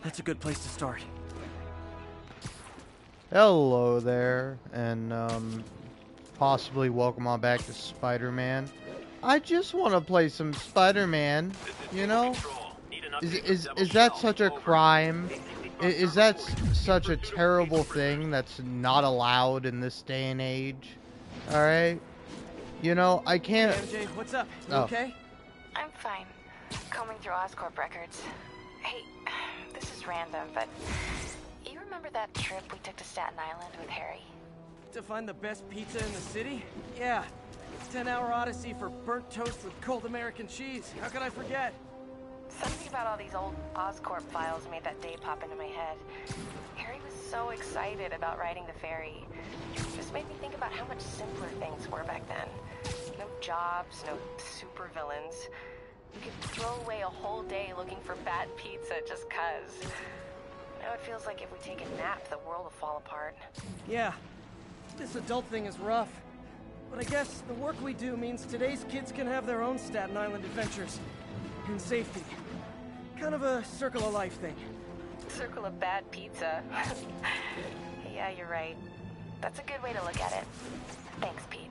That's a good place to start. Hello there, and possibly welcome on back to Spider-Man. I just want to play some Spider-Man, you know? Is that such a crime? Is that such a terrible thing that's not allowed in this day and age? Alright? You know, I can't... Hey, MJ, what's up? You Oh. okay? I'm fine. Combing through Oscorp records. Hey, this is random, but you remember that trip we took to Staten Island with Harry? To find the best pizza in the city? Yeah. 10-hour odyssey for burnt toast with cold American cheese. How could I forget? Something about all these old Oscorp files made that day pop into my head. Harry was so excited about riding the ferry. Just made me think about how much simpler things were back then. No jobs, no supervillains. You could throw away a whole day looking for bad pizza just 'cause. Now it feels like if we take a nap, the world will fall apart. Yeah. This adult thing is rough. But I guess the work we do means today's kids can have their own Staten Island adventures. In safety. Kind of a circle of life thing. Circle of bad pizza. Yeah, you're right. That's a good way to look at it. Thanks, Pete.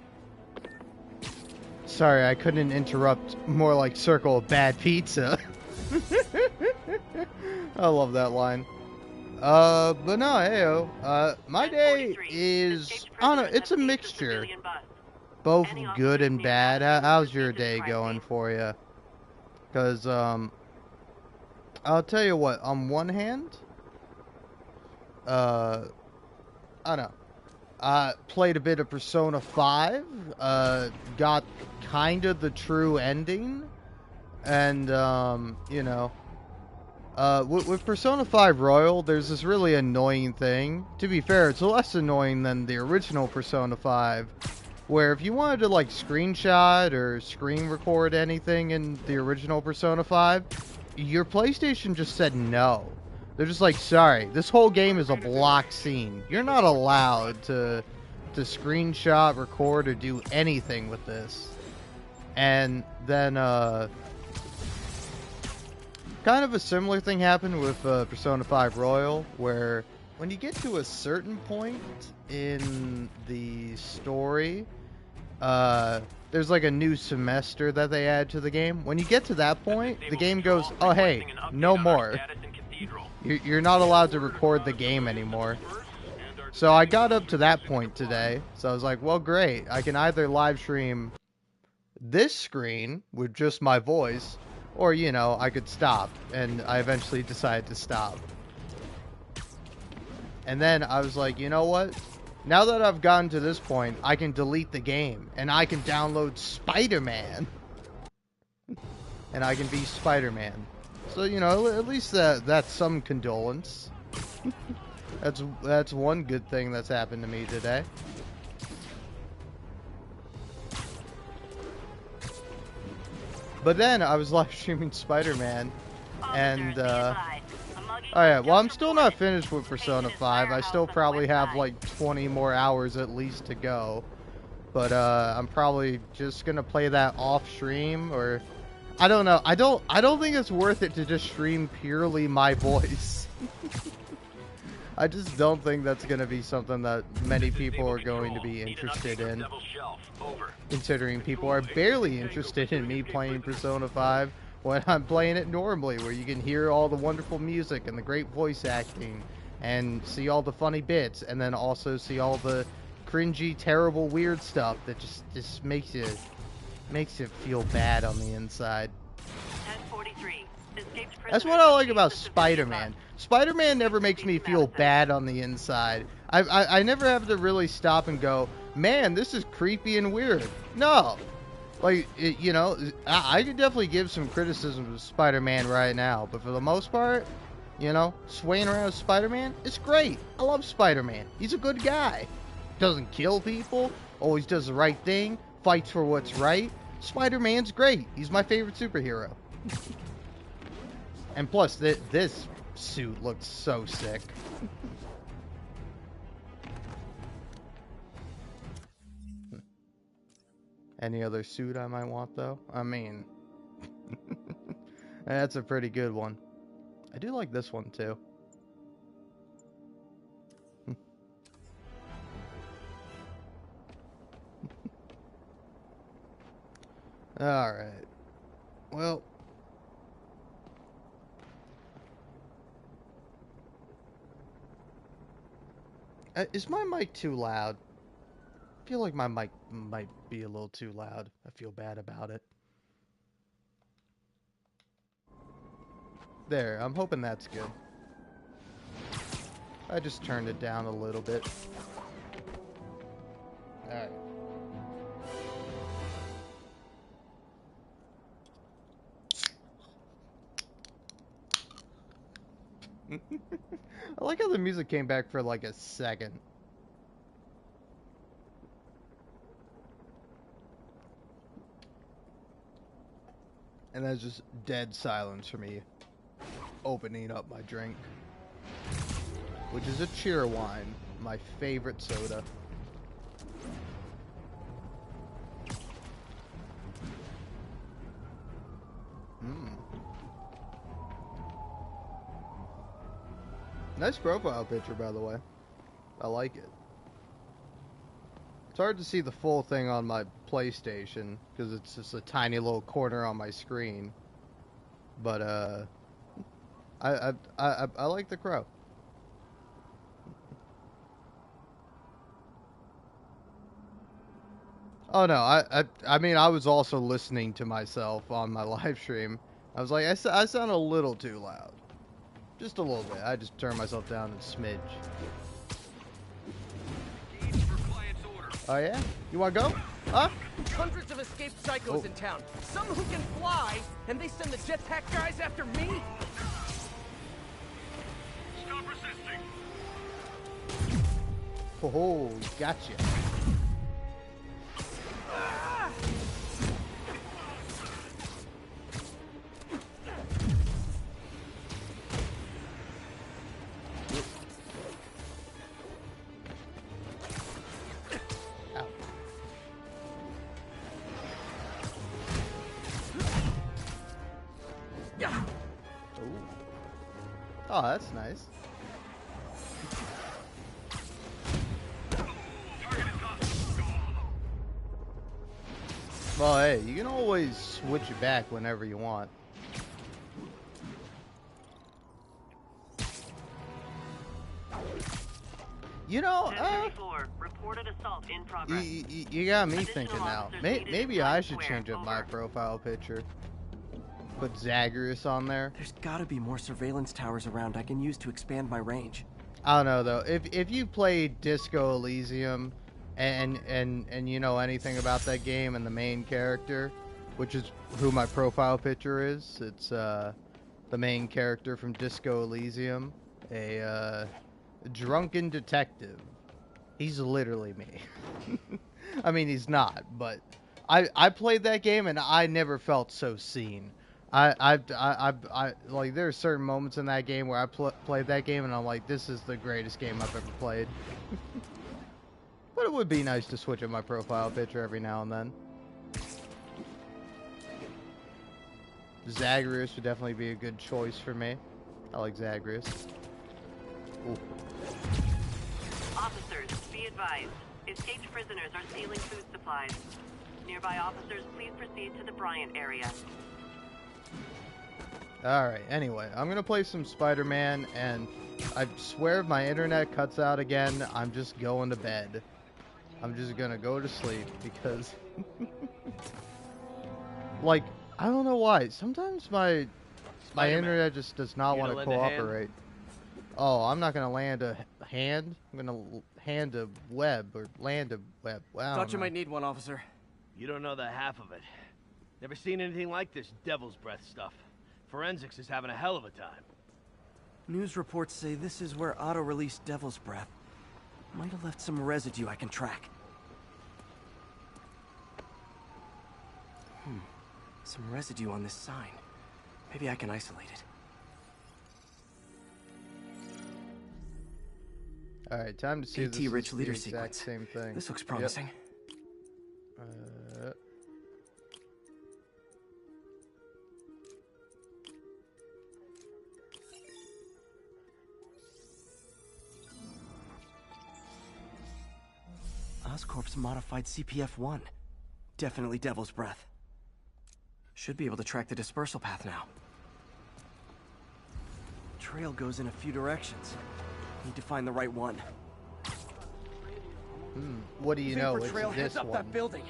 Sorry, I couldn't interrupt more like Circle of Bad Pizza. I love that line. But no, heyo. My day is, I don't know, it's a mixture. Both good and bad. How's your day going for you? Because, I'll tell you what, on one hand, I don't know. Played a bit of Persona 5, got kind of the true ending, and, you know, with Persona 5 Royal, there's this really annoying thing. To be fair, it's less annoying than the original Persona 5, where if you wanted to, like, screenshot or screen record anything in the original Persona 5, your PlayStation just said no. They're just like, sorry, this whole game is a block scene. You're not allowed to screenshot, record, or do anything with this. And then, kind of a similar thing happened with Persona 5 Royal, where when you get to a certain point in the story, there's like a new semester that they add to the game. When you get to that point, the game goes, oh hey, no more. You're not allowed to record the game anymore. So I got up to that point today, so I was like, well great, I can either live stream this screen with just my voice, or, you know, I could stop, and I eventually decided to stop. And then I was like, you know what? Now that I've gotten to this point, I can delete the game, and I can download Spider-Man. And I can be Spider-Man. So, you know, at least that's some condolence. That's one good thing that's happened to me today. But then I was live streaming Spider-Man, and oh yeah, well I'm still not finished with Persona 5. I still probably have like 20 more hours at least to go. But I'm probably just gonna play that off stream, or I don't know. I don't think it's worth it to just stream purely my voice. I just don't think that's gonna be something that many people are going to be interested in. Considering people are barely interested in me playing Persona 5 when I'm playing it normally, where you can hear all the wonderful music and the great voice acting, and see all the funny bits, and then also see all the cringy, terrible, weird stuff that just makes you feel bad on the inside. That's what I like about Spider-Man. Spider-Man never makes me feel bad on the inside. I never have to really stop and go, man, this is creepy and weird. No. Like, you know, I could definitely give some criticism of Spider-Man right now, but for the most part, you know, swaying around with Spider-Man, it's great. I love Spider-Man. He's a good guy. Doesn't kill people, always does the right thing, fights for what's right. Spider-Man's great. He's my favorite superhero. And plus, this suit looks so sick. Any other suit I might want, though? I mean, that's a pretty good one. I do like this one too. Alright. Well. Is my mic too loud? I feel like my mic might be a little too loud. I feel bad about it. There, I'm hoping that's good. I just turned it down a little bit. Alright. I like how the music came back for like a second. And that's just dead silence for me opening up my drink. Which is a Cheerwine, my favorite soda. Nice profile picture, by the way. I like it. It's hard to see the full thing on my PlayStation because it's just a tiny little corner on my screen. But I like the crow. Oh no, I mean I was also listening to myself on my live stream. I was like, I sound a little too loud. Just a little bit. I just turned myself down a smidge. Oh yeah? You wanna go? Huh? Hundreds of escaped psychos in town. Some who can fly, and they send the jetpack guys after me? Stop resisting! Oh, gotcha. Oh, that's nice. Well, hey, you can always switch it back whenever you want. You know, reported assault in progress. you got me thinking now. Maybe I should change up my profile picture. Put Zagreus on there. There's gotta be more surveillance towers around I can use to expand my range. I don't know though. If you played Disco Elysium and you know anything about that game and the main character, which is who my profile picture is, it's the main character from Disco Elysium, a drunken detective. He's literally me. I mean, he's not, but I played that game and I never felt so seen. I like there are certain moments in that game where I played that game and I'm like, this is the greatest game I've ever played. But it would be nice to switch up my profile picture every now and then. Zagreus would definitely be a good choice for me. I like Zagreus. Ooh. Officers, be advised. Escaped prisoners are stealing food supplies. Nearby officers, please proceed to the Bryant area. Alright, anyway, I'm gonna play some Spider-Man, and I swear if my internet cuts out again, I'm just going to bed. I'm just gonna go to sleep, because... like, I don't know why. Sometimes my internet just does not want to cooperate. Oh, I'm not gonna land a hand? I'm gonna hand a web, or land a web. Wow. Thought you might need one, officer. You don't know the half of it. Never seen anything like this devil's breath stuff. Forensics is having a hell of a time. News reports say this is where Otto released Devil's Breath. Might have left some residue I can track. Some residue on this sign. Maybe I can isolate it. Alright, time to see if this is AT-rich leader the exact sequence. same thing. This looks promising. Yep. Oscorp's modified CPF-1. Definitely Devil's Breath. Should be able to track the dispersal path now. Trail goes in a few directions. Need to find the right one. What do you know? Vapor It's trail this heads up one. that building.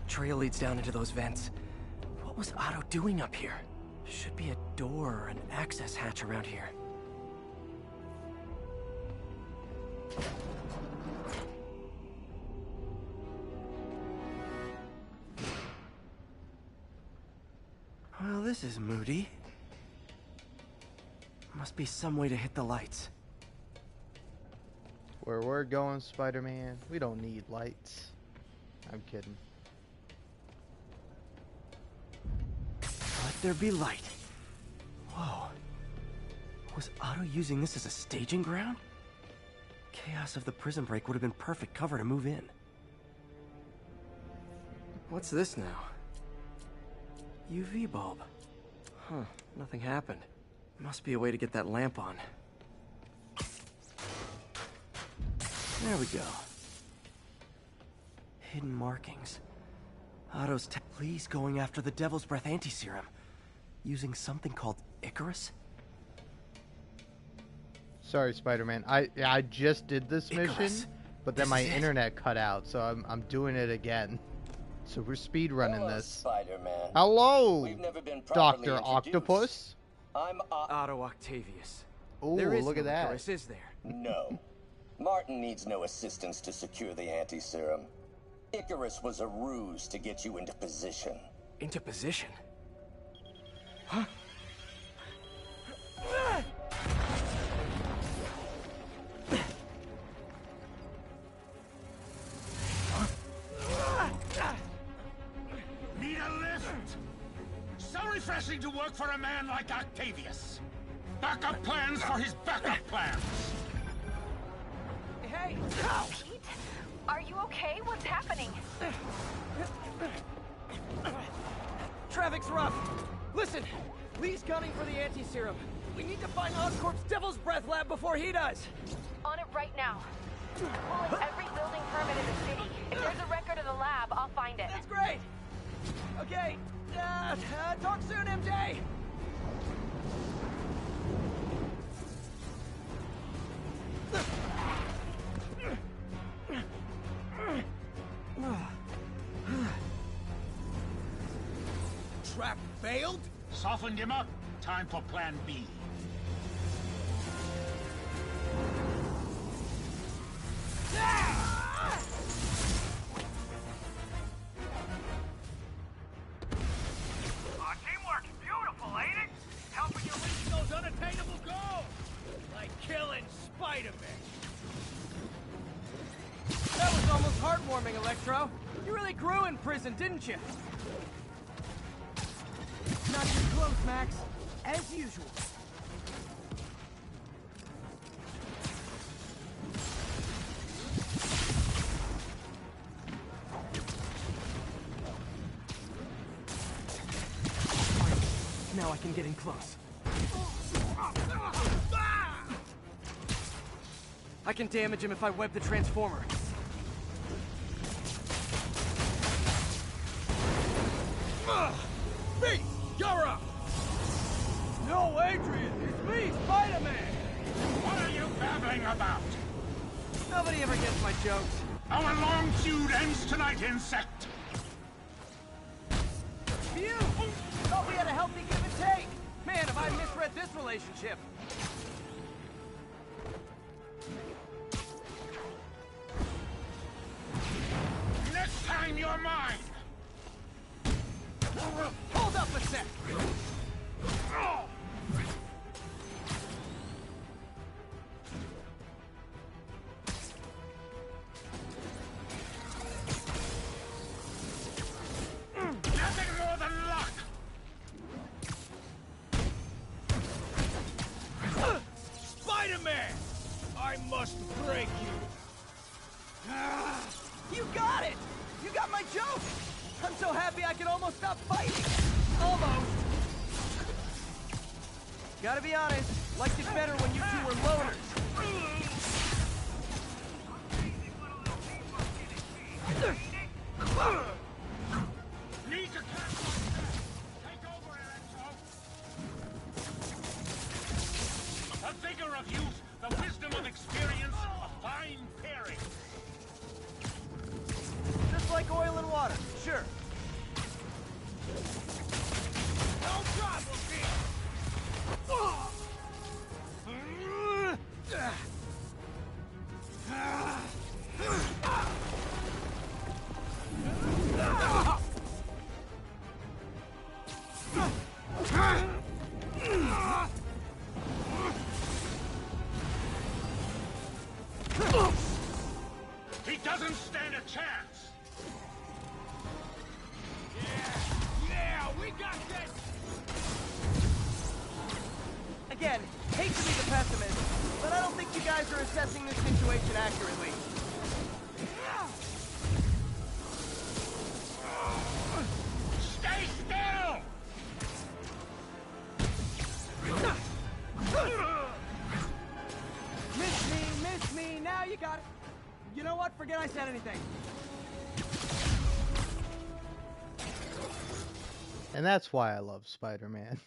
Trail leads down into those vents. What was Otto doing up here? Should be a door or an access hatch around here. Well, this is moody. Must be some way to hit the lights. Where we're going, Spider-Man, we don't need lights. I'm kidding. Let there be light. Whoa. Was Otto using this as a staging ground? Chaos of the prison break would have been perfect cover to move in. What's this now? UV bulb. Huh, nothing happened. Must be a way to get that lamp on. There we go. Hidden markings. Otto's please going after the Devil's Breath anti-serum. Using something called Icarus? Sorry, Spider-Man. I just did this Icarus. mission, but then This my is it. internet cut out, so I'm doing it again. So we're speed running Hello, this. Spider-Man. Hello, We've never been properly Dr. introduced. Octopus. I'm Otto Octavius. Ooh, There is look at no that. Icarus, is there? No. Martin needs no assistance to secure the anti-serum. Icarus was a ruse to get you into position. Into position? Huh? Need a lift? So refreshing to work for a man like Octavius. Backup plans for his backup plans. Hey! Pete? Are you okay? What's happening? Traffic's rough. Listen, Lee's gunning for the anti-serum. We need to find Oscorp's Devil's Breath lab before he does. On it right now. Pulling every building permit in the city. If there's a record of the lab, I'll find it. That's great. Okay. Talk soon, MJ. Trap failed? Softened him up. Time for plan B. Teamwork's beautiful, ain't it? Helping you reach those unattainable goals! Like killing Spider-Man. That was almost heartwarming, Electro. You really grew in prison, didn't you? Not too close, Max. As usual. Now I can get in close. I can damage him if I web the transformer. Me! You're up! No, Adrian! It's me, Spider-Man! What are you babbling about? Nobody ever gets my jokes. Our long feud ends tonight, insect! Phew! Thought we had a healthy give and take. Man, have I misread this relationship. Next time you're mine! Hold up a sec. Nothing more than luck! Spider-Man! I must break you. You got it! You got my joke! so happy I can almost stop fighting! Almost! Gotta be honest, liked it better when you two were loners. Need to catch Take over, Electro! The vigor of youth, the wisdom of experience, a fine pairing. Just like oil and water, sure. No trouble, kid! He doesn't stand a chance! Yeah, we got this! Again, hate to be the pessimist, but I don't think you guys are assessing this situation accurately. Stay still! Miss me, now you got it. You know what? Forget I said anything. And that's why I love Spider-Man.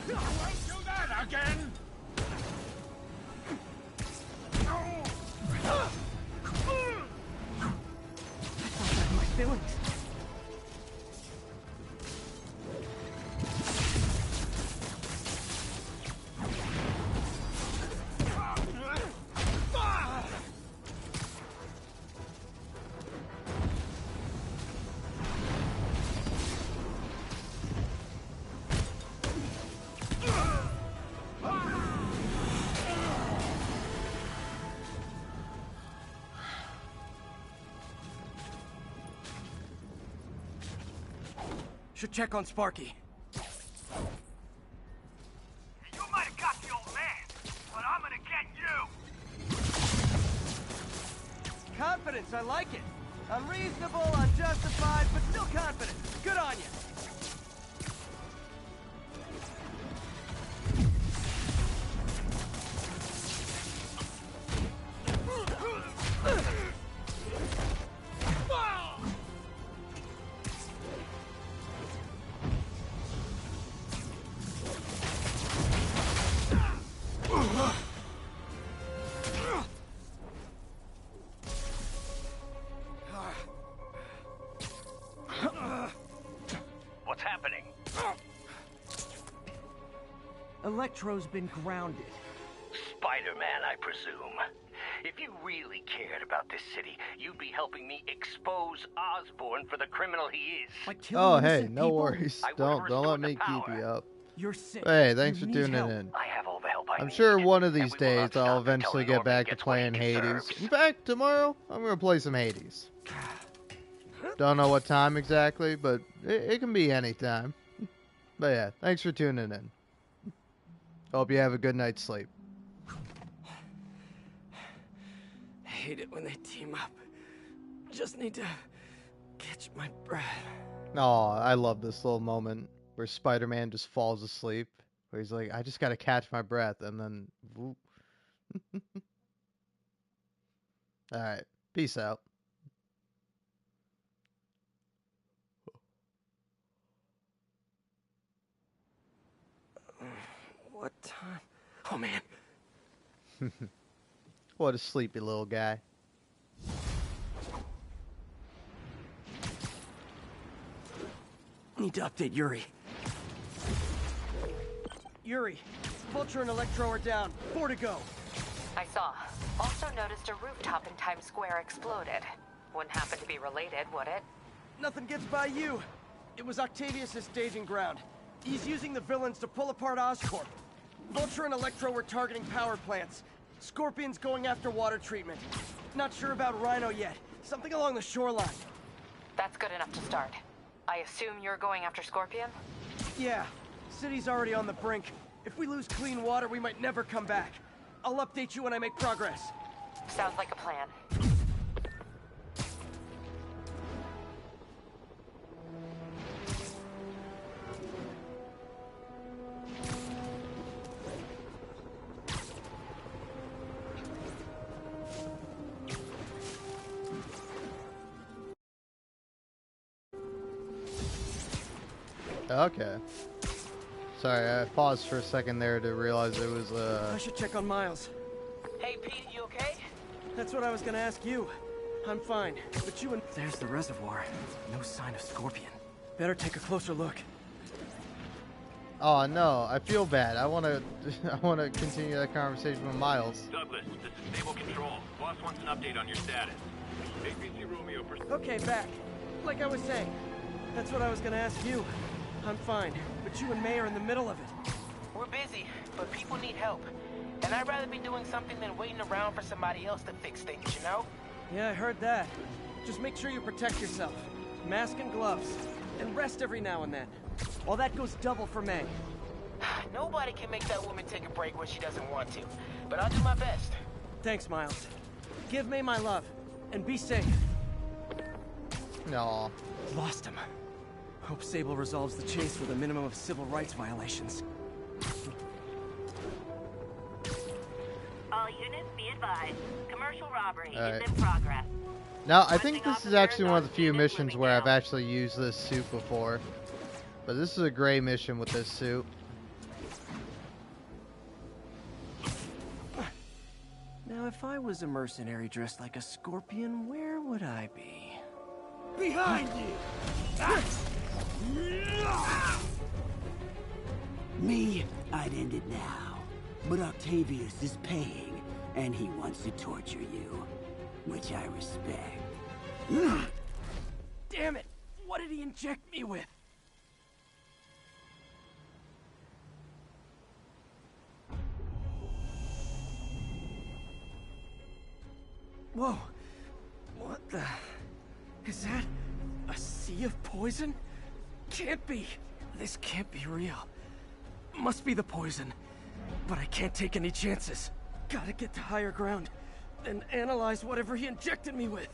Don't do that again! My feelings. Should check on Sparky. You might have got the old man, but I'm gonna get you! Confidence, I like it. Unreasonable, unjustified, but still confident. Good on you. What's happening? Electro's been grounded. Spider-Man, I presume. If you really cared about this city, you'd be helping me expose Osborn for the criminal he is. By killing Oh, hey, innocent no people? worries. I would've Don't restored let the me keep power. you up. You're sick. Hey, thanks You for need tuning help. in. I have all the help I I'm need, sure one of and these we will not days I'll stop eventually until get back Norman to gets what he playing Hades. deserves. In fact, tomorrow I'm gonna play some Hades. Don't know what time exactly, but it can be any time. But yeah, thanks for tuning in. Hope you have a good night's sleep. I hate it when they team up. Just need to catch my breath. Oh, I love this little moment where Spider-Man just falls asleep. Where he's like, I just gotta catch my breath, and then whoop. Alright, peace out. What time? Oh, man. What a sleepy little guy. Need to update Yuri. Yuri, Vulture and Electro are down. 4 to go. I saw. Also noticed a rooftop in Times Square exploded. Wouldn't happen to be related, would it? Nothing gets by you. It was Octavius' staging ground. He's using the villains to pull apart Oscorp. Vulture and Electro were targeting power plants. Scorpion's going after water treatment. Not sure about Rhino yet. Something along the shoreline. That's good enough to start. I assume you're going after Scorpion? Yeah, city's already on the brink. If we lose clean water, we might never come back. I'll update you when I make progress. Sounds like a plan. Okay. Sorry, I paused for a second there to realize it was I should check on Miles. Hey, Pete, you okay? That's what I was gonna ask you. I'm fine, but you and... There's the reservoir. No sign of Scorpion. Better take a closer look. Oh no, I feel bad. I wanna continue that conversation with Miles. Douglas, this is Stable Control. Boss wants an update on your status. APC Romeo Okay, back. Like I was saying. That's what I was gonna ask you. I'm fine, but you and May are in the middle of it. We're busy, but people need help. And I'd rather be doing something than waiting around for somebody else to fix things, you know? Yeah, I heard that. Just make sure you protect yourself. Mask and gloves. And rest every now and then. Well, that goes double for May. Nobody can make that woman take a break when she doesn't want to. But I'll do my best. Thanks, Miles. Give May my love. And be safe. No. Lost him. Hope Sable resolves the chase with a minimum of civil rights violations. All units be advised. Commercial robbery All right. is in progress. Now, I think this is actually one of the few missions where I've actually used this suit before. But this is a gray mission with this suit. Now, if I was a mercenary dressed like a scorpion, where would I be? Behind you! Me, I'd end it now. But Octavius is paying, and he wants to torture you. Which I respect. Damn it! What did he inject me with? Whoa! What the... Is that... a sea of poison? Can't be! This can't be real. Must be the poison. But I can't take any chances. Gotta get to higher ground. And analyze whatever he injected me with.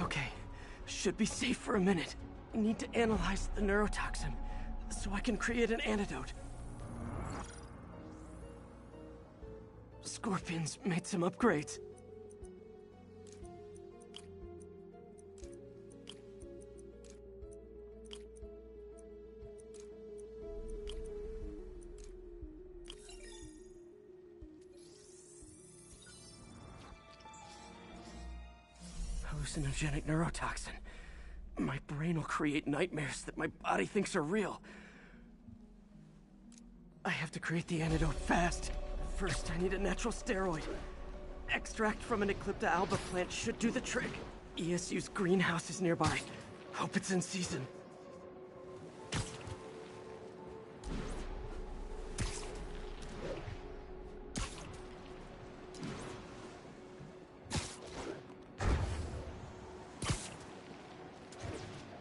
Okay, should be safe for a minute. Need to analyze the neurotoxin, so I can create an antidote. Scorpion's made some upgrades. Hallucinogenic neurotoxin. My brain will create nightmares that my body thinks are real. I have to create the antidote fast. First, I need a natural steroid. Extract from an Eclipta alba plant should do the trick. ESU's greenhouse is nearby. Hope it's in season.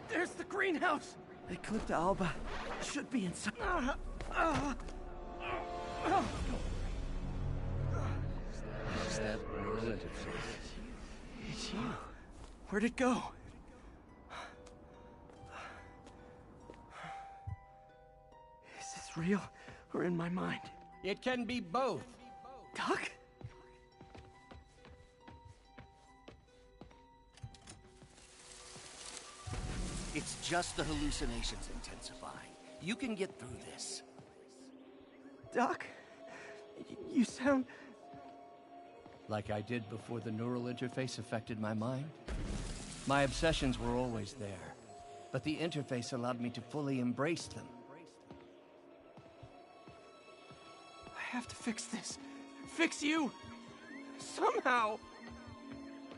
There's the greenhouse! Eclipta alba should be inside. Is that relative? It's you. Where'd it go? Is this real or in my mind? It can be both. Doc? It's just the hallucinations intensifying. You can get through this. Doc? You sound... Like I did before the neural interface affected my mind? My obsessions were always there, but the interface allowed me to fully embrace them. I have to fix this. Fix you! Somehow!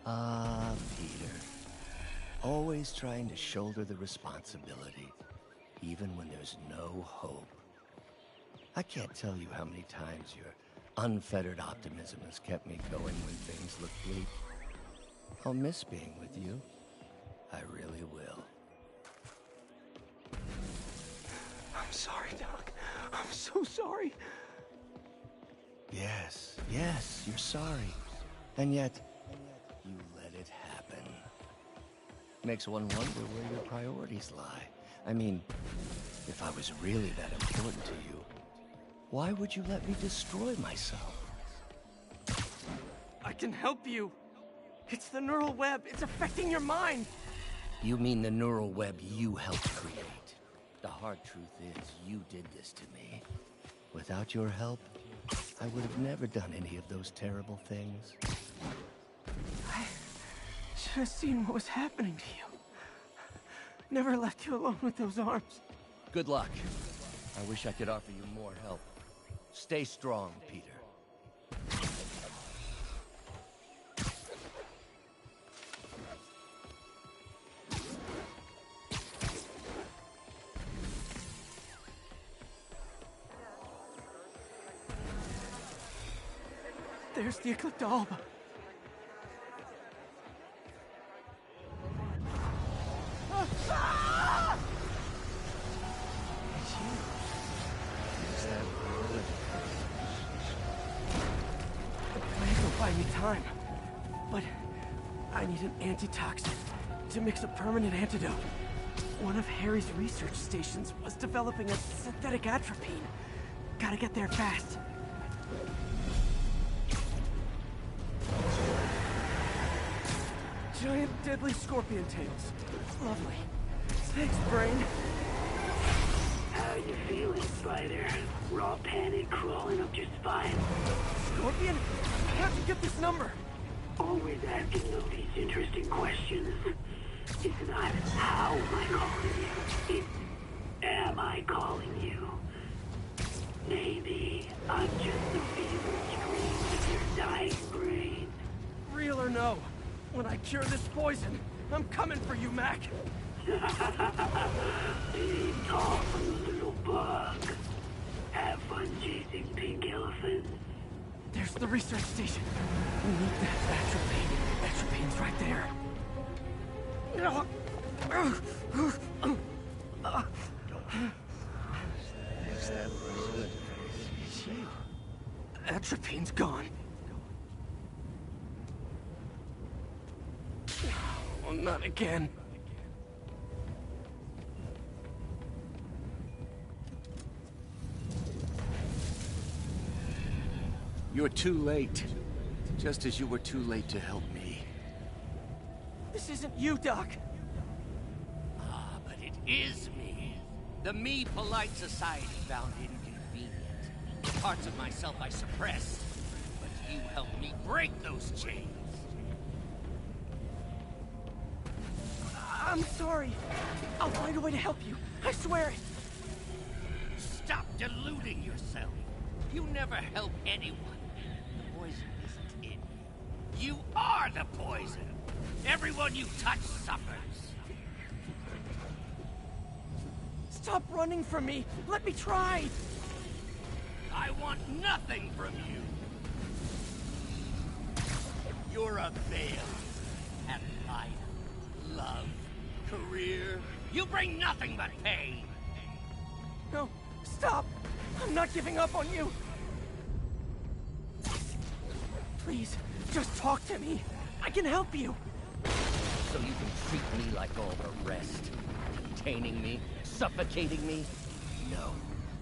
Ah, Peter. Always trying to shoulder the responsibility, even when there's no hope. I can't tell you how many times your unfettered optimism has kept me going when things look bleak. I'll miss being with you. I really will. I'm sorry, Doc. I'm so sorry. Yes, you're sorry. And yet, you let it happen. Makes one wonder where your priorities lie. I mean, if I was really that important to you, why would you let me destroy myself? I can help you. It's the neural web. It's affecting your mind. You mean the neural web you helped create? The hard truth is, you did this to me. Without your help, I would have never done any of those terrible things. I should have seen what was happening to you. Never left you alone with those arms. Good luck. I wish I could offer you more help. Stay strong, Peter. There's the Eclipta Alba. Buy me time, but I need an antitoxin to mix a permanent antidote. One of Harry's research stations was developing a synthetic atropine. Gotta get there fast. Giant deadly scorpion tails. Lovely. Thanks, Brain. How you feeling, Spider? Raw panic crawling up your spine? Scorpion? How'd you get this number? Always asking these interesting questions. It's not how am I calling you, it's am I calling you? Maybe I'm just the feeble scream of your dying brain. Real or no, when I cure this poison, I'm coming for you, Mac. Big talk, little bug. Have fun chasing pink elephants. There's the research station. We need that atropine. Atropine's right there. Atropine's gone. Oh, not again. You're too late. Just as you were too late to help me. This isn't you, Doc. Ah, but it is me. The me polite society found inconvenient. Parts of myself I suppressed. But you helped me break those chains. I'm sorry. I'll find a way to help you. I swear it. Stop deluding yourself. You never help anyone. The poison isn't in you. You are the poison. Everyone you touch suffers. Stop running from me. Let me try. I want nothing from you. You're a veil. And life, love, career. You bring nothing but pain. No, stop. I'm not giving up on you. Please, just talk to me. I can help you. So you can treat me like all the rest. Containing me, suffocating me. No,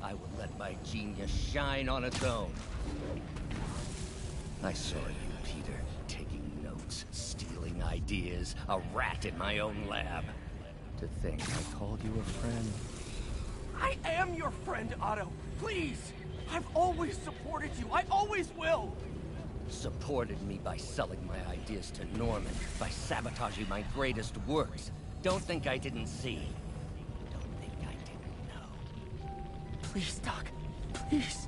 I will let my genius shine on its own. I saw you, Peter, taking notes, stealing ideas, a rat in my own lab. To think I called you a friend. I am your friend, Otto. Please. I've always supported you. I always will. Supported me by selling my ideas to Norman, by sabotaging my greatest works. Don't think I didn't see. Don't think I didn't know. Please, Doc. Please.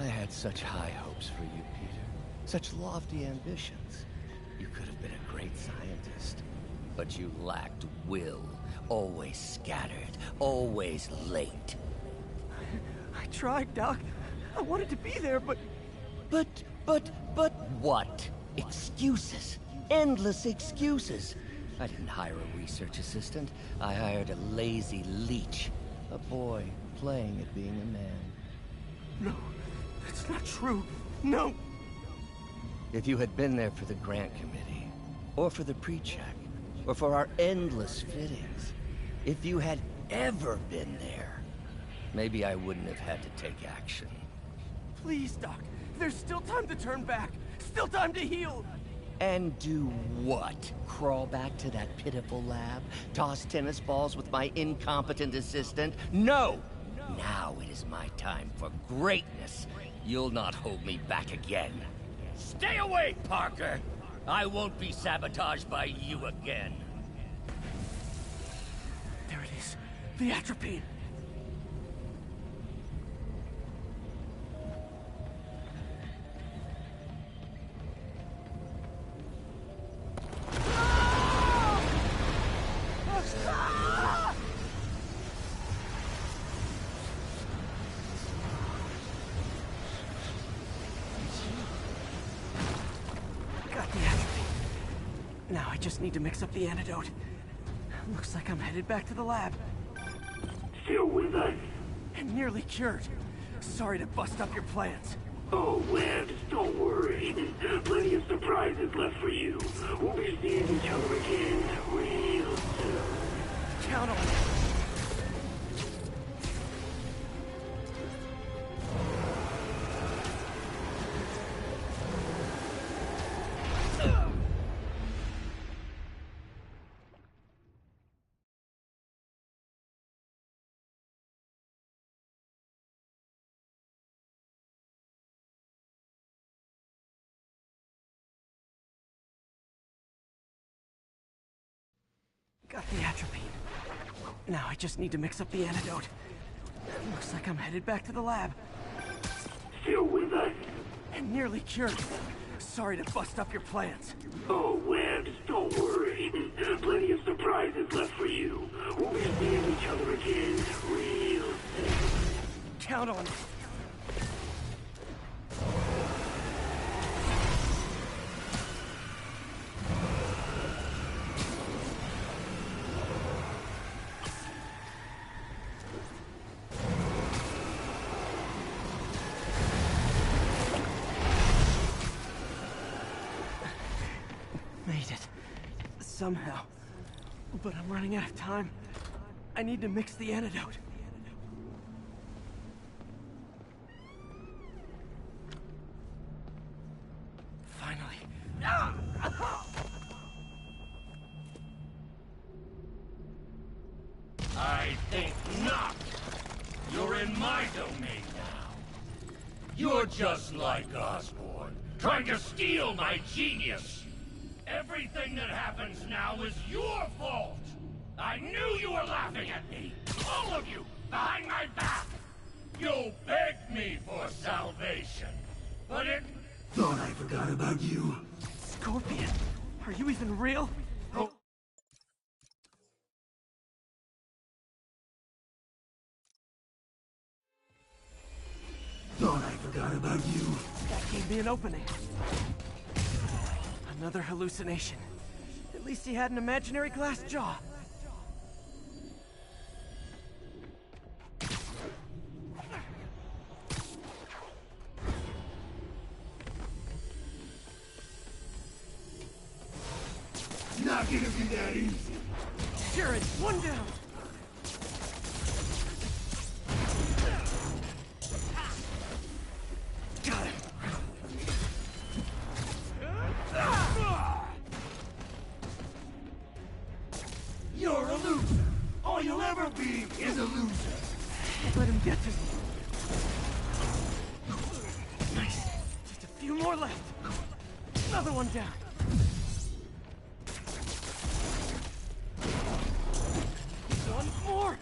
I had such high hopes for you, Peter. Such lofty ambitions. You could have been a great scientist. But you lacked will. Always scattered. Always late. I tried, Doc. I wanted to be there, but... But what? Excuses. Endless excuses. I didn't hire a research assistant. I hired a lazy leech. A boy playing at being a man. No, that's not true. No! If you had been there for the grant committee, or for the pre-check, or for our endless fittings, if you had ever been there, maybe I wouldn't have had to take action. Please, Doc. There's still time to turn back. Still time to heal. And do what? Crawl back to that pitiful lab? Toss tennis balls with my incompetent assistant? No! Now it is my time for greatness. You'll not hold me back again. Stay away, Parker! I won't be sabotaged by you again. There it is. The atropine. Now I just need to mix up the antidote. Looks like I'm headed back to the lab. Still with us? And nearly cured. Sorry to bust up your plans. Oh, Webs, don't worry. Plenty of surprises left for you. We'll be seeing each other again real soon. Count on it. Got the atropine. Now I just need to mix up the antidote. Looks like I'm headed back to the lab. Still with us? And nearly cured. Sorry to bust up your plans. Oh, Webs, don't worry. Plenty of surprises left for you. We'll be seeing each other again real soon. Count on it. Made it. Somehow. But I'm running out of time. I need to mix the antidote. Finally. I think not. You're in my domain now. You're just like Osborn, trying to steal my genius. Everything that happens now is your fault! I knew you were laughing at me! All of you! Behind my back! You begged me for salvation, but it... Thought I forgot about you. Scorpion, are you even real? Oh. Thought I forgot about you. That gave me an opening. Another hallucination. At least he had an imaginary glass jaw. Not gonna be that easy. Jared, one down. Got him. You're a loser. All you'll ever be is a loser. Let him get to me. Nice. Just a few more left. Another one down. One more.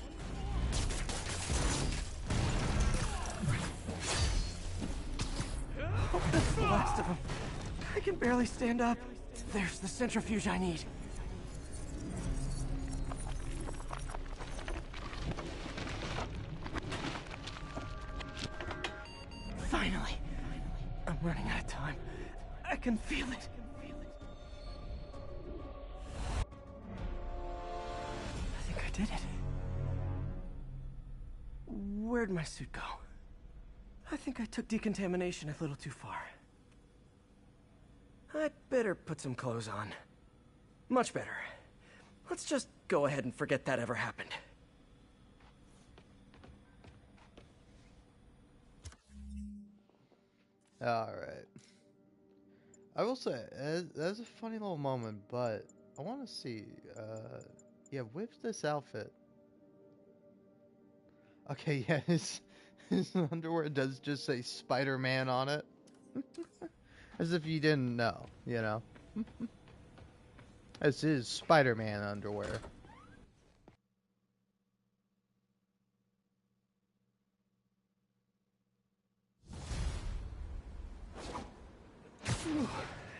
Oh, that's the last of them. I can barely stand up. There's the centrifuge I need. running out of time. I can feel it. I think I did it. Where'd my suit go? I think I took decontamination a little too far. I'd better put some clothes on. Much better. Let's just go ahead and forget that ever happened. Alright. I will say, that's a funny little moment, but I want to see, yeah, whip this outfit. Okay, yeah, his underwear does just say Spider-Man on it. As if you didn't know, you know. This is Spider-Man underwear.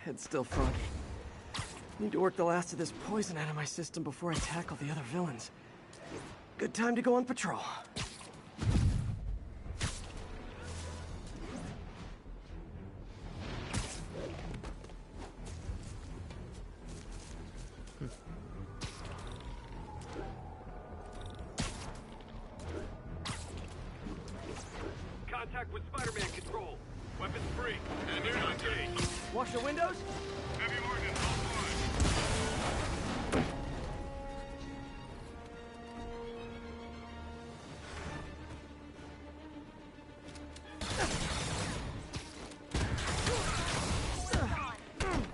Head's still foggy. Need to work the last of this poison out of my system before I tackle the other villains. Good time to go on patrol. Contact with Spider-Man control. Weapons free. Enemy engaged. Wash your windows? Heavy Morgan, all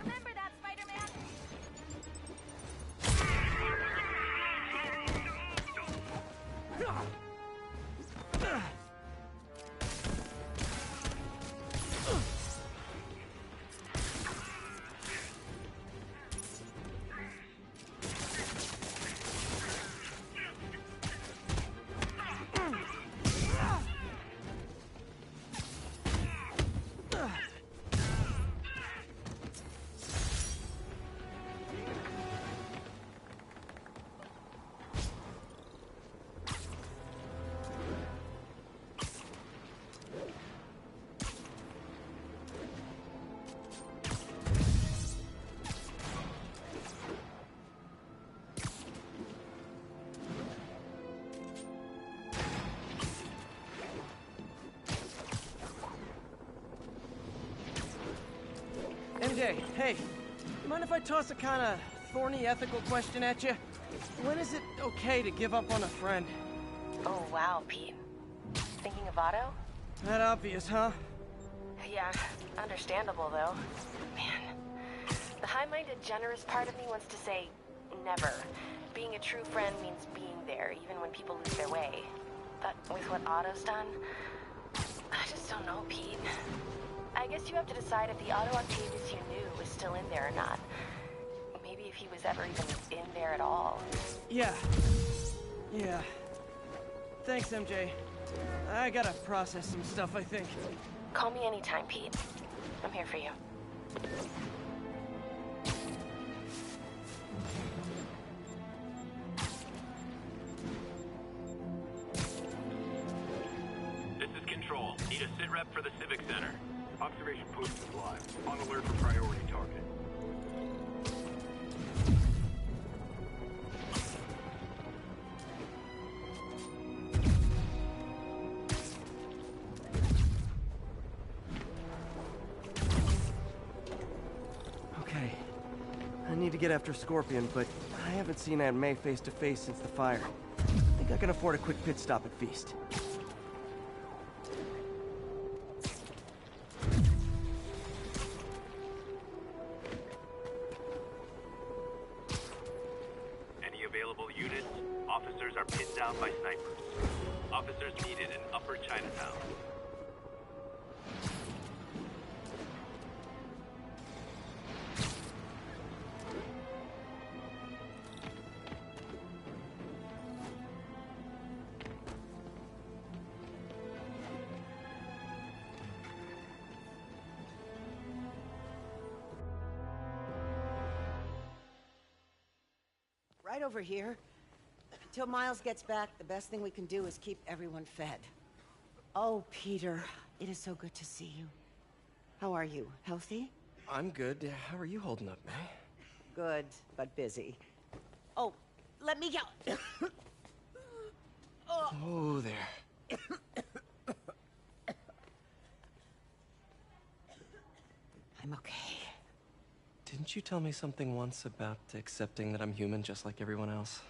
Remember that, Spider-Man? MJ, hey, you mind if I toss a kind of thorny ethical question at you? When is it okay to give up on a friend? Oh, wow, Pete. Thinking of Otto? That obvious, huh? Yeah, understandable, though. Man, the high-minded, generous part of me wants to say, never. Being a true friend means being there, even when people lose their way. But with what Otto's done, I just don't know, Pete. I guess you have to decide if the Otto Octavius you knew was still in there or not. Maybe if he was ever even in there at all. Yeah. Thanks, MJ. I gotta process some stuff, I think. Call me anytime, Pete. I'm here for you. This is Control. Need a sit rep for the Civic Center. Observation post is live. On alert for priority target. Okay. I need to get after Scorpion, but I haven't seen Aunt May face to face since the fire. I think I can afford a quick pit stop at Feast. Officers are pinned down by snipers. Officers needed in Upper Chinatown. Right over here. Until Miles gets back, the best thing we can do is keep everyone fed. Oh, Peter, it is so good to see you. How are you? Healthy? I'm good. How are you holding up, May? Good, but busy. Oh, let me go. Oh, there. I'm okay. Didn't you tell me something once about accepting that I'm human just like everyone else?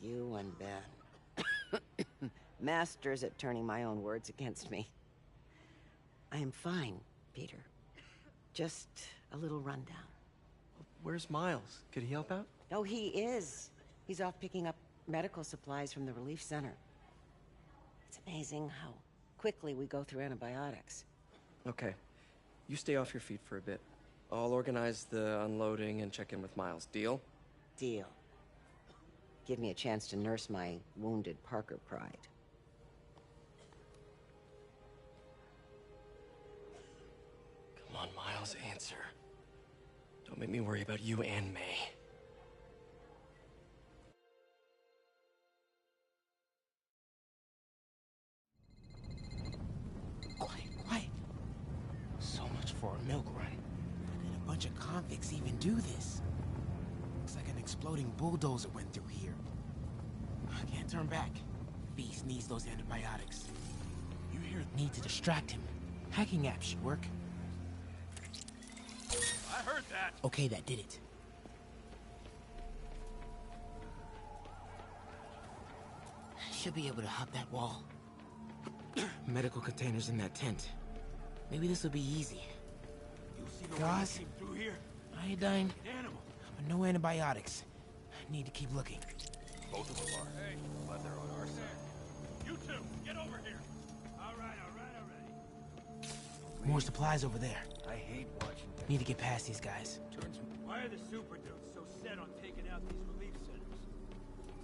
You and Ben. Masters at turning my own words against me. I am fine, Peter. Just a little rundown. Where's Miles? Could he help out? Oh, he is. He's off picking up medical supplies from the relief center. It's amazing how quickly we go through antibiotics. Okay. You stay off your feet for a bit. I'll organize the unloading and check in with Miles. Deal? Deal. Give me a chance to nurse my wounded Parker pride. Come on, Miles, answer. Don't make me worry about you and May. Quiet. So much for a milk run. How did a bunch of convicts even do this? Looks like an exploding bulldozer went through here. I can't turn back. Beast needs those antibiotics. You hear? Need to distract him. Hacking apps should work. I heard that. Okay, that did it. Should be able to hop that wall. Medical containers in that tent. Maybe this will be easy. Gauze, Through here. iodine, Animal. but no antibiotics. Need to keep looking. Both of them are. Hey, glad they're on our side. You two, get over here. All right. More supplies over there. I hate watching that. Need to get past these guys. Why are the super dudes so set on taking out these relief centers?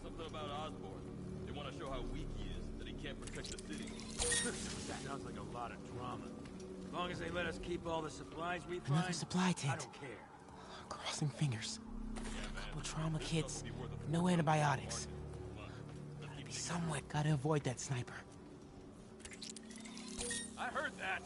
Something about Osborn. They want to show how weak he is, that he can't protect the city. Sounds like a lot of drama. As long as they let us keep all the supplies we find, Another supply I tent. don't care. Crossing fingers. Couple trauma kits. No antibiotics. Gotta be somewhere. Gotta avoid that sniper. I heard that.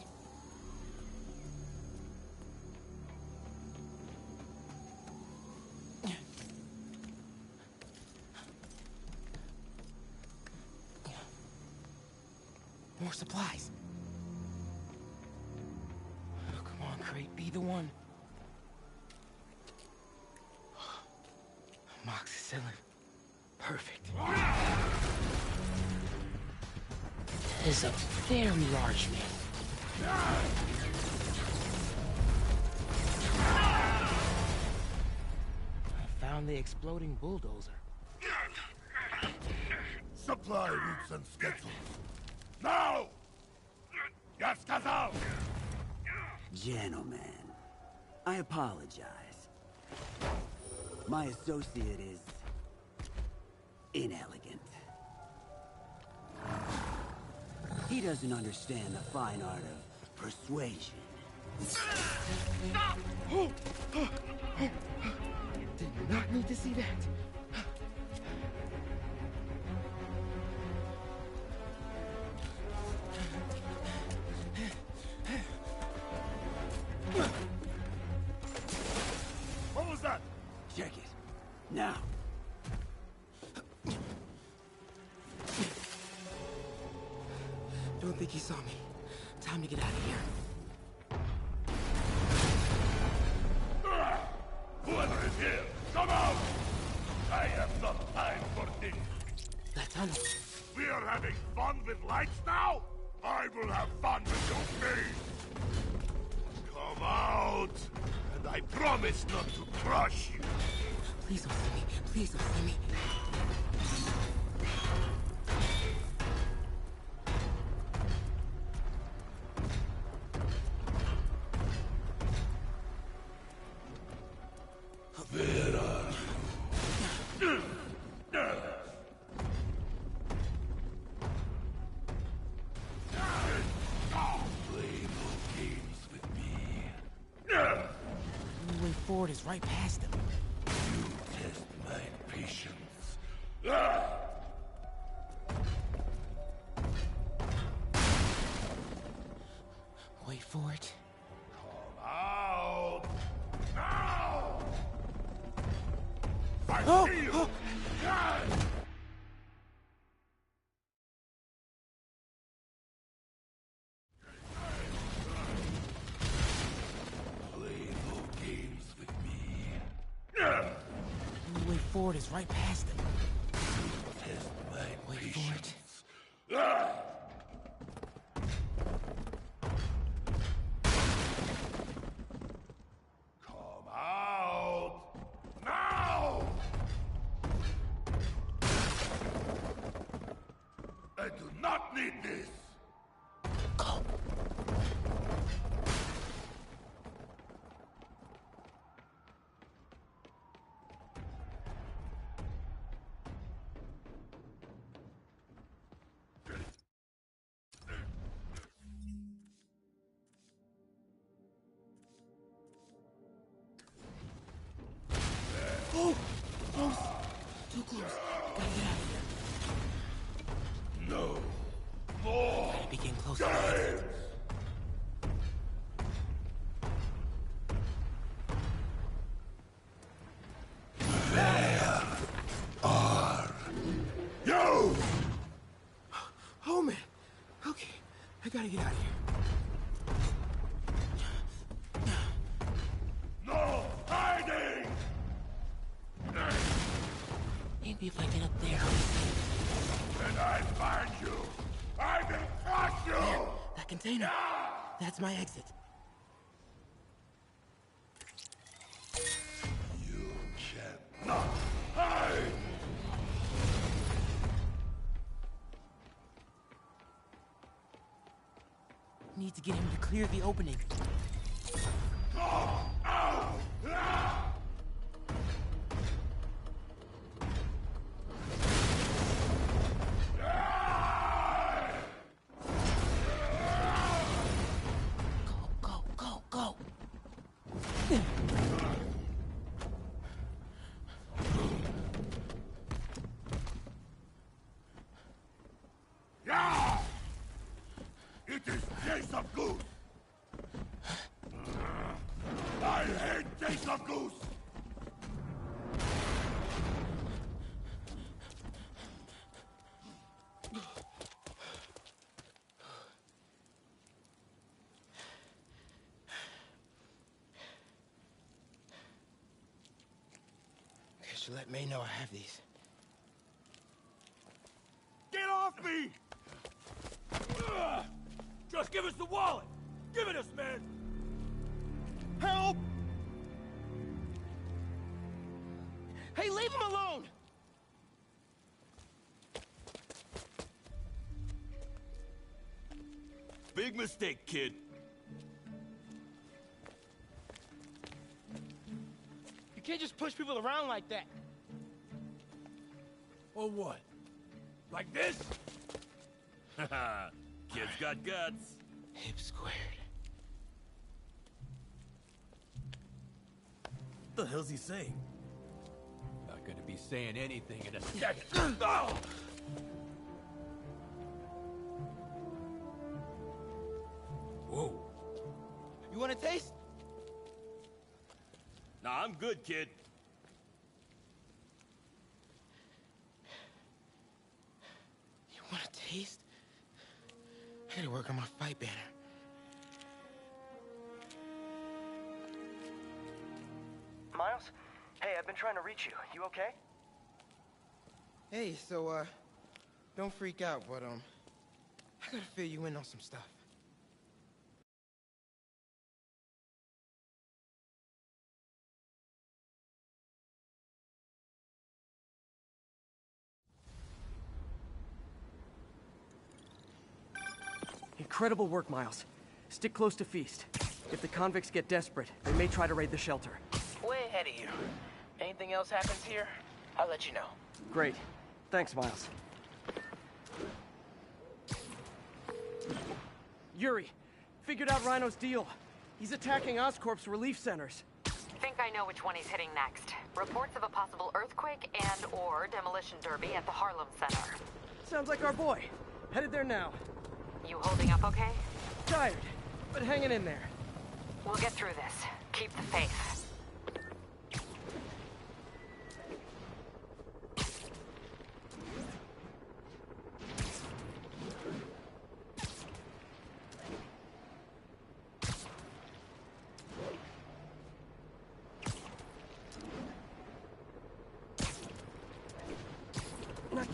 More supplies. Oh, come on, Crate. Be the one. Amoxicillin. Perfect. That is a very large man. I found the exploding bulldozer. Supply routes and schedules. Now! Я сказал! Gentlemen, I apologize. My associate is inelegant. He doesn't understand the fine art of persuasion. Did not need to see that. What was that? Check it. Now. Don't think he saw me. Time to get out of here. Whoever is here, come out! I have no time for this. That tunnel. We are having fun with lights now? I will have fun with your face! Come out! And I promise not to crush you! Please don't see me. Please don't see me. The way forward is right past him. Test my patience. Wait for it. Oh! The way forward is right past them. Wait for it. Come out! Now! I do not need this! Go! Oh! Close! Too close. Gotta get out of here. No! More! Gotta be getting close. Guys! Where are you? Oh, man. Okay. I gotta get out of here. No hiding! Maybe if I get up there. When I find you, I will crush you! There, that container. That's my exit. You cannot hide! Need to get him to clear the opening. Go. Yeah! It is Jace of Goose! I hate Jace of Goose! Okay, so let May know I have these. Get off me! Just give us the wallet! Give it us, man! Help! Hey, leave him alone! Big mistake, kid. You can't just push people around like that. Or what? Like this? Haha, kid's got guts. Hip squared. What the hell's he saying? Not gonna be saying anything in a second. Oh! Whoa. You want a taste? Nah, I'm good, kid. You want a taste? I gotta work on my fight banner. Miles? Hey, I've been trying to reach you. You okay? Hey, so, don't freak out, but, I gotta fill you in on some stuff. Incredible work, Miles. Stick close to Feast. If the convicts get desperate, they may try to raid the shelter. Way ahead of you. Anything else happens here, I'll let you know. Great. Thanks, Miles. Yuri, figured out Rhino's deal. He's attacking Oscorp's relief centers. Think I know which one he's hitting next. Reports of a possible earthquake and/or demolition derby at the Harlem Center. Sounds like our boy. Headed there now. You holding up okay? Tired, but hanging in there. We'll get through this. Keep the faith.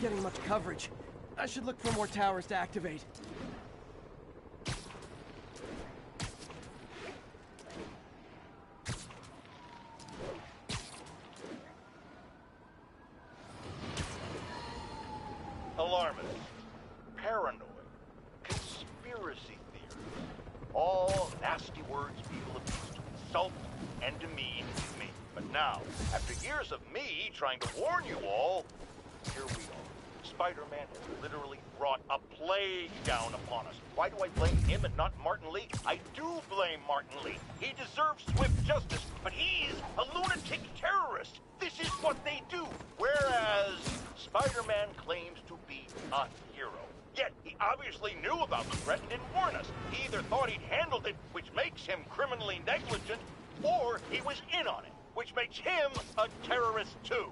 getting much coverage. I should look for more towers to activate. Alarmist, paranoid, conspiracy theories, all nasty words people have used to insult and demean me. But now, after years of me trying to warn you all, here we are. Spider-Man has literally brought a plague down upon us. Why do I blame him and not Martin Lee? I do blame Martin Lee. He deserves swift justice, but he's a lunatic terrorist. This is what they do. Whereas Spider-Man claims to be a hero. Yet he obviously knew about the threat and didn't warn us. He either thought he'd handled it, which makes him criminally negligent, or he was in on it, which makes him a terrorist too.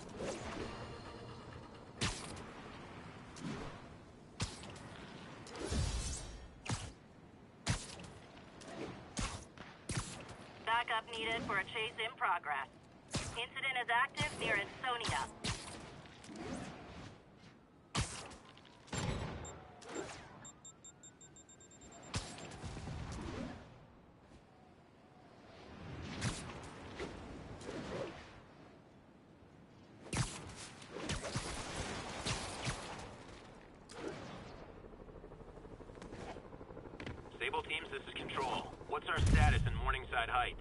Backup needed for a chase in progress. Incident is active near Ansonia. Sable teams, this is Control. What's our status in Morningside Heights?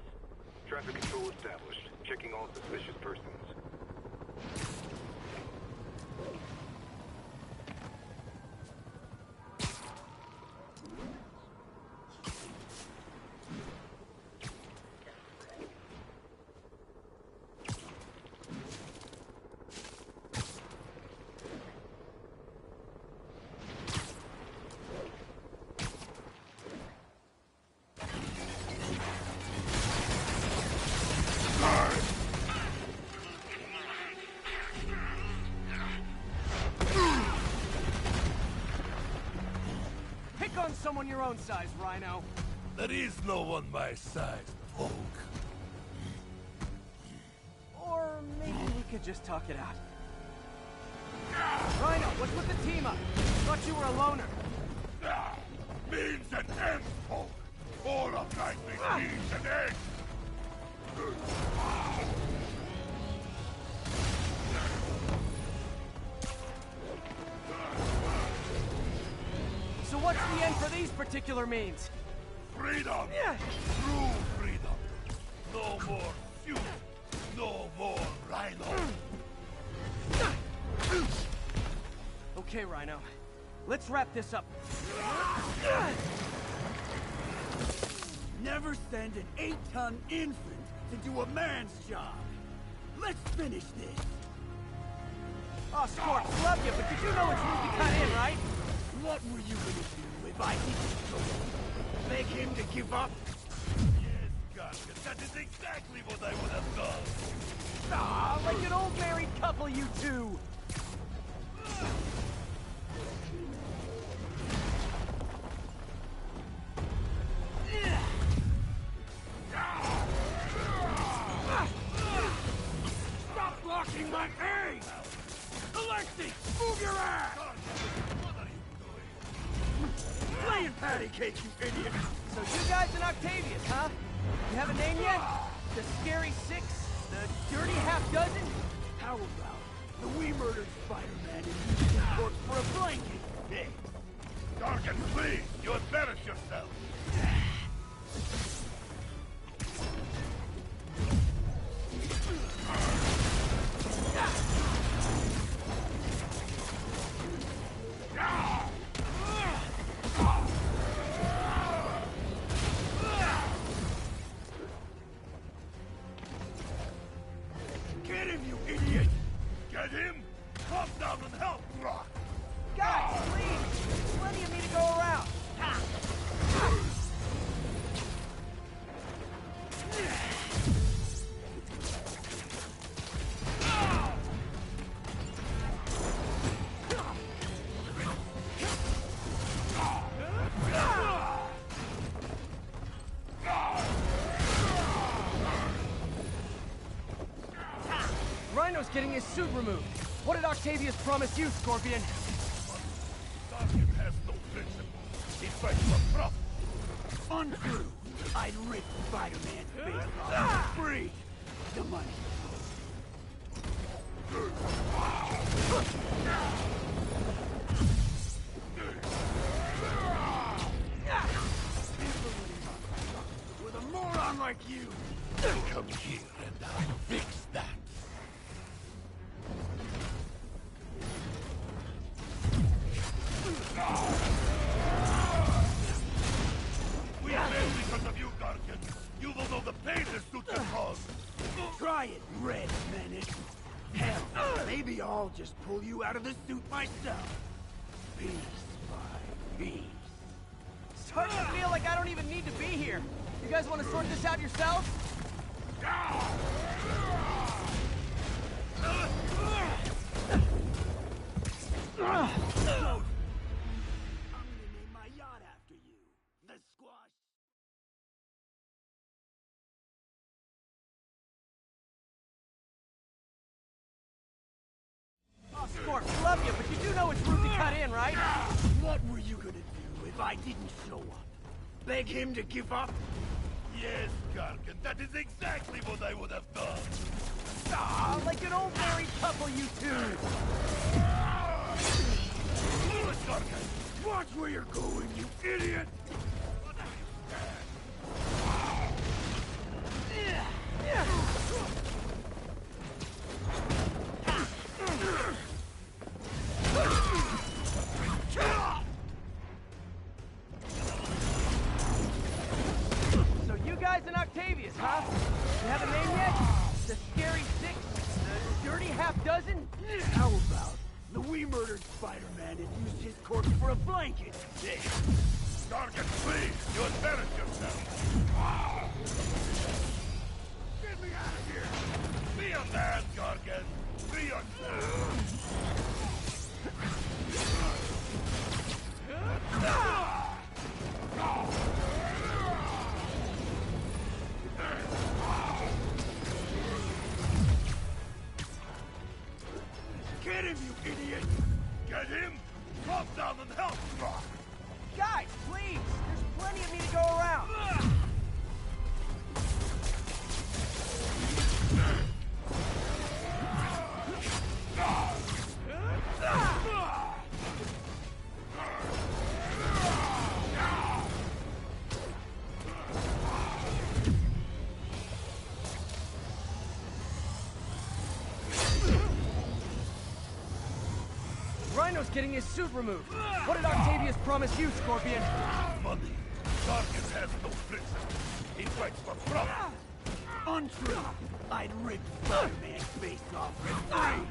Traffic control established. Checking all suspicious persons. Someone your own size, Rhino. There is no one my size, Hulk. Or maybe we could just talk it out. Rhino, what's with the team up? Thought you were a loner. Means and ends, Hulk. All of life is means and ends. So what's the end for these particular means? Freedom! Yeah. True freedom! No more feud! No more Rhino! Okay, Rhino. Let's wrap this up. Never send an 8-ton infant to do a man's job. Let's finish this. Oh, Scorps, love you, but did you know which route you cut in, right? What were you gonna do if I didn't go? Beg him to give up? Yes, Gargan, that is exactly what I would have done. Ah, like an old married couple, you two. Stop blocking my aim! Alexei, move your ass! Playing patty cake, you idiot! So you guys in Octavius, huh? You have a name yet? The Scary Six? The Dirty Half Dozen? How about the we murdered Spider-Man and used his corpse for a blanket? Hey! Gargan, please! You embarrass yourself! Get him, you idiot! Get him? Come down and help, Rock! Guys, please! There's plenty of me to go around! Rhino's getting his suit removed. What did Octavius promise you, Scorpion? Scorpion has no principles. He fights for profit. Untrue. I'd rip Spider-Man's face off for free. The money. With a moron like you. Come here and I'll fix that. We failed because of you, Gargan. You will know the pain this suit can cause. Try it, Red Menace. Hell, maybe I'll just pull you out of the suit myself. Piece by piece. Starting to feel like I don't even need to be here. You guys want to sort this out yourselves? I'm gonna name my yacht after you. The Squash. Oh, Scorp, love you, but you do know it's rude to cut in, right? What were you gonna do if I didn't show up? Beg him to give up? Yes, Gargan, that is exactly what I would have done. Ah, like an old married couple, you two. Gargan, watch where you're going, you idiot! So you guys and Octavius, huh? You have a name yet? The Scary Six? The Dirty Half Dozen? How about the we murdered Spider-Man and used his corpse for a blanket? Gargan, please, you embarrass yourself. Get me out of here. Be a man, Gargan. Be yourself. Get him, you idiot! Get him? Drop down and help Rock. Guys, please! There's plenty of me to go around! Rhino's getting his suit removed. What did Octavius promise you, Scorpion? Money. Gargan has no principles. He fights for profit. Untrue. I'd rip Spider-Man's face off for free.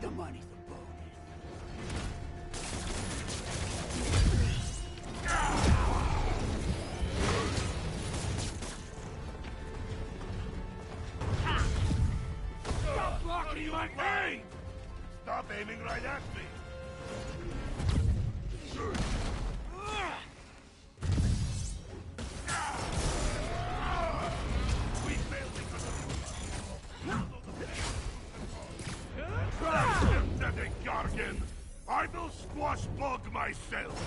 The money's a bonus. Stop blocking like me! Stop aiming right at me. We failed because of you. Try synthetic, Gargan. I will squash bug myself.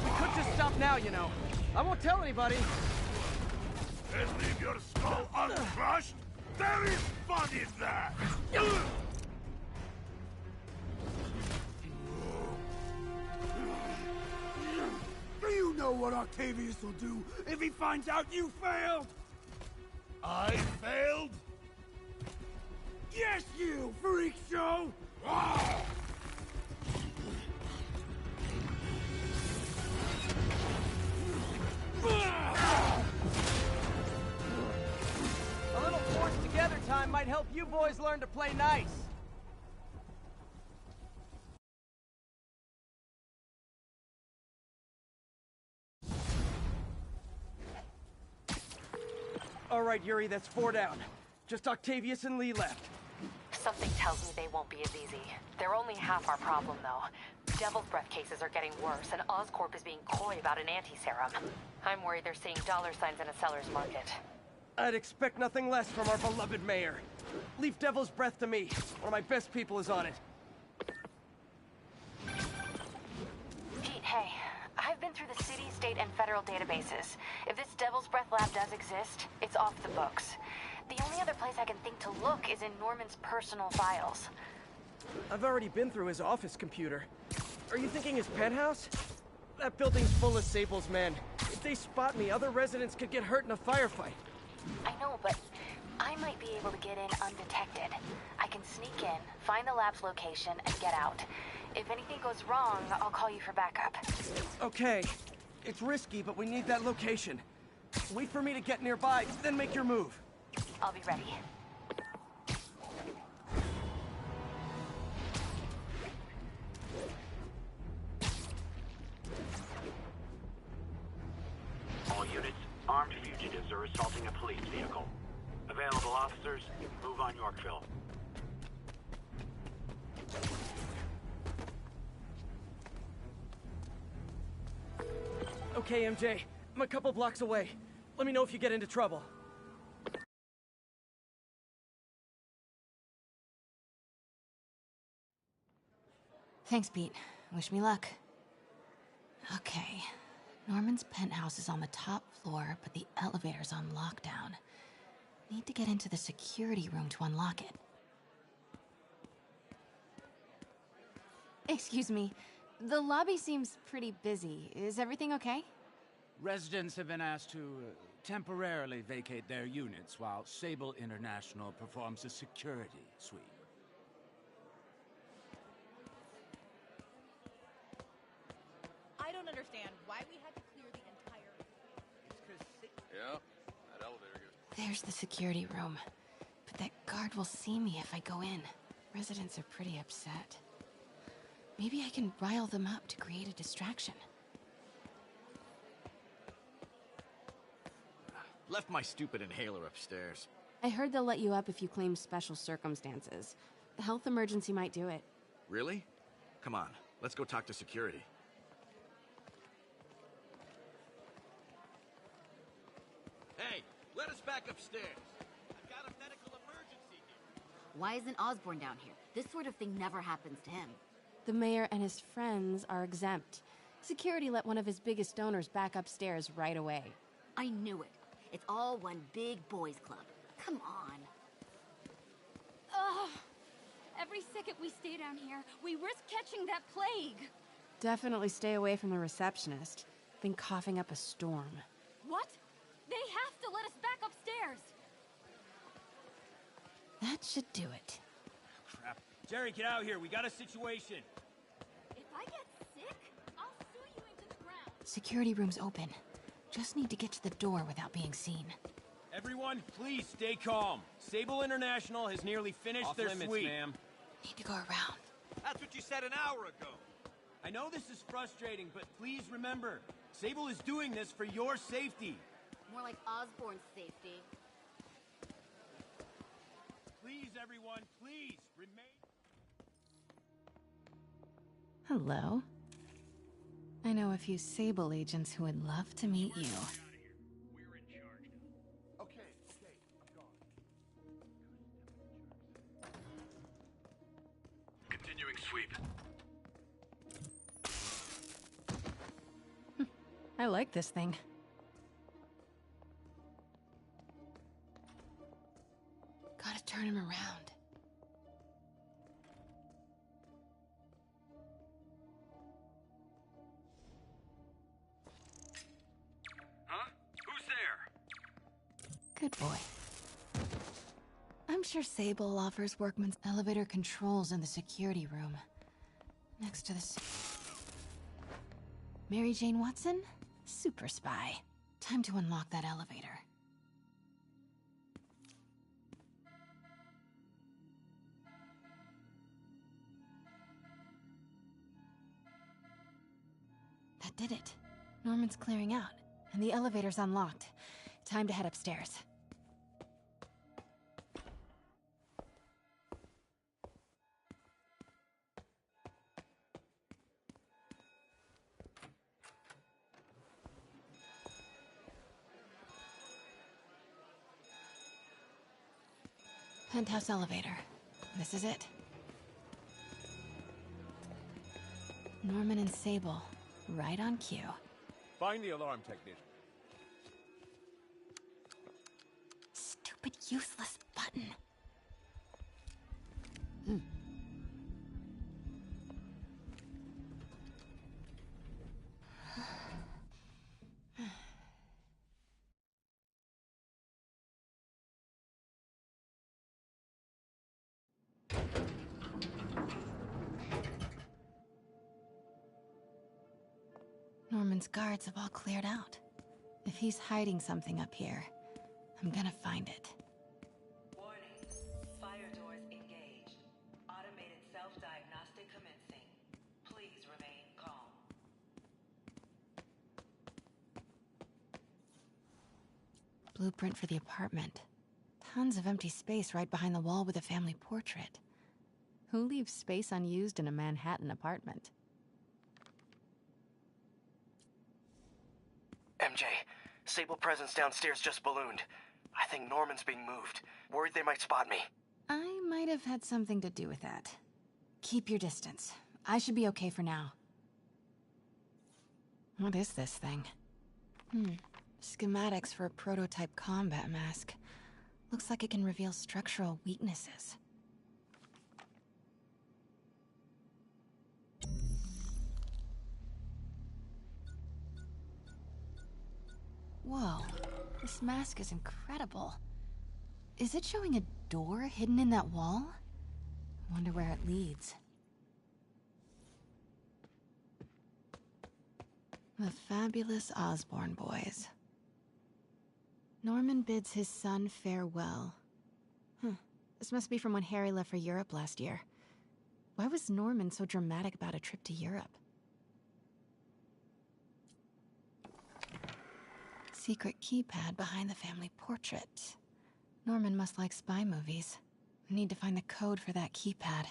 We could just stop now, you know. I won't tell anybody. And leave your skull uncrushed? There is fun in that! Do you know what Octavius will do if he finds out you failed? I failed? Yes, you freak show! A little forced together time might help you boys learn to play nice. All right, Yuri, that's 4 down. Just Octavius and Lee left. Something tells me they won't be as easy. They're only half our problem, though. Devil's Breath cases are getting worse, and Oscorp is being coy about an anti-serum. I'm worried they're seeing dollar signs in a seller's market. I'd expect nothing less from our beloved mayor. Leave Devil's Breath to me. One of my best people is on it. Pete, hey. I've been through the city, state, and federal databases. If this Devil's Breath lab does exist, it's off the books. The only other place I can think to look is in Norman's personal files. I've already been through his office computer. Are you thinking his penthouse? That building's full of Sable's men. If they spot me, other residents could get hurt in a firefight. I know, but I might be able to get in undetected. I can sneak in, find the lab's location, and get out. If anything goes wrong, I'll call you for backup. Okay. It's risky, but we need that location. Wait for me to get nearby, then make your move. I'll be ready. All units, armed fugitives are assaulting a police vehicle. Available officers, move on Yorkville. Okay, MJ. I'm a couple blocks away. Let me know if you get into trouble. Thanks, Pete. Wish me luck. Okay. Norman's penthouse is on the top floor, but the elevator's on lockdown. Need to get into the security room to unlock it. Excuse me. The lobby seems pretty busy. Is everything okay? Residents have been asked to temporarily vacate their units while Sable International performs a security sweep. I don't understand why we had to clear the entire... Yeah, that elevator goes... There's the security room. But that guard will see me if I go in. Residents are pretty upset. Maybe I can rile them up to create a distraction. Left my stupid inhaler upstairs. I heard they'll let you up if you claim special circumstances. The health emergency might do it. Really? Come on, let's go talk to security. Hey, let us back upstairs. I've got a medical emergency here. Why isn't Osborn down here? This sort of thing never happens to him. The mayor and his friends are exempt. Security let one of his biggest donors back upstairs right away. I knew it. It's all one big boys club. Come on. Ugh. Every second we stay down here, we risk catching that plague. Definitely stay away from the receptionist. Been coughing up a storm. What? They have to let us back upstairs. That should do it. Crap. Jerry, get out here. We got a situation. If I get sick, I'll sue you into the ground. Security room's open. Just need to get to the door without being seen. Everyone, please stay calm. Sable International has nearly finished their sweep. Ma'am. Need to go around. That's what you said an hour ago. I know this is frustrating, but please remember, Sable is doing this for your safety. More like Osborn's safety. Please, everyone, please, remain... Hello. I know a few Sable agents who would love to meet you. Okay, I'm gone. Continuing sweep. I like this thing. Gotta turn him around. Huh? Who's there? Good boy. I'm sure Sable offers workman's elevator controls in the security room. Next to the... Mary Jane Watson? Super spy. Time to unlock that elevator. That did it. Norman's clearing out, and the elevator's unlocked. Time to head upstairs. Penthouse elevator. This is it. Norman and Sable, right on cue. Find the alarm technician. Stupid, useless button. Norman's guards have all cleared out. If he's hiding something up here, I'm gonna find it. Warning. Fire doors engaged. Automated self-diagnostic commencing. Please remain calm. Blueprint for the apartment. Tons of empty space right behind the wall with a family portrait. Who leaves space unused in a Manhattan apartment? MJ, Sable presence downstairs just ballooned. I think Norman's being moved. Worried they might spot me. I might have had something to do with that. Keep your distance. I should be okay for now. What is this thing? Schematics for a prototype combat mask. Looks like it can reveal structural weaknesses. Whoa, this mask is incredible. Is it showing a door hidden in that wall? Wonder where it leads. The fabulous Osborn boys. Norman bids his son farewell. This must be from when Harry left for Europe last year. Why was Norman so dramatic about a trip to Europe? Secret keypad behind the family portrait. Norman must like spy movies. Need to find the code for that keypad.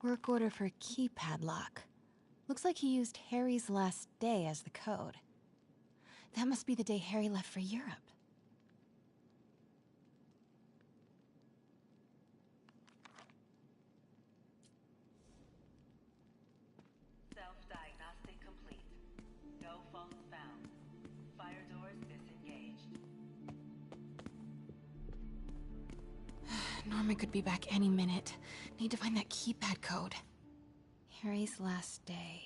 Work order for keypad lock. Looks like he used Harry's last day as the code. That must be the day Harry left for Europe. Self-diagnostic complete. No faults found. Fire doors disengaged. Norman could be back any minute. Need to find that keypad code. Harry's last day.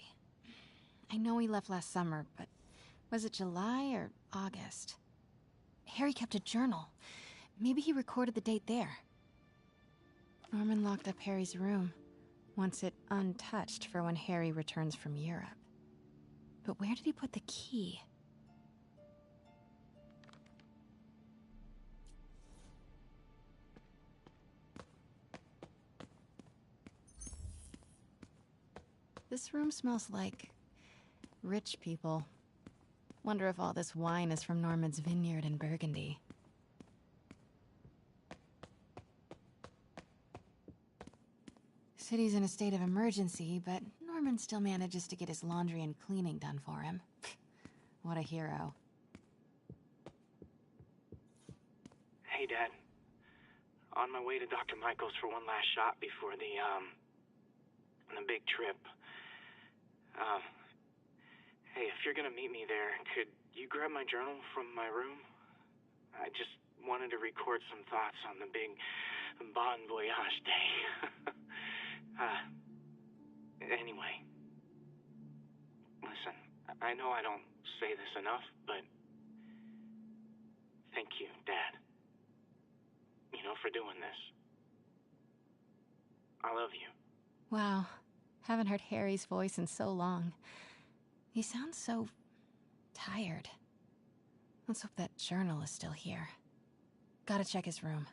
I know he left last summer, but was it July or August? Harry kept a journal. Maybe he recorded the date there. Norman locked up Harry's room, wants it untouched for when Harry returns from Europe. But where did he put the key? This room smells like rich people. Wonder if all this wine is from Norman's vineyard in Burgundy. City's in a state of emergency, but Norman still manages to get his laundry and cleaning done for him. What a hero. Hey, Dad. On my way to Dr. Michael's for one last shot before the big trip. Hey, if you're gonna meet me there, could you grab my journal from my room? I just wanted to record some thoughts on the big Bon Voyage day. Anyway. Listen, I know I don't say this enough, but thank you, Dad. You know, for doing this. I love you. Wow. Haven't heard Harry's voice in so long. He sounds so tired. Let's hope that journal is still here. Gotta check his room.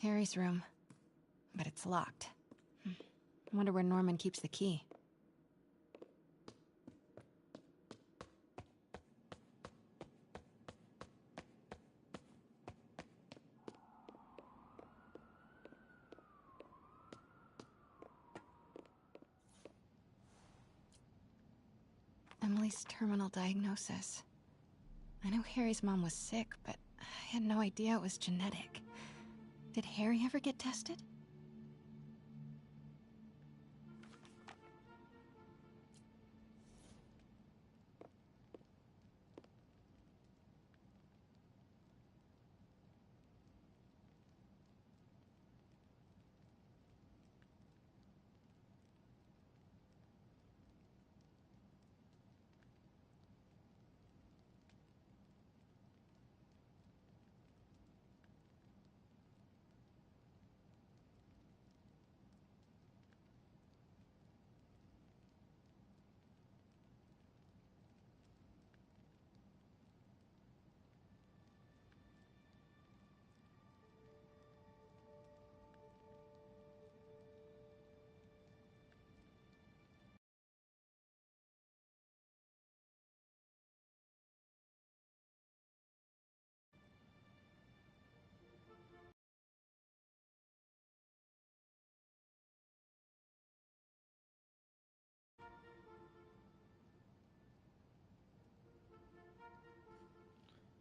Harry's room. But it's locked. I wonder where Norman keeps the key. Emily's terminal diagnosis. I know Harry's mom was sick, but I had no idea it was genetic. Did Harry ever get tested?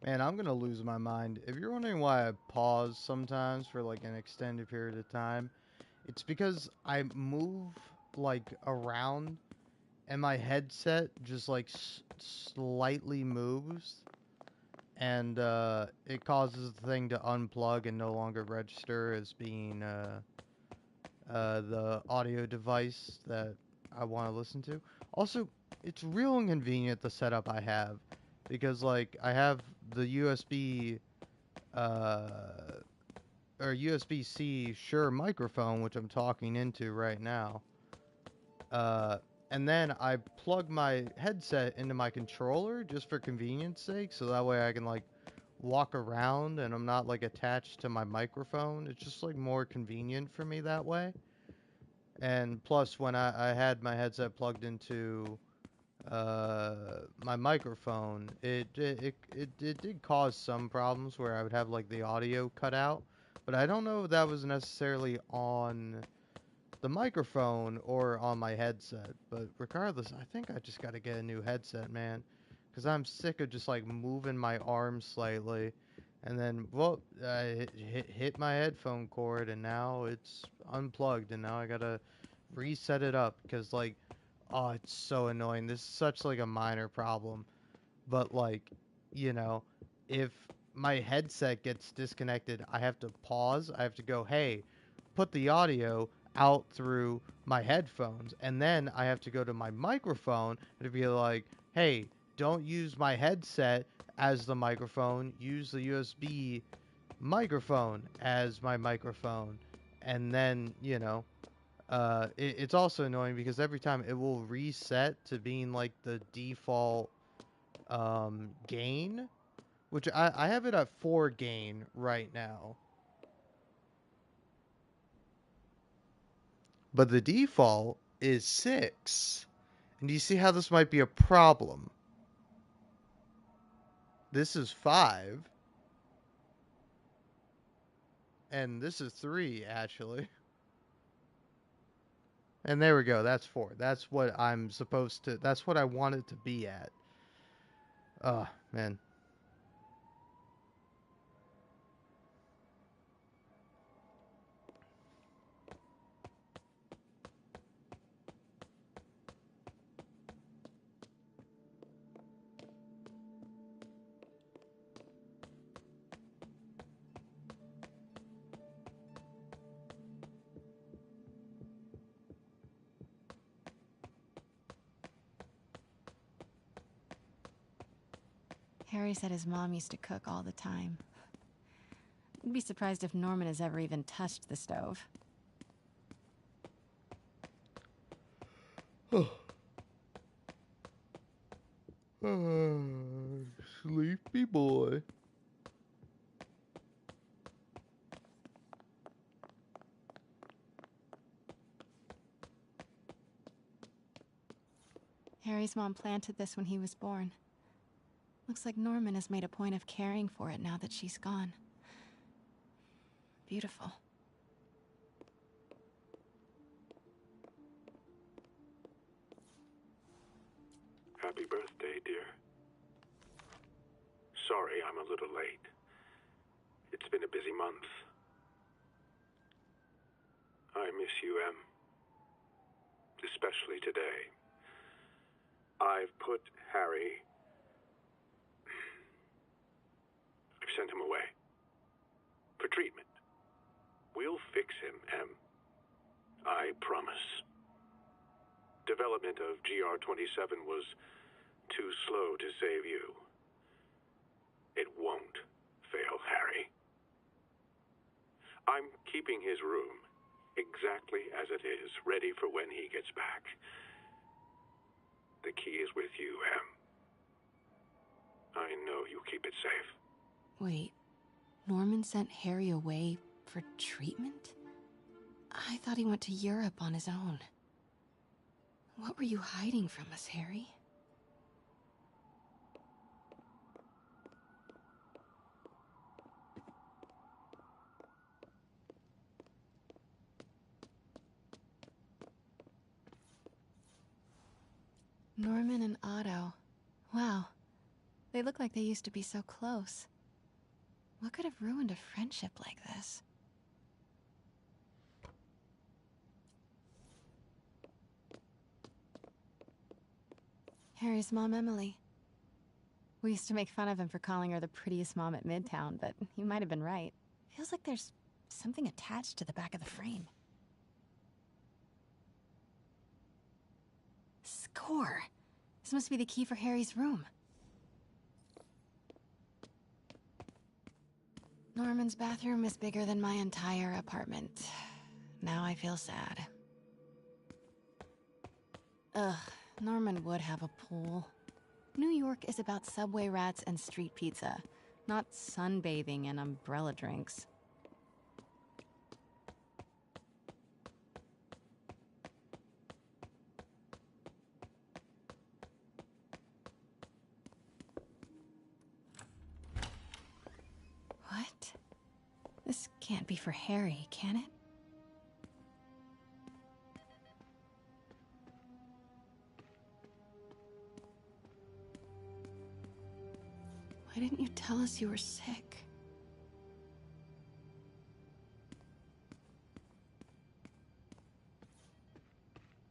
Man, I'm gonna lose my mind. If you're wondering why I pause sometimes for like an extended period of time, it's because I move like around and my headset just like slightly moves, and it causes the thing to unplug and no longer register as being the audio device that I want to listen to. Also, it's real inconvenient the setup I have, because like I have the USB or USB-C Shure microphone, which I'm talking into right now. And then I plug my headset into my controller just for convenience sake, so that way I can like walk around and I'm not like attached to my microphone. It's just like more convenient for me that way. And plus, when I had my headset plugged into my microphone, it did cause some problems where I would have like the audio cut out, but I don't know if that was necessarily on the microphone or on my headset. But regardless, I think I just got to get a new headset, man, because I'm sick of just like moving my arm slightly, and then I hit my headphone cord, and now it's unplugged, and now I gotta reset it up because like, oh, it's so annoying. This is such like a minor problem, but like, you know, if my headset gets disconnected, I have to pause. I have to go, hey, put the audio out through my headphones, and then I have to go to my microphone and be like, hey, don't use my headset as the microphone, use the USB microphone as my microphone. And then, you know, it's also annoying because every time it will reset to being like the default gain, which I have it at 4 gain right now. But the default is 6. And do you see how this might be a problem? This is 5. And this is 3, actually. And there we go, that's 4. That's what I'm supposed to, that's what I want it to be at. Oh, man. Harry said his mom used to cook all the time. I'd be surprised if Norman has ever even touched the stove. Sleepy boy. Harry's mom planted this when he was born. Looks like Norman has made a point of caring for it now that she's gone. Beautiful. Happy birthday, dear. Sorry I'm a little late. It's been a busy month. I miss you, Em. Especially today. I've put Harry... I've sent him away. For treatment. We'll fix him, Em. I promise. Development of GR-27 was too slow to save you. It won't fail Harry. I'm keeping his room exactly as it is, ready for when he gets back. The key is with you, Em. I know you'll keep it safe. Wait, Norman sent Harry away for treatment? I thought he went to Europe on his own. What were you hiding from us, Harry? Norman and Otto. Wow. They look like they used to be so close. What could have ruined a friendship like this? Harry's mom, Emily. We used to make fun of him for calling her the prettiest mom at Midtown, but he might have been right. Feels like there's something attached to the back of the frame. Score! This must be the key for Harry's room. Norman's bathroom is bigger than my entire apartment. Now I feel sad. Ugh, Norman would have a pool. New York is about subway rats and street pizza, not sunbathing and umbrella drinks. What? This can't be for Harry, can it? Why didn't you tell us you were sick?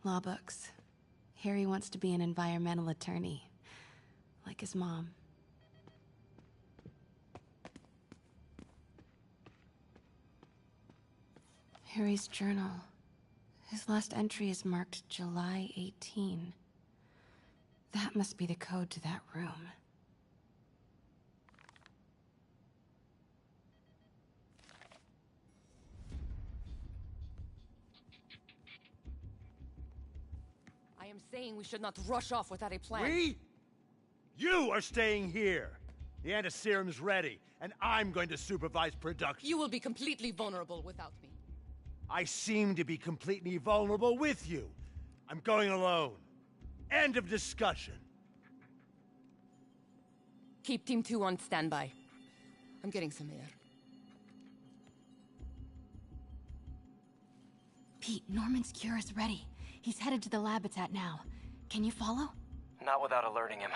Law books. Harry wants to be an environmental attorney, like his mom. Harry's journal. His last entry is marked July 18. That must be the code to that room. I am saying we should not rush off without a plan. We? You are staying here. The antiserum's ready, and I'm going to supervise production. You will be completely vulnerable without me. I seem to be completely vulnerable with you. I'm going alone. End of discussion. Keep Team 2 on standby. I'm getting some air. Pete, Norman's cure is ready. He's headed to the lab it's at now. Can you follow? Not without alerting him.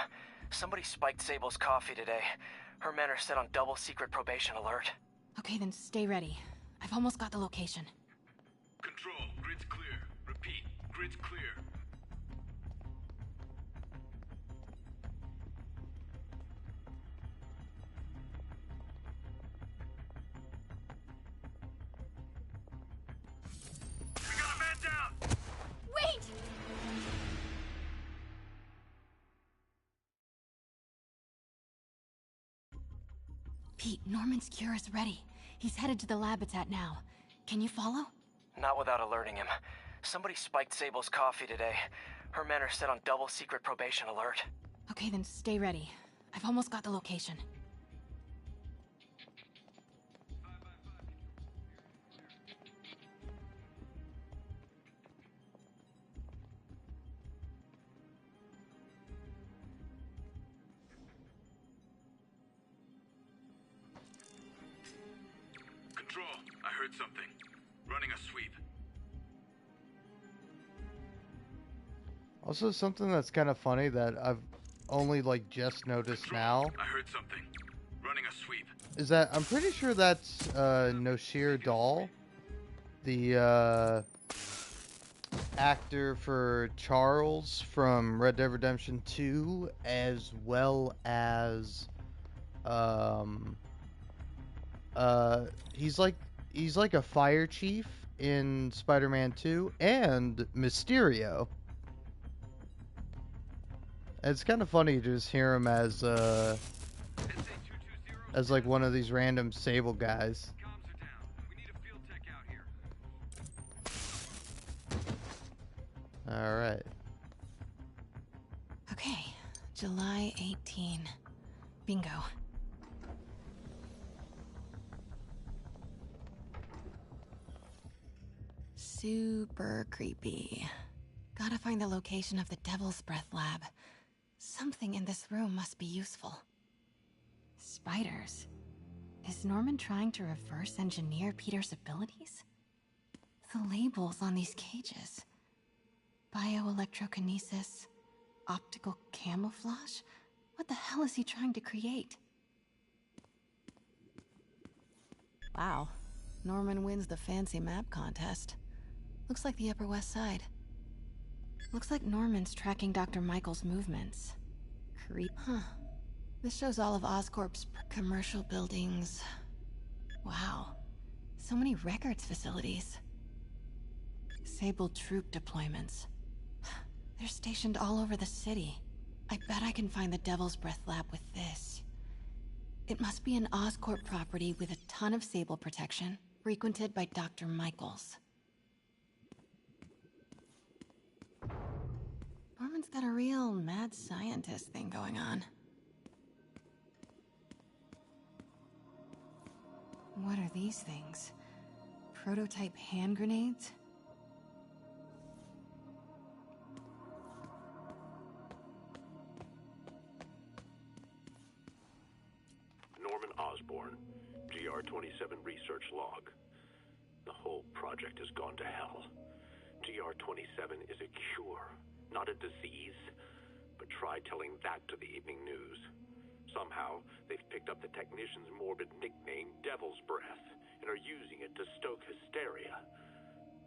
Somebody spiked Sable's coffee today. Her men are set on double secret probation alert. Okay, then stay ready. I've almost got the location. Control, grid's clear. Repeat, grid's clear. We got a man down! Wait! Pete, Norman's cure is ready. He's headed to the lab it's at now. Can you follow? Not without alerting him. Somebody spiked Sable's coffee today. Her men are set on double secret probation alert. Okay, then stay ready. I've almost got the location. heard something. Running a sweep. Also, something that's kind of funny that I've only like just noticed now I heard something. Running a sweep. is that I'm pretty sure that's Noshir Dal, the actor for Charles from Red Dead Redemption 2, as well as he's like a fire chief in Spider-Man 2 and Mysterio. It's kind of funny to just hear him as like one of these random Sable guys. All right. Okay, July 18. Bingo. Super creepy. Gotta find the location of the Devil's Breath lab. Something in this room must be useful. Spiders. Is Norman trying to reverse engineer Peter's abilities? The labels on these cages. Bioelectrokinesis, optical camouflage? What the hell is he trying to create? Wow. Norman wins the fancy map contest. Looks like the Upper West Side. Looks like Norman's tracking Dr. Michael's movements. Huh. This shows all of Oscorp's commercial buildings. Wow. So many records facilities. Sable troop deployments. They're stationed all over the city. I bet I can find the Devil's Breath lab with this. It must be an Oscorp property with a ton of Sable protection, frequented by Dr. Michaels. Norman's got a real mad scientist thing going on. What are these things? Prototype hand grenades? Norman Osborn, GR-27 research log. The whole project has gone to hell. GR-27 is a cure, not a disease. But try telling that to the evening news. Somehow, they've picked up the technician's morbid nickname, Devil's Breath, and are using it to stoke hysteria.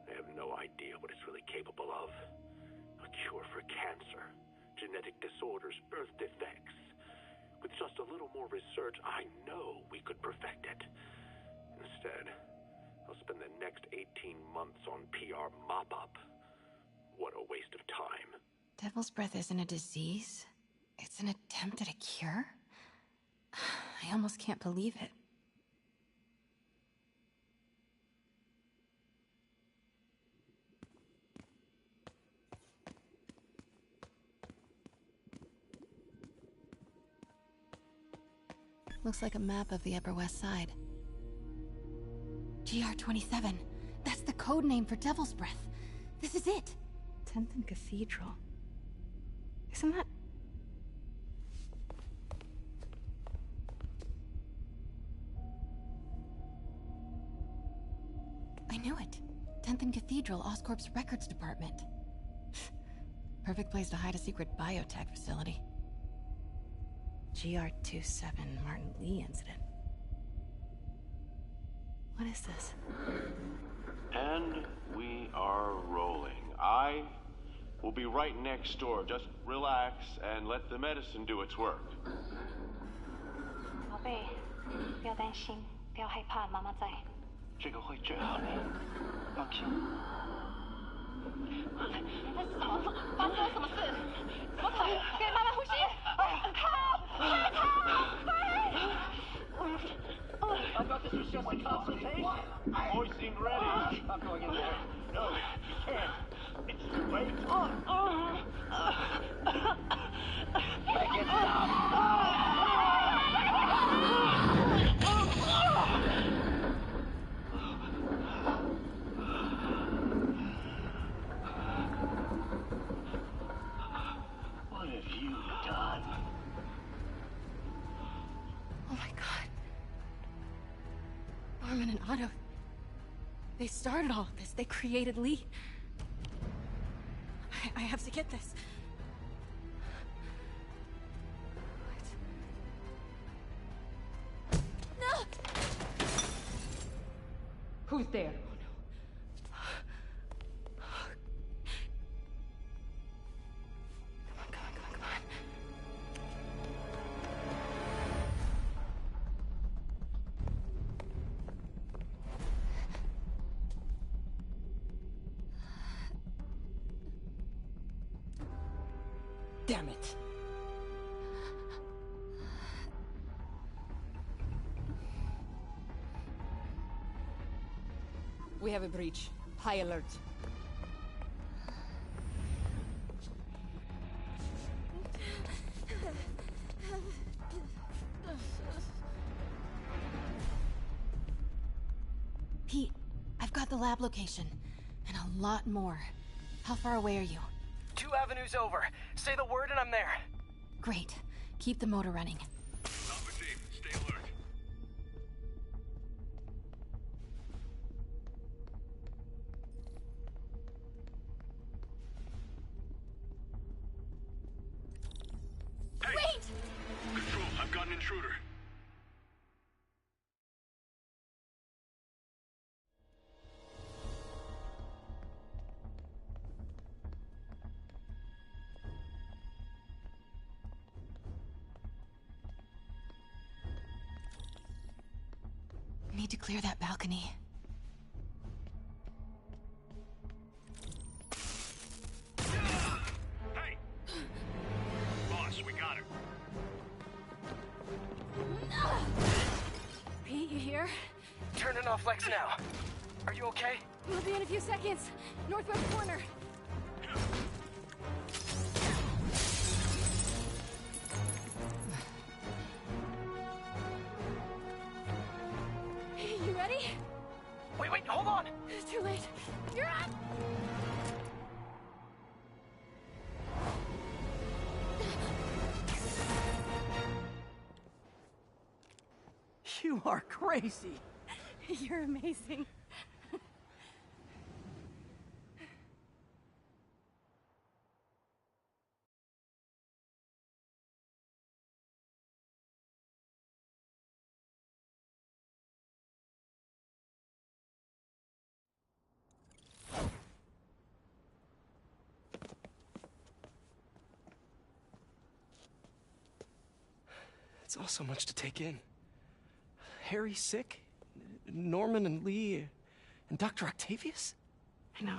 They have no idea what it's really capable of. A cure for cancer, genetic disorders, birth defects. With just a little more research, I know we could perfect it. Instead, I'll spend the next 18 months on PR mop-up. What a waste of time. Devil's Breath isn't a disease. It's an attempt at a cure? I almost can't believe it. Looks like a map of the Upper West Side. GR-27. That's the code name for Devil's Breath. This is it. 10th and Cathedral. Isn't that... I knew it. 10th and Cathedral, Oscorp's records department. Perfect place to hide a secret biotech facility. GR-27 Martin Lee incident. What is this? And we are rolling. I will be right next door. Just relax and let the medicine do its work. 宝贝，不要担心，不要害怕，妈妈在。这个会治好你，放心。什么？发生了什么事？怎么可能？给妈妈呼吸！I thought this was just a consultation. Boys seemed ready. I'm going in there. No, you can't. It's too late. Make it stop. What have you done? Oh my god. Norman and Otto. They started all of this. They created Lee. I have to get this. No! Who's there? Damn it. We have a breach. High alert. Pete, I've got the lab location. And a lot more. How far away are you? 2 avenues over. Say the word and I'm there. Great. Keep the motor running. Alpha team, stay alert. Hey! Wait! Control, I've got an intruder. Need to clear that balcony. Hey! Boss, we got him. Pete, you here? Turning off Lex now. Are you okay? We'll be in a few seconds. Northwest corner. You ready? Wait, hold on! It's too late. You're up! You are crazy. You're amazing. It's all so much to take in. Harry's sick, Norman and Lee, and Dr. Octavius? I know.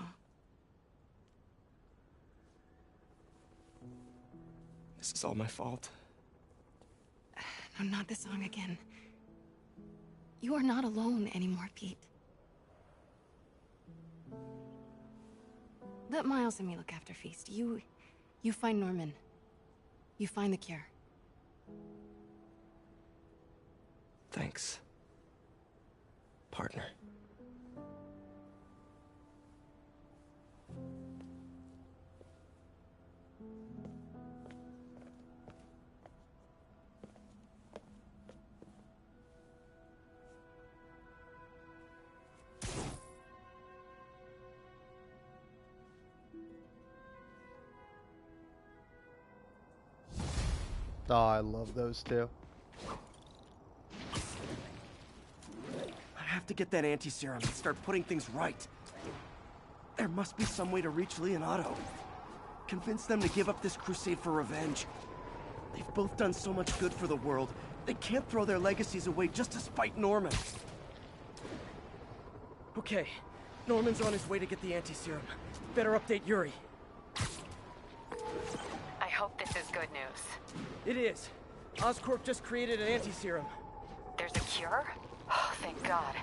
This is all my fault. No, not this song again. You are not alone anymore, Pete. Let Miles and me look after Feast. You find Norman. You find the cure. Thanks, partner. Oh, I love those two. I have to get that anti-serum and start putting things right. There must be some way to reach Leonardo. Convince them to give up this crusade for revenge. They've both done so much good for the world. They can't throw their legacies away just to spite Norman. Okay, Norman's on his way to get the anti-serum. Better update Yuri. I hope this is good news. It is. Oscorp just created an anti-serum. There's a cure? Oh, thank God.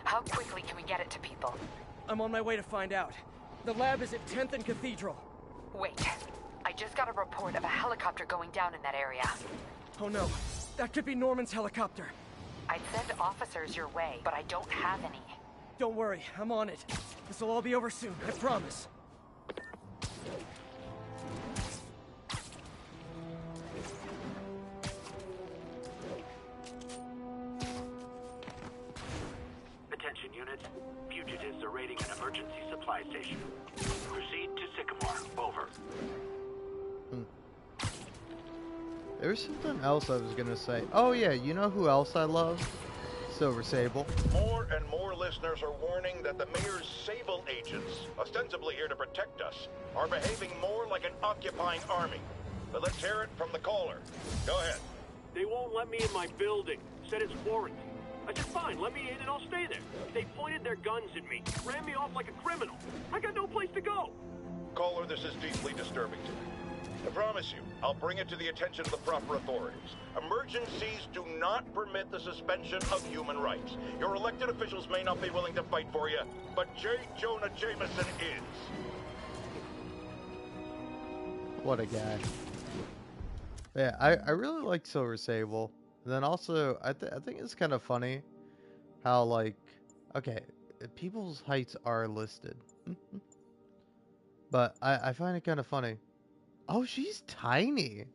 How quickly can we get it to people? I'm on my way to find out. The lab is at 10th and Cathedral. Wait. I just got a report of a helicopter going down in that area. Oh no. That could be Norman's helicopter. I'd send officers your way, but I don't have any. Don't worry, I'm on it. This'll all be over soon, I promise. Attention units. Fugitives are raiding an emergency supply station. Proceed to Sycamore. Over. There was something else I was gonna say. Oh yeah, you know who else I love? Silver Sable. More and more listeners are warning that the mayor's Sable agents, ostensibly here to protect us, are behaving more like an occupying army. But let's hear it from the caller. Go ahead. They won't let me in my building. Said it's quarantine. I said, fine, let me in and I'll stay there. They pointed their guns at me, ran me off like a criminal. I got no place to go. Caller, this is deeply disturbing to me. I promise you, I'll bring it to the attention of the proper authorities. Emergencies do not permit the suspension of human rights. Your elected officials may not be willing to fight for you, but J. Jonah Jameson is. What a guy. Yeah, I really like Silver Sable. And then also, I think it's kind of funny how, like, okay, people's heights are listed. But I find it kind of funny. Oh, she's tiny.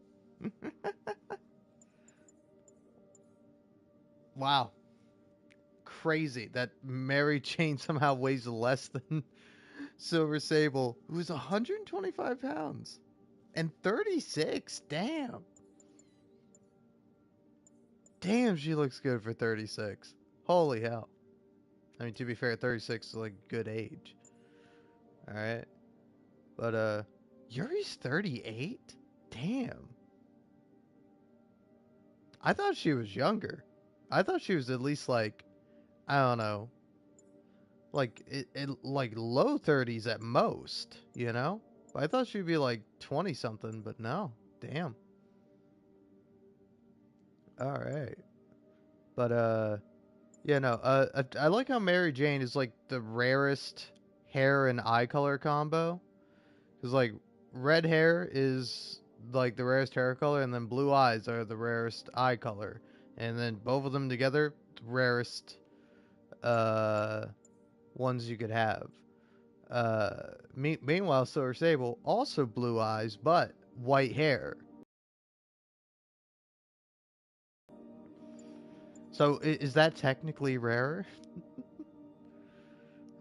Wow. Crazy that Mary Jane somehow weighs less than Silver Sable, who's 125 pounds. And 36. Damn. Damn, she looks good for 36. Holy hell. I mean, to be fair, 36 is like good age. Alright. But, Yuri's 38? Damn. I thought she was younger. I thought she was at least like, I don't know, like like low 30s at most, you know? I thought she'd be like 20 something, but no. Damn. All right. But yeah, no. I like how Mary Jane is like the rarest hair and eye color combo. Cuz like red hair is like the rarest hair color, and then blue eyes are the rarest eye color, and then both of them together, the rarest ones you could have. Meanwhile, Silver Sable also blue eyes but white hair. So is that technically rarer?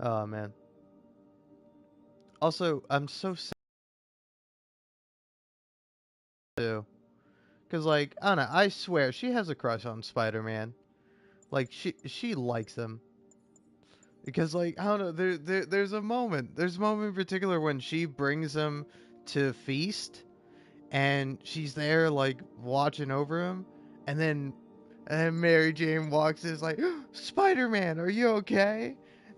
Oh man. Also, I'm so sad too, because like I don't know. I swear she has a crush on Spider-Man. Like she likes him. Because like I don't know. There's a moment. There's a moment in particular when she brings him to feast, and she's there like watching over him, and then Mary Jane walks in, is like, Spider-Man, are you okay?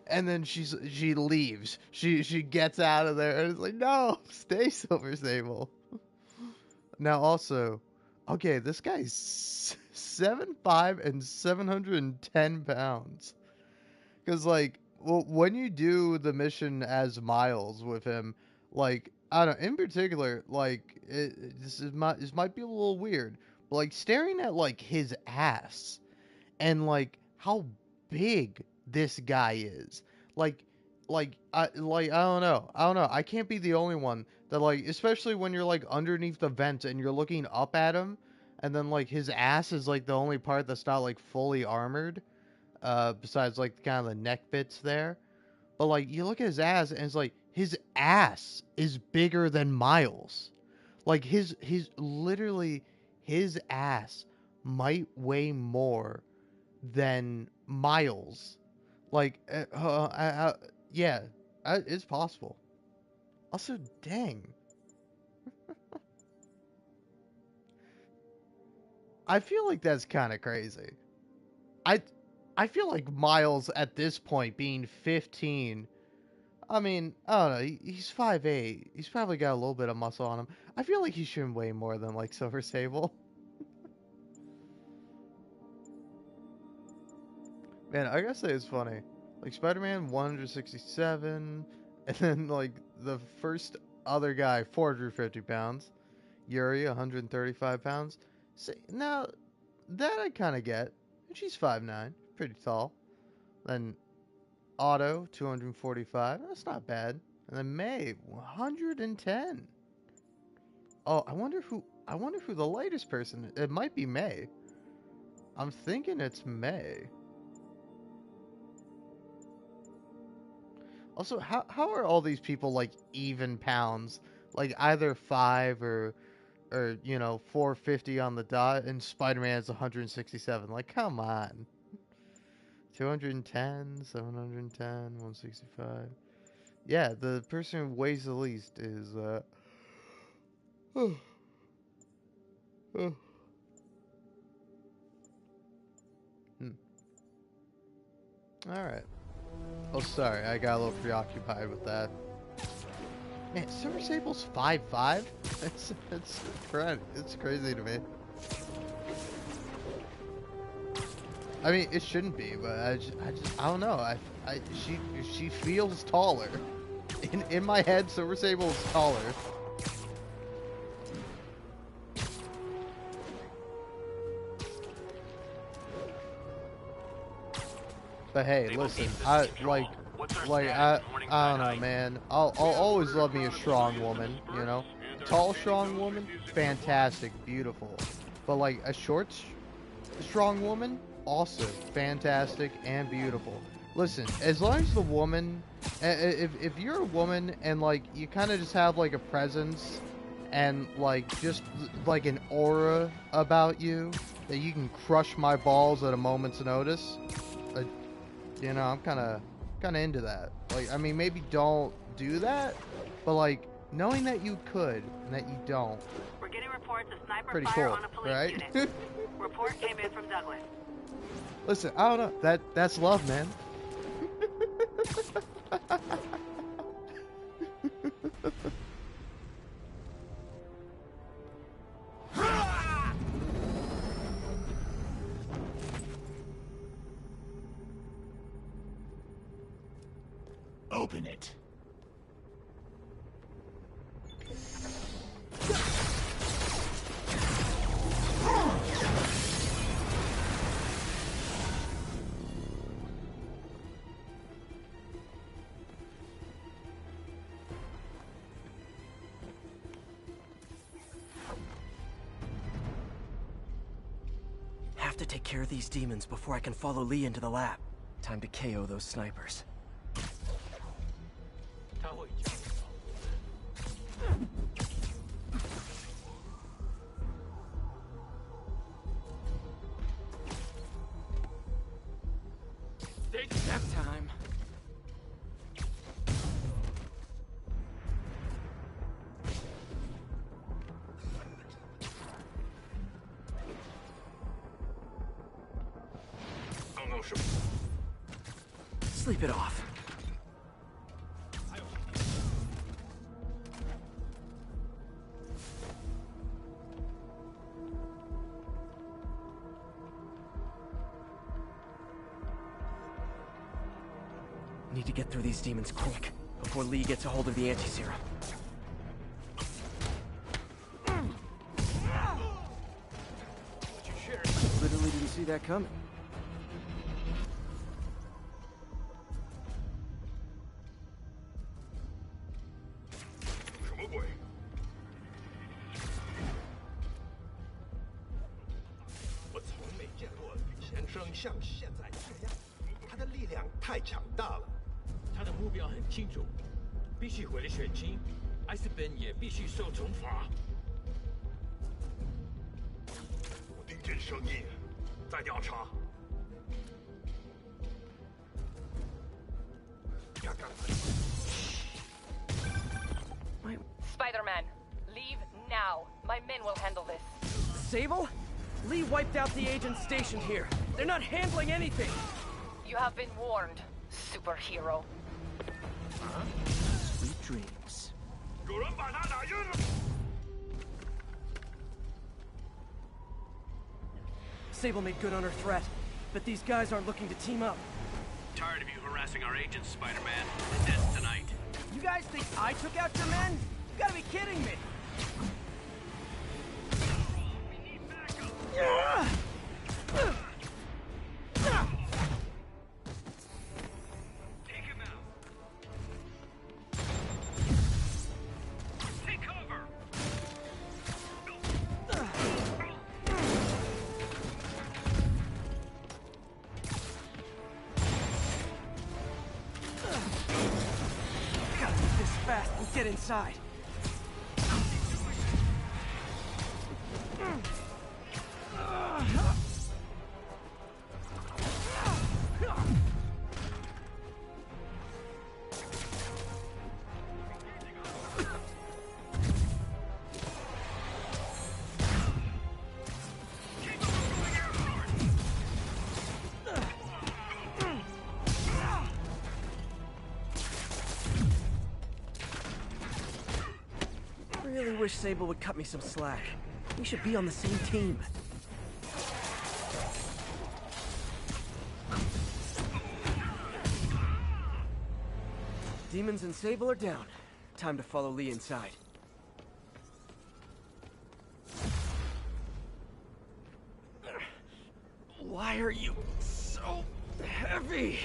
And then she leaves. She gets out of there and it's like, no, stay, Silver Sable. Now also, okay, this guy's 7'5" and 710 pounds. Because like, well, when you do the mission as Miles with him, like I don't know, in particular, like this might be a little weird. Like staring at like his ass and like how big this guy is. I don't know. I can't be the only one that like, especially when you're like underneath the vent and you're looking up at him, and then like his ass is like the only part that's not like fully armored, besides like kind of the neck bits there. But like you look at his ass and it's like his ass is bigger than Miles. Like his literally his ass might weigh more than Miles. Like, yeah, it's possible. Also, dang. I feel like that's kind of crazy. I feel like Miles at this point being 15. I mean, I don't know. He's 5'8". He's probably got a little bit of muscle on him. I feel like he shouldn't weigh more than like Silver Sable. Man, I gotta say it's funny. Like Spider-Man 167, and then like the first other guy 450 pounds, Yuri 135 pounds. See, now that I kind of get. She's 5'9", pretty tall. Then Otto 245. That's not bad. And then May 110. Oh, I wonder who the lightest person is. It might be May. I'm thinking it's May. Also, how are all these people like even pounds? Like either 5 or 450 on the dot, and Spider-Man's 167. Like, come on. 210, 710, 165. Yeah, the person who weighs the least is Alright. Oh, sorry, I got a little preoccupied with that. Man, Silver Sable's 5'5"? It's crazy to me. I mean, it shouldn't be, but I don't know. She feels taller. In my head, Silver Sable is taller. But hey, listen, I don't know, man. I'll always love me a strong woman, you know? Tall, strong woman, fantastic, beautiful. But like a short, strong woman, also fantastic and beautiful. Listen, as long as the woman, if you're a woman and like you kind of just have like a presence and like just like an aura about you that you can crush my balls at a moment's notice, you know, I'm kind of into that. Like, I mean, maybe don't do that, but like knowing that you could and that you don't. We're getting reports of sniper pretty fire cool, on a police right? unit. Report came in from Douglas. Listen, I don't know. That's love, man. Open it. Have to take care of these demons before I can follow Lee into the lab. Time to KO those snipers. Nap time. Sleep it off. Need to get through these demons quick, before Lee gets a hold of the anti-serum. Literally didn't see that coming. Spider-Man, leave now. My men will handle this. Sable? Lee wiped out the agents stationed here. They're not handling anything. You have been warned, superhero. Sweet dreams. Sable made good on her threat, but these guys aren't looking to team up. Tired of you harassing our agents, Spider-Man. The death tonight. You guys think I took out your men? You gotta be kidding me! We need backup. Take him out. Take cover. get inside. I really wish Sable would cut me some slack. We should be on the same team. Demons and Sable are down. Time to follow Lee inside. Why are you so heavy?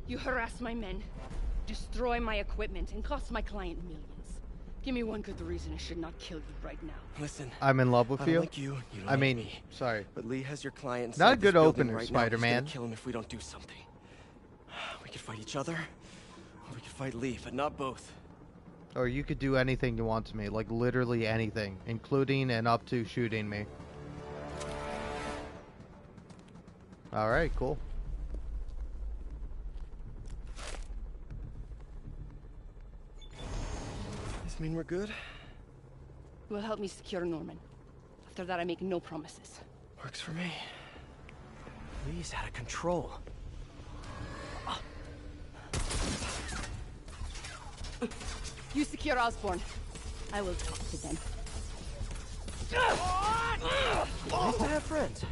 You harass my men, destroy my equipment, and cost my client millions. Give me one good reason I should not kill you right now. Listen, I'm in love with I you. don't like you. You don't I mean, like me. sorry. But Lee has your client. Not a inside this good building opener, right now. He's Spider-Man. gonna kill him if we don't do something. We could fight each other, or we could fight Lee, but not both. Or you could do anything you want to me, like literally anything, including and up to shooting me. Alright, cool. This mean we're good? You will help me secure Norman. After that, I make no promises. Works for me. Lee's out of control. You secure Osborn. I will talk to them. Nice to have friends.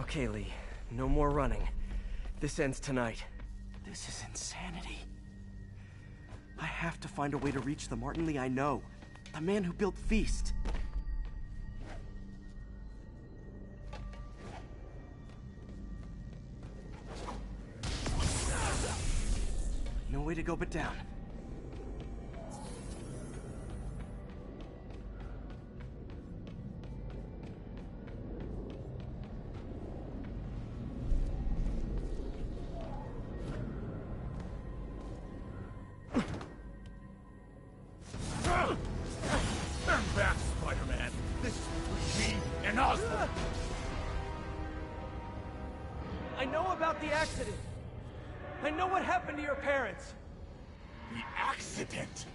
Okay, Lee. No more running. This ends tonight. This is insanity. I have to find a way to reach the Martin Lee I know. The man who built Feast. No way to go but down. Turn back, Spider-Man. This is between me and Osborn. I know about the accident. I know what happened to your parents. The accident?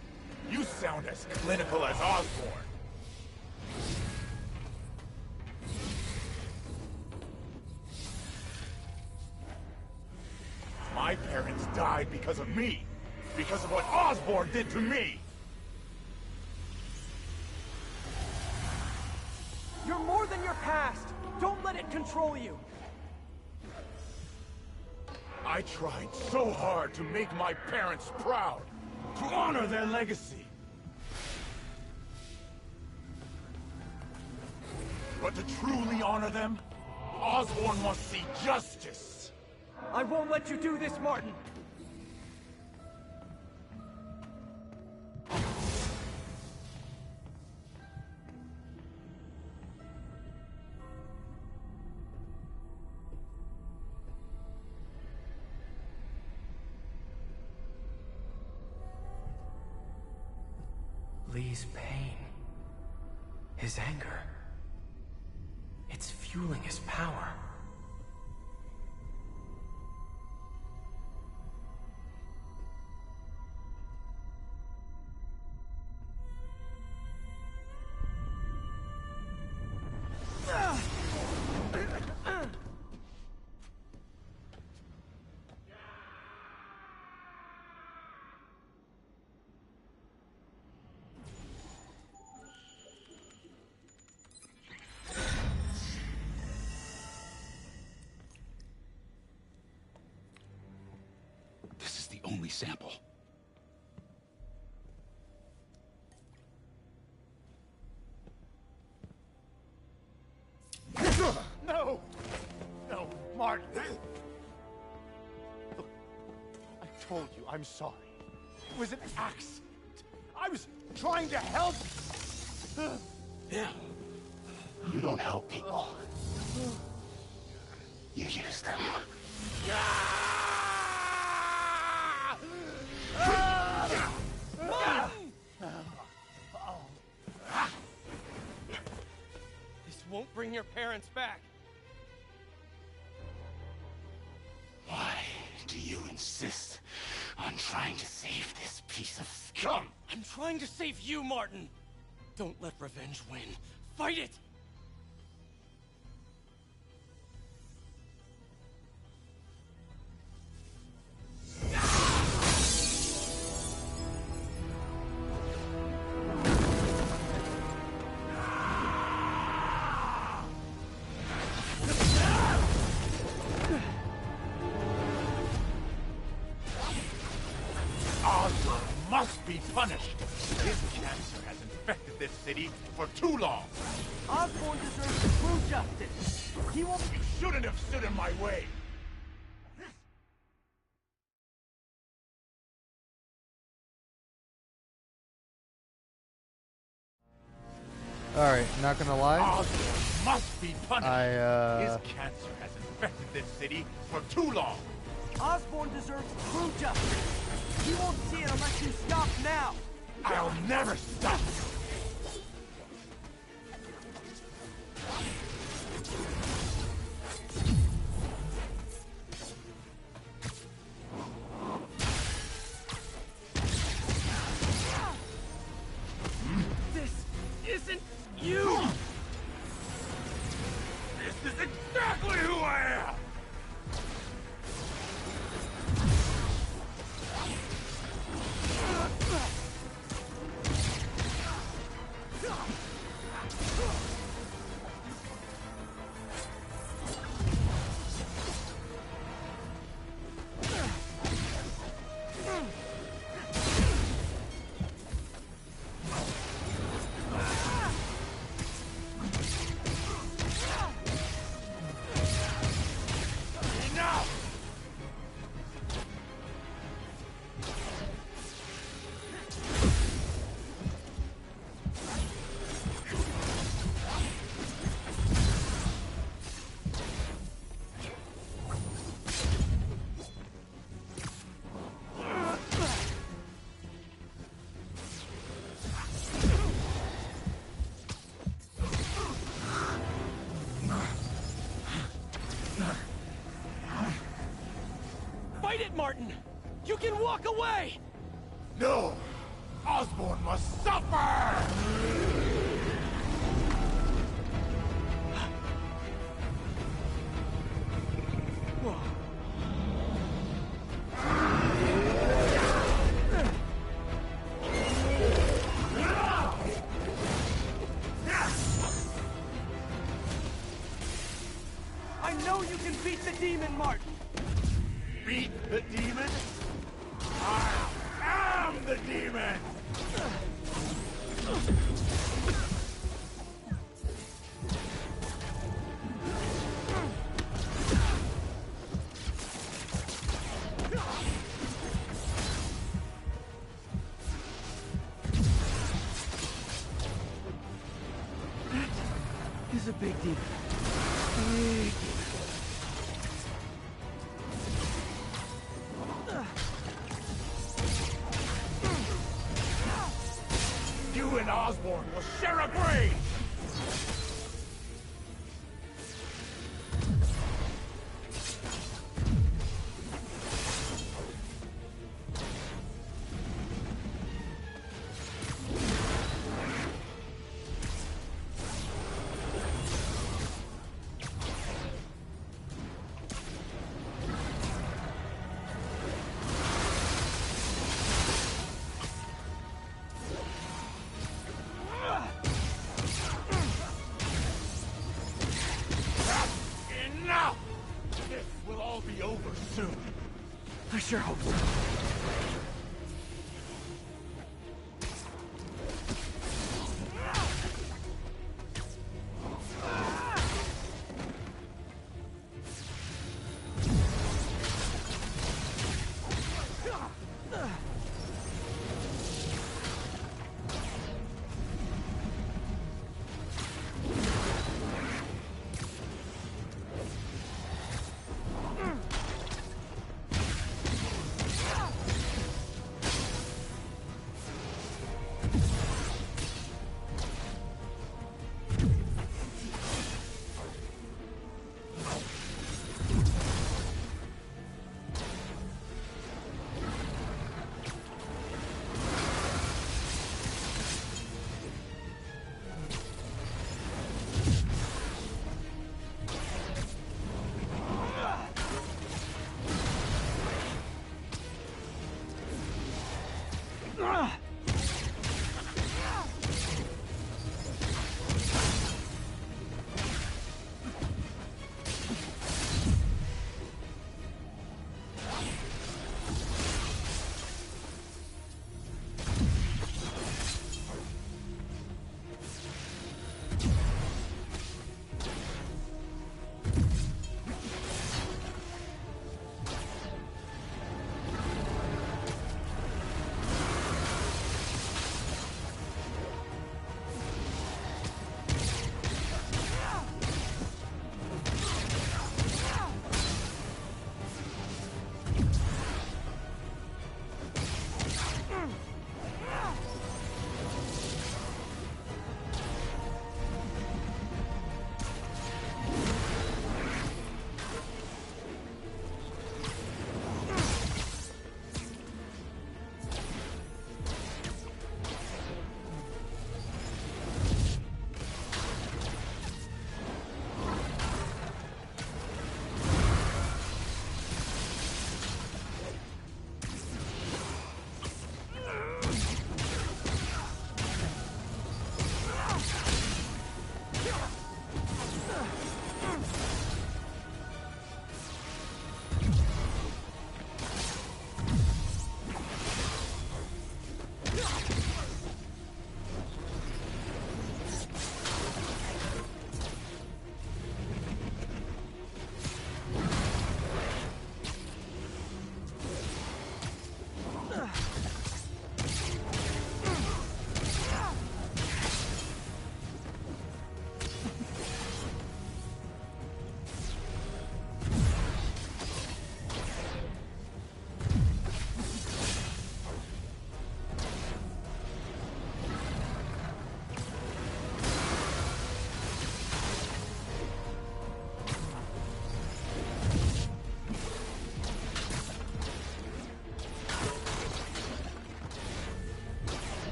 You sound as clinical as Osborn. My parents died because of me. Because of what Osborn did to me. You're more than your past. Don't let it control you. I tried so hard to make my parents proud, to honor their legacy. But to truly honor them, Osborn must see justice. I won't let you do this, Martin. Lee's pain, his anger, it's fueling his power. This is the only sample. No! No, Martin! Look, I told you I'm sorry. It was an accident. I was trying to help. Yeah. You don't help people. You use them. This won't bring your parents back. Why do you insist on trying to save this piece of scum? I'm trying to save you, Martin. Don't let revenge win. Fight it! Osborn must be punished. His cancer has infected this city for too long. Osborn deserves true justice. He won't. You shouldn't have stood in my way. Alright, not gonna lie. Osborn must be punished. His cancer has infected this city for too long. Osborn deserves true justice. He won't see it unless you stop now. I'll never stop. This isn't you! This is exactly who I am! Fight it, Martin! You can walk away! No! Osborn must suffer! I know you can beat the demon, Martin. Beat the demon? I am the demon! That is a big demon. Big demon. You and Osborn will share a grave! Enough! This will all be over soon. I sure hope so.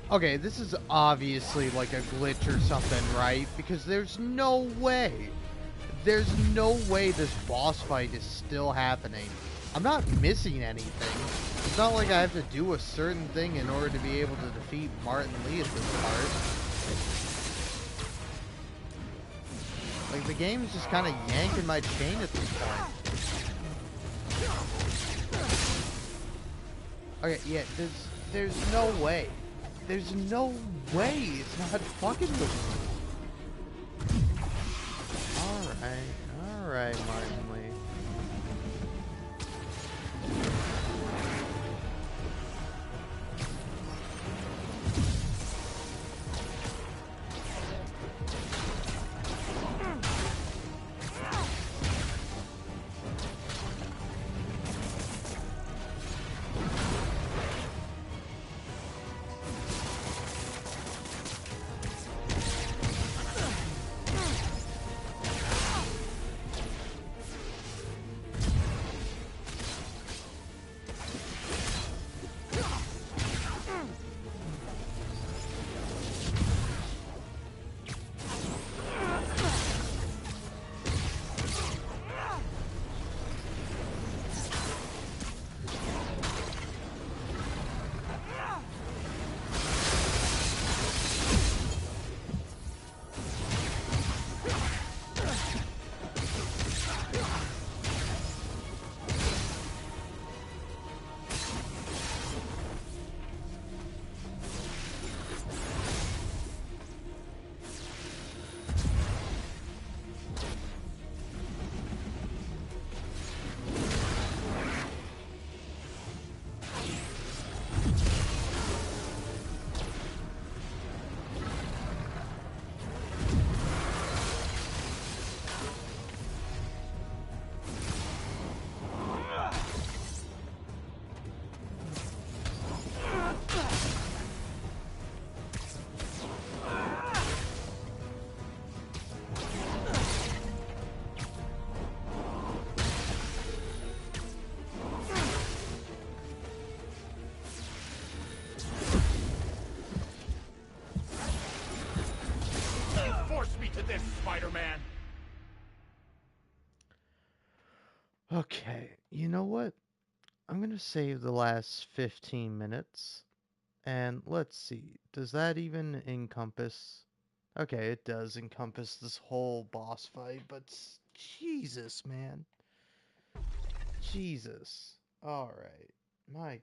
Okay, this is obviously like a glitch or something, right? Because there's no way this boss fight is still happening. I'm not missing anything. It's not like I have to do a certain thing in order to be able to defeat Martin Lee at this part. Like, the game is just kind of yanking my chain at this point. Okay, yeah, there's no way. There's no way it's not fucking with me. Alright, Martin Lee. This, Spider-Man. Okay, you know what? I'm gonna save the last 15 minutes. And let's see, does that even encompass... Okay, it does encompass this whole boss fight, but Jesus, man. Jesus. Alright. My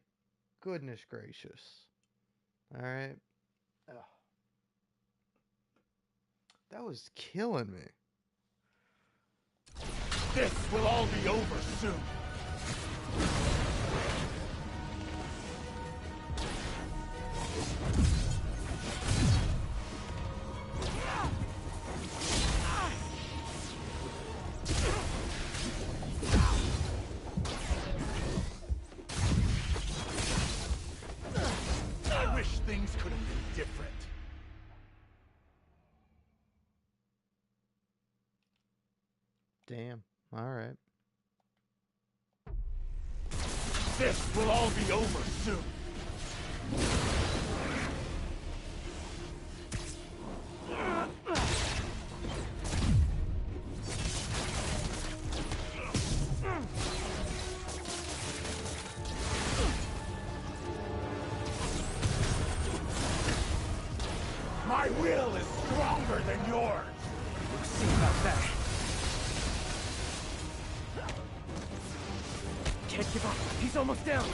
goodness gracious. Alright. That was killing me. This will all be over soon. I wish things could have been different. Damn. Alright. This will all be over soon. My will is stronger than yours! We'll see about that. Can't give up. He's almost down.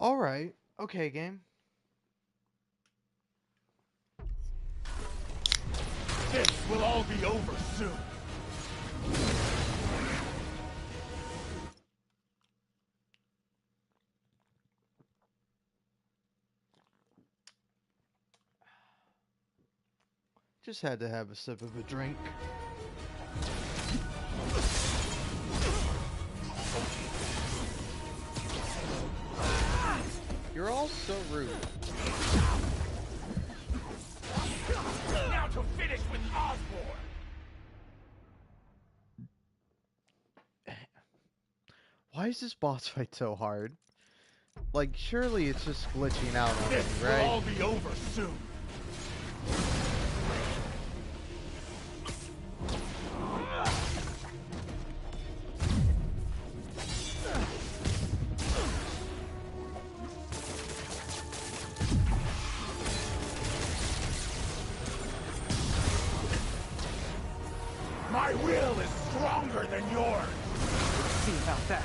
Alright, okay, game. This will all be over soon. Just had to have a sip of a drink. You're all so rude. Now to finish with Osborn. Why is this boss fight so hard? Like, surely it's just glitching out on me, This right? will all be over soon. My will is stronger than yours. We'll see about that.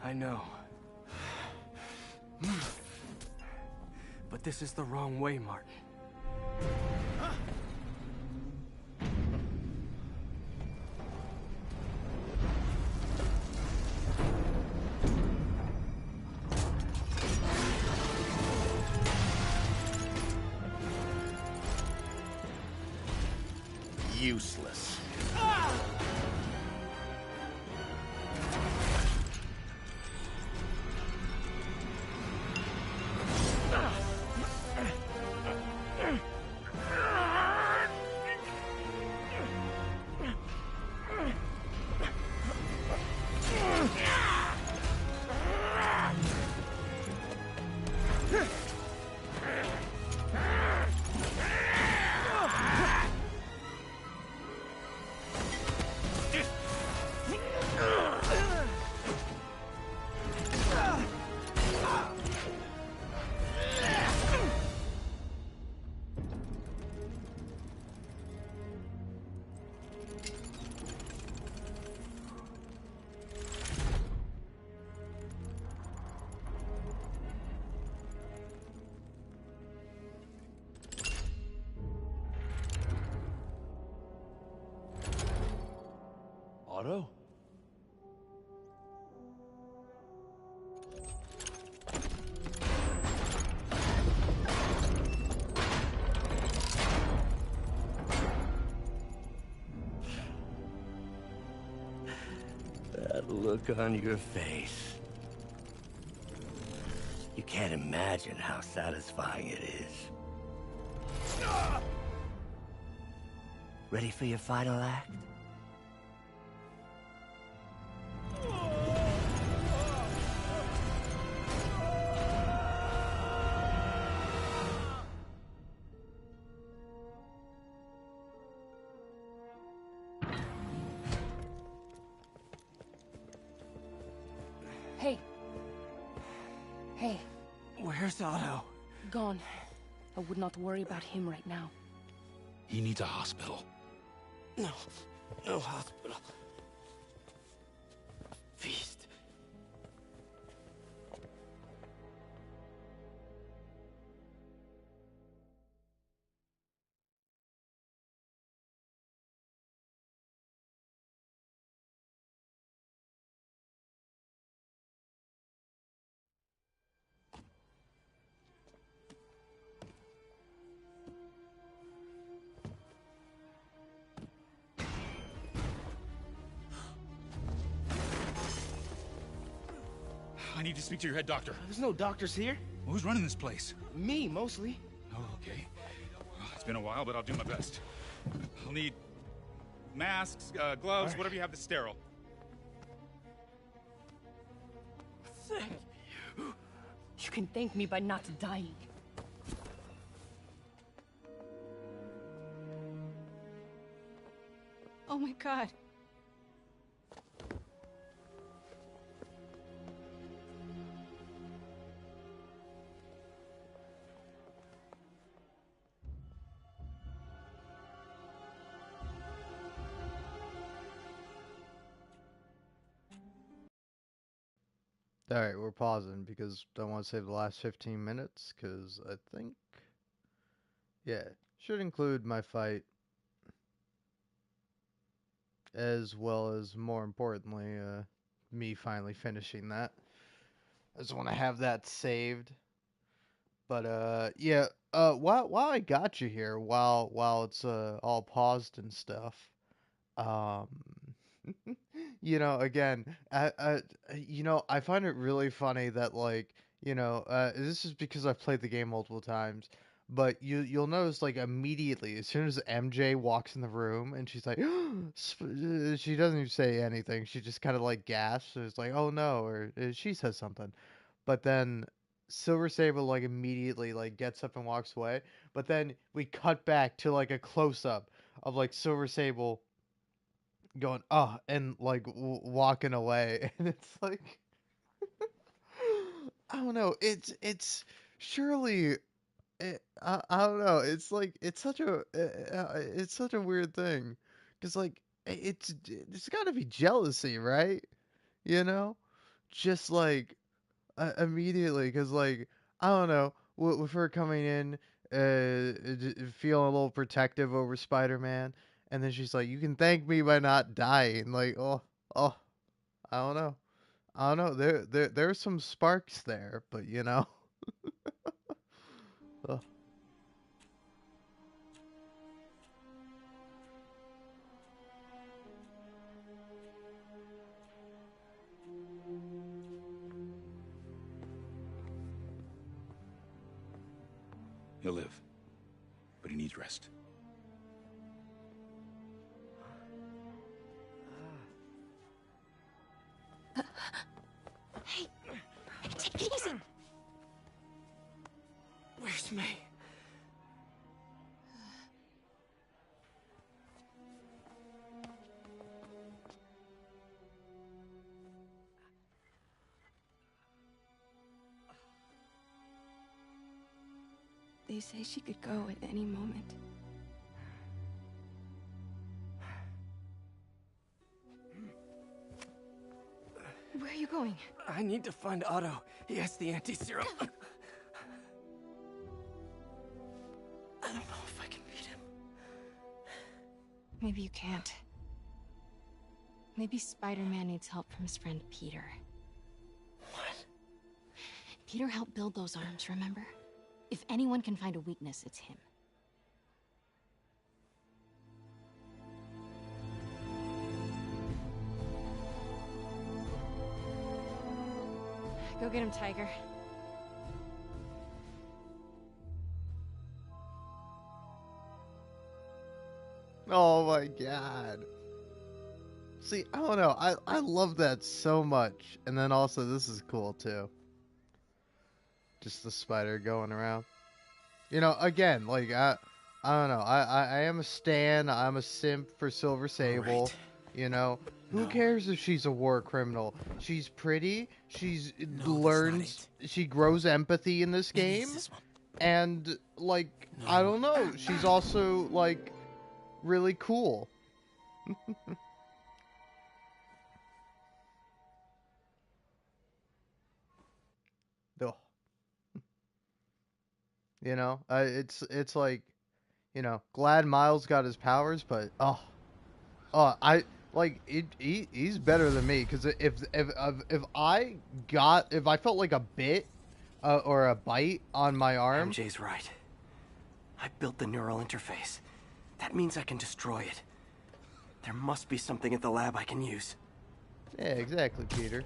I know. But this is the wrong way, Martin. useless. Otto? That look on your face. You can't imagine how satisfying it is. Ready for your final act? Hey. Hey. Where's Otto? Gone. I would not worry about him right now. He needs a hospital. No. No hospital. Feast. I need to speak to your head doctor. There's no doctors here. Well, who's running this place? Me, mostly. Oh, okay. Well, it's been a while, but I'll do my best. I'll need masks, gloves, whatever you have that's sterile. Thank you. You can thank me by not dying. Oh my god. Alright, we're pausing because I want to save the last 15 minutes, because I think, yeah, should include my fight, as well as, more importantly, me finally finishing that. I just want to have that saved. But, yeah, while I got you here, while it's, all paused and stuff, you know, again, you know, I find it really funny that, like, you know, this is because I've played the game multiple times, but you'll notice, like, immediately, as soon as MJ walks in the room, and she's like, she doesn't even say anything, she just kind of, like, gasps, it's like, oh no, or she says something, but then Silver Sable, like, immediately, like, gets up and walks away, but then we cut back to, like, a close-up of, like, Silver Sable going and like walking away, and it's like I don't know, it's surely I don't know, it's like it's such a weird thing, because like it's got to be jealousy, right? You know, just like immediately, because like I don't know, with her coming in feeling a little protective over Spider-Man, and then she's like, you can thank me by not dying, like, oh, I don't know, there's some sparks there, but you know. He'll live. But he needs rest. Hey, take it easy. Where's May? They say she could go at any moment. Where are you going? I need to find Otto. He has the anti-serum. I don't know if I can beat him. Maybe you can't. Maybe Spider-Man needs help from his friend Peter. What? Peter helped build those arms, remember? If anyone can find a weakness, it's him. Go get him, Tiger. Oh my god. See, I don't know. I love that so much. And then also, this is cool too. Just the spider going around. You know, again, like, I don't know. I am a stan. I'm a simp for Silver Sable. Right. You know, who cares if she's a war criminal? She's pretty. She's learns. She grows empathy in this game. And, like, I don't know. She's also, like, really cool. Ugh. You know, it's like, you know, glad Miles got his powers, but I like he's better than me, because if I felt like a bit or a bite on my arm. MJ's right. I built the neural interface. That means I can destroy it. There must be something at the lab I can use. Yeah, exactly, Peter.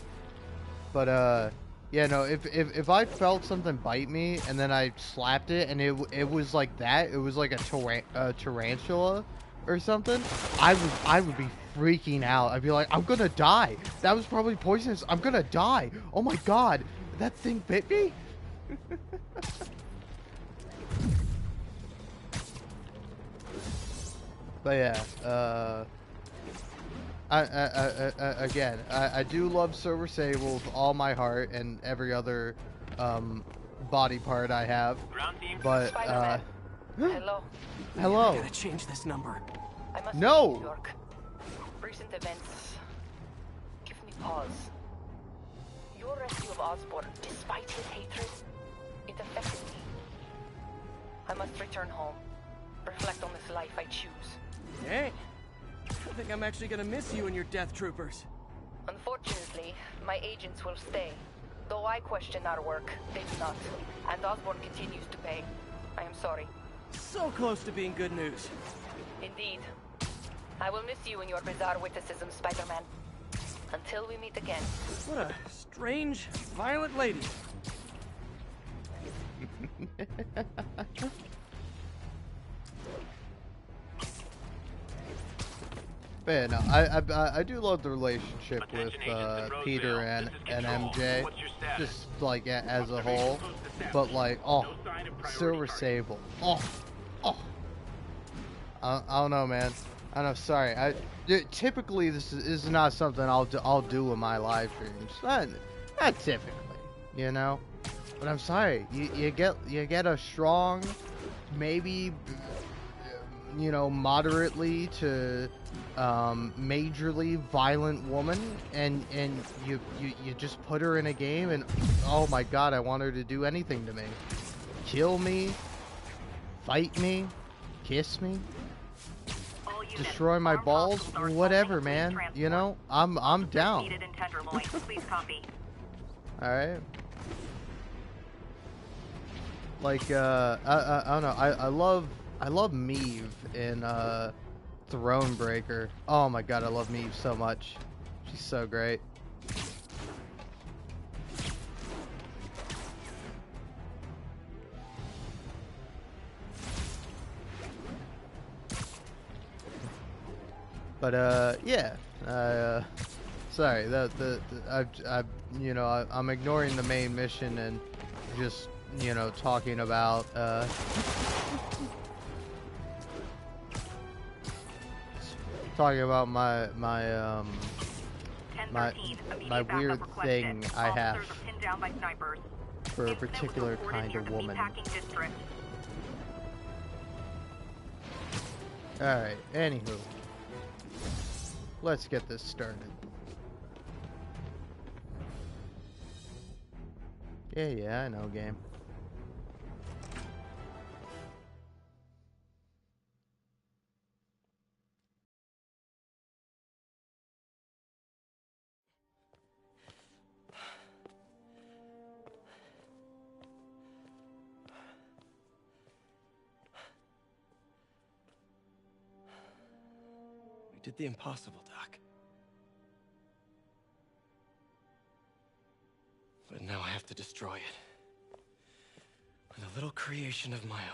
But yeah, no, if I felt something bite me and then I slapped it and it was like that, it was like a tarantula or something, I would be freaking out. I'd be like, I'm gonna die. That was probably poisonous. I'm gonna die. Oh my god, that thing bit me? But yeah, again, I do love Silver Sable with all my heart and every other body part I have. But hello. Hello. I gotta change this number. I must No. be in New York. Recent events give me pause. Your rescue of Osborn, despite his hatred, it affected me. I must return home. Reflect on this life I choose. Dang. I think I'm actually gonna miss you and your death troopers. Unfortunately, my agents will stay. Though I question our work, they do not. And Osborn continues to pay. I am sorry. So close to being good news. Indeed. I will miss you and your bizarre witticism, Spider-Man. Until we meet again. What a strange, violent lady. But yeah, no, I do love the relationship with Peter and MJ, just like as a whole. But like, Silver Sable, I don't know, man. I don't know. Sorry, typically this is not something I'll do in my live streams. Not typically, you know. But I'm sorry, you get a strong, maybe, you know, moderately to majorly violent woman, and you just put her in a game, and oh my god, I want her to do anything to me. Kill me, fight me, kiss me, destroy my balls, whatever, man. You know, I'm down. Alright. Like, I don't know, I love Meve in Thronebreaker. Oh my god, I love Meve so much. She's so great. But yeah. Sorry, I'm ignoring the main mission and just, talking about my weird thing I have for a particular kind of woman. Alright, anywho. Let's get this started. Yeah, I know, game. We did the impossible, Doc. But now I have to destroy it. With a little creation of my own.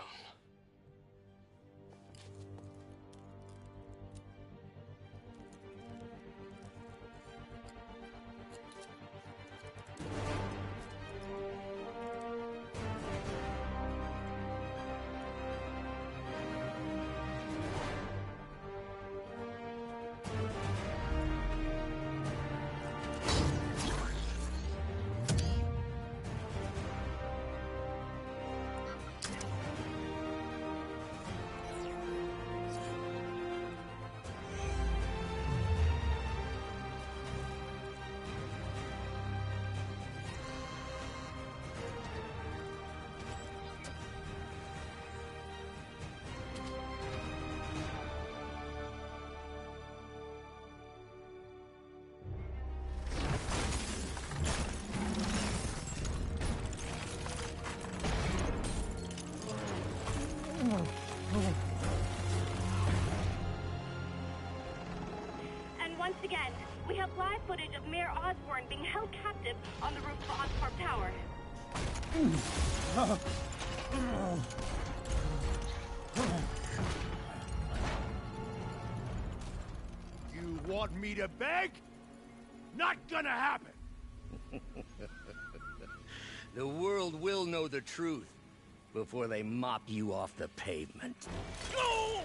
Once again, we have live footage of Mayor Osborn being held captive on the roof of Oscorp Tower. You want me to beg? Not gonna happen! The world will know the truth before they mop you off the pavement. No!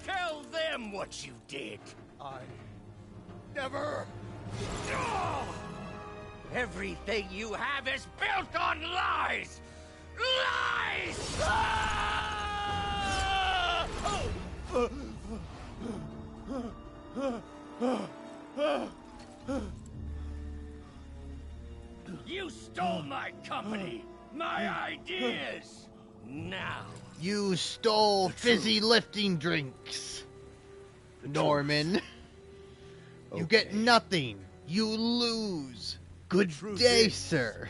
Tell them what you did. I never... Everything you have is built on lies! Lies! You stole my company, my ideas! Now... You stole fizzy lifting drinks, Norman. You get nothing. You lose. Good day, sir.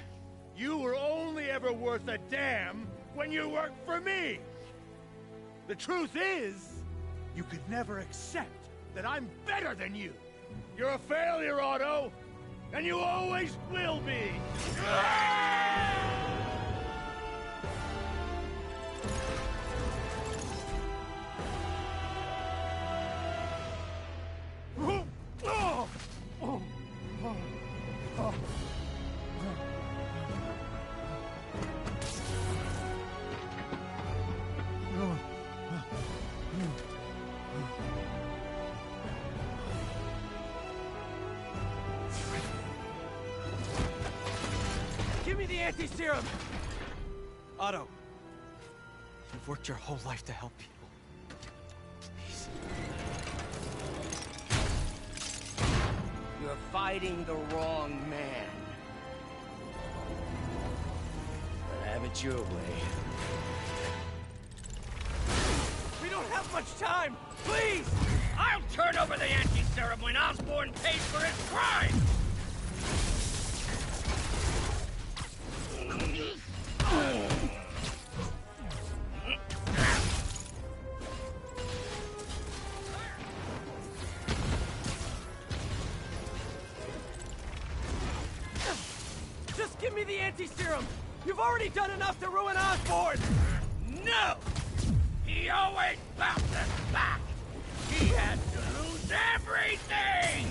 You were only ever worth a damn when you worked for me. The truth is, you could never accept that I'm better than you. You're a failure, Otto, and you always will be. Give me the anti-serum! Otto. You've worked your whole life to help people. Please. You're fighting the wrong man. But have it your way. We don't have much time! Please! I'll turn over the anti-serum when Osborn pays for his crime! Just give me the anti-serum! You've already done enough to ruin Osborn! No! He always bounces back! He had to lose everything!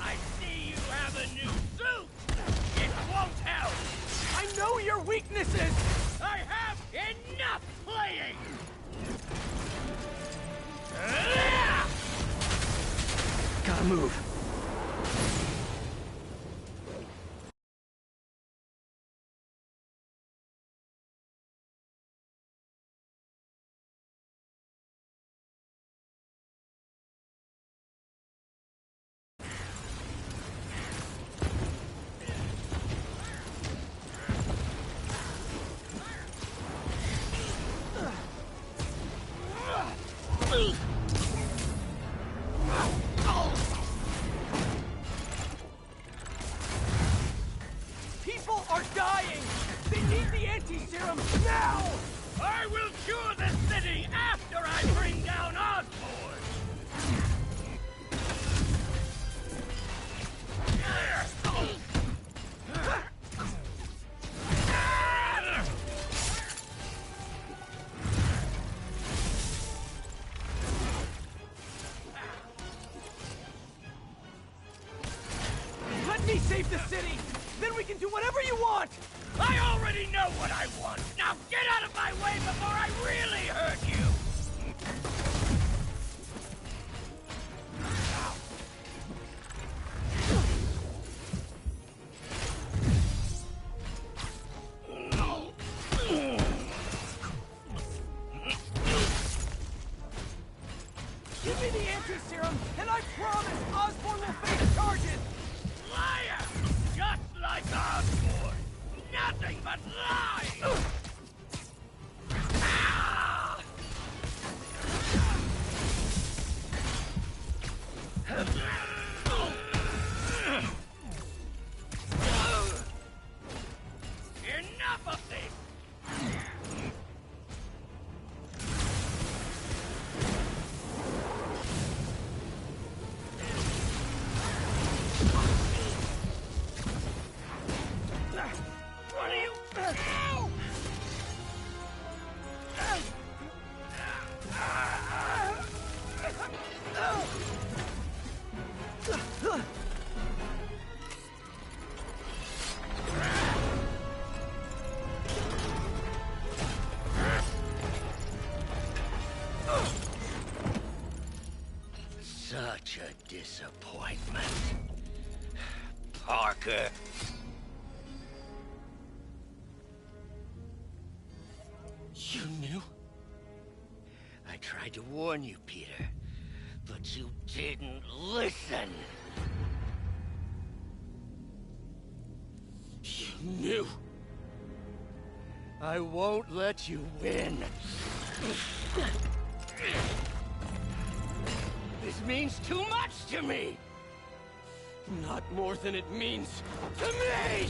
I see you have a new suit! It won't help! I know your weaknesses! I have enough playing! Gotta move. People are dying! They need the anti-serum now! I will cure the city after I bring down Osborn! Let me save the city! Then we can do whatever you want! I already know what I want! Now get out of my way before I really hurt you! Give me the anti-serum, and I promise Osborn will face charges! Liar! Just like Osborn! Nothing but lies! Enough of this! What are you... Ow! Such a disappointment. Parker. You knew? I tried to warn you, Peter, but you didn't listen. You knew. I won't let you win. This means too much to me! Not more than it means to me!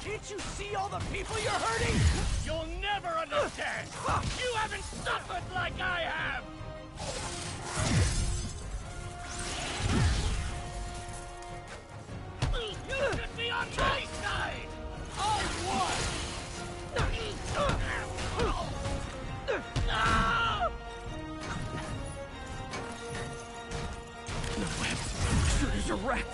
Can't you see all the people you're hurting? You'll never understand! You haven't suffered like I have! You should be on my side! I won! Shooter's a wreck!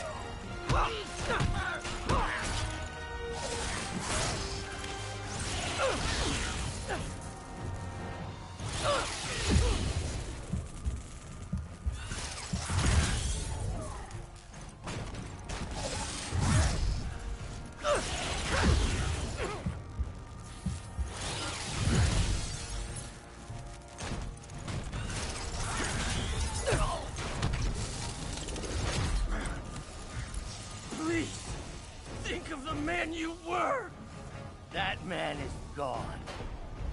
man you were! That man is gone.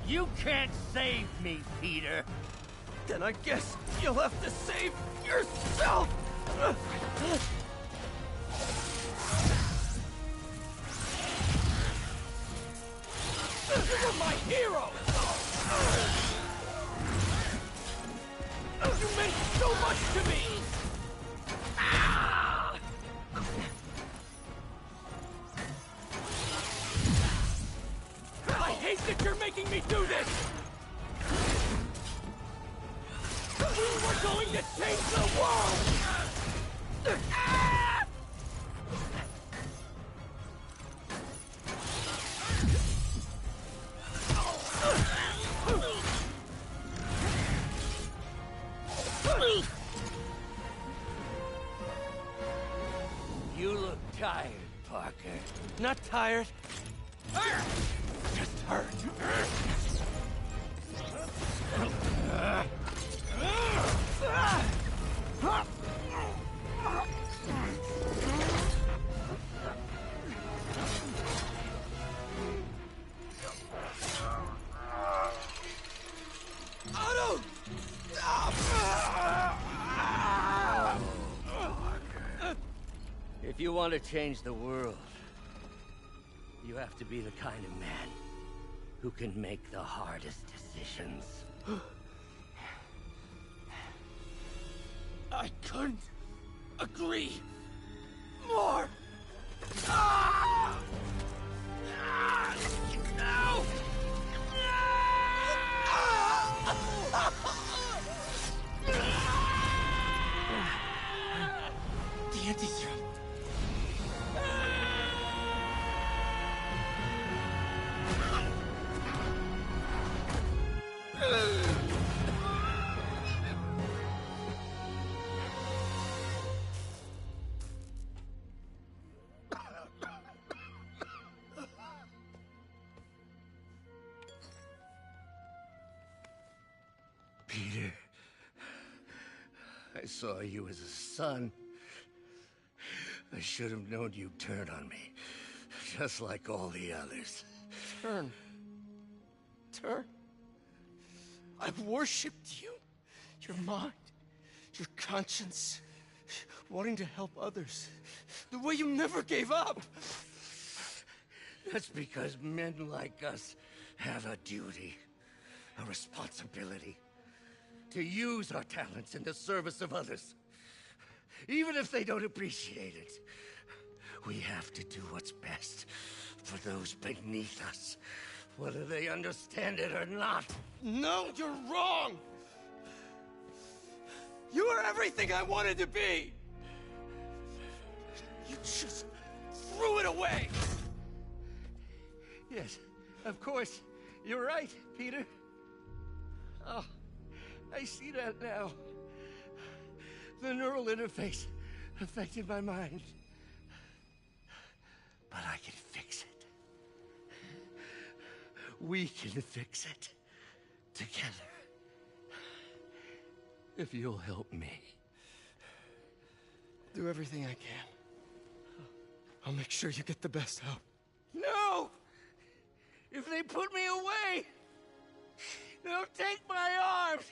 You can't save me, Peter. Then I guess you'll have to save yourself! You're my hero! You meant so much to me! I hate that you're making me do this! We were going to change the world! You look tired, Parker. Not tired. Just hurt. Otto! Stop! If you want to change the world, you have to be the kind of man who can make the hardest decisions. I couldn't agree more! No! The anti-serum. Peter, I saw you as a son. I should have known you'd turn on me, just like all the others. Turn. Turn? I've worshipped you. Your mind, your conscience, wanting to help others. The way you never gave up. That's because men like us have a duty, a responsibility, to use our talents in the service of others. Even if they don't appreciate it, we have to do what's best for those beneath us, whether they understand it or not. No, you're wrong! You are everything I wanted to be! You just threw it away! Yes, of course. You're right, Peter. Oh, I see that now. The neural interface affected my mind. But I can fix it. We can fix it. Together. If you'll help me. Do everything I can. I'll make sure you get the best help. No! If they put me away, they'll take my arms.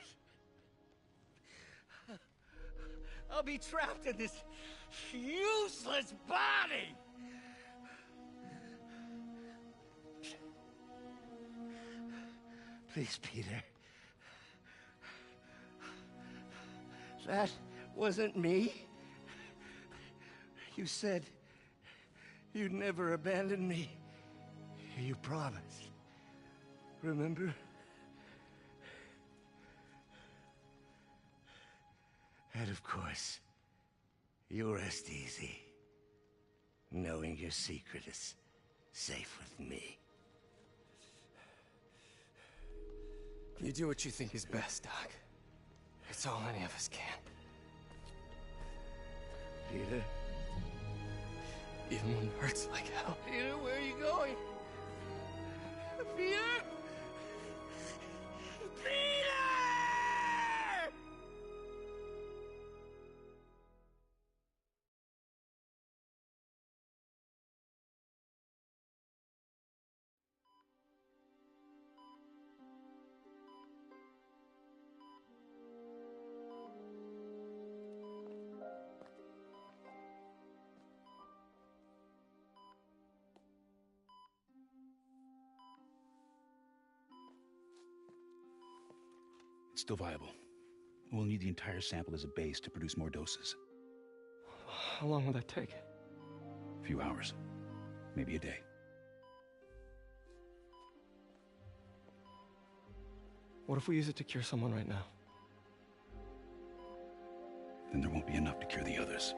I'll be trapped in this useless body. Please, Peter. That wasn't me. You said you'd never abandon me. You promised. Remember? And of course, you rest easy, knowing your secret is safe with me. You do what you think is best, Doc. It's all any of us can. Peter? Even when it hurts like hell. Peter, where are you going? Peter? Still viable. We'll need the entire sample as a base to produce more doses. How long will that take? A few hours. Maybe a day. What if we use it to cure someone right now? Then there won't be enough to cure the others.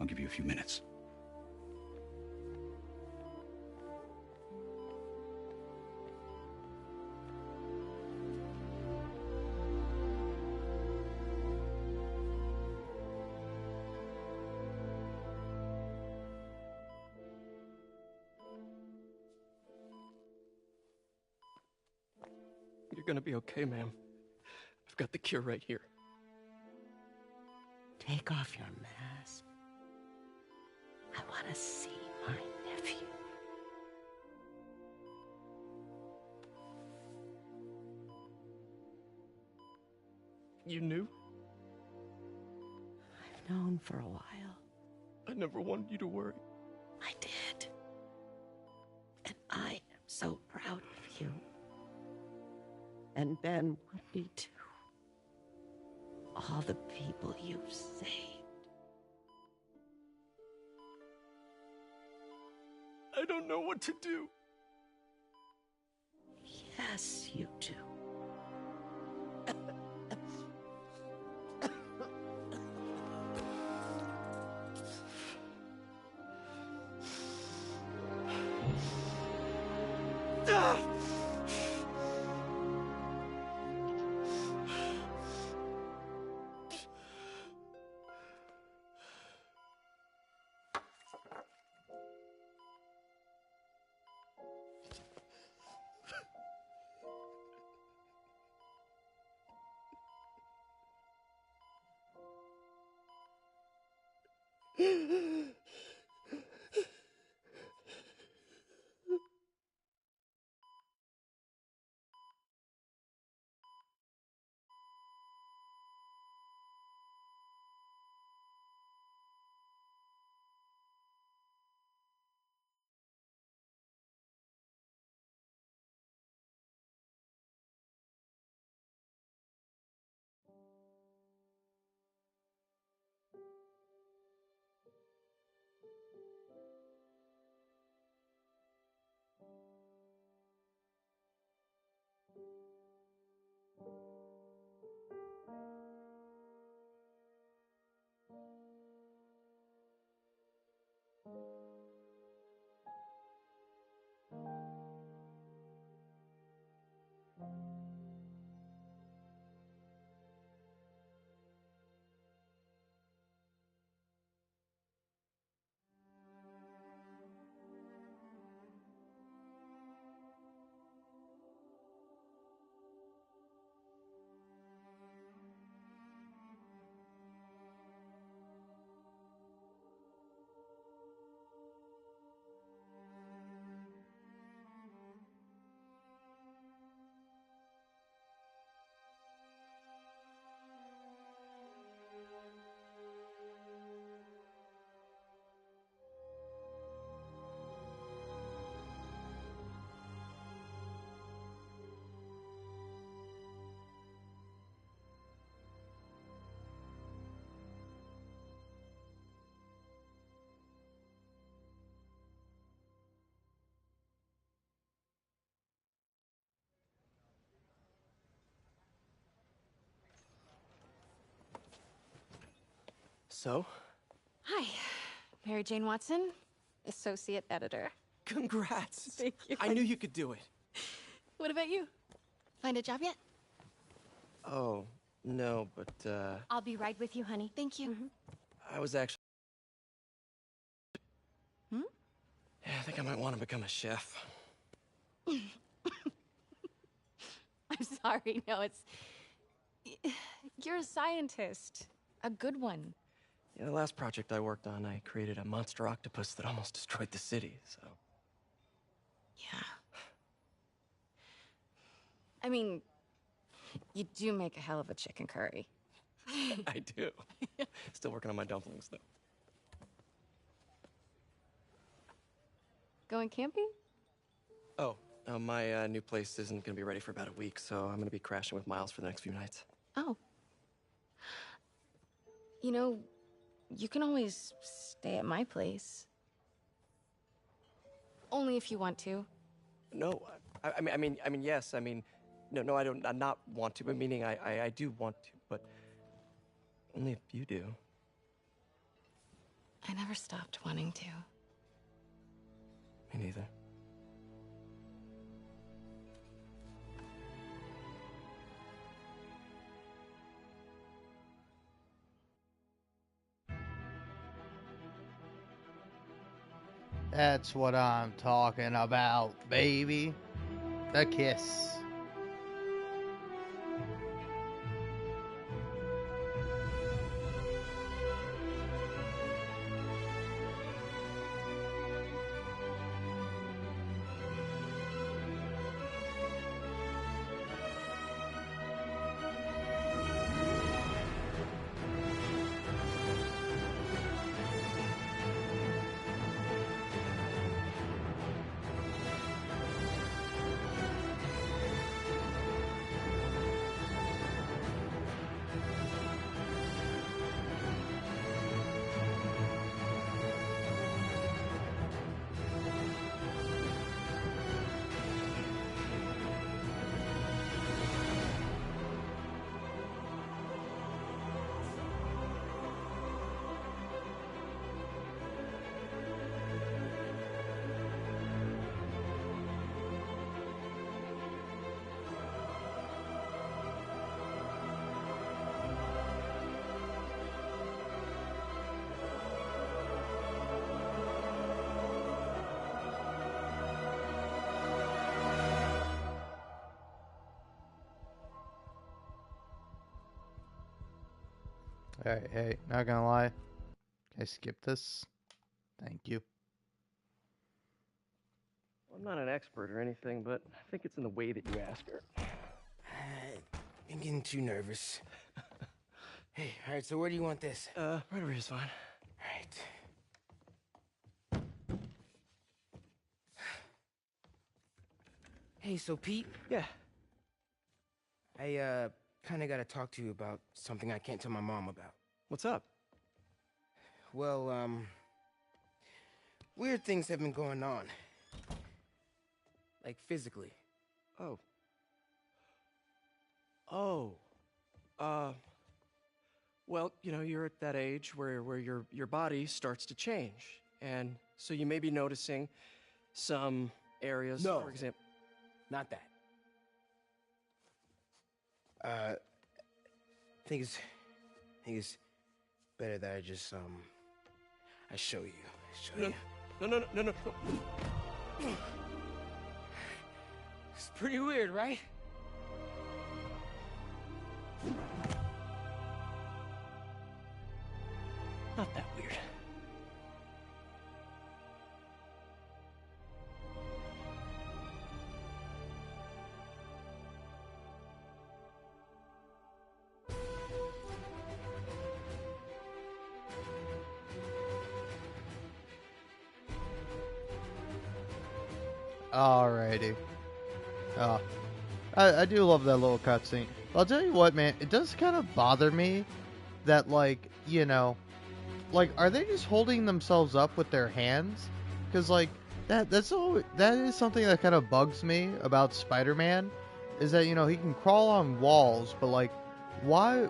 I'll give you a few minutes. You're gonna be okay, ma'am. I've got the cure right here. Take off your mask. I want to see my nephew. You knew? I've known for a while. I never wanted you to worry. I did. And I am so proud of you. And Ben would be too. All the people you've saved. I don't know what to do. Yes, you do. So? Hi, Mary Jane Watson, Associate Editor. Congrats! Thank you. I knew you could do it. What about you? Find a job yet? Oh, no, but, I'll be right with you, honey. Thank you. I was actually... Hmm? Yeah, I think I might want to become a chef. I'm sorry, no, it's... You're a scientist. A good one. Yeah, the last project I worked on, I created a monster octopus that almost destroyed the city, so... Yeah. I mean, you do make a hell of a chicken curry. I do. Still working on my dumplings, though. Going camping? Oh, my new place isn't gonna be ready for about a week, so I'm gonna be crashing with Miles for the next few nights. Oh. You know, you can always stay at my place. Only if you want to. No, I mean, yes. I mean, no, I don't. I not want to, but meaning I do want to, but only if you do. I never stopped wanting to. Me neither. That's what I'm talking about, baby. The kiss. Alright, hey, not gonna lie. Can I skip this? Thank you. I'm not an expert or anything, but I think it's in the way that you ask her. I'm getting too nervous. Hey, alright, so where do you want this? Right over here is fine. Alright. Hey, so Pete? Yeah. I, kinda gotta talk to you about something I can't tell my mom about. What's up? Well, weird things have been going on. Like, physically. Oh. Well, you know, you're at that age where your body starts to change. And so you may be noticing some areas, No. for example. Not that. I think it's better that I just, I show you. No. It's pretty weird, right? Not that weird. Alrighty. Oh, I do love that little cutscene. I'll tell you what, man, it does kind of bother me that, like, you know, like, are they just holding themselves up with their hands? Because, like, that is something that kind of bugs me about Spider-Man, is that, you know, he can crawl on walls, but, like, why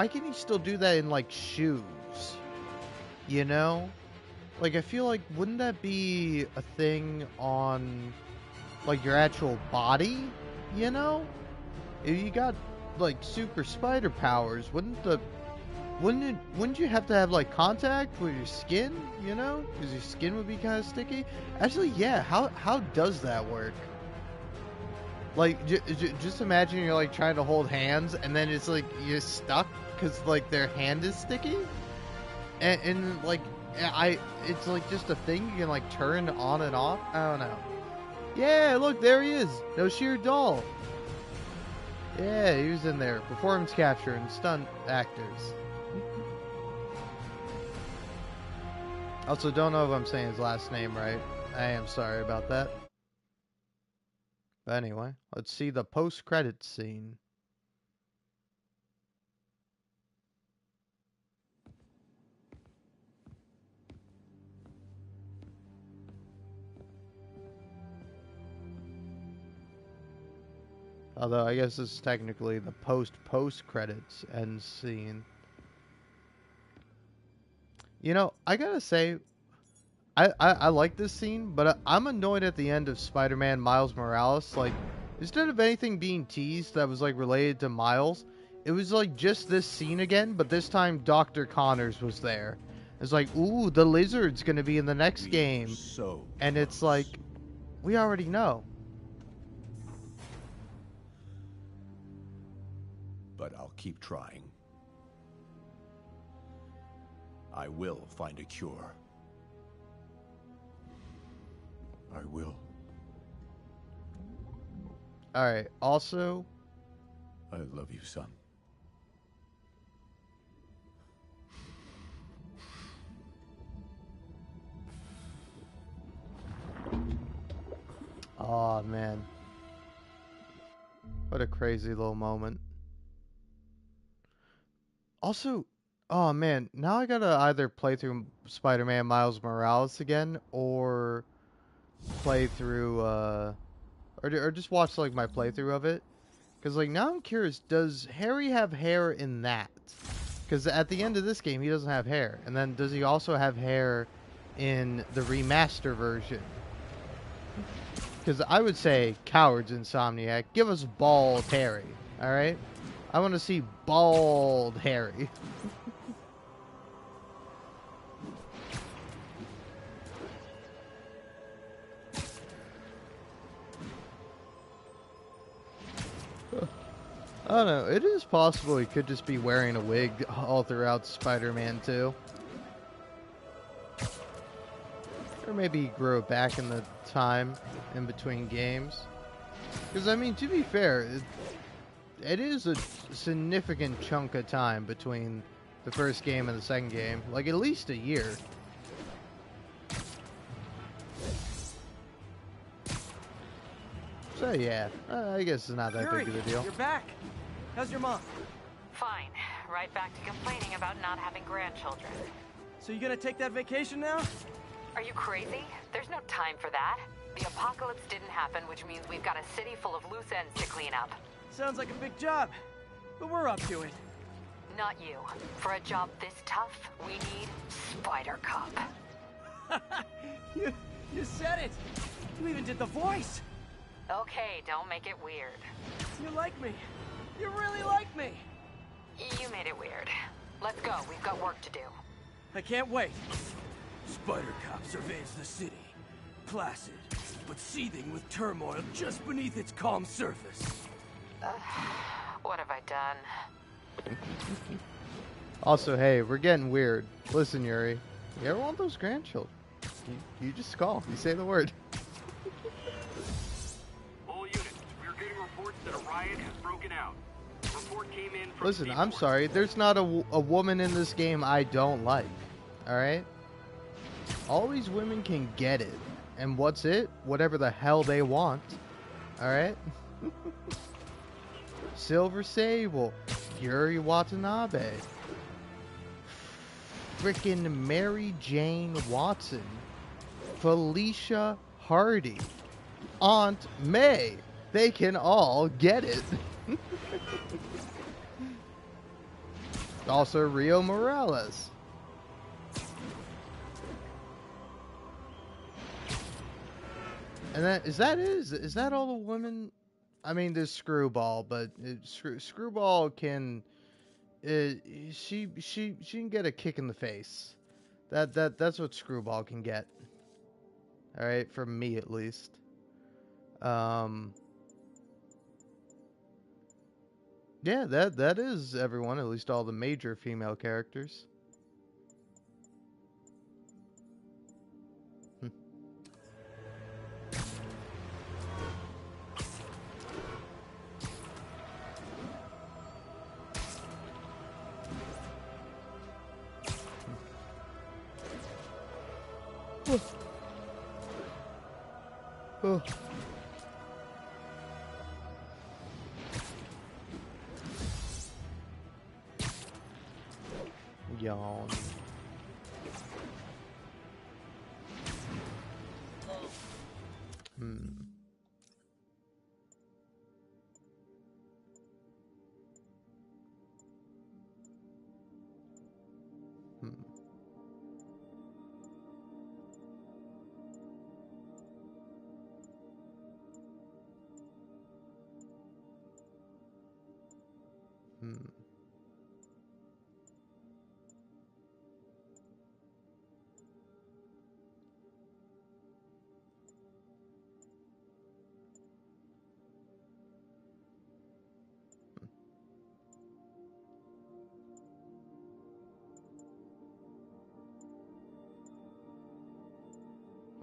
can he still do that in, like, shoes? You know? Like, I feel like, wouldn't that be a thing on, like, your actual body, you know? If you got, like, super spider powers, wouldn't you have to have, like, contact with your skin, you know? Because your skin would be kind of sticky? Actually, yeah, how does that work? Like, just imagine you're, like, trying to hold hands, and then it's, like, you're stuck because, like, their hand is sticky? And like... it's like just a thing you can like turn on and off. I don't know. Yeah, look, there he is. No Sheer Doll. Yeah, he was in there. Performance capture and stunt actors. Also, don't know if I'm saying his last name right. I am sorry about that. But anyway, let's see the post-credits scene. Although I guess this is technically the post-credits end scene. You know, I gotta say, I like this scene, but I'm annoyed at the end of Spider-Man Miles Morales. Like, instead of anything being teased that was like related to Miles, it was like just this scene again, but this time Dr. Connors was there. It's like, ooh, the Lizard's gonna be in the next game. And it's like, we already know. But I'll keep trying. I will find a cure. I will. Alright, also... I love you, son. Aw, man. What a crazy little moment. Also, oh man, now I gotta either play through Spider-Man Miles Morales again, or play through, or just watch like my playthrough of it. Because like now I'm curious, does Harry have hair in that? Because at the end of this game he doesn't have hair, and then does he also have hair in the remaster version? Because I would say, cowards, Insomniac, give us bald Harry, alright? I want to see bald Harry. I don't know, it is possible he could just be wearing a wig all throughout Spider-Man 2. Or maybe he grew it back in the time in between games. Because, I mean, to be fair, it is a significant chunk of time between the first game and the second game. Like, at least a year. So, yeah, I guess it's not that Yuri, big of a deal. You're back. How's your mom? Fine. Right back to complaining about not having grandchildren. So you gonna take that vacation now? Are you crazy? There's no time for that. The apocalypse didn't happen, which means we've got a city full of loose ends to clean up. Sounds like a big job, but we're up to it. Not you. For a job this tough, we need Spider Cop. You said it. You even did the voice. Okay, don't make it weird. You like me. You really like me. You made it weird. Let's go. We've got work to do. I can't wait. Spider Cop surveys the city. Placid, but seething with turmoil just beneath its calm surface. What have I done? Also, hey, we're getting weird. Listen, Yuri, you ever want those grandchildren? You just call. You say the word. All units, we're getting reports that a riot has broken out. Report came in from Listen, Seaport. I'm sorry. There's not a woman in this game I don't like. Alright? All these women can get it. And what's it? Whatever the hell they want. Alright? Silver Sable. Yuri Watanabe. Frickin' Mary Jane Watson. Felicia Hardy. Aunt May. They can all get it. Also Rio Morales. And that is that all the women? I mean, there's Screwball, but Screwball can she can get a kick in the face. That's what Screwball can get. All right, from me at least. Yeah, that is everyone, at least all the major female characters. Oh. Yawn. Hmm.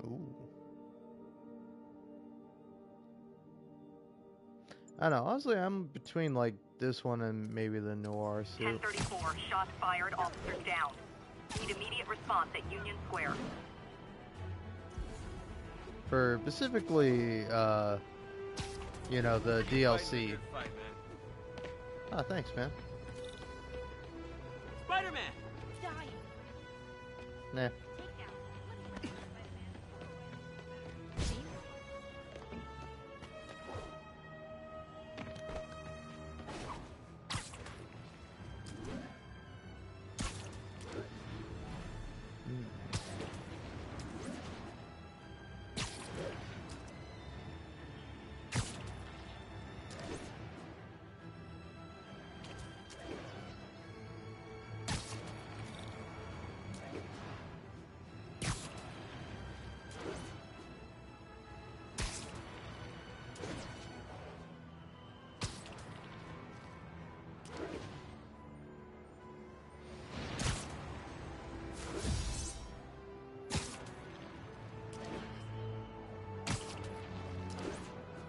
Ooh. I don't know. Honestly, I'm between like this one and maybe the noir suit. 1034, shots fired, officers down. Need immediate response at Union Square. For specifically, you know, the DLC. Oh, thanks, man. Spider-Man! Nah.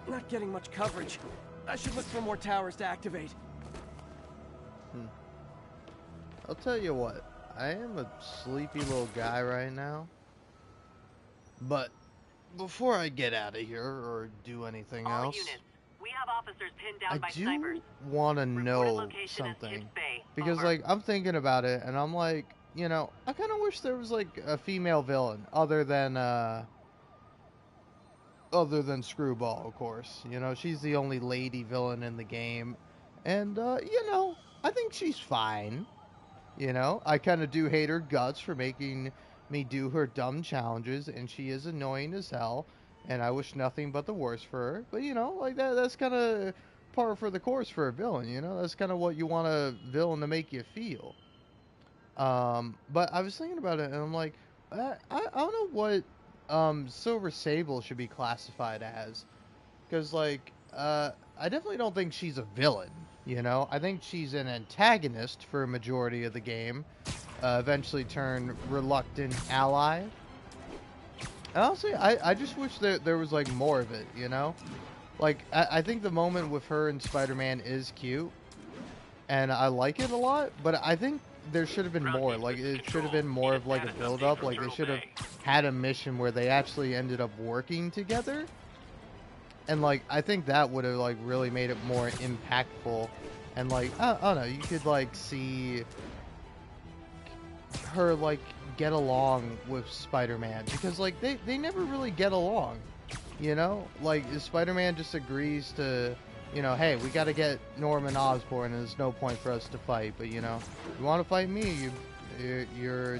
Not getting much coverage. I should look for more towers to activate. I'll tell you what. I am a sleepy little guy right now. But before I get out of here or do anything All else, units, we have officers pinned down I by do snipers. want to know location at something. Tips Bay. Because, Over. like, I'm thinking about it, and I'm like, you know, I kind of wish there was, like, a female villain, other than Screwball, of course. You know, she's the only lady villain in the game. And, you know, I think she's fine. You know, I kind of do hate her guts for making me do her dumb challenges, and she is annoying as hell, and I wish nothing but the worst for her. But, you know, like, that's kind of par for the course for a villain, you know? That's kind of what you want a villain to make you feel. But I was thinking about it, and I'm like, I don't know what Silver Sable should be classified as. Because, like, I definitely don't think she's a villain, you know? I think she's an antagonist for a majority of the game. Eventually turn reluctant ally. And honestly, I just wish that there was, like, more of it, you know? Like, I think the moment with her and Spider-Man is cute. And I like it a lot, but I think there should have been more. Like, it should have been more of, like, a build-up. Like, they should have had a mission where they actually ended up working together. And, like, I think that would have, like, really made it more impactful. And, like, I don't know, you could, like, see her, like, get along with Spider-Man. Because, like, they never really get along, you know? Like, Spider-Man just agrees to, you know, hey, we gotta get Norman Osborn, and there's no point for us to fight. But, you know, you want to fight me, your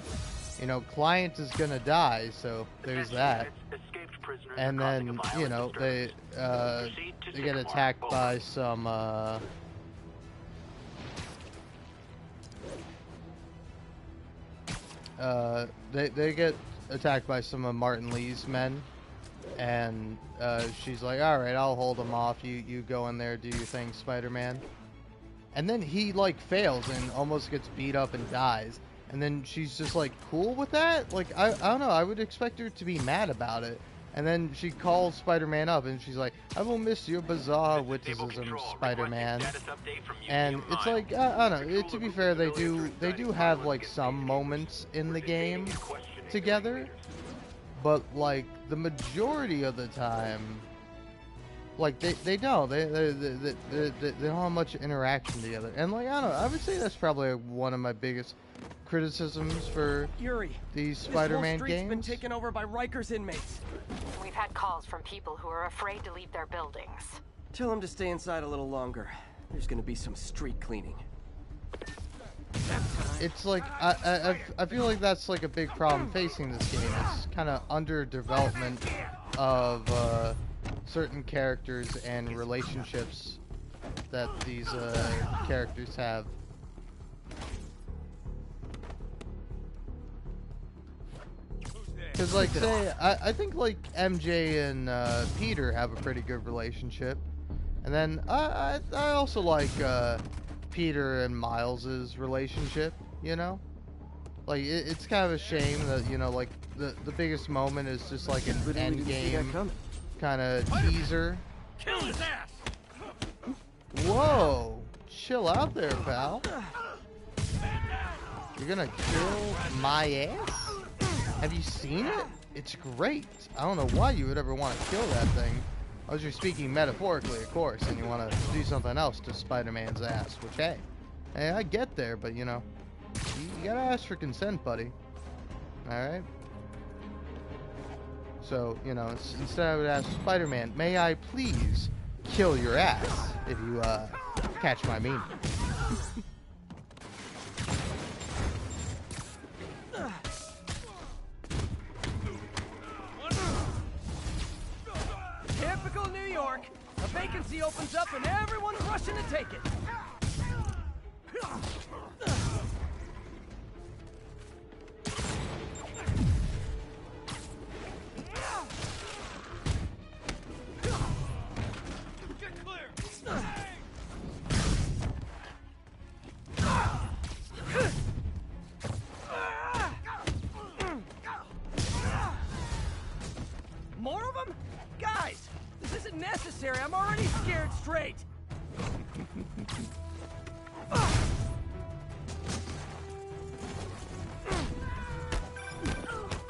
you know, client is gonna die, so there's that. And then, you know, they get attacked by some, they get attacked by some of Martin Lee's men, and she's like, alright, I'll hold them off, you go in there, do your thing, Spider-Man. And then he, like, fails and almost gets beat up and dies. And then she's just, like, cool with that? Like, I don't know, I would expect her to be mad about it. And then she calls Spider-Man up, and she's like, I will miss your bizarre witticism, Spider-Man. And it's like, I don't know, to be fair, they do have, like, some moments in the game together. but like the majority of the time, like they don't have much interaction together, and like I don't know, I would say that's probably one of my biggest criticisms for Yuri, these Spider-Man this whole games. street's been taken over by Riker's inmates. We've had calls from people who are afraid to leave their buildings. Tell them to stay inside a little longer. There's gonna be some street cleaning. It's like I feel like that's like a big problem facing this game. It's kind of underdevelopment of certain characters and relationships that these characters have. Because like say I think like MJ and Peter have a pretty good relationship, and then I also like Peter and Miles's relationship, you know? Like, it's kind of a shame that, you know, like, the biggest moment is just like an endgame kind of teaser. Kill his ass! Whoa! Chill out there, pal. You're gonna kill my ass? Have you seen it? It's great. I don't know why you would ever want to kill that thing. Unless you're speaking metaphorically, of course, and you want to do something else to Spider-Man's ass, which, hey, I get there, but, you know, you gotta ask for consent, buddy. Alright? So, you know, instead I would ask Spider-Man, may I please kill your ass, if you, catch my meaning. Typical New York. A vacancy opens up and everyone's rushing to take it. Get clear! More of them? Guys, this isn't necessary. I'm already scared straight.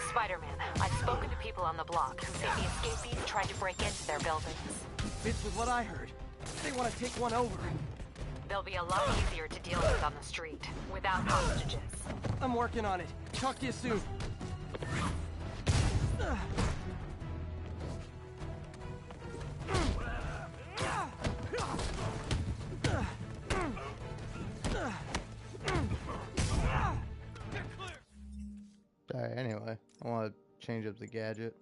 Spider-Man, I've spoken to people on the block who say the escapees tried to break into their buildings. Fits with what I heard. They want to take one over. They'll be a lot easier to deal with on the street, without hostages. I'm working on it. Talk to you soon. Alright, anyway, I want to change up the gadget.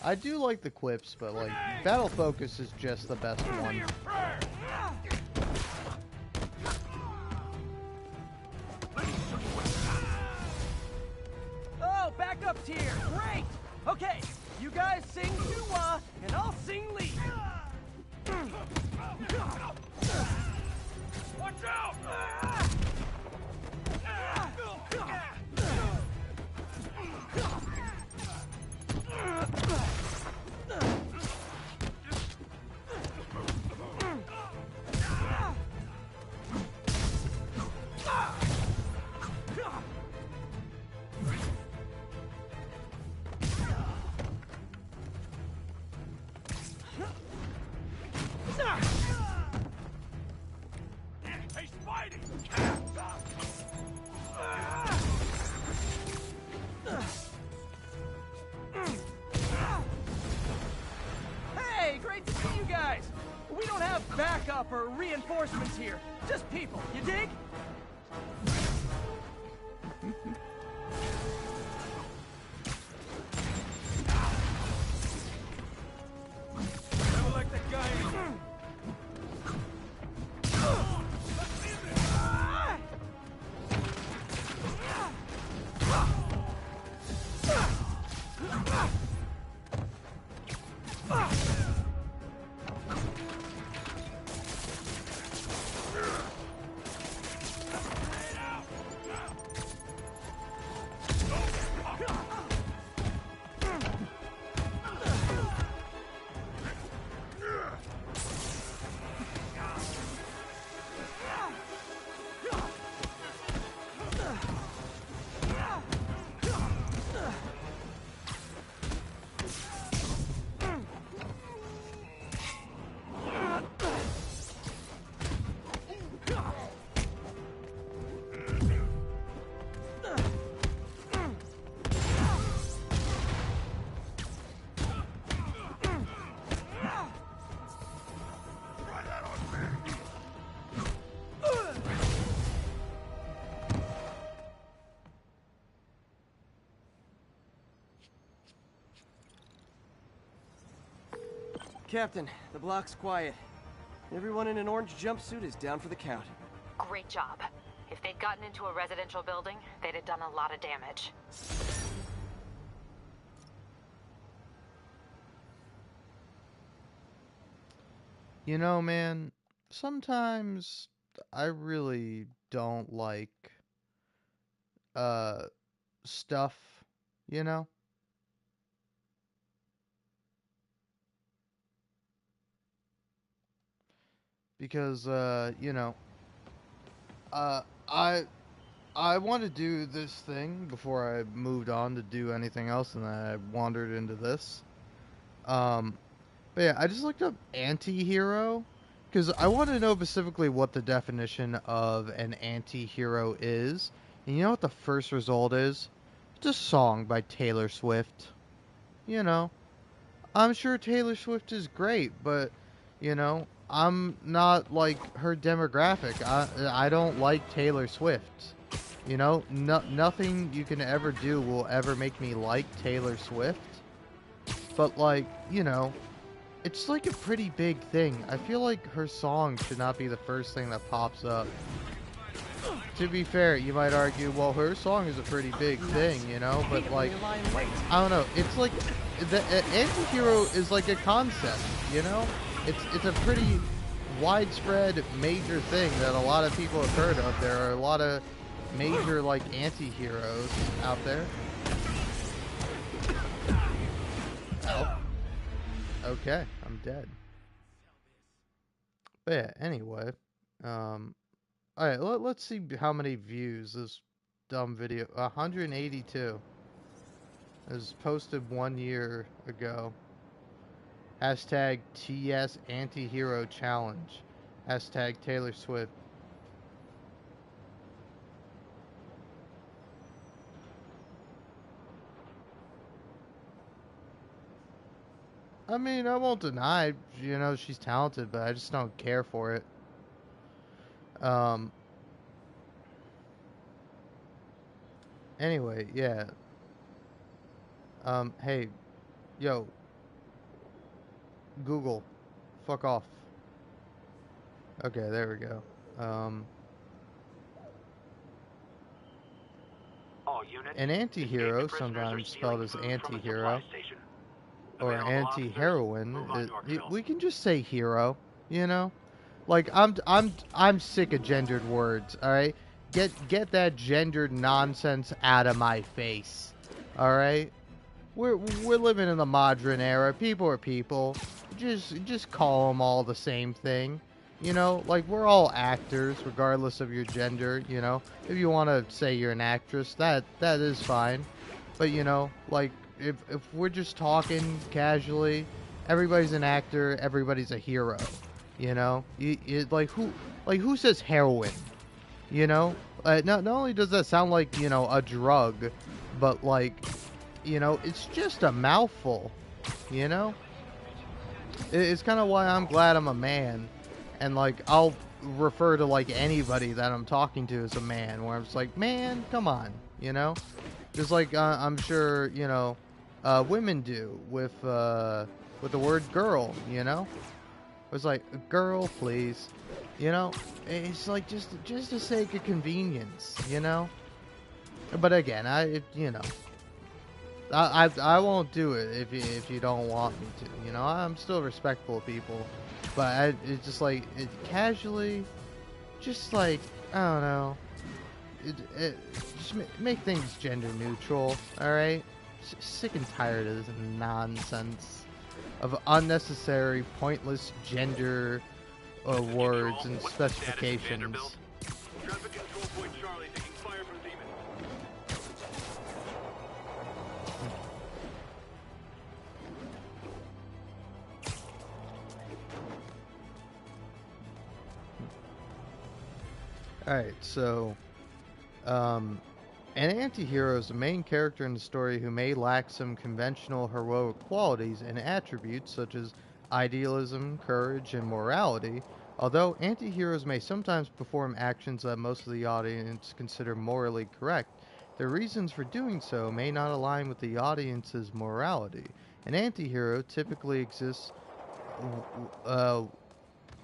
I do like the quips, but like, Battle Focus is just the best one. Oh, backup tier! Great! Okay, you guys sing Dua, and I'll sing lead. Watch out! Hey, Spidey! Hey, great to see you guys! We don't have backup or reinforcements here. Just people, you dig? Never like that guy. Captain, the block's quiet. Everyone in an orange jumpsuit is down for the count. Great job. If they'd gotten into a residential building, they'd have done a lot of damage. You know, man, sometimes I really don't like stuff, you know? Because you know, I want to do this thing before I moved on to do anything else, and I wandered into this. But yeah, I just looked up anti-hero because I want to know specifically what the definition of an anti-hero is. And you know what the first result is? It's a song by Taylor Swift. You know, I'm sure Taylor Swift is great, but you know, I'm not like her demographic. I don't like Taylor Swift. You know, nothing you can ever do will ever make me like Taylor Swift. But like, you know, it's like a pretty big thing. I feel like her song should not be the first thing that pops up. To be fair, you might argue, well, her song is a pretty big thing, you know, but like, I don't know. It's like the anti-hero is like a concept, you know. It's a pretty widespread major thing that a lot of people have heard of. There are a lot of major like anti-heroes out there. Oh. Okay, I'm dead. But yeah, anyway, alright, let's see how many views this dumb video. 182. It was posted 1 year ago. Hashtag TS Anti-Hero Challenge. Hashtag Taylor Swift. I mean, I won't deny, you know, she's talented, but I just don't care for it. Anyway, yeah. Hey, yo. Google, fuck off. Okay, there we go. An anti-hero, sometimes spelled as anti-hero, or anti-heroine, we can just say hero, you know? Like, I'm sick of gendered words, alright? Get that gendered nonsense out of my face, alright? We're living in the modern era. People are people. Just call them all the same thing. You know, like, we're all actors, regardless of your gender, you know. If you want to say you're an actress, that is fine. But, you know, like, if we're just talking casually, everybody's an actor, everybody's a hero. You know? Who says heroin? You know? Not only does that sound like, you know, a drug, but, like, you know, it's just a mouthful, you know? It's kind of why I'm glad I'm a man. And, like, I'll refer to, like, anybody that I'm talking to as a man, where I'm just like, man, come on, you know? Just like, I'm sure, you know, women do with the word girl, you know? It's like, girl, please. You know? It's like, just the sake of convenience, you know? But again, you know, I won't do it if you don't want me to, you know? I'm still respectful of people. But it's just like, casually, just like, I don't know, just make things gender neutral, alright? Sick and tired of this nonsense of unnecessary, pointless gender words and specifications. Alright, so, an anti-hero is the main character in the story who may lack some conventional heroic qualities and attributes such as idealism, courage, and morality. Although anti-heroes may sometimes perform actions that most of the audience consider morally correct, their reasons for doing so may not align with the audience's morality. An anti-hero typically exists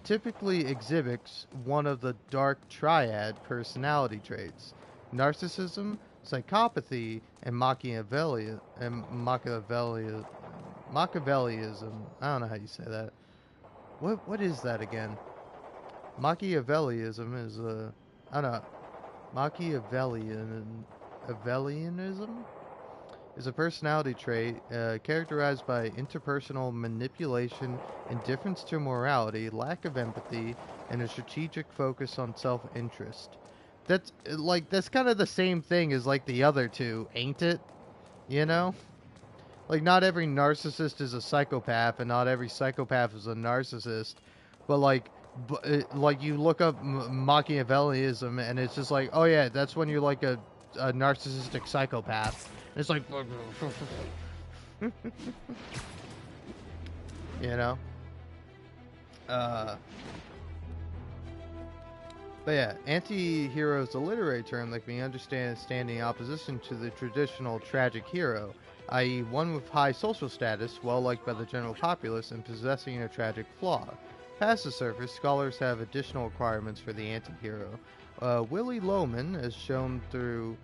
typically exhibits one of the dark triad personality traits: narcissism, psychopathy, and Machiavellianism. I don't know how you say that. What is that again? Machiavellianism is I don't know. Machiavellianism is a personality trait characterized by interpersonal manipulation, indifference to morality, lack of empathy, and a strategic focus on self-interest. That's kind of the same thing as like the other two, ain't it? You know? Like, not every narcissist is a psychopath, and not every psychopath is a narcissist, but like you look up Machiavellianism, and it's just like, oh yeah, that's when you're like a narcissistic psychopath. And it's like, you know. But yeah, anti-hero is a literary term that can be understood as standing in opposition to the traditional tragic hero, i.e. one with high social status, well-liked by the general populace, and possessing a tragic flaw. Past the surface, scholars have additional requirements for the anti-hero. Willy Loman, as shown through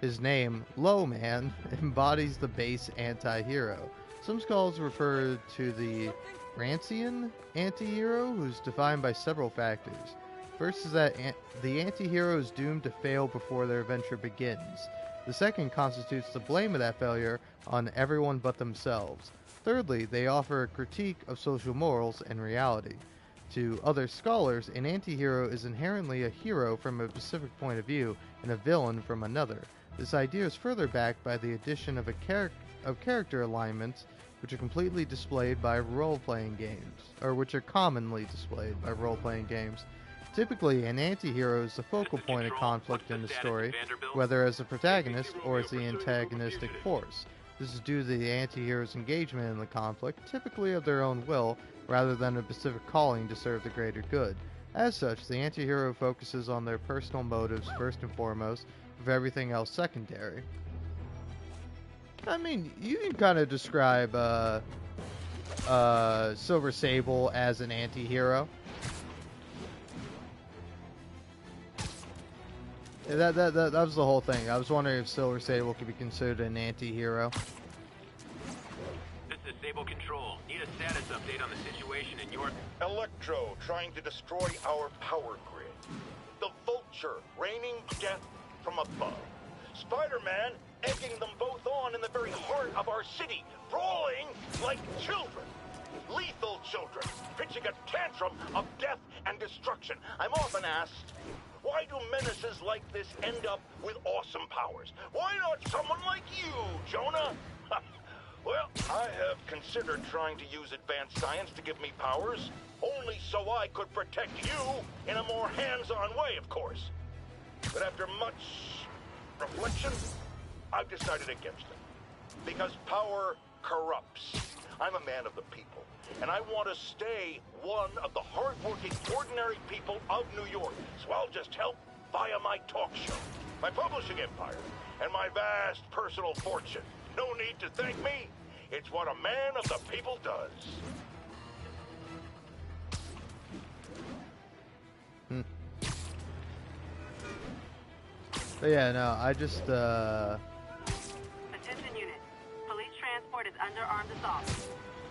his name, Lowman, embodies the base anti-hero. Some scholars refer to the Rancian anti-hero, who's defined by several factors. First is that the anti-hero is doomed to fail before their adventure begins. The second constitutes the blame of that failure on everyone but themselves. Thirdly, they offer a critique of social morals and reality. To other scholars, an anti-hero is inherently a hero from a specific point of view and a villain from another. This idea is further backed by the addition of character alignments, which are completely displayed by role-playing games, or which are commonly displayed by role-playing games. Typically, an anti-hero is the focal point of conflict in the story, whether as the protagonist or as the antagonistic force. This is due to the anti-hero's engagement in the conflict, typically of their own will, rather than a specific calling to serve the greater good. As such, the anti-hero focuses on their personal motives first and foremost, with everything else secondary. I mean, you can kind of describe Silver Sable as an anti-hero. That was the whole thing. I was wondering if Silver Sable could be considered an anti-hero. This is Sable Control. Need a status update on the situation in your... Electro trying to destroy our power grid. The Vulture raining death from above. Spider-Man egging them both on in the very heart of our city, brawling like children. Lethal children, pitching a tantrum of death and destruction. I'm often asked, why do menaces like this end up with awesome powers? Why not someone like you, Jonah? Well, I have considered trying to use advanced science to give me powers, only so I could protect you in a more hands-on way, of course. But after much reflection, I've decided against it. Because power corrupts. I'm a man of the people, and I want to stay one of the hard-working, ordinary people of New York. So I'll just help via my talk show, my publishing empire, and my vast personal fortune. No need to thank me. It's what a man of the people does. But yeah, no, I just, Attention unit. Police transport is under armed assault.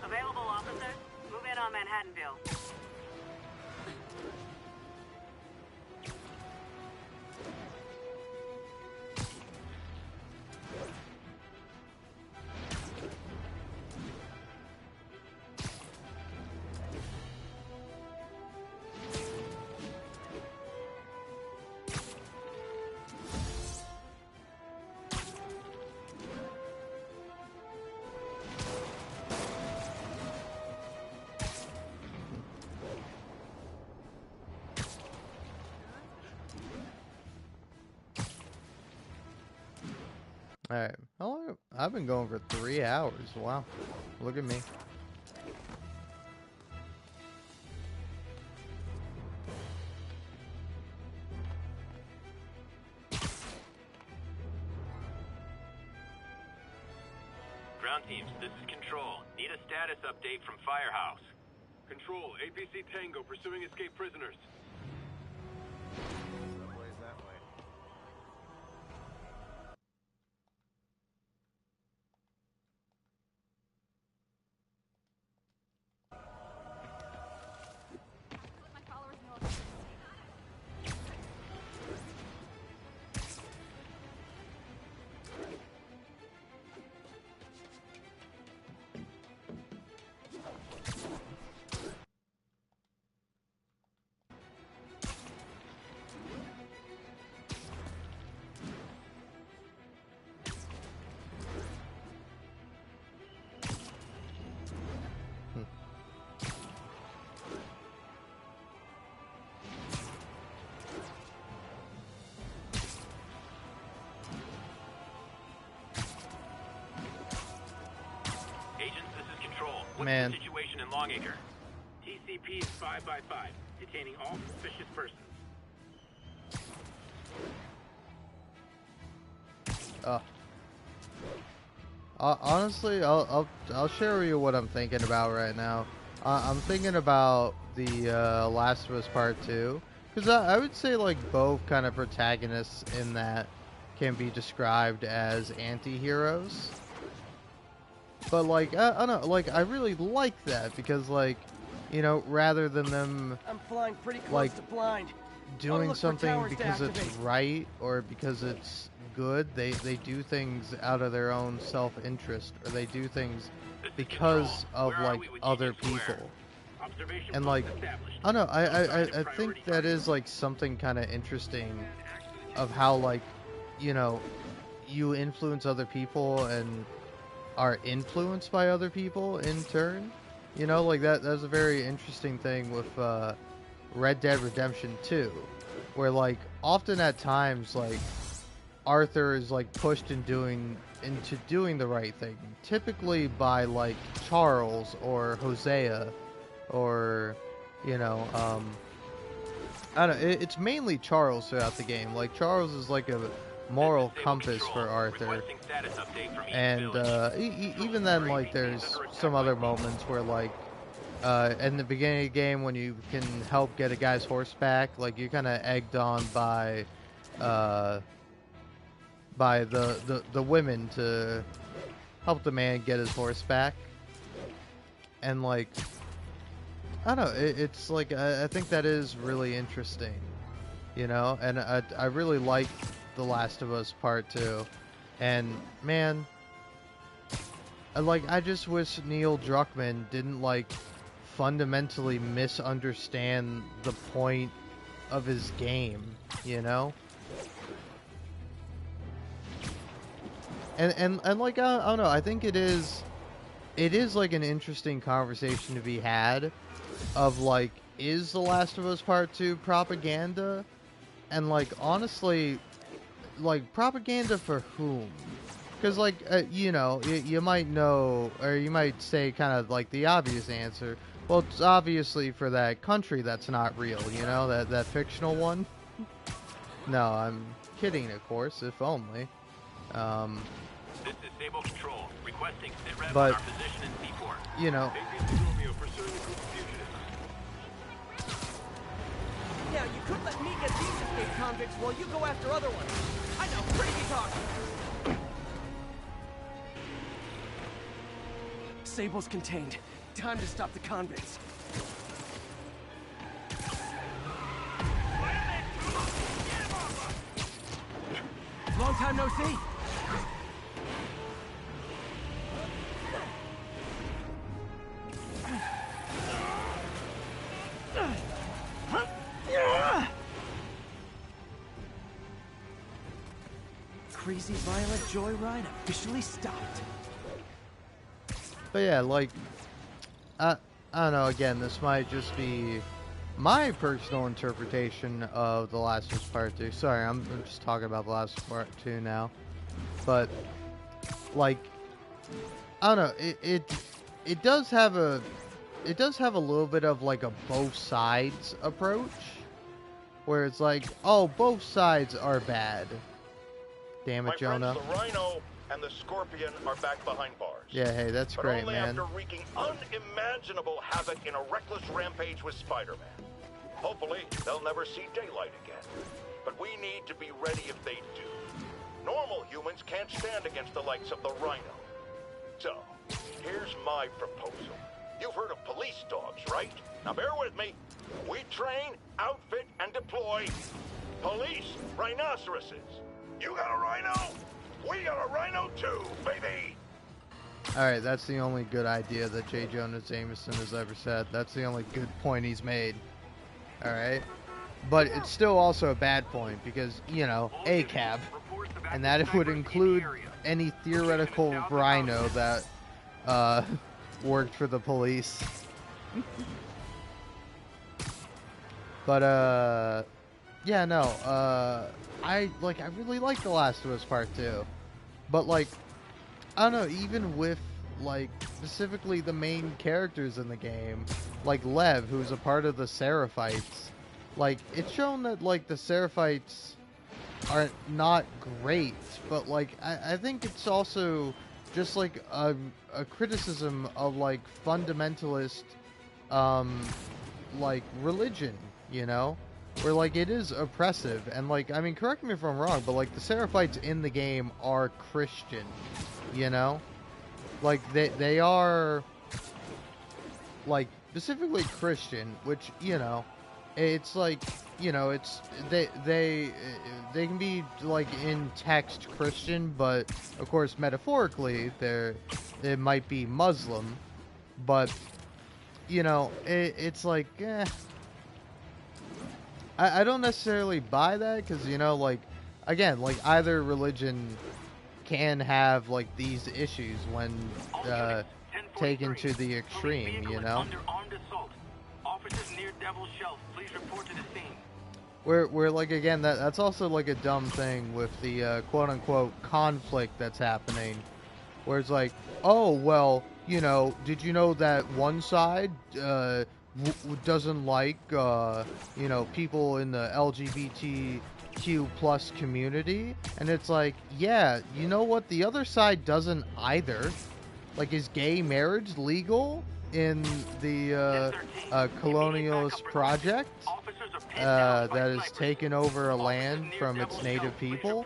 Available officers, move in on Manhattanville. alright. How long? I've been going for 3 hours. Wow. Look at me. Ground teams, this is Control. Need a status update from Firehouse. Control, APC Tango pursuing escaped prisoners. Subway's that way. What's Man. the situation in Longacre? TCP is 5 by 5, detaining all suspicious persons. Honestly, I'll share with you what I'm thinking about right now. I'm thinking about the Last of Us Part 2, because I would say like both kind of protagonists in that can be described as anti-heroes. But like I don't know, like I really like that because like, you know, rather than them I'm flying pretty close like to blind. doing something because it's right or because it's good, they do things out of their own self-interest, or they do things because of like other people. And like I don't know, I think that is like something kind of interesting of how like, you know, you influence other people and are influenced by other people in turn. You know, like that's a very interesting thing with Red Dead Redemption 2, where like often at times like Arthur is like pushed into doing the right thing, typically by like Charles or Hosea, or you know, I don't know, it's mainly Charles throughout the game. Like Charles is like a moral compass for Arthur, and even then like there's some other moments where like in the beginning of the game when you can help get a guy's horse back, like you're kind of egged on by the women to help the man get his horse back. And like I don't know, it's like I think that is really interesting, you know, and I really like The Last of Us Part 2, and man, I just wish Neil Druckmann didn't like fundamentally misunderstand the point of his game, you know? And like I don't know, I think it is like an interesting conversation to be had of like, is The Last of Us Part 2 propaganda? And like honestly, like propaganda for whom? Because like you know, you might know, or you might say kind of like the obvious answer. Well, it's obviously for that country that's not real, you know, that fictional one. No, I'm kidding, of course, if only. This is Sable Control, requesting sit rep But, on our position in Seaport. you know, Yeah, you could let me get these escaped convicts while you go after other ones. I know, crazy talk. Sable's contained. Time to stop the convicts. Long time no see. Crazy violent joyride officially stopped. but yeah, like I don't know, again, this might just be my personal interpretation of The Last of Us Part 2. Sorry, I'm just talking about The Last of Us Part 2 now. But like I don't know, it does have a little bit of like a both sides approach, where it's like, oh, both sides are bad. Damn My it, Jonah. friends, the Rhino and the Scorpion are back behind bars. Yeah, hey, that's but great, only man. after wreaking unimaginable havoc in a reckless rampage with Spider-Man. Hopefully, they'll never see daylight again. But we need to be ready if they do. Normal humans can't stand against the likes of the Rhino. So, here's my proposal. You've heard of police dogs, right? Now bear with me. We train, outfit, and deploy police rhinoceroses. You got a rhino? We got a rhino too, baby! Alright, that's the only good idea that J. Jonah Jameson has ever said. That's the only good point he's made. Alright? But it's still also a bad point because, you know, ACAB. And that it would include any theoretical rhino that worked for the police. But yeah, no, I really like The Last of Us Part 2. But like, I don't know, even with like specifically the main characters in the game, like Lev, who's a part of the Seraphites, like it's shown that like the Seraphites are not great, but like I think it's also just like a criticism of like fundamentalist like religion, you know, where like it is oppressive. And like, I mean, correct me if I'm wrong, but like the Seraphites in the game are Christian, you know, like they are like specifically Christian, which, you know, it's like, you know, it's they can be like in text Christian, but of course metaphorically it might be Muslim. But you know, it's like I don't necessarily buy that, because, you know, like, again, like either religion can have like these issues when taken to the extreme, you know. Officers near Devil's Shelf, please report to the scene. Where like, again, that's also like a dumb thing with the quote-unquote conflict that's happening, where it's like, oh, well, you know, did you know that one side doesn't like, you know, people in the LGBTQ plus community? And it's like, yeah, you know what, the other side doesn't either. Like, is gay marriage legal in the colonialist project that has taken over a land from its native people?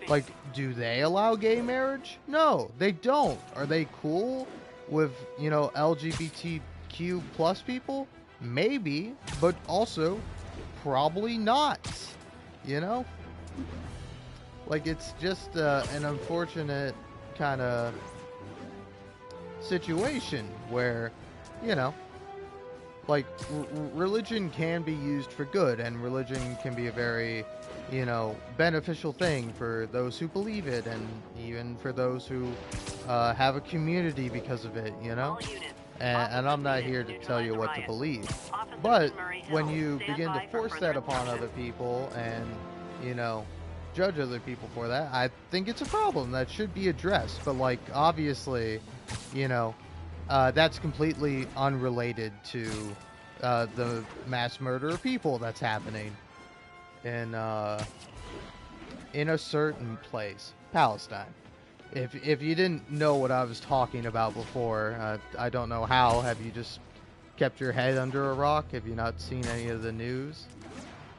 Like, do they allow gay marriage? No, they don't. Are they cool with, you know, LGBTQ plus people? Maybe, but also probably not, you know? Like, it's just an unfortunate kind of situation where, you know, like, religion can be used for good, and religion can be a very, you know, beneficial thing for those who believe it, and even for those who have a community because of it, you know? And I'm not here to tell you what to believe. But when you begin to force that upon other people and, you know, judge other people for that, I think it's a problem that should be addressed. But, like, obviously, you know, that's completely unrelated to the mass murder of people that's happening in a certain place, Palestine. If you didn't know what I was talking about before, I don't know how. Have you just kept your head under a rock? Have you not seen any of the news?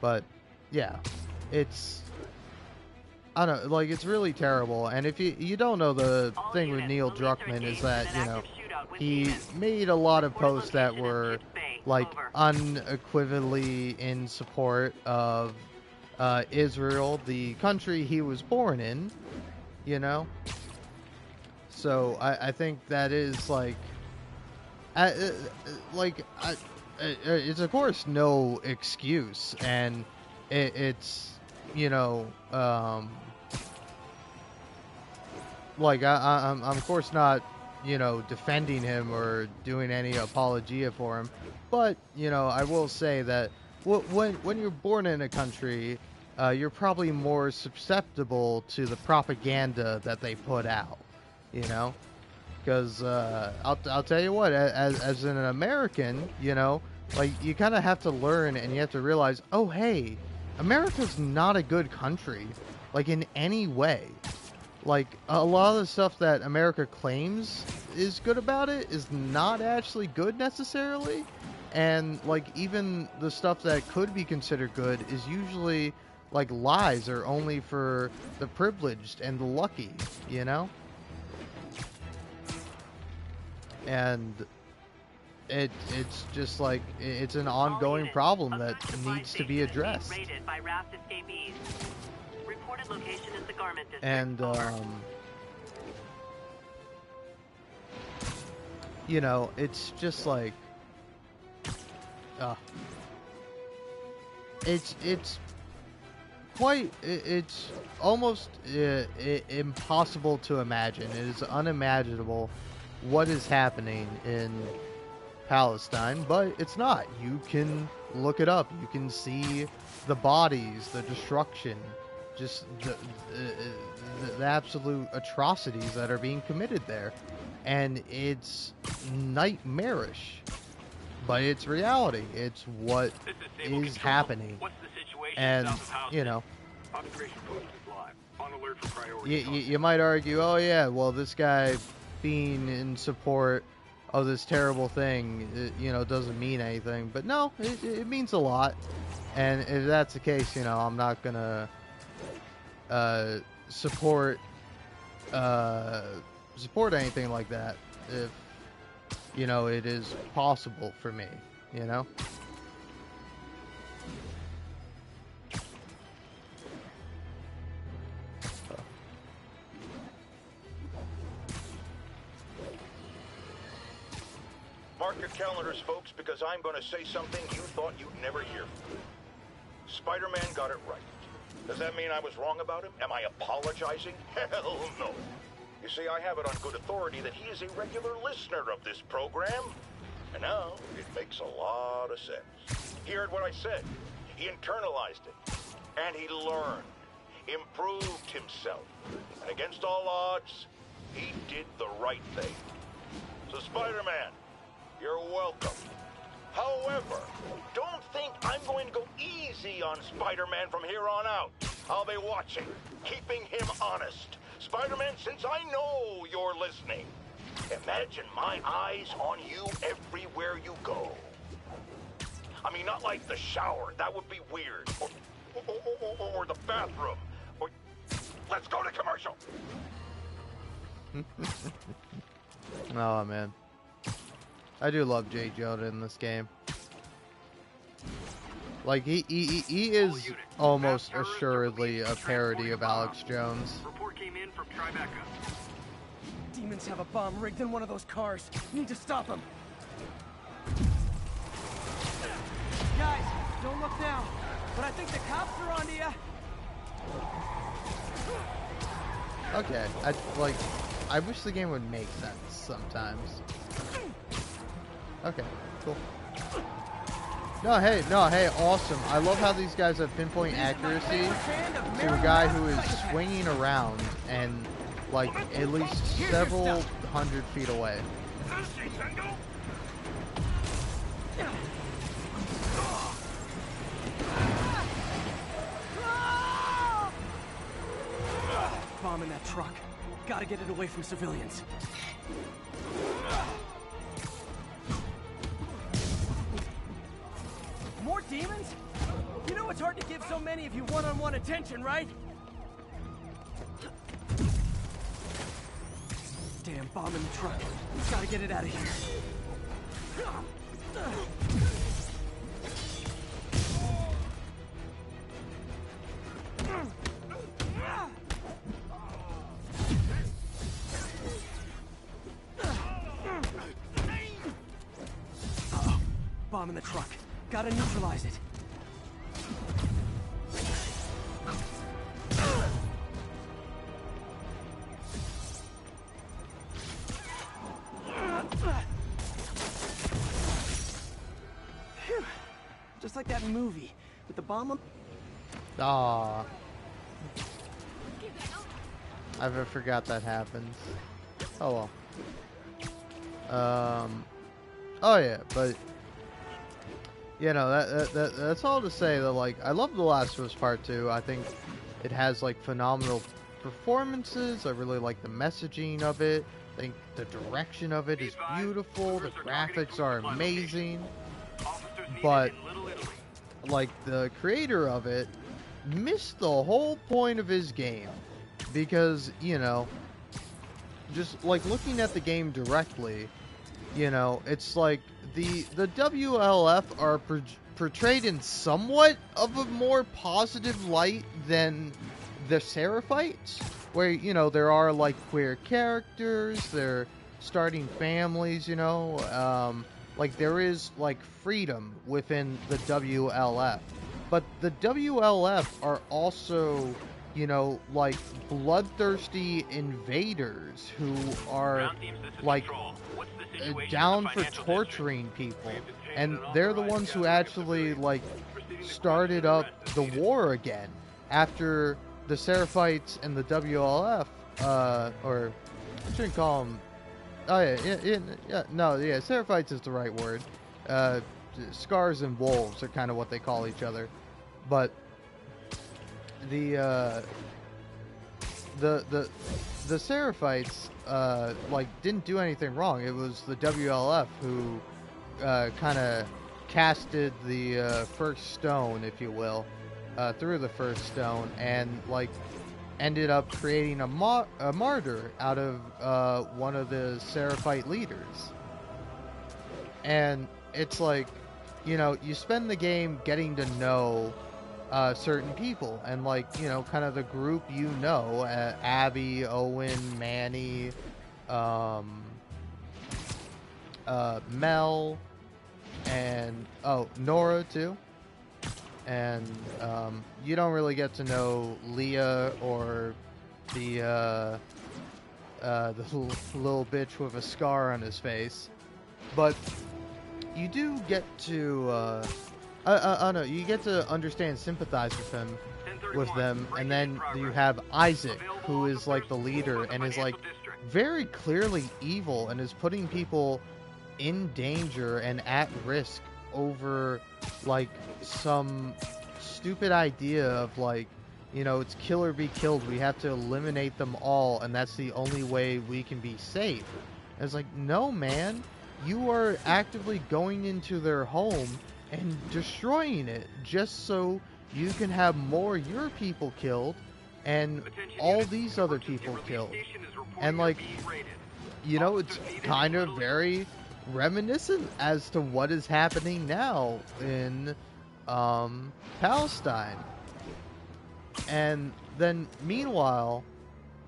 But yeah, it's, I don't know, like, it's really terrible. And if you don't know, the thing with Neil Druckmann is that, you know, he made a lot of posts that were like unequivocally in support of Israel, the country he was born in, you know. So I think that is like, it's of course no excuse, and it's, you know, like I'm of course not, you know, defending him or doing any apologia for him, but, you know, I will say that when you're born in a country, you're probably more susceptible to the propaganda that they put out, you know, because I'll tell you what, as an American, you know, like, you kind of have to learn, and you have to realize, oh, hey, America's not a good country, like, in any way. like, a lot of the stuff that America claims is good about it is not actually good necessarily. And, like, even the stuff that could be considered good is usually, like, lies or only for the privileged and the lucky, you know? And it's just, like, it's an ongoing problem that needs to be addressed. Raided by raft escapees. Reported location is the garment district. And, you know, it's just like, it's almost impossible to imagine. It is unimaginable what is happening in Palestine, but it's not. You can look it up. You can see the bodies, the destruction, just the absolute atrocities that are being committed there. And it's nightmarish, but it's reality. It's what is happening. And, you know, you might argue, oh yeah, well, this guy being in support of this terrible thing, you know, doesn't mean anything. But no, it means a lot. And if that's the case, you know, I'm not gonna support anything like that if, you know, it is possible for me, you know? Mark your calendars, folks, because I'm going to say something you thought you'd never hear from me. Spider-Man got it right. Does that mean I was wrong about him? Am I apologizing? Hell no. You see, I have it on good authority that he is a regular listener of this program. And now, it makes a lot of sense. He heard what I said. He internalized it. And he learned. Improved himself. And against all odds, he did the right thing. So, Spider-Man, you're welcome. However, don't think I'm going to go easy on Spider-Man from here on out. I'll be watching, keeping him honest. Spider-Man, since I know you're listening, imagine my eyes on you everywhere you go. I mean, not like the shower. That would be weird. Or the bathroom. Or let's go to commercial. Oh, man. I do love J. Jonah in this game. Like, he is almost assuredly a parody of Alex Jones. Report came in from Tribeca. Demons have a bomb rigged in one of those cars. Need to stop them. Guys, don't look down. But I think the cops are onto you. Okay, I wish the game would make sense sometimes. Okay, cool. No, hey, awesome. I love how these guys have pinpoint accuracy to a guy who is swinging around and, like, at least several hundred feet away. Bomb in that truck. Gotta get it away from civilians. More demons? You know it's hard to give so many of you one-on-one attention, right? Damn bomb in the truck. Gotta get it out of here. Uh-oh. Bomb in the truck. Gotta neutralize it. Phew. Just like that movie with the bomb on. Aww. I forgot that happens. Oh well. Oh yeah, but you know, that's all to say that, like, I love The Last of Us Part 2. I think it has, like, phenomenal performances. I really like the messaging of it. I think the direction of it is beautiful. The graphics are amazing. But, like, the creator of it missed the whole point of his game. Because, you know, just, like, looking at the game directly, you know, it's like the WLF are portrayed in somewhat of a more positive light than the Seraphites, where, you know, there are, like, queer characters, they're starting families, you know, like, there is, like, freedom within the WLF. But the WLF are also, you know, like, bloodthirsty invaders who are, like, down for torturing people. And they're the ones who actually, like, started up the war again after the Seraphites and the WLF, or I shouldn't call them. Oh yeah, Seraphites is the right word. Scars and wolves are kind of what they call each other, but the Seraphites like didn't do anything wrong. It was the WLF who kind of casted the first stone, if you will, through the first stone, and like ended up creating a martyr out of one of the Seraphite leaders. And it's like, you know, you spend the game getting to know certain people, and like, you know, kind of the group, you know, Abby, Owen, Manny, Mel, and Nora too. And you don't really get to know Leah or the little bitch with a scar on his face, but you do get to no, you get to understand, sympathize with them, and then you have Isaac, who is like the leader and is like very clearly evil and is putting people in danger and at risk over like some stupid idea of like, you know, it's kill or be killed. We have to eliminate them all, and that's the only way we can be safe. And it's like, no, man, you are actively going into their home and destroying it just so you can have more of your people killed and all these other people killed. And like, you know, it's kind of very reminiscent as to what is happening now in Palestine. And then meanwhile,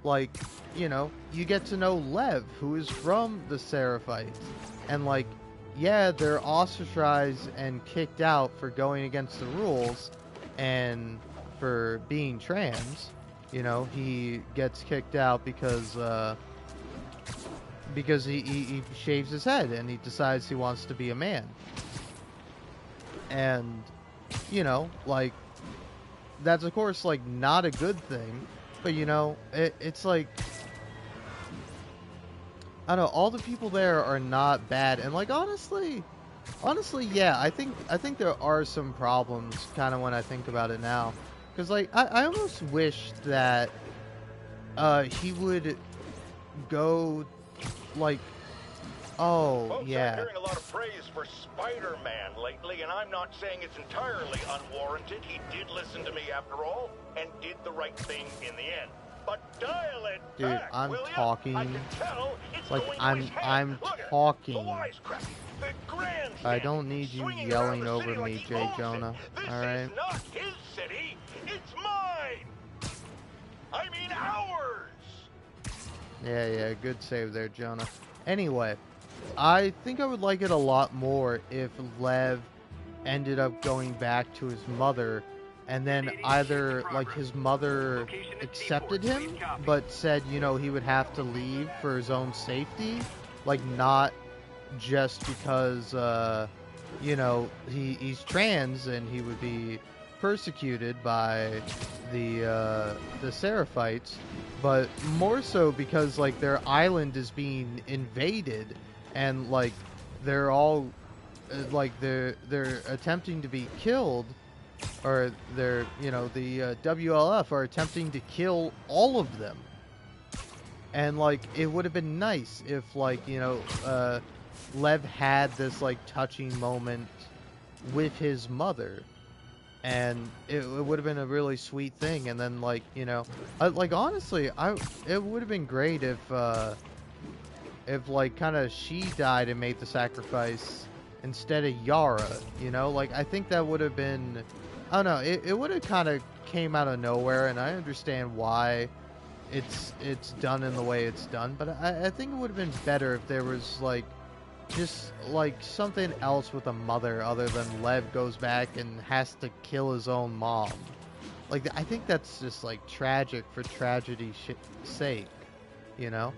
like, you know, you get to know Lev, who is from the Seraphites, and like, yeah, they're ostracized and kicked out for going against the rules and for being trans. You know, he gets kicked out because he shaves his head and he decides he wants to be a man. And, you know, like, that's of course like not a good thing, but you know, it's like, I don't know, all the people there are not bad, and like honestly, yeah, I think there are some problems kind of when I think about it now, because like I almost wish that he would go like, oh, Folks, yeah. I'm hearing a lot of praise for Spider-Man lately, and I'm not saying it's entirely unwarranted. He did listen to me after all, and did the right thing in the end. But dial it Dude, back, I'm will ya? talking. I can tell it's Like, going to I'm his head. Look at talking. the wisecrack, the grandstand, I don't need you swinging yelling around the over city me, like he Jay owns it. Jonah. This Alright? is not his city, it's mine. I mean ours. Yeah, good save there, Jonah. Anyway, I think I would like it a lot more if Lev ended up going back to his mother, and then either, like, his mother accepted him, but said, you know, he would have to leave for his own safety, like, not just because, you know, he's trans and he would be persecuted by the Seraphites, but more so because, like, their island is being invaded, and, like, they're all, like, they're attempting to be killed, or they're, you know, the WLF are attempting to kill all of them. And, like, it would have been nice if, like, you know, Lev had this, like, touching moment with his mother. And it would have been a really sweet thing. And then, like, you know, like, honestly, it would have been great if like, kind of she died and made the sacrifice instead of Yara, you know? Like, I think that would have been, I don't know, it would have kind of came out of nowhere, and I understand why it's done in the way it's done, but I think it would have been better if there was, like, just, like, something else with a mother other than Lev goes back and has to kill his own mom. Like, I think that's just, like, tragic for tragedy's sake, you know?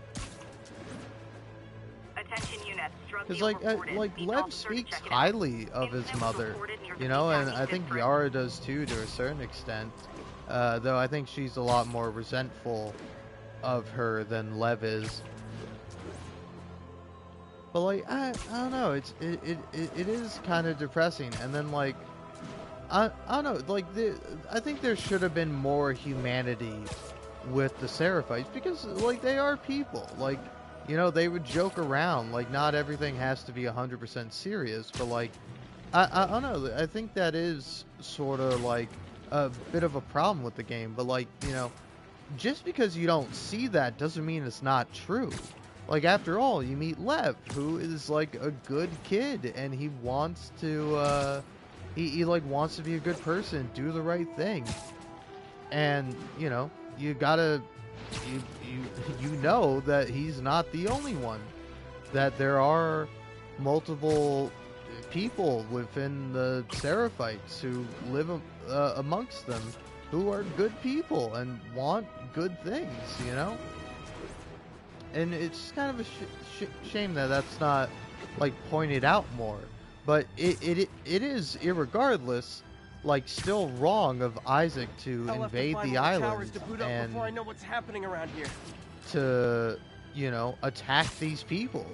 Because, like Lev speaks highly of his mother, you know, and I think Yara does too, to a certain extent. Though I think she's a lot more resentful of her than Lev is. But, like, I don't know, it is kind of depressing. And then, like, I don't know, like, I think there should have been more humanity with the Seraphites, because, like, they are people. Like, you know, they would joke around. Like, not everything has to be 100% serious, but, like, I don't know, I think that is sort of, like, a bit of a problem with the game. But, like, you know, just because you don't see that doesn't mean it's not true. Like, after all, you meet Lev, who is, like, a good kid, and he wants to, he like, wants to be a good person, do the right thing. And, you know, you gotta, you know that he's not the only one. That there are multiple people within the Seraphites who live amongst them who are good people and want good things, you know? And it's kind of a shame that that's not, like, pointed out more. But it is, irregardless, like, still wrong of Isaac to invade the island and before I know what's happening around here. To, you know, attack these people.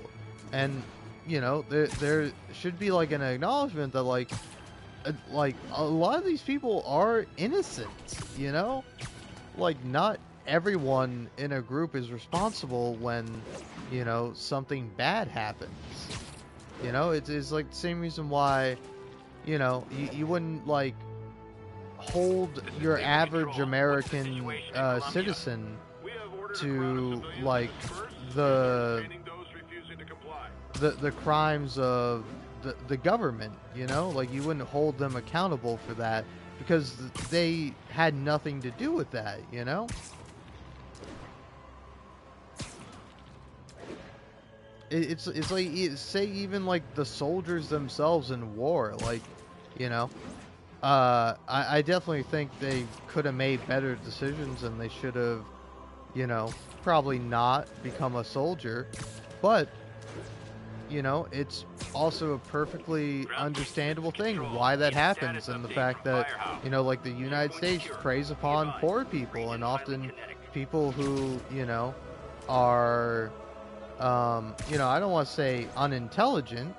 And, you know, there should be, like, an acknowledgement that, like a lot of these people are innocent, you know? Like, not everyone in a group is responsible when, you know, something bad happens. You know, it's like the same reason why, you know, you wouldn't, like, hold your average American citizen to, like, the crimes of the government, you know? Like, you wouldn't hold them accountable for that because they had nothing to do with that, you know? It's like, say even, like, the soldiers themselves in war, like, you know, I definitely think they could have made better decisions, and they should have, you know, probably not become a soldier. But, you know, it's also a perfectly understandable thing why that happens, and the fact that, you know, like, the United States preys upon poor people, and often people who, you know, are, you know, I don't want to say unintelligent,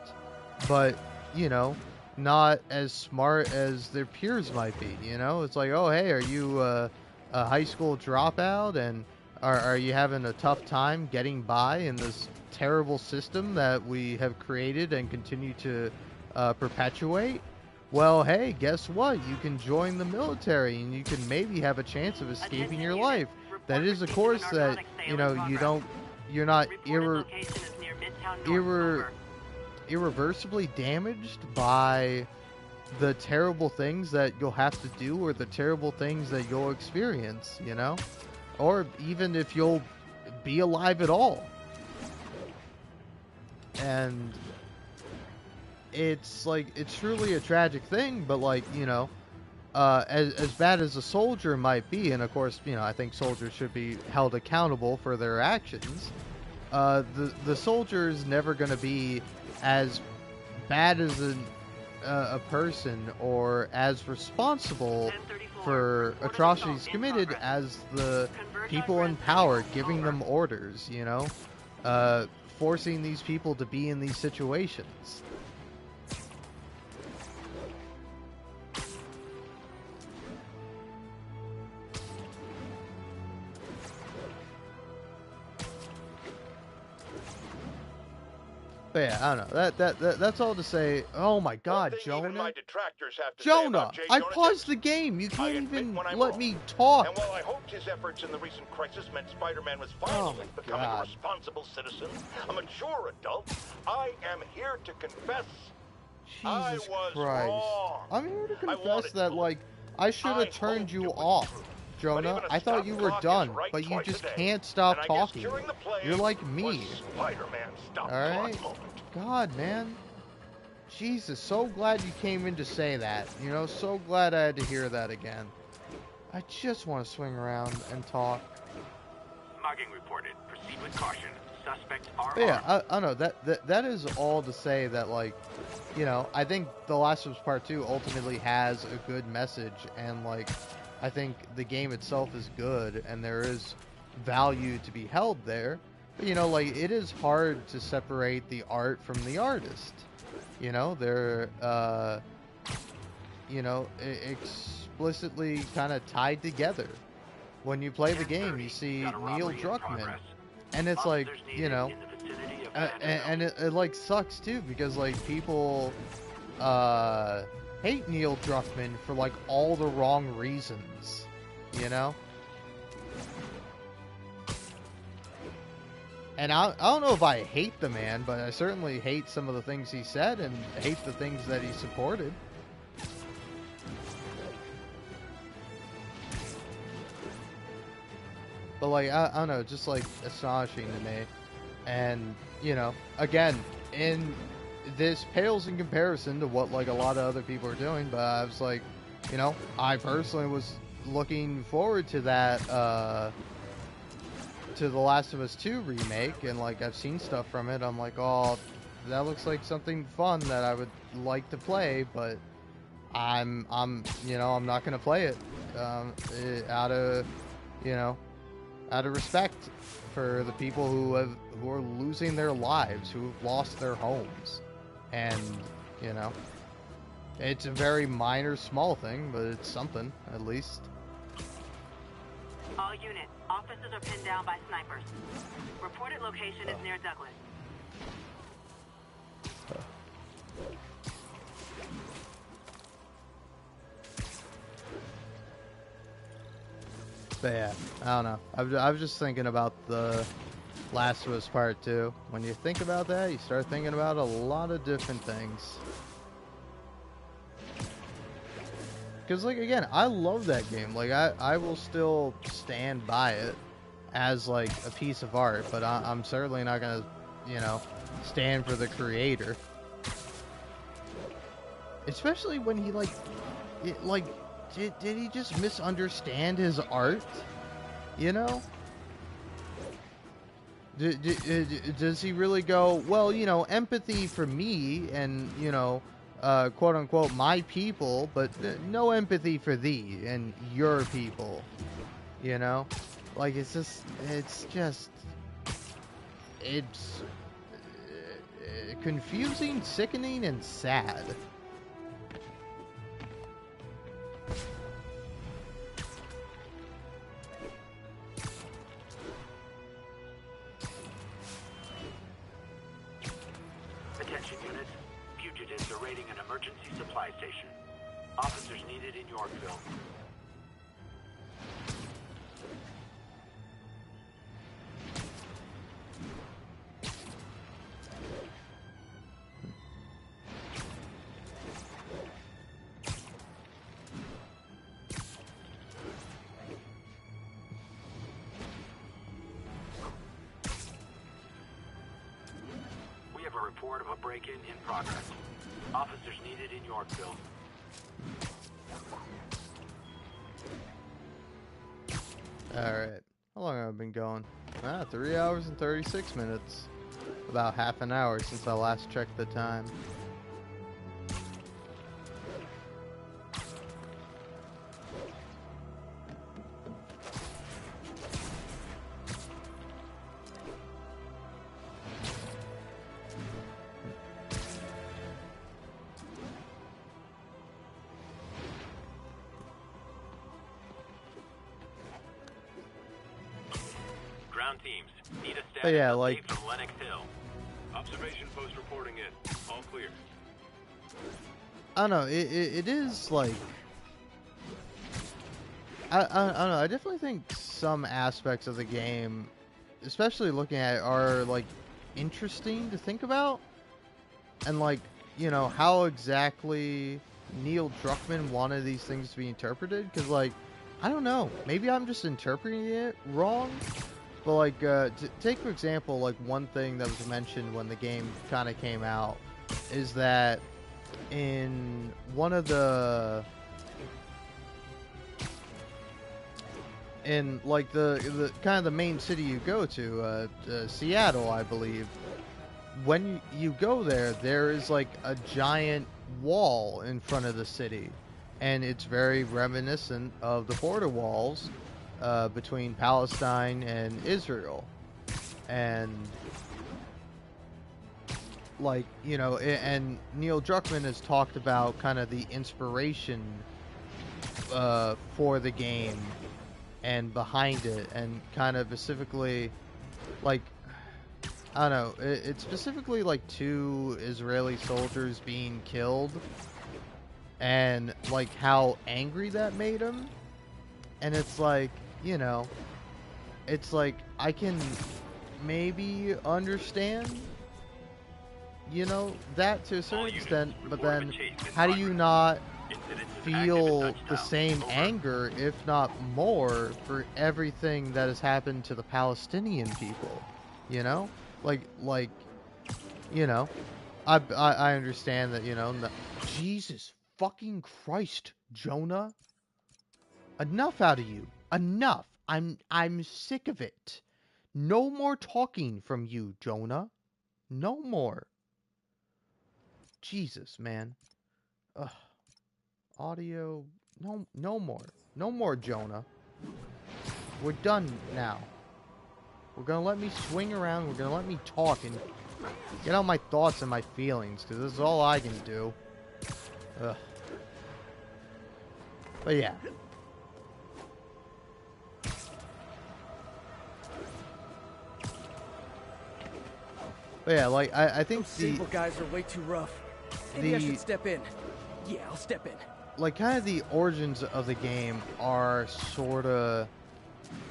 but, you know, not as smart as their peers might be, you know? It's like, oh, hey, are you a high school dropout, and are you having a tough time getting by in this terrible system that we have created and continue to perpetuate? Well, hey, guess what? You can join the military, and you can maybe have a chance of escaping your life. That is a course that, you know, you're not irreversibly damaged by the terrible things that you'll have to do, or the terrible things that you'll experience, you know? Or even if you'll be alive at all. And it's like, it's truly a tragic thing, but, like, you know, as bad as a soldier might be, and of course, you know, I think soldiers should be held accountable for their actions, the soldier is never going to be as bad as a person or as responsible for atrocities committed as the people in power giving them orders, you know, forcing these people to be in these situations. But yeah, I don't know. That's all to say. Oh my God, Jonah. Even my detractors have to say Jonah, about J. I Jonah paused the game. You can't even when I'm let wrong. me talk. And while I hoped his efforts in the recent crisis meant Spider-Man was finally becoming God. a responsible citizen, a mature adult, I am here to confess I Jesus was Christ. wrong. I'm here to I confess wanted that, like, I should have turned you off, Jonah. I thought you were done, but you just can't stop talking. You're like me. Spider-Man stop Alright? clock moment. God, man. Jesus, so glad you came in to say that. You know, so glad I had to hear that again. I just want to swing around and talk. Mugging reported. Proceed with caution. Suspects are But yeah, I know that is all to say that, like, you know, I think The Last of Us Part 2 ultimately has a good message, and like, I think the game itself is good, and there is value to be held there. But, you know, like, it is hard to separate the art from the artist. You know, they're, you know, explicitly kind of tied together. When you play the game, you see Neil Druckmann, and it's like, you know, and it like sucks too, because like people hate Neil Druckmann for like all the wrong reasons, you know. And I don't know if I hate the man, but I certainly hate some of the things he said and hate the things that he supported. But like, I don't know, just like astonishing to me. And, you know, again, this pales in comparison to what like a lot of other people are doing, but I was like, you know, I personally was looking forward to that, to The Last of Us 2 remake, and like I've seen stuff from it. I'm like, oh, that looks like something fun that I would like to play, but I'm you know, I'm not gonna play it out of, you know, out of respect for the people who are losing their lives, who have lost their homes. And, you know, it's a very minor, small thing, but it's something, at least. All units, officers are pinned down by snipers. Reported location is near Douglas. But yeah, I don't know. I was just thinking about The Last of Us Part 2. When you think about that, you start thinking about a lot of different things. Because, like, again, I love that game. Like, I will still stand by it as, like, a piece of art. But I'm certainly not going to, you know, stand for the creator. Especially when he, like, did he just misunderstand his art? You know? Does he really go, well, you know, empathy for me and, you know, quote unquote, my people, but no empathy for thee and your people, you know? Like, it's confusing, sickening, and sad. Attention units. Fugitives are raiding an emergency supply station. Officers needed in Yorkville. We have a report of a break-in in progress. Officers needed in Yorkville. Alright. How long have I been going? 3 hours and 36 minutes. About half an hour since I last checked the time. Ground teams need a But status yeah, update like, from Lenox Hill. Observation post reporting in. All clear. I don't know. It is like I don't know. I definitely think some aspects of the game, especially looking at it, are like interesting to think about, and like, you know, how exactly Neil Druckmann wanted these things to be interpreted. Because like, I don't know. Maybe I'm just interpreting it wrong. But like, take for example, like one thing that was mentioned when the game kind of came out is that in one of the, in like the kind of the main city you go to, Seattle, I believe, when you go there, there is like a giant wall in front of the city, and it's very reminiscent of the border walls between Palestine and Israel. And like, you know, and Neil Druckmann has talked about kind of the inspiration for the game and behind it, and kind of specifically, like, I don't know, it's specifically like 2 Israeli soldiers being killed, and like how angry that made him. And it's like, you know, it's like, I can maybe understand, you know, that to a certain extent, but then how do you not feel the same anger, if not more, for everything that has happened to the Palestinian people? You know, like, you know, I understand that, you know, Jesus fucking Christ, Jonah, enough out of you, enough. I'm sick of it. No more talking from you, Jonah. No more. Jesus, man. Ugh. Audio. No more. No more, Jonah. We're done now. We're gonna let me swing around. We're gonna let me talk and get out my thoughts and my feelings, because this is all I can do. Ugh. But yeah. But yeah, like, I think those Sable guys are way too rough. Maybe I should step in. Yeah, I'll step in. Like, kind of the origins of the game are sort of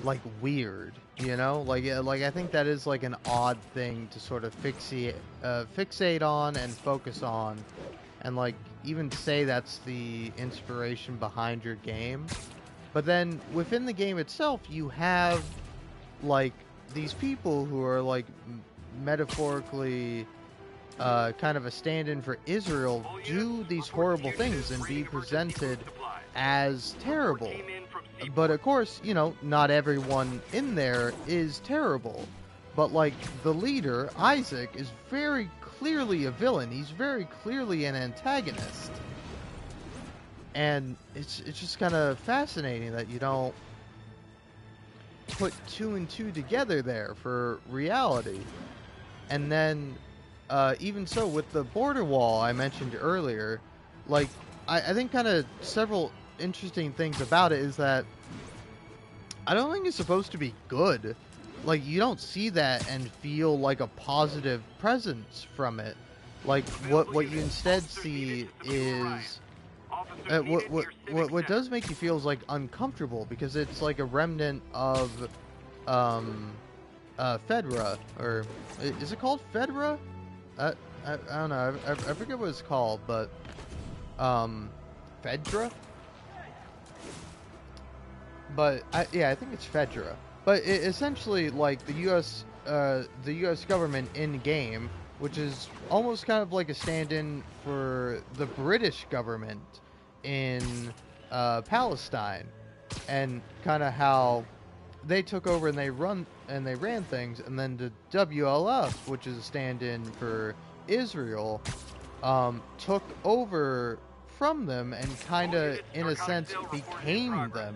like weird, you know? Like I think that is like an odd thing to sort of fixate on and focus on, and like even say that's the inspiration behind your game. But then within the game itself, you have like these people who are like metaphorically kind of a stand-in for Israel, do these horrible things and be presented as terrible. But of course, you know, not everyone in there is terrible. But like the leader, Isaac, is very clearly a villain. He's very clearly an antagonist. And it's just kind of fascinating that you don't put 2 and 2 together there for reality. And then even so, with the border wall I mentioned earlier, like, I think kind of several interesting things about it is that I don't think it's supposed to be good. Like, you don't see that and feel like a positive presence from it. Like, what you instead see is what does make you feel is like uncomfortable, because it's like a remnant of Fedra, or is it called Fedra? I don't know. I forget what it's called, but Fedra. But yeah, I think it's Fedra. But essentially, like the U.S. government in game, which is almost kind of like a stand-in for the British government in Palestine, and kind of how they took over and they ran things, and then the WLF, which is a stand-in for Israel, took over from them and kind of, in a sense, became them,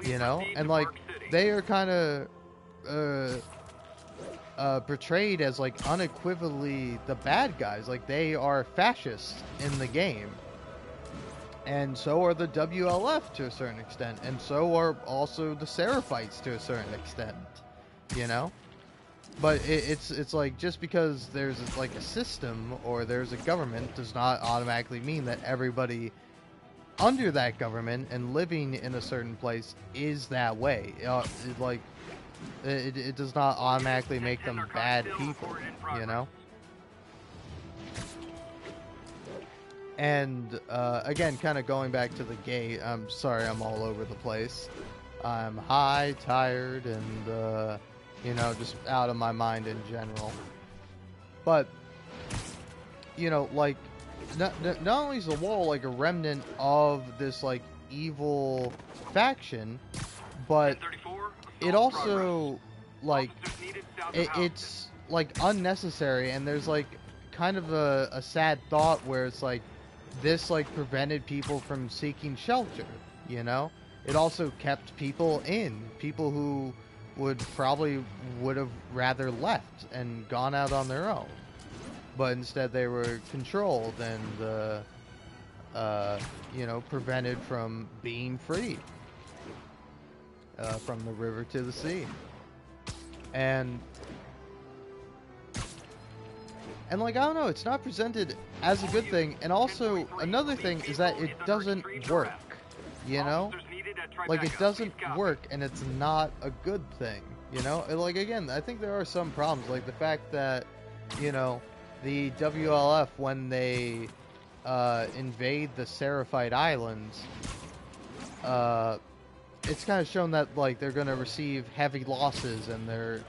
you know? And like, they are kind of portrayed as like unequivocally the bad guys. Like, they are fascists in the game. And so are the WLF to a certain extent. And so are also the Seraphites to a certain extent. You know? But it's like, just because there's like a system or there's a government does not automatically mean that everybody under that government and living in a certain place is that way. It does not automatically make them bad people, you know? And again, kind of going back to the gate, I'm sorry I'm all over the place. I'm high, tired, and you know, just out of my mind in general. But, you know, like, not only is the wall like a remnant of this like evil faction, but it also like it's like unnecessary, and there's like kind of a sad thought where it's like this like prevented people from seeking shelter, you know? It also kept people who would have rather left and gone out on their own, but instead they were controlled and you know, prevented from being free from the river to the sea. And like, I don't know, it's not presented as a good thing. And also another thing is that it doesn't work, you know? Like, it doesn't work, and it's not a good thing, you know? And like, again, I think there are some problems, like the fact that, you know, the WLF, when they invade the Seraphite Islands, it's kind of shown that like they're going to receive heavy losses, and they're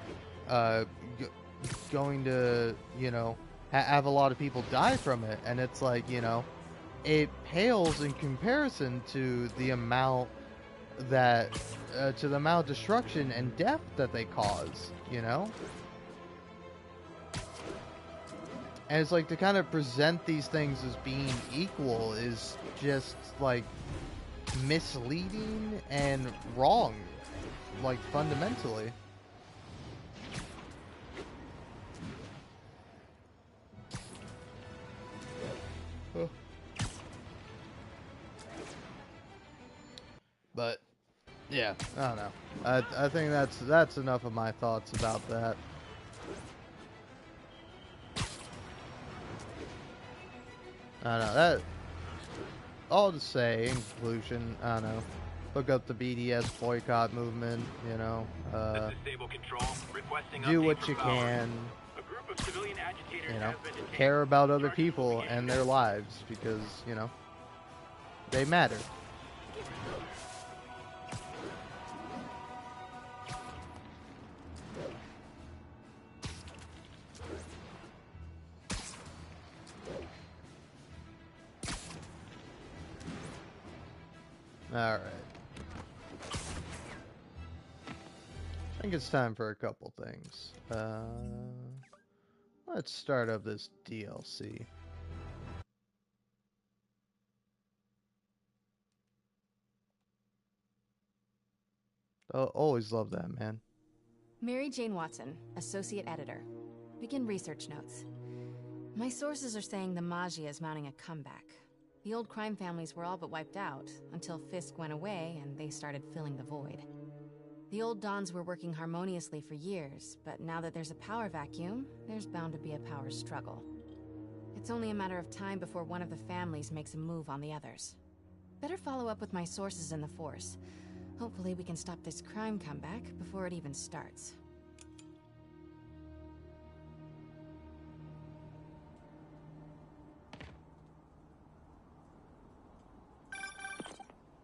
going to, you know, have a lot of people die from it. And it's like, you know, it pales in comparison to the amount that to the amount of destruction and death that they cause, you know? And it's like, to kind of present these things as being equal is just like misleading and wrong, like fundamentally. But yeah, I don't know. I think that's enough of my thoughts about that. I don't know, that all to say in conclusion, I don't know, look up the BDS boycott movement, you know, do what you can, you know, care about other people and their lives, because, you know, they matter. Alright. I think it's time for a couple things. Let's start up this DLC. Oh, always love that, man. Mary Jane Watson, Associate Editor. Begin research notes. My sources are saying the Maggia is mounting a comeback. The old crime families were all but wiped out, until Fisk went away and they started filling the void. The old Dons were working harmoniously for years, but now that there's a power vacuum, there's bound to be a power struggle. It's only a matter of time before one of the families makes a move on the others. Better follow up with my sources in the Force. Hopefully we can stop this crime comeback before it even starts.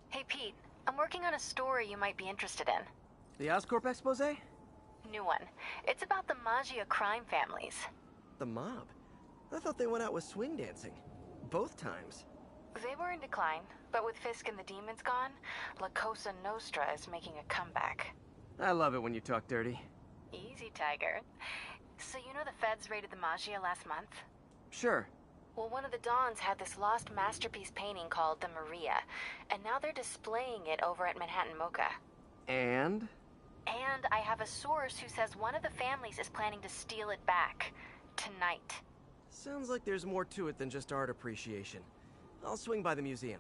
Hey Pete, I'm working on a story you might be interested in. The Oscorp expose? New one. It's about the Maggia crime families. The mob? I thought they went out with swing dancing. Both times. They were in decline, but with Fisk and the demons gone, La Cosa Nostra is making a comeback. I love it when you talk dirty. Easy, Tiger. So you know the feds raided the Maggia last month? Sure. Well, one of the Dons had this lost masterpiece painting called the Maria, and now they're displaying it over at Manhattan Mocha. And? And I have a source who says one of the families is planning to steal it back. Tonight. Sounds like there's more to it than just art appreciation. I'll swing by the museum.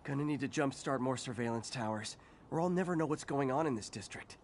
Gonna need to jumpstart more surveillance towers, or I'll never know what's going on in this district.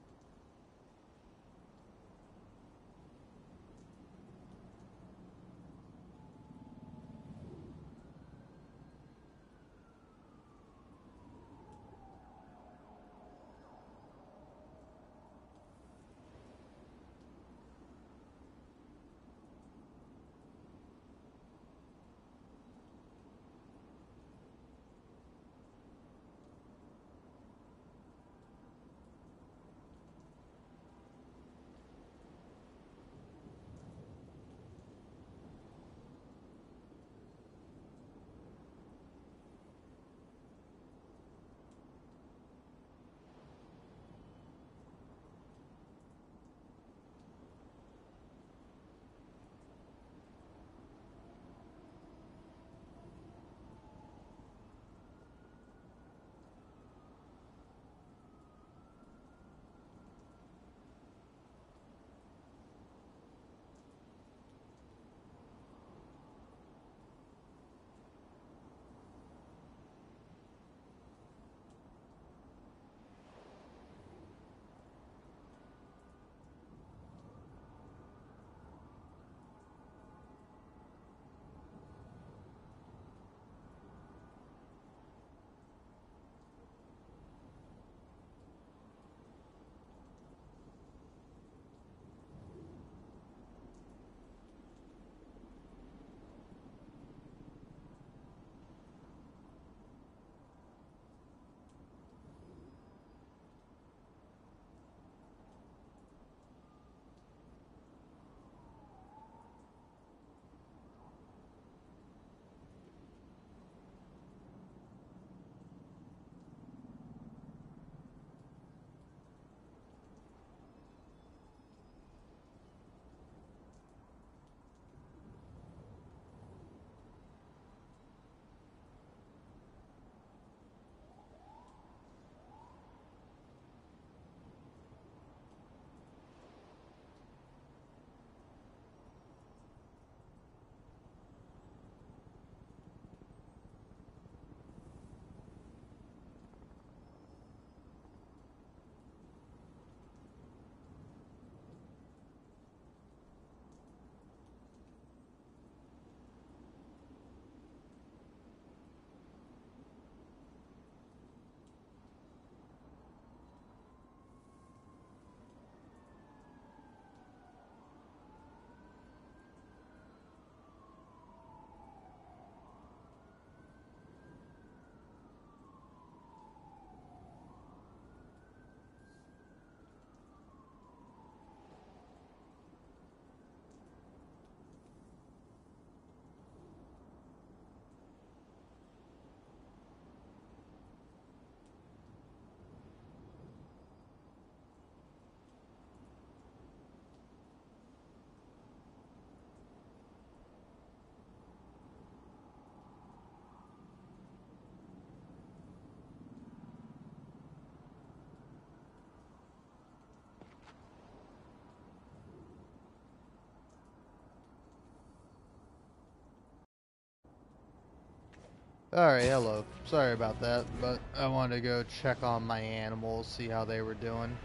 Alright, hello. Sorry about that, but I wanted to go check on my animals, see how they were doing.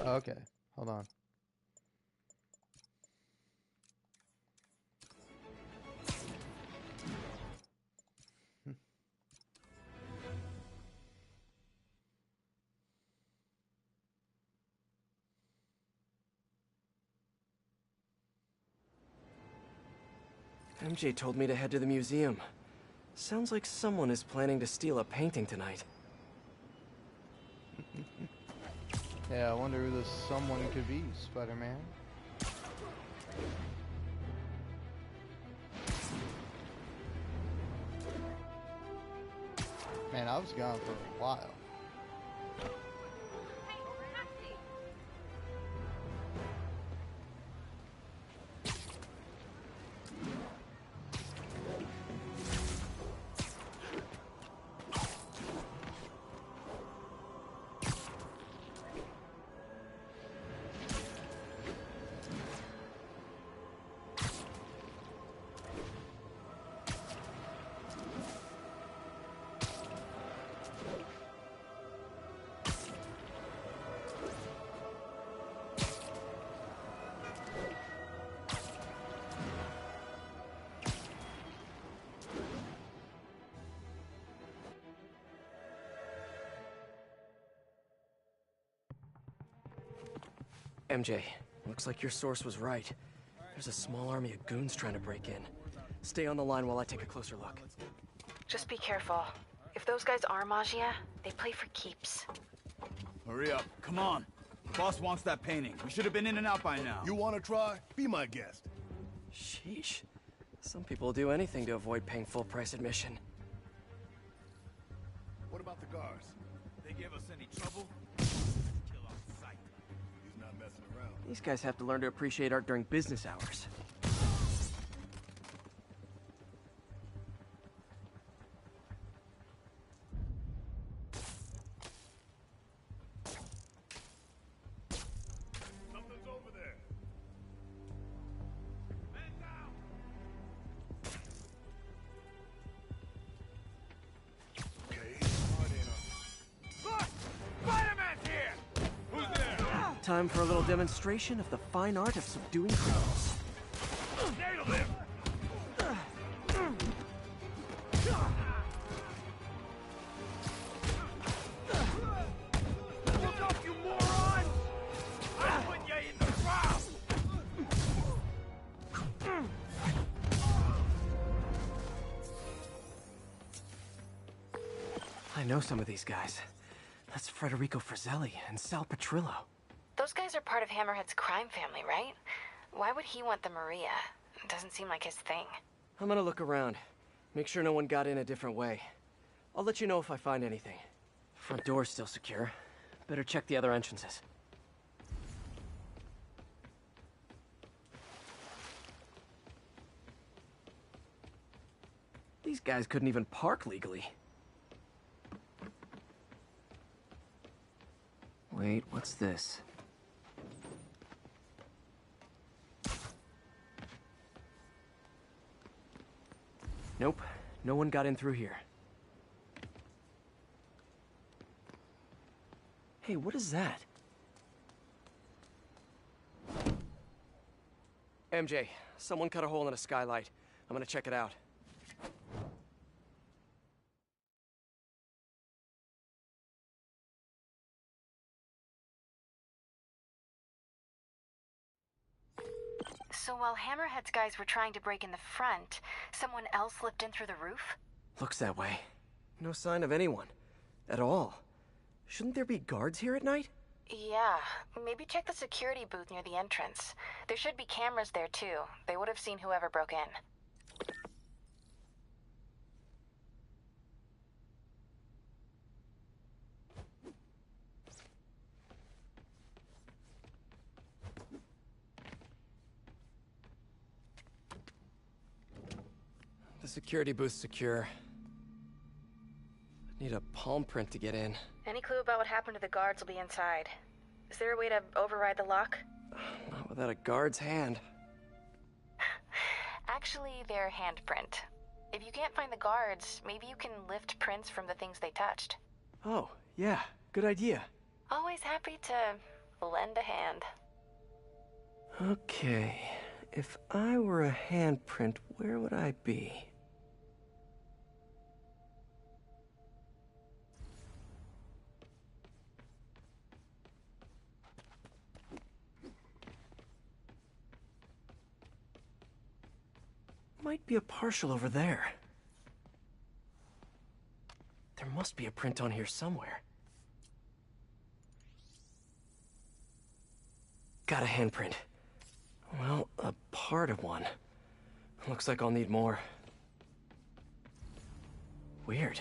Okay, hold on. MJ told me to head to the museum. Sounds like someone is planning to steal a painting tonight. Yeah, I wonder who this someone could be, Spider-Man. Man, I was gone for a while. MJ, looks like your source was right. There's a small army of goons trying to break in. Stay on the line while I take a closer look. Just be careful. If those guys are Maggia, they play for keeps. Hurry up. Come on. Boss wants that painting. We should have been in and out by now. You want to try? Be my guest. Sheesh. Some people will do anything to avoid paying full price admission. What about the guards? They give us any trouble? Kill on sight. He's not messing around. These guys have to learn to appreciate art during business hours. Something's over there. Man down! Okay, Look! Spider-Man's here! Who's there? Time for a little demonstration of the fine art of subduing criminals. Nailed him! Look up, you moron! I'm putting you in the ground! I know some of these guys. That's Federico Fratelli and Sal Petrillo. Those guys are part of Hammerhead's crime family, right? Why would he want the Maria? It doesn't seem like his thing. I'm gonna look around. Make sure no one got in a different way. I'll let you know if I find anything. Front door's still secure. Better check the other entrances. These guys couldn't even park legally. Wait, what's this? Nope, no one got in through here. Hey, what is that? MJ, someone cut a hole in a skylight. I'm gonna check it out. So while Hammerhead's guys were trying to break in the front, someone else slipped in through the roof? Looks that way. No sign of anyone. At all. Shouldn't there be guards here at night? Yeah, maybe check the security booth near the entrance. There should be cameras there too. They would have seen whoever broke in. The security booth's secure. Need a palm print to get in. Any clue about what happened to the guards will be inside. Is there a way to override the lock? Not without a guard's hand. Actually, their handprint. If you can't find the guards, maybe you can lift prints from the things they touched. Oh, yeah, good idea. Always happy to lend a hand. Okay, if I were a handprint, where would I be? Might be a partial over there. There must be a print on here somewhere. Got a handprint. Well, a part of one. Looks like I'll need more. Weird.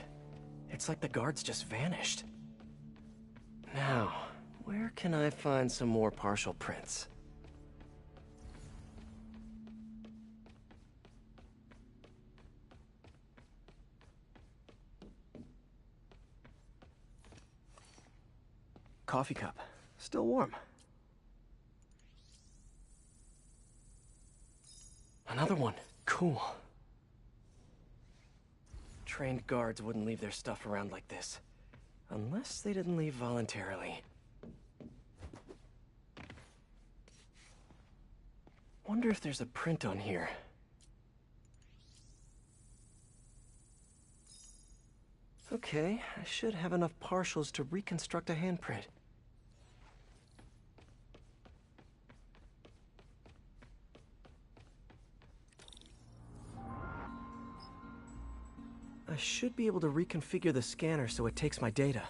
It's like the guards just vanished. Now, where can I find some more partial prints? Coffee cup. Still warm. Another one. Cool. Trained guards wouldn't leave their stuff around like this. Unless they didn't leave voluntarily. Wonder if there's a print on here. Okay, I should have enough partials to reconstruct a handprint. I should be able to reconfigure the scanner so it takes my data.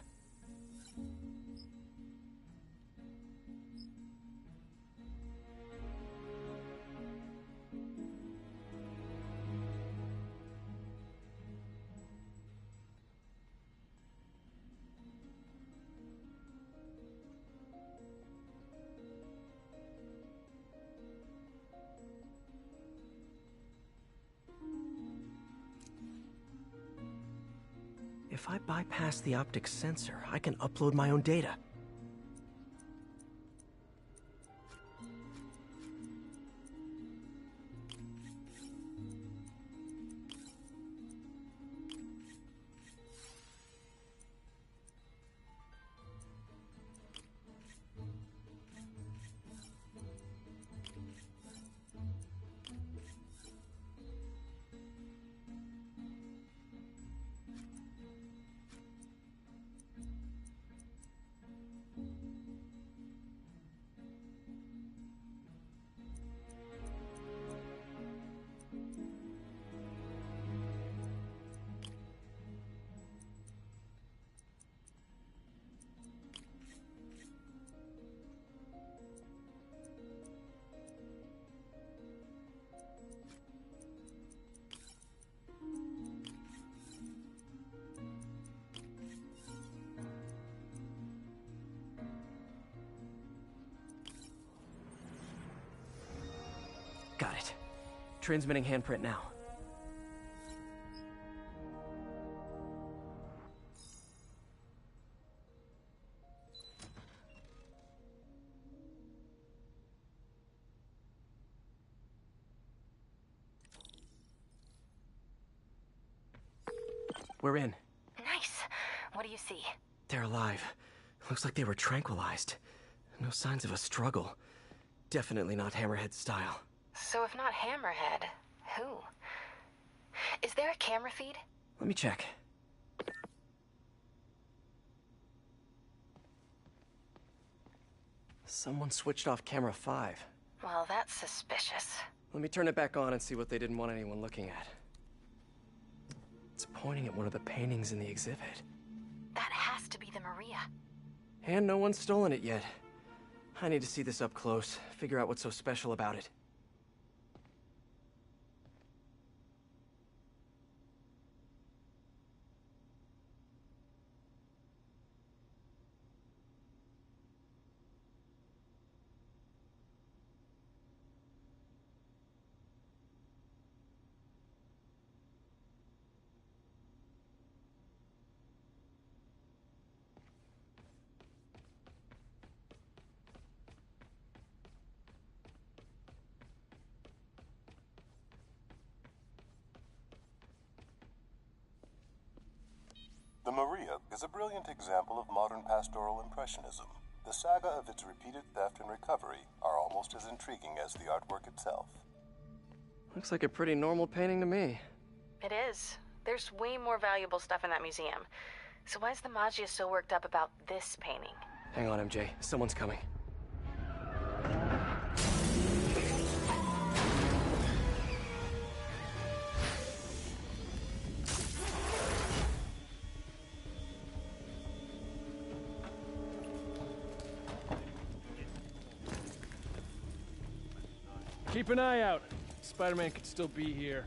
If I bypass the optic sensor, I can upload my own data. Got it. Transmitting handprint now. We're in. Nice. What do you see? They're alive. Looks like they were tranquilized. No signs of a struggle. Definitely not Hammerhead style. So if not Hammerhead, who? Is there a camera feed? Let me check. Someone switched off camera 5. Well, that's suspicious. Let me turn it back on and see what they didn't want anyone looking at. It's pointing at one of the paintings in the exhibit. That has to be the Maria. And no one's stolen it yet. I need to see this up close, figure out what's so special about it. The Maria is a brilliant example of modern pastoral impressionism. The saga of its repeated theft and recovery are almost as intriguing as the artwork itself. Looks like a pretty normal painting to me. It is. There's way more valuable stuff in that museum. So why is the Maggia so worked up about this painting? Hang on, MJ. Someone's coming. Keep an eye out. Spider-Man could still be here.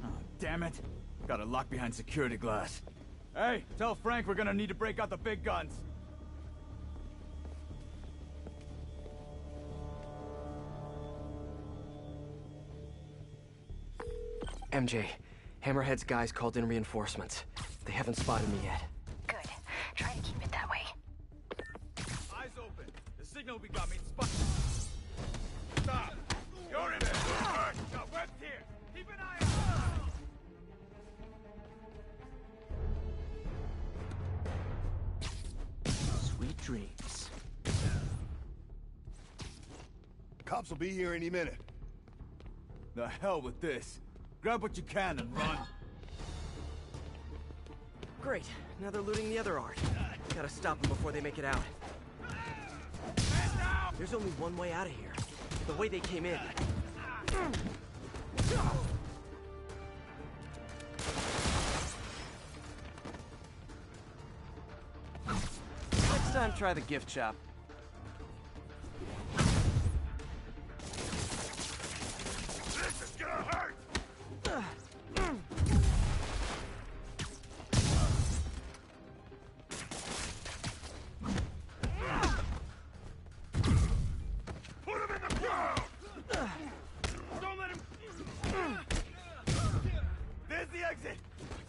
Oh, damn it. Got it locked behind security glass. Hey, tell Frank we're gonna need to break out the big guns. MJ, Hammerhead's guys called in reinforcements. They haven't spotted me yet. Good. Try to keep it that way. Eyes open. The signal we got means spot. Stop! You're in there! Got webs here! Keep an eye out! Sweet dreams. Cops will be here any minute. The hell with this. Grab what you can and run. Great. Now they're looting the other art. Gotta stop them before they make it out. There's only one way out of here. The way they came in. time, try the gift shop. This is gonna hurt! Put him in the ground! Don't let him... There's the exit!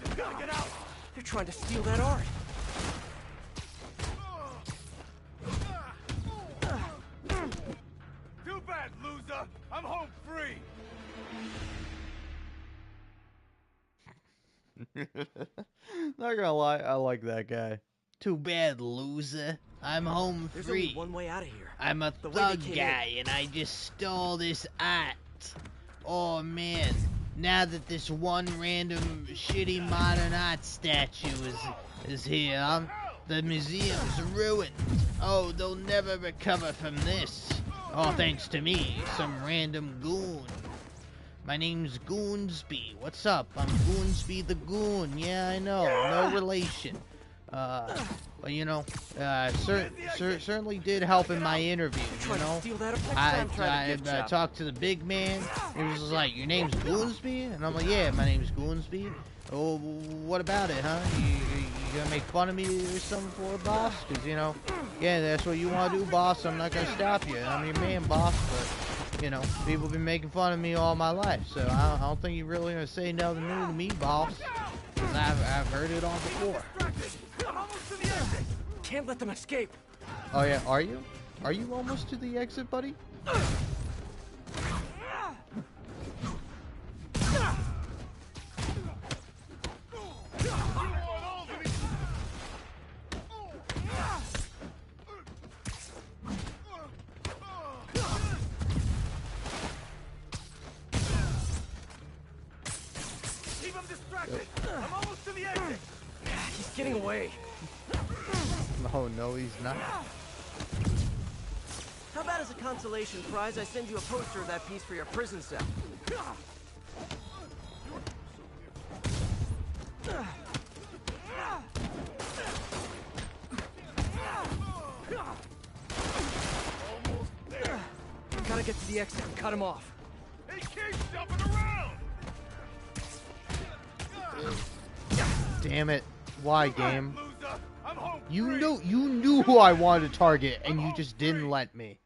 We just gotta get out! They're trying to steal that art. Too bad, loser! I'm home free! Not gonna lie, I like that guy. Too bad, loser. I'm home There's free. only one way out of here. I'm a The way they thug came guy, and I just stole this art. Oh man, now that this one random shitty modern art statue is here, the museum's ruined. Oh, they'll never recover from this. All thanks to me, some random goon. My name's Goonsby. What's up? I'm Goonsby the Goon. Yeah, I know. No relation. But you know, certainly did help in my interview, you know. I talked to the big man. He was just like, your name's Goonsby? And I'm like, yeah, my name's Goonsby. Oh, what about it, huh? You gonna make fun of me or something for it, boss? Because, you know, yeah, that's what you want to do, boss. I'm not gonna stop you. I'm your man, boss, but, you know, people have been making fun of me all my life, so I don't think you're really gonna say nothing new to me, boss. Because I've heard it all before. I'm almost to the exit. Can't let them escape. Oh yeah, are you? Are you almost to the exit, buddy? Keep him distracted! I'm almost to the exit! He's getting away. Oh no, he's not. How about as a consolation prize, I send you a poster of that piece for your prison cell? Gotta get to the exit and cut him off. He keeps jumping around! Damn it. Why, game? You knew who I wanted to target, and you just didn't let me.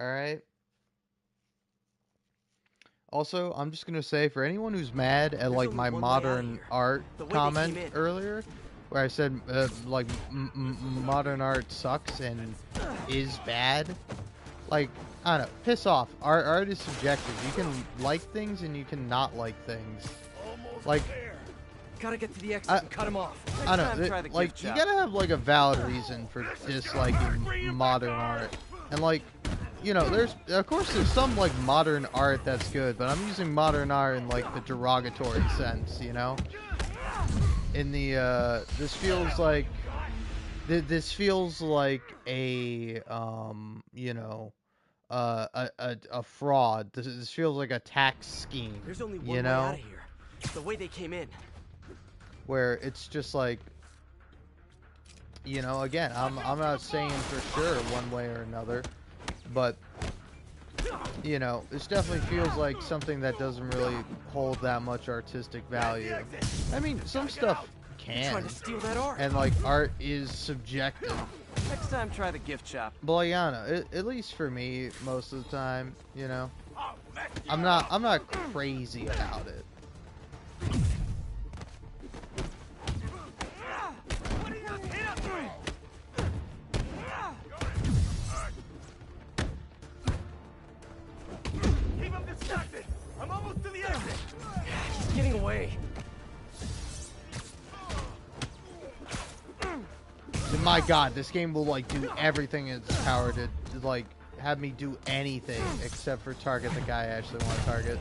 Alright? Also, I'm just gonna say, for anyone who's mad at, like, my modern art comment earlier, where I said, like, modern art sucks and is bad, like, I don't know, piss off. Art is subjective. You can like things and you can not like things. Like, gotta get to the exit and cut him off. I don't know, like, you gotta have, like, a valid reason for disliking modern art. And, like, you know, of course there's some, like, modern art that's good, but I'm using modern art in, like, the derogatory sense, you know? In the, this feels like a, you know, a fraud. This feels like a tax scheme, There's only one you way know? out of here. The way they came in. Where it's just like, you know, again, I'm not saying for sure one way or another, but, you know, this definitely feels like something that doesn't really hold that much artistic value. I mean, some stuff can, Trying to steal that art. and, like, art is subjective. Next time, try the gift shop. But, like, I don't know, at least for me, most of the time, you know, I'm not crazy about it. Keep him distracted! I'm almost to the exit! He's getting away. And my god, this game will, like, do everything in its power to like, have me do anything except for target the guy I actually want to target.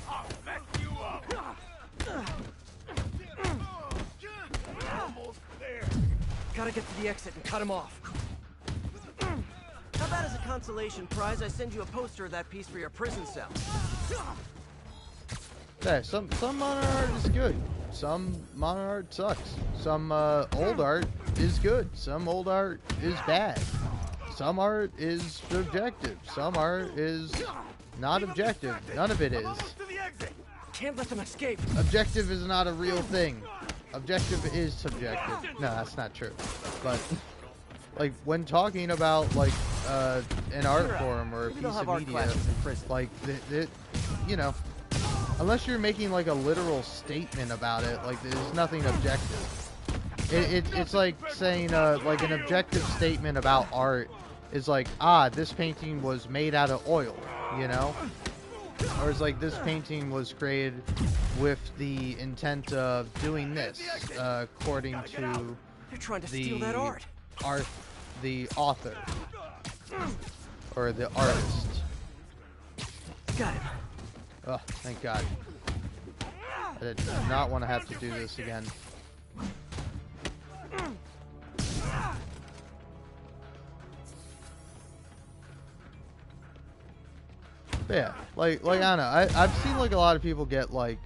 I'll mess you up! Almost there! Gotta get to the exit and cut him off. How about as a consolation prize, I send you a poster of that piece for your prison cell? Yeah, some modern art is good. Some modern art sucks. Some old art is good. Some old art is bad. Some art is subjective. Some art is not objective. None of it is. Can't let them escape. Objective is not a real thing. Objective is subjective. No, that's not true. But like when talking about like an art form or a piece of media, like you know, unless you're making like a literal statement about it, like there's nothing objective. It's like saying like an objective statement about art is like, this painting was made out of oil, you know? Or it's like this painting was created with the intent of doing this, according to They're trying to steal that art. The author. Or the artist. Got him. Oh, thank God. I did not want to have to do this again. But yeah, like I don't know. I've seen like a lot of people get like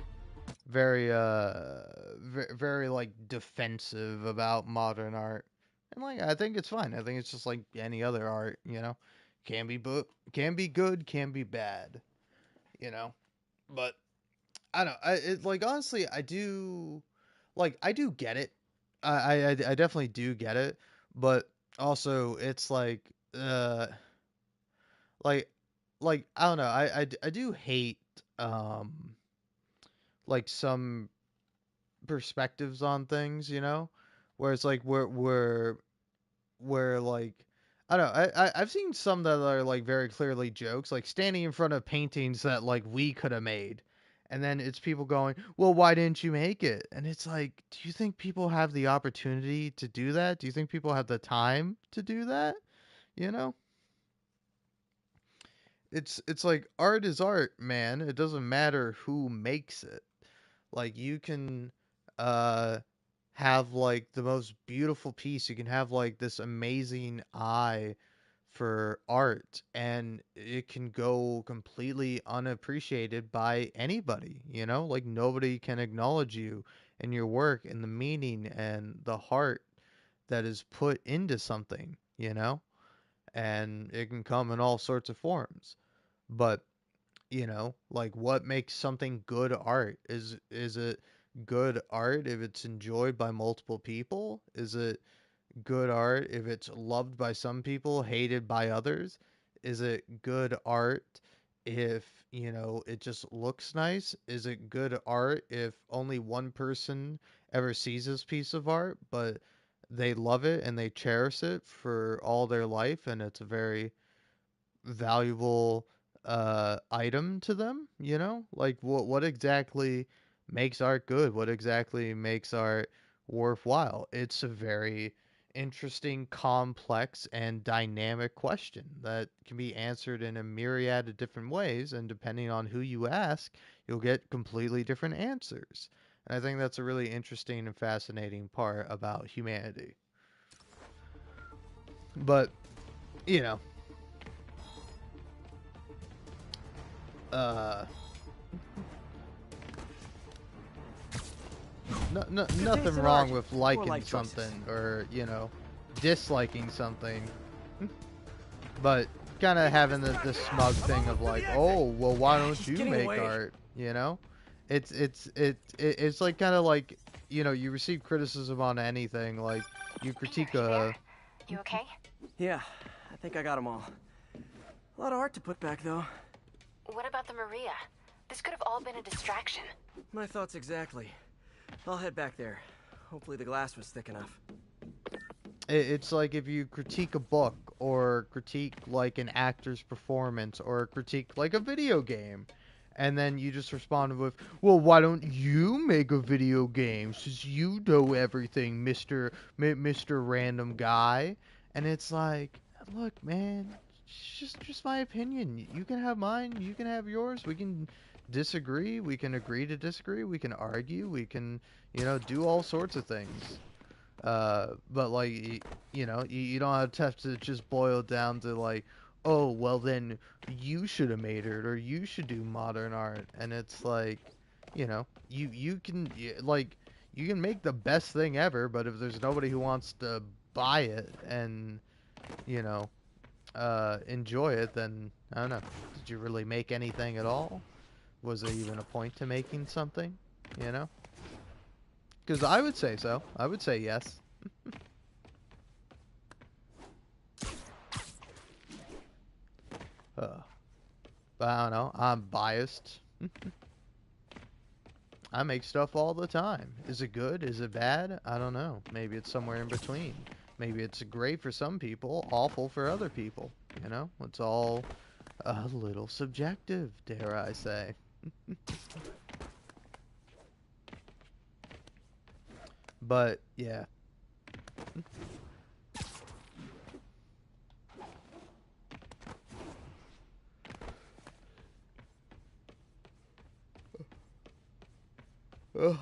very very like defensive about modern art, and like I think it's fine. I think it's just like any other art, you know. Can be good, can be bad, you know. But I don't know. It like honestly, I do get it. I definitely do get it, but also it's like like I don't know. I do hate like some perspectives on things, you know, where it's like we're like I don't know. I've seen some that are like very clearly jokes, like standing in front of paintings that like we could have made. And then it's people going, well, why didn't you make it? And it's like, do you think people have the opportunity to do that? Do you think people have the time to do that? You know? It's like art is art, man. It doesn't matter who makes it. Like you can have like the most beautiful piece. You can have like this amazing eye for art and it can go completely unappreciated by anybody, you know? Like nobody can acknowledge you and your work and the meaning and the heart that is put into something, you know? And it can come in all sorts of forms. But, you know, like what makes something good art? Is it good art if it's enjoyed by multiple people? Is it good art if it's loved by some people, hated by others? Is it good art if, you know, it just looks nice? Is it good art if only one person ever sees this piece of art, but they love it and they cherish it for all their life and it's a very valuable item to them, you know? Like what exactly makes art good? What exactly makes art worthwhile? It's a very interesting, complex, and dynamic question that can be answered in a myriad of different ways, and depending on who you ask, you'll get completely different answers. And I think that's a really interesting and fascinating part about humanity. But, you know, nothing wrong with liking something or, you know, disliking something, but kind of having the smug thing of like, oh, well, why don't you make art? You know, it's like kind of like, you know, you receive criticism on anything, like you critique a. You okay? Yeah, I think I got them all. A lot of art to put back though. What about the Maria? This could have all been a distraction. My thoughts exactly. I'll head back there. Hopefully the glass was thick enough. It's like if you critique a book or critique like an actor's performance or critique like a video game, and then you just respond with, well, why don't you make a video game since you know everything, Mr. Random Guy? And it's like, look, man, it's just my opinion. You can have mine, you can have yours. We can disagree, we can agree to disagree, we can argue, we can, you know, do all sorts of things. But like, you know, you don't have to just boil it down to like, oh, well then you should have made it or you should do modern art. And it's like, you know, you can like you can make the best thing ever, but if there's nobody who wants to buy it and, you know, enjoy it, then I don't know. Did you really make anything at all? Was there even a point to making something? You know? Because I would say so. I would say yes. But I don't know. I'm biased. I make stuff all the time. Is it good? Is it bad? I don't know. Maybe it's somewhere in between. Maybe it's great for some people, awful for other people. You know? It's all a little subjective, dare I say. But, yeah. Ugh.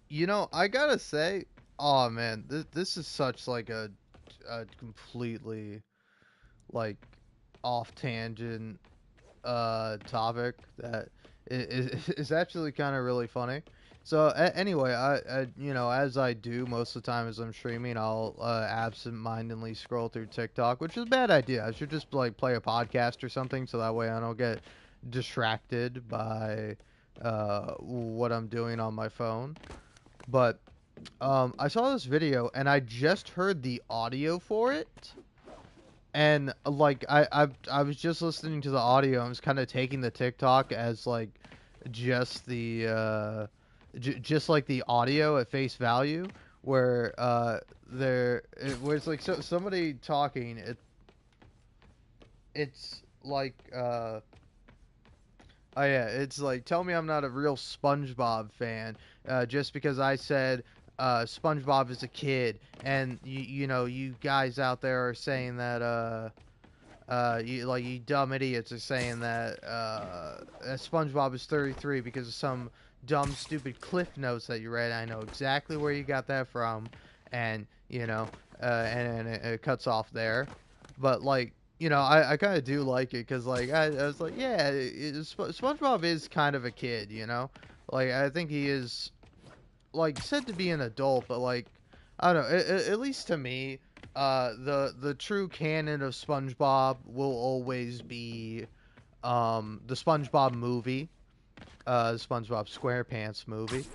You know, I gotta say, oh man, this is such like a completely like off tangent topic that is actually kind of really funny. So anyway, I you know, as I do most of the time as I'm streaming, I'll absent-mindedly scroll through TikTok, which is a bad idea. I should just like play a podcast or something so that way I don't get distracted by what I'm doing on my phone. But I saw this video and I just heard the audio for it. And like I was just listening to the audio. I was kind of taking the TikTok as like just the just like the audio at face value, where where it's like somebody talking. It's like oh yeah, it's like, tell me I'm not a real SpongeBob fan just because I said SpongeBob is a kid, and you know, you guys out there are saying that you dumb idiots are saying that SpongeBob is 33 because of some dumb stupid cliff notes that you read. I know exactly where you got that from, and you know, and it cuts off there. But like, you know, I kind of do like it because like I was like, yeah, SpongeBob is kind of a kid, you know, like I think he is like said to be an adult, but like I don't know, at least to me, the true canon of SpongeBob will always be the SpongeBob movie, the SpongeBob SquarePants movie,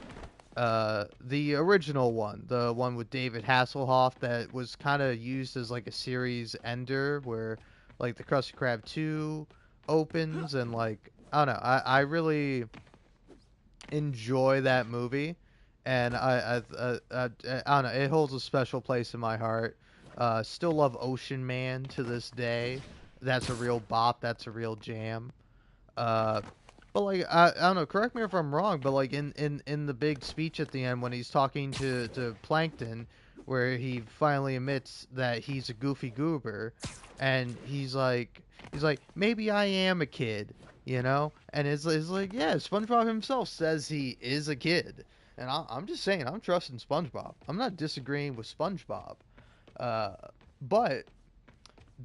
the original one, the one with David Hasselhoff that was kind of used as like a series ender where like the Krusty Krab 2 opens, and like I don't know, I really enjoy that movie. And I don't know, it holds a special place in my heart. Still love Ocean Man to this day. That's a real bop. That's a real jam. But like I don't know. Correct me if I'm wrong, but like in the big speech at the end when he's talking to Plankton, where he finally admits that he's a goofy goober, and he's like maybe I am a kid, you know. And it's like, yeah, SpongeBob himself says he is a kid. And I'm just saying, I'm trusting SpongeBob. I'm not disagreeing with SpongeBob. But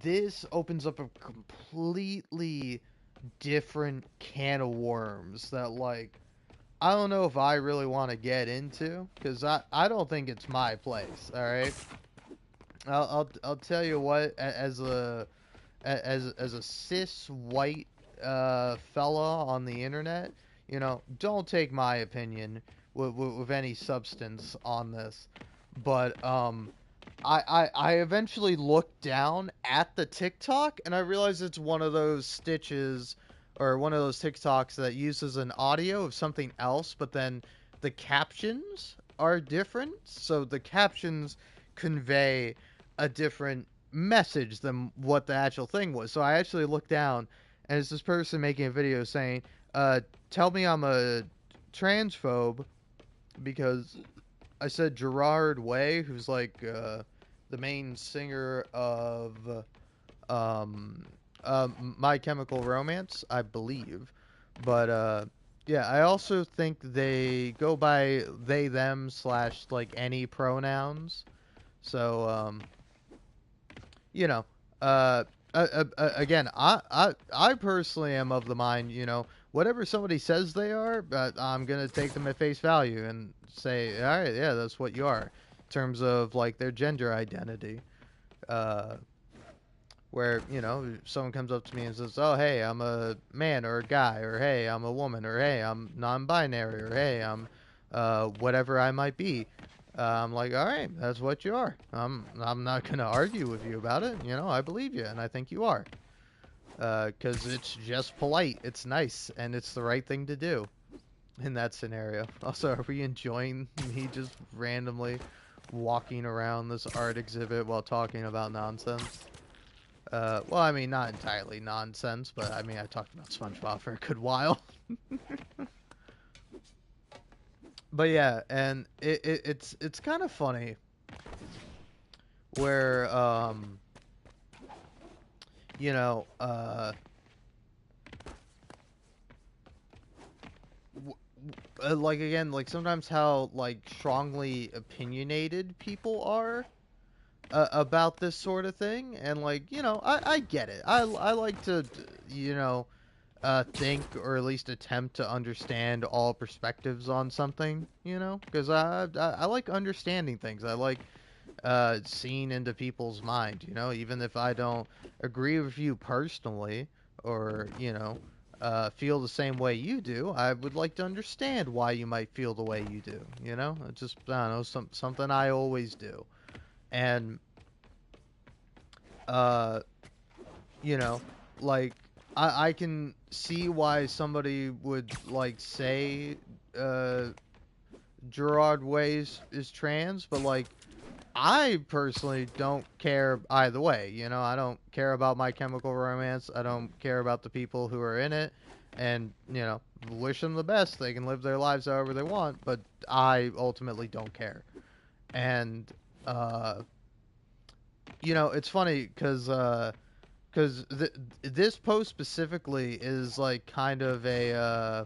this opens up a completely different can of worms that, like, I don't know if I really want to get into, because I don't think it's my place, alright? I'll tell you what, as a cis white fella on the internet, you know, don't take my opinion with any substance on this. But I eventually looked down at the TikTok and I realized it's one of those stitches or one of those TikToks that uses an audio of something else, but then the captions are different. So the captions convey a different message than what the actual thing was. So I actually looked down and it's this person making a video saying, tell me I'm a transphobe because I said Gerard Way, who's like the main singer of My Chemical Romance, I believe. But yeah, I also think they go by they, them, / like any pronouns. So you know, again, I personally am of the mind, you know, whatever somebody says they are, but I'm gonna take them at face value and say, all right, yeah, that's what you are, in terms of like their gender identity. Where, you know, someone comes up to me and says, oh, hey, I'm a man or a guy, or hey, I'm a woman, or hey, I'm non-binary, or hey, I'm whatever I might be. I'm like, all right, that's what you are. I'm not going to argue with you about it. You know, I believe you, and I think you are. Because it's just polite. It's nice, and it's the right thing to do in that scenario. Also, are we enjoying me just randomly walking around this art exhibit while talking about nonsense? Well, I mean, not entirely nonsense, but I mean, I talked about SpongeBob for a good while. But yeah, and it's kind of funny where you know, like again, like sometimes how like strongly opinionated people are about this sort of thing, and like, you know, I get it. I like to, you know, think or at least attempt to understand all perspectives on something, you know, because I like understanding things. I like seeing into people's mind, you know, even if I don't agree with you personally or, you know, feel the same way you do, I would like to understand why you might feel the way you do, you know. It's just, I don't know, something I always do. And you know, like I can see why somebody would like say Gerard Way is trans, but like I personally don't care either way. You know, I don't care about My Chemical Romance. I don't care about the people who are in it, and you know, wish them the best. They can live their lives however they want, but I ultimately don't care. And you know, it's funny because this post specifically is like kind of a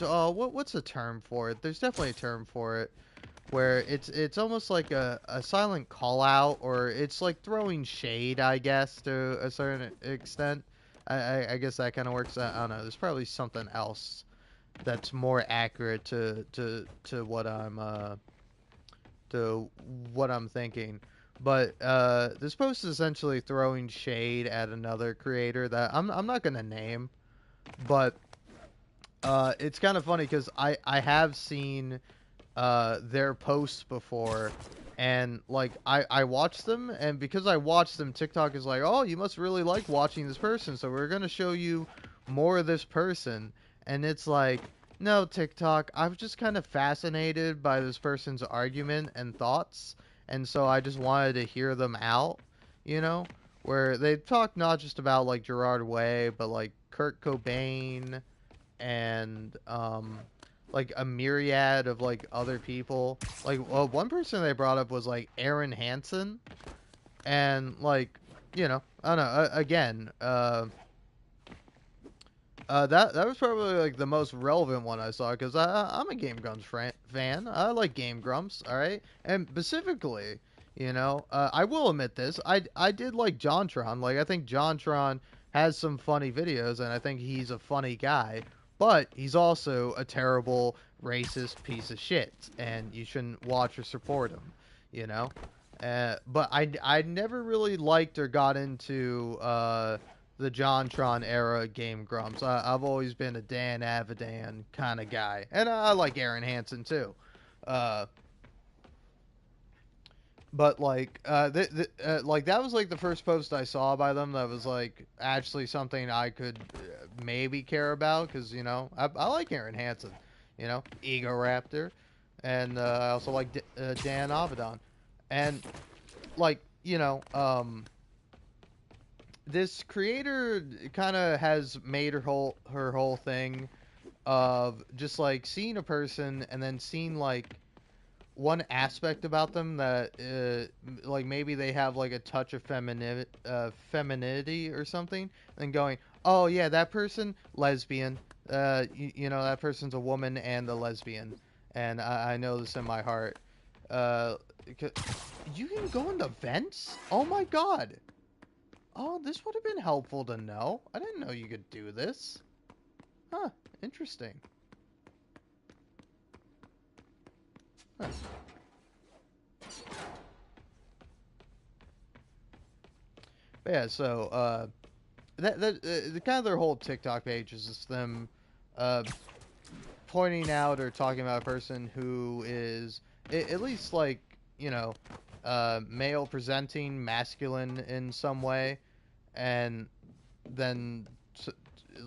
what's the term for it? There's definitely a term for it, where it's almost like a silent call out, or it's like throwing shade, I guess, to a certain extent. I guess that kind of works. I don't know. There's probably something else that's more accurate to what I'm thinking. But this post is essentially throwing shade at another creator that I'm not gonna name, but it's kind of funny because I have seen their posts before, and like I watched them, and because I watched them, TikTok is like, oh, you must really like watching this person, so we're gonna show you more of this person. And it's like, no, TikTok, I was just kind of fascinated by this person's argument and thoughts, and so I just wanted to hear them out, you know, where they talk not just about like Gerard Way, but like Kurt Cobain and like a myriad of like other people. Like, well, one person they brought up was like Aaron Hansen, and like, you know, I don't know, again, That was probably like the most relevant one I saw because I'm a Game Grumps fan. I like Game Grumps, all right, and specifically, I will admit this. I did like JonTron. Like I think JonTron has some funny videos, and I think he's a funny guy. But he's also a terrible racist piece of shit, and you shouldn't watch or support him. But I never really liked or got into the JonTron era Game Grumps. I've always been a Dan Avidan kind of guy, and I like Aaron Hansen too. But like that was like the first post I saw by them that was like actually something I could maybe care about because I like Aaron Hansen, Ego Raptor, and I also like Dan Avidan, and like this creator kind of has made her whole thing of just like seeing a person and then seeing like one aspect about them that like maybe they have like a touch of femininity or something, and going, oh yeah, that person lesbian, that person's a woman and a lesbian, and I know this in my heart. You can go into vents? Oh my god. Oh, this would have been helpful to know. I didn't know you could do this. Huh, interesting. Huh. But yeah, so the kind of their whole TikTok page is just them pointing out or talking about a person who is at least like male presenting, masculine in some way, and then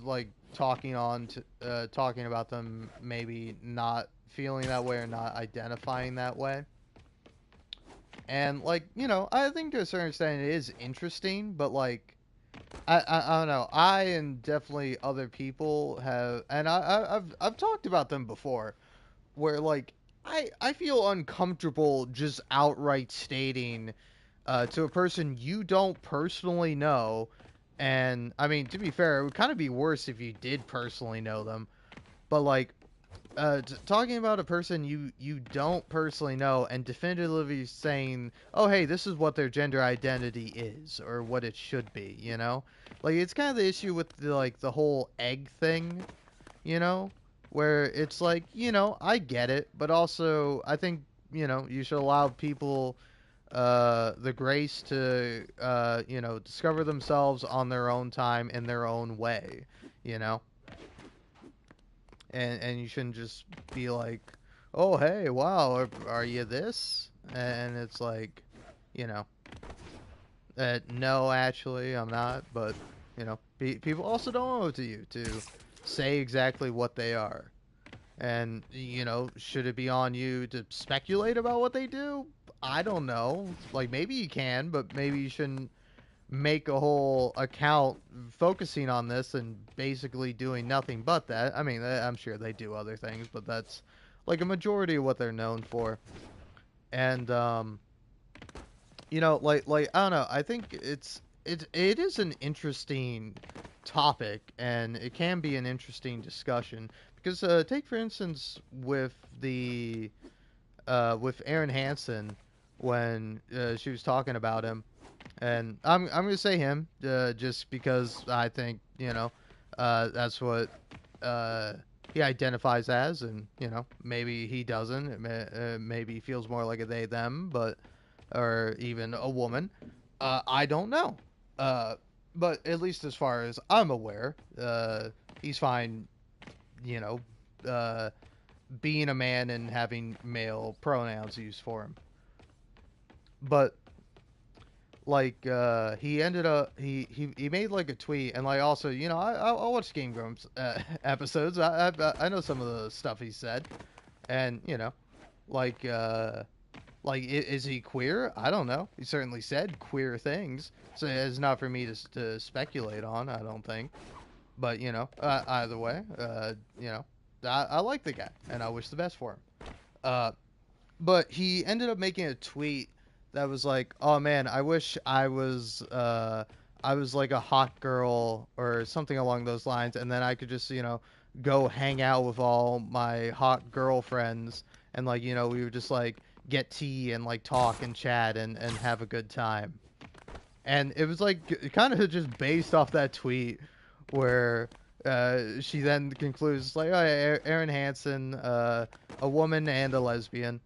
like talking about them maybe not feeling that way or not identifying that way. And like I think to a certain extent it is interesting, but like I don't know, I and definitely other people have, and I've talked about them before, where like I feel uncomfortable just outright stating to a person you don't personally know, and I mean, to be fair, it would kind of be worse if you did personally know them, but like talking about a person you don't personally know and definitively saying, oh hey, this is what their gender identity is or what it should be, like it's kind of the issue with the whole egg thing, where it's like, I get it, but also I think, you should allow people the grace to, discover themselves on their own time in their own way, and you shouldn't just be like, oh, hey, wow, are you this? And it's like, no, actually, I'm not, but, people also don't owe it to you to say exactly what they are. And, should it be on you to speculate about what they do? I don't know. Like, maybe you can, but maybe you shouldn't make a whole account focusing on this and basically doing nothing but that. I mean, I'm sure they do other things, but that's, like, a majority of what they're known for. And, like, I don't know. I think it is an interesting topic, and it can be an interesting discussion. Because take for instance with with Aaron Hansen when she was talking about him, and I'm gonna say him just because I think that's what he identifies as, and maybe he doesn't. Maybe he feels more like a they them, or even a woman. I don't know. But at least as far as I'm aware, he's fine. Being a man and having male pronouns used for him. But like he ended up he made like a tweet, and like also I watch Game Grumps episodes. I know some of the stuff he said, and like is he queer? I don't know. He certainly said queer things, so it's not for me to speculate on. I don't think. But, either way, I like the guy, and I wish the best for him. But he ended up making a tweet that was like, oh man, I wish I was I was like a hot girl or something along those lines, and then I could just, go hang out with all my hot girlfriends, and like, we would just like get tea and like talk and chat and have a good time. And it was like kind of just based off that tweet where she then concludes like, oh, Aaron Hansen, a woman and a lesbian.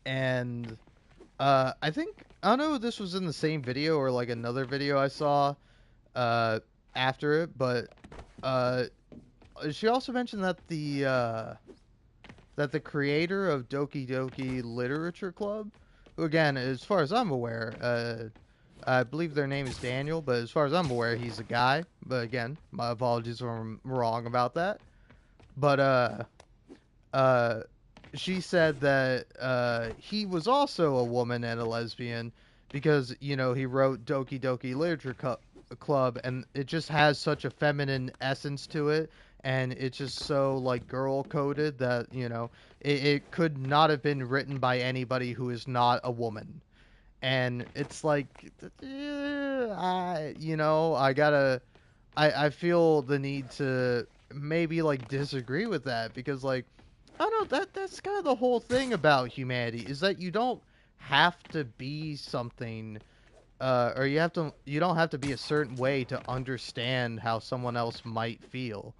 And I don't know if this was in the same video or like another video I saw after it, but she also mentioned that the creator of Doki Doki Literature Club, who again, as far as I'm aware, I believe their name is Daniel, but as far as I'm aware, he's a guy. But again, my apologies if I'm wrong about that. But she said that he was also a woman and a lesbian because, he wrote Doki Doki Literature Club, and it just has such a feminine essence to it, and it's just so, like, girl-coded that, it could not have been written by anybody who is not a woman. And it's like, I feel the need to maybe, like, disagree with that, because, like, I don't know, that's kind of the whole thing about humanity, is that you don't have to be something, or you don't have to be a certain way to understand how someone else might feel,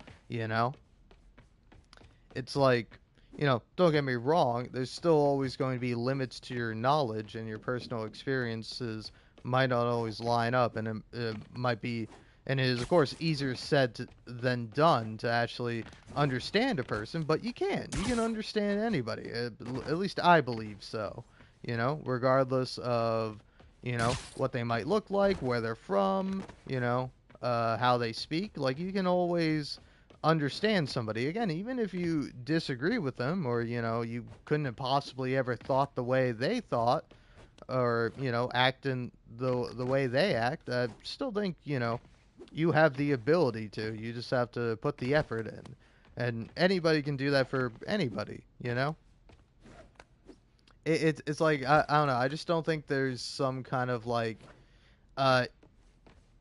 It's like, don't get me wrong, there's still always going to be limits to your knowledge, and your personal experiences might not always line up, and it might be, and it is, of course, easier said than done to actually understand a person, but you can understand anybody, at least I believe so, regardless of, what they might look like, where they're from, how they speak, like, you can always understand somebody, again, even if you disagree with them, or, you couldn't have possibly ever thought the way they thought, or, act in the way they act, I still think, you have the ability to. You just have to put the effort in. And anybody can do that for anybody, It's like, I don't know, I just don't think there's some kind of, like,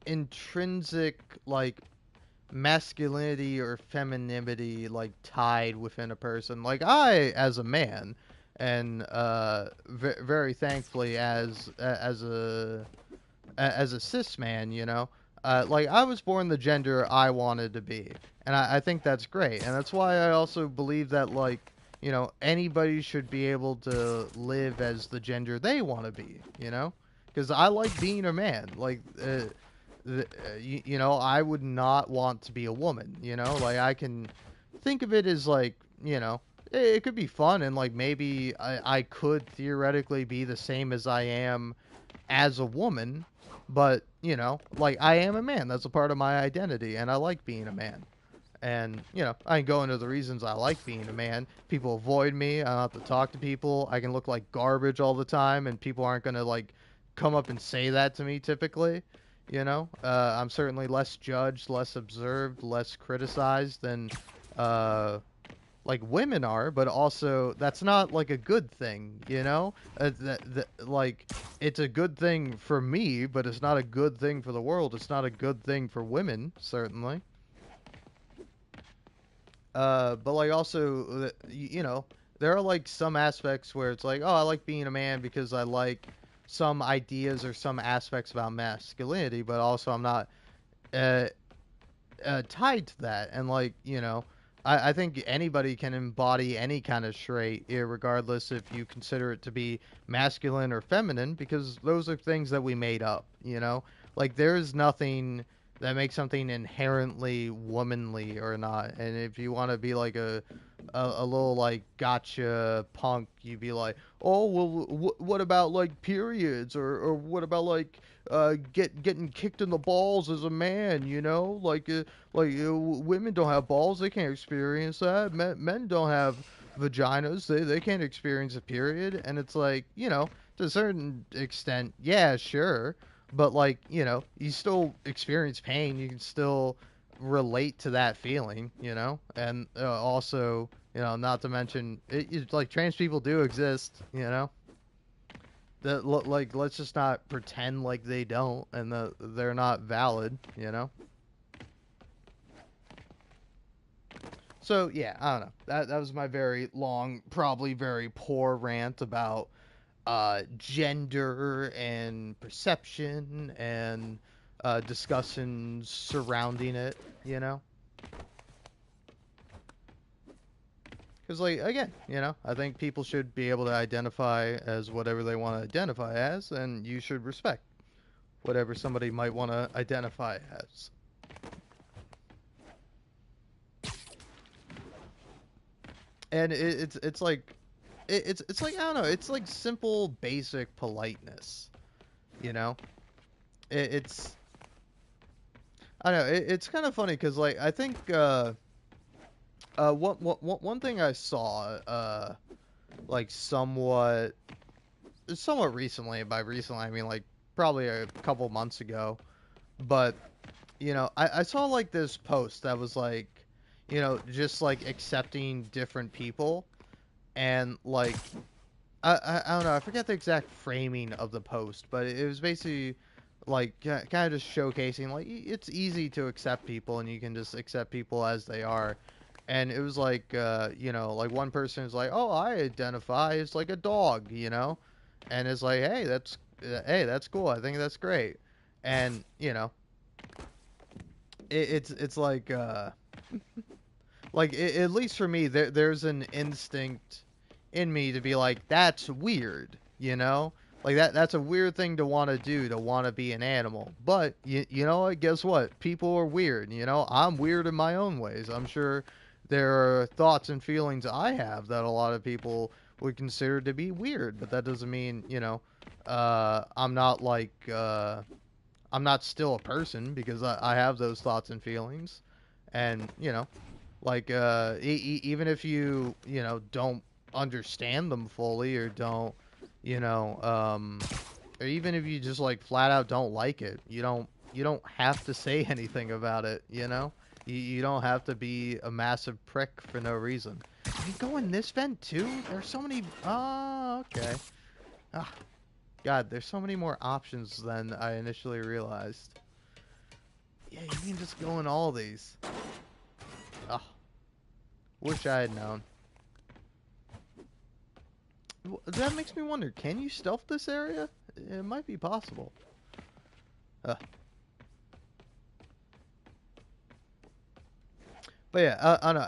intrinsic, like, masculinity or femininity, like, tied within a person. Like, I, as a man, and very thankfully as a cis man, like, I was born the gender I wanted to be, and I think that's great, and that's why I also believe that, like, anybody should be able to live as the gender they want to be, because I like being a man, like, I would not want to be a woman, like, I can think of it as, like, it could be fun, and, like, maybe I could theoretically be the same as I am as a woman, but, like, I am a man, that's a part of my identity, and I like being a man. And, I can go into the reasons I like being a man. People avoid me. I don't have to talk to people. I can look like garbage all the time, and people aren't going to, like, come up and say that to me typically. I'm certainly less judged, less observed, less criticized than, like, women are, but also that's not, like, a good thing, like, it's a good thing for me, but it's not a good thing for the world. It's not a good thing for women, certainly. But, like, also, there are, like, some aspects where it's like, oh, I like being a man because I like some ideas or some aspects about masculinity, but also I'm not tied to that. And, like, I think anybody can embody any kind of trait, regardless if you consider it to be masculine or feminine, because those are things that we made up, Like, there's nothing that makes something inherently womanly or not. And if you want to be like a little, like, gotcha punk, you'd be like, oh, well, what about, like, periods, or what about, like, getting kicked in the balls as a man, like women don't have balls, they can't experience that. Men don't have vaginas, they can't experience a period. And it's like, to a certain extent, yeah, sure, but, like, you still experience pain, you can still relate to that feeling, and also, not to mention, it's like, trans people do exist, Like, let's just not pretend like they don't and they're not valid, you know? So, yeah, I don't know. That was my very long, probably very poor rant about gender and perception and discussions surrounding it, you know? Because, like, again, you know, I think people should be able to identify as whatever they want to identify as, and you should respect whatever somebody might want to identify as. And it's like, it's like, I don't know, it's like simple, basic politeness, you know? It's, I don't know, it's kind of funny, because, like, I think, one thing I saw, like, somewhat recently, by recently I mean, like, probably a couple months ago, but, you know, I saw, like, this post that was, like, you know, just, like, accepting different people, and, like, I don't know, I forget the exact framing of the post, but it was basically, like, kind of just showcasing, like, it's easy to accept people, and you can just accept people as they are. And it was like, you know, like one person is like, oh, I identify as like a dog, you know, and it's like, hey, that's cool. I think that's great. And you know, it's like, like at least for me, there's an instinct in me to be like, that's weird, you know, like that's a weird thing to want to do, to want to be an animal. But you know what? Guess what? People are weird. You know, I'm weird in my own ways. I'm sure there are thoughts and feelings I have that a lot of people would consider to be weird, but that doesn't mean, you know, I'm not like, I'm not still a person, because I have those thoughts and feelings. And, you know, like, even if you know, don't understand them fully, or don't, you know, or even if you just, like, flat out don't like it, you don't have to say anything about it, you know? You don't have to be a massive prick for no reason. Can you go in this vent too? There's so many... Oh, okay. Ah, God, there's so many more options than I initially realized. Yeah, you can just go in all these. Ah, wish I had known. That makes me wonder, can you stealth this area? It might be possible. But yeah, I don't know,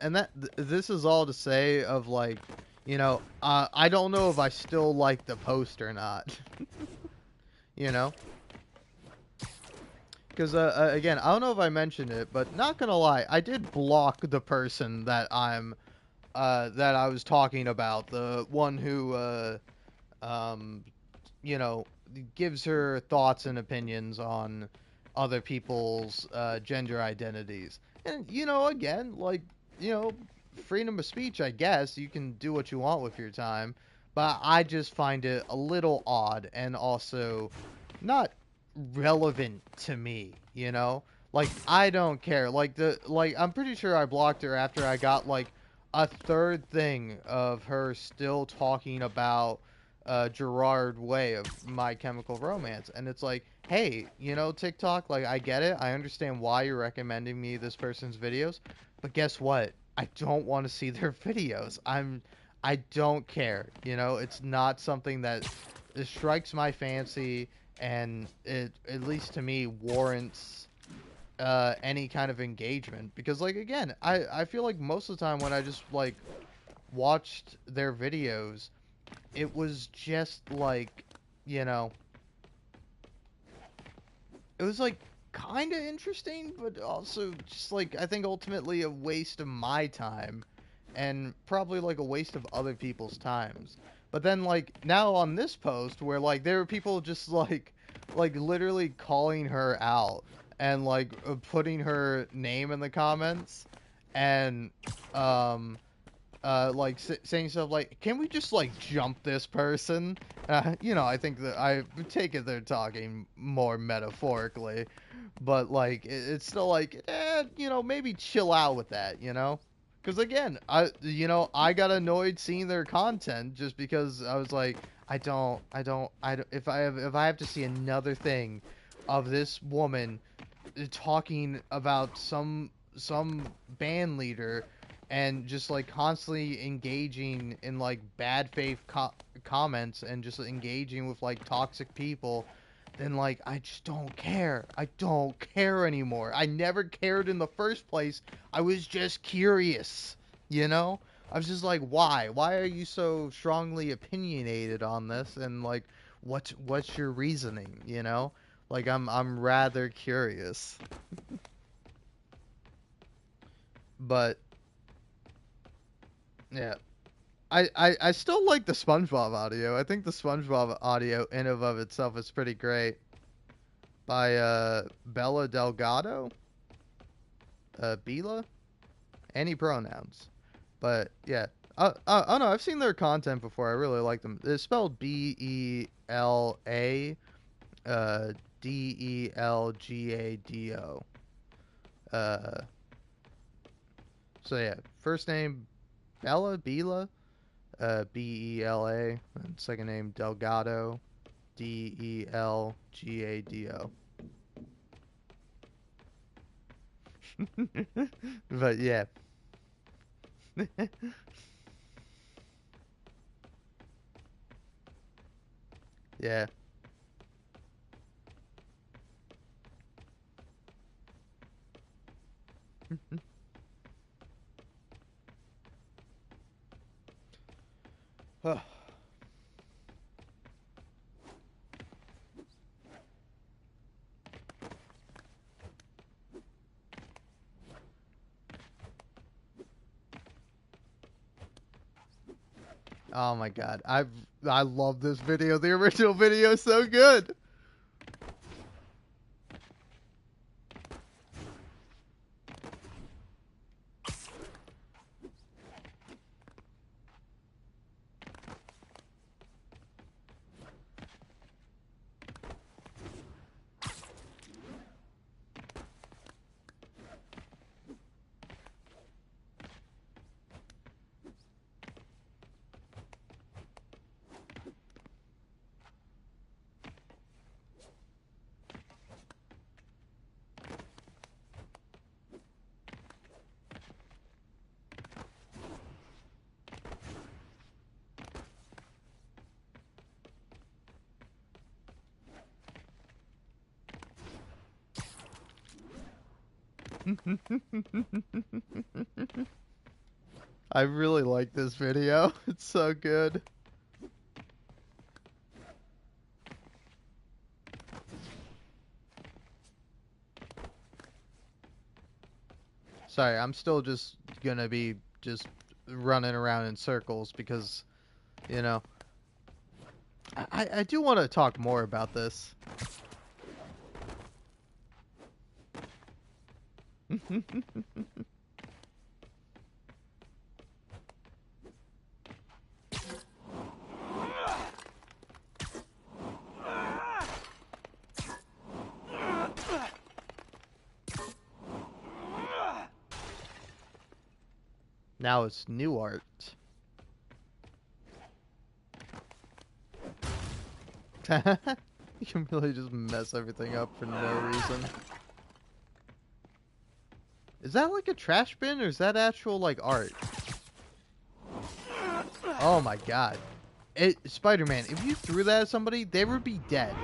and this is all to say of, like, you know, I don't know if I still like the post or not, you know, because again, I don't know if I mentioned it, but not gonna lie, I did block the person that that I was talking about, the one who you know, gives her thoughts and opinions on other people's gender identities. And, you know, again, like, you know, freedom of speech, I guess. You can do what you want with your time. But I just find it a little odd, and also not relevant to me, you know? Like, I don't care. Like, I'm pretty sure I blocked her after I got, like, a third thing of her still talking about Gerard Way of My Chemical Romance. And it's like, hey, you know, TikTok, like, I get it. I understand why you're recommending me this person's videos. But guess what? I don't want to see their videos. I don't care. You know, it's not something that strikes my fancy, and it, at least to me, warrants any kind of engagement. Because, like, again, I feel like most of the time when I just, like, watched their videos, it was just, like, you know, it was, like, kind of interesting, but also just, like, I think ultimately a waste of my time, and probably, like, a waste of other people's times. But then, like, now on this post, where, like, there were people just, like literally calling her out, and, like, putting her name in the comments, and, like, saying stuff like, can we just, like, jump this person? You know, I think that I take it they're talking more metaphorically, but, like, it's still like, you know, maybe chill out with that, you know? Because, again, you know, I got annoyed seeing their content just because I was like, if I have to see another thing of this woman talking about some band leader and just like constantly engaging in like bad faith comments and just engaging with like toxic people, then like I just don't care. I don't care anymore. I never cared in the first place. I was just curious, you know? I was just like, why? Why are you so strongly opinionated on this? And like, what's your reasoning, you know? Like I'm rather curious. But yeah. I still like the SpongeBob audio. I think the SpongeBob audio in and of itself is pretty great. By Bella Delgado. Bela? Any pronouns. But yeah. I don't know, I've seen their content before. I really like them. It's spelled Bela Delgado. So yeah, first name Bela, Bela, Bela, and second name Delgado, Delgado. But yeah. Yeah. Oh my god, I love this video. The original video is so good. I really like this video. It's so good. Sorry, I'm still just gonna be just running around in circles because, you know, I do want to talk more about this. Now it's new art. You can really just mess everything up for no reason. Is that like a trash bin or is that actual like art? Oh my god. Spider-Man, if you threw that at somebody, they would be dead.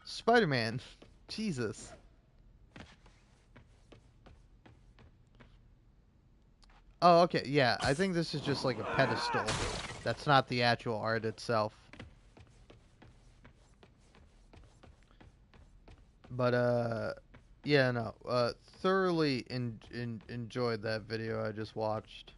Spider-Man. Jesus. Oh, okay. Yeah, I think this is just like a pedestal. That's not the actual art itself. But, yeah, no. Thoroughly enjoyed that video I just watched.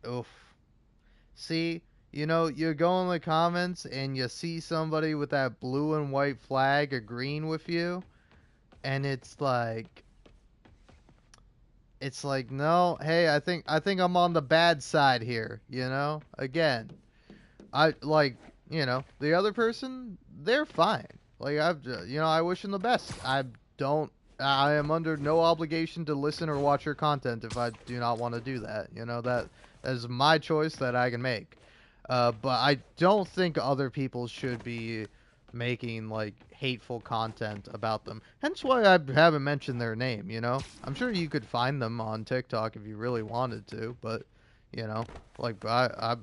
Oof. See, you know, you go in the comments and you see somebody with that blue and white flag agreeing with you, and it's like, no, hey, I think I'm on the bad side here, you know? Again, I like you know, the other person, they're fine. Like, I wish them the best. I am under no obligation to listen or watch your content if I do not want to do that. You know, that is my choice that I can make. But I don't think other people should be making, like, hateful content about them. Hence why I haven't mentioned their name, you know? I'm sure you could find them on TikTok if you really wanted to, but, you know, like, I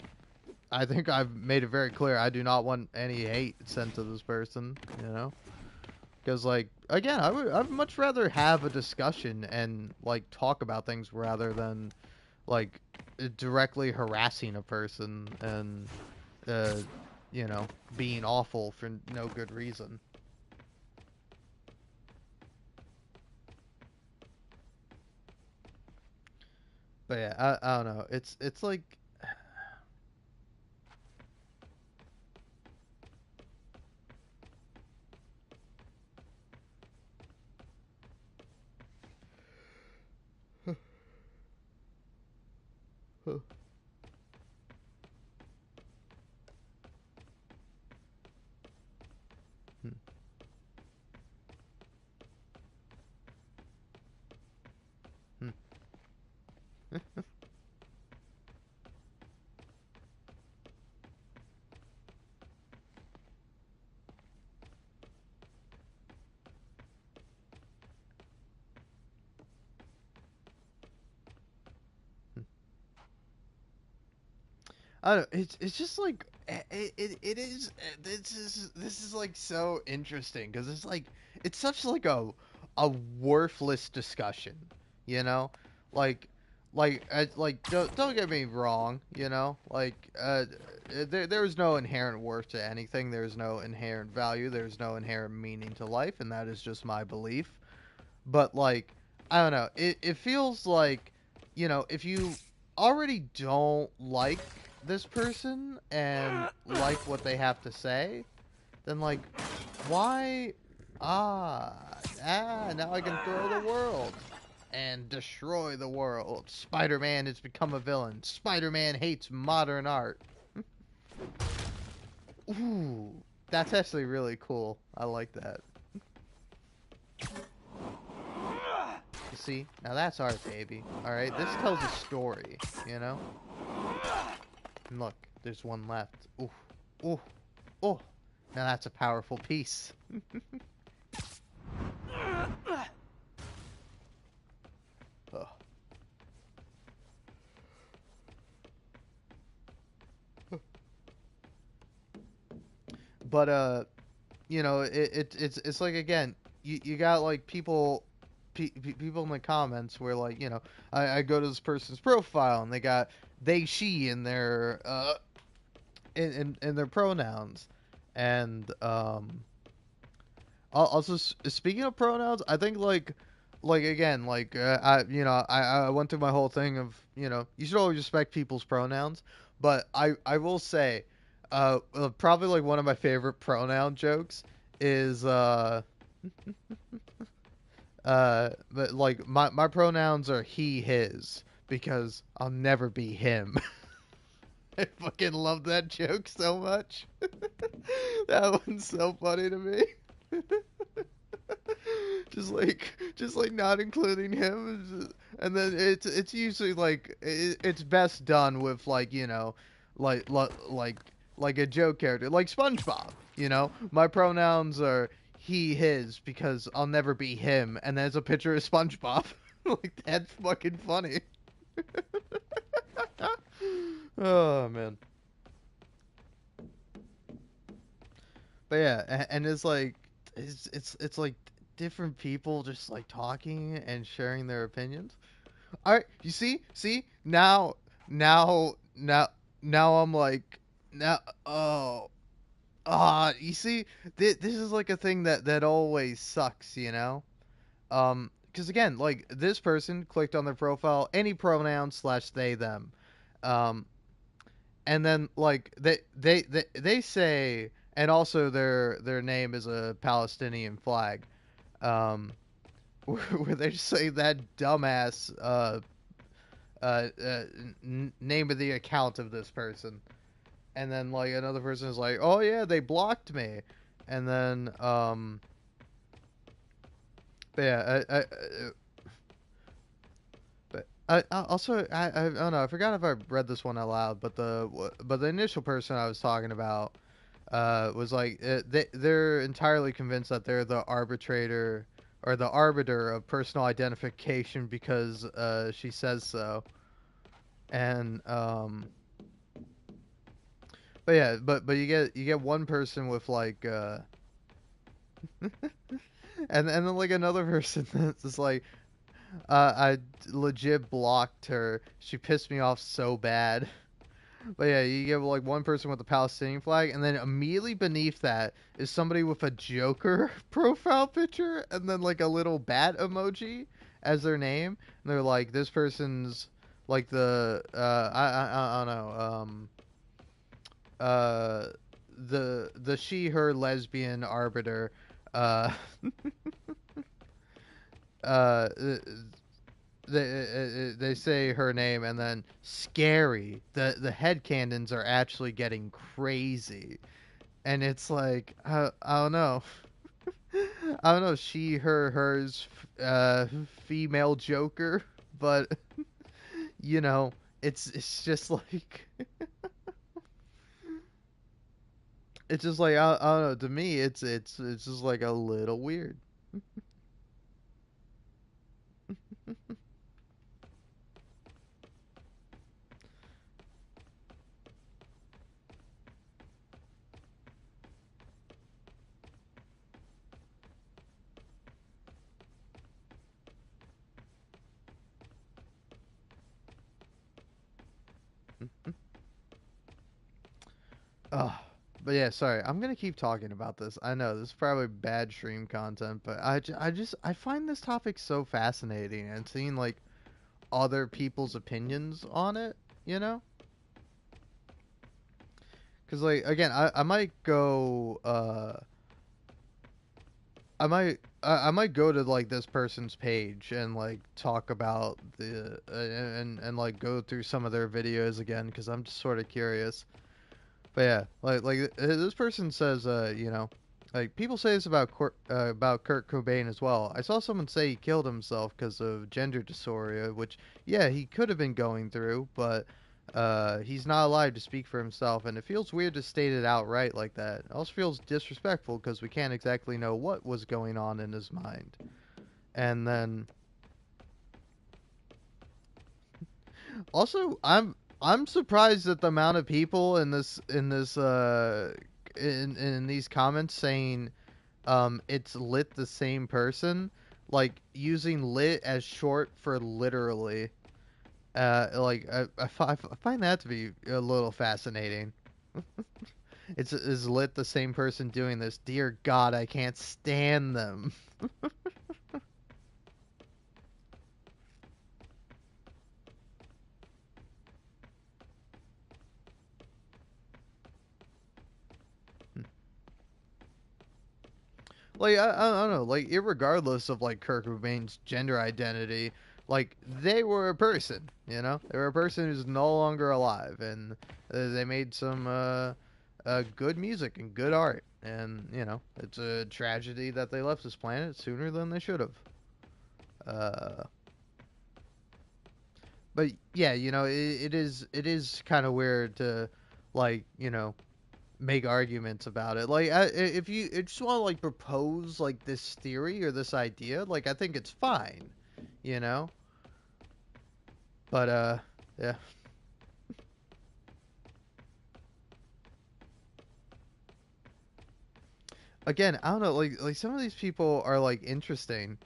think I've made it very clear I do not want any hate sent to this person, you know? Because, like, again, I'd much rather have a discussion and, like, talk about things rather than, like, directly harassing a person and, you know, being awful for no good reason. But yeah, I don't know. It's like... Huh. I don't know, it's just like it is this is like so interesting because it's like it's such like a worthless discussion, you know, like don't get me wrong, you know, like there's no inherent worth to anything, there's no inherent value, there's no inherent meaning to life, and that is just my belief. But like I don't know, it feels like, you know, if you already don't like this person and like what they have to say, then like why now I can throw the world and destroy the world. Spider-Man has become a villain. Spider-Man hates modern art. Ooh, that's actually really cool. I like that. You see, now that's art, baby. Alright, this tells a story, you know? And look, there's one left. Ooh, ooh, ooh. Now that's a powerful piece. Oh. But you know, it's like, again, you got like people in the comments where, like, you know, I go to this person's profile and they got they, she in their in their pronouns, and also speaking of pronouns, I think like again, like I went through my whole thing of, you know, you should always respect people's pronouns, but I will say probably like one of my favorite pronoun jokes is but like my pronouns are he, his, because I'll never be him. I fucking love that joke so much. That one's so funny to me. just like not including him, and then it's usually like it's best done with, like, you know, like a joke character, like SpongeBob. You know, my pronouns are he, his, because I'll never be him, and there's a picture of SpongeBob. Like, that's fucking funny. Oh man. But yeah, and it's like it's like different people just like talking and sharing their opinions. All right, you see now I'm like you see, this is like a thing that always sucks, you know. Because again, like, this person clicked on their profile, any pronoun / they, them, and then like they say, and also their name is a Palestinian flag, where they say that dumbass name of the account of this person, and then like another person is like, oh yeah, they blocked me, and then but yeah, I also I don't know, I forgot if I read this one out loud, but the initial person I was talking about was like they're entirely convinced that they're the arbitrator or the arbiter of personal identification because she says so. And but yeah, but you get one person with like and then like another person that's just like I legit blocked her. She pissed me off so bad. But yeah, you get like one person with the Palestinian flag, and then immediately beneath that is somebody with a Joker profile picture, and then like a little bat emoji as their name. And they're like, this person's like the I don't know the she her lesbian arbiter uh they say her name, and then scary. The headcanons are actually getting crazy, and it's like I don't know. I don't know. She, her, hers, female Joker, but you know, it's just like it's just like I don't know. To me, it's just like a little weird. Oh, but yeah, sorry. I'm gonna keep talking about this. I know this is probably bad stream content, but I find this topic so fascinating, and seeing like other people's opinions on it, you know? Because like again, I might go I might go to like this person's page and like talk about the and like go through some of their videos again because I'm just sort of curious. But yeah, like this person says, you know, like people say this about Kurt Cobain as well. I saw someone say he killed himself because of gender dysphoria, which yeah, he could have been going through, but he's not allowed to speak for himself, and it feels weird to state it outright like that. It also feels disrespectful because we can't exactly know what was going on in his mind. And then also, I'm surprised at the amount of people in these comments saying it's lit the same person, like using lit as short for literally. Like I find that to be a little fascinating. Is lit the same person doing this? Dear God, I can't stand them. Like I don't know, like irregardless of like Kurt Cobain's gender identity, like they were a person, you know, they were a person who's no longer alive, and they made some good music and good art, and you know, it's a tragedy that they left this planet sooner than they should have. But yeah, you know, it is kind of weird to like, you know, make arguments about it. Like, if you just want to like propose like this theory or this idea, like I think it's fine, you know. But yeah. Again, I don't know. Like some of these people are like interesting,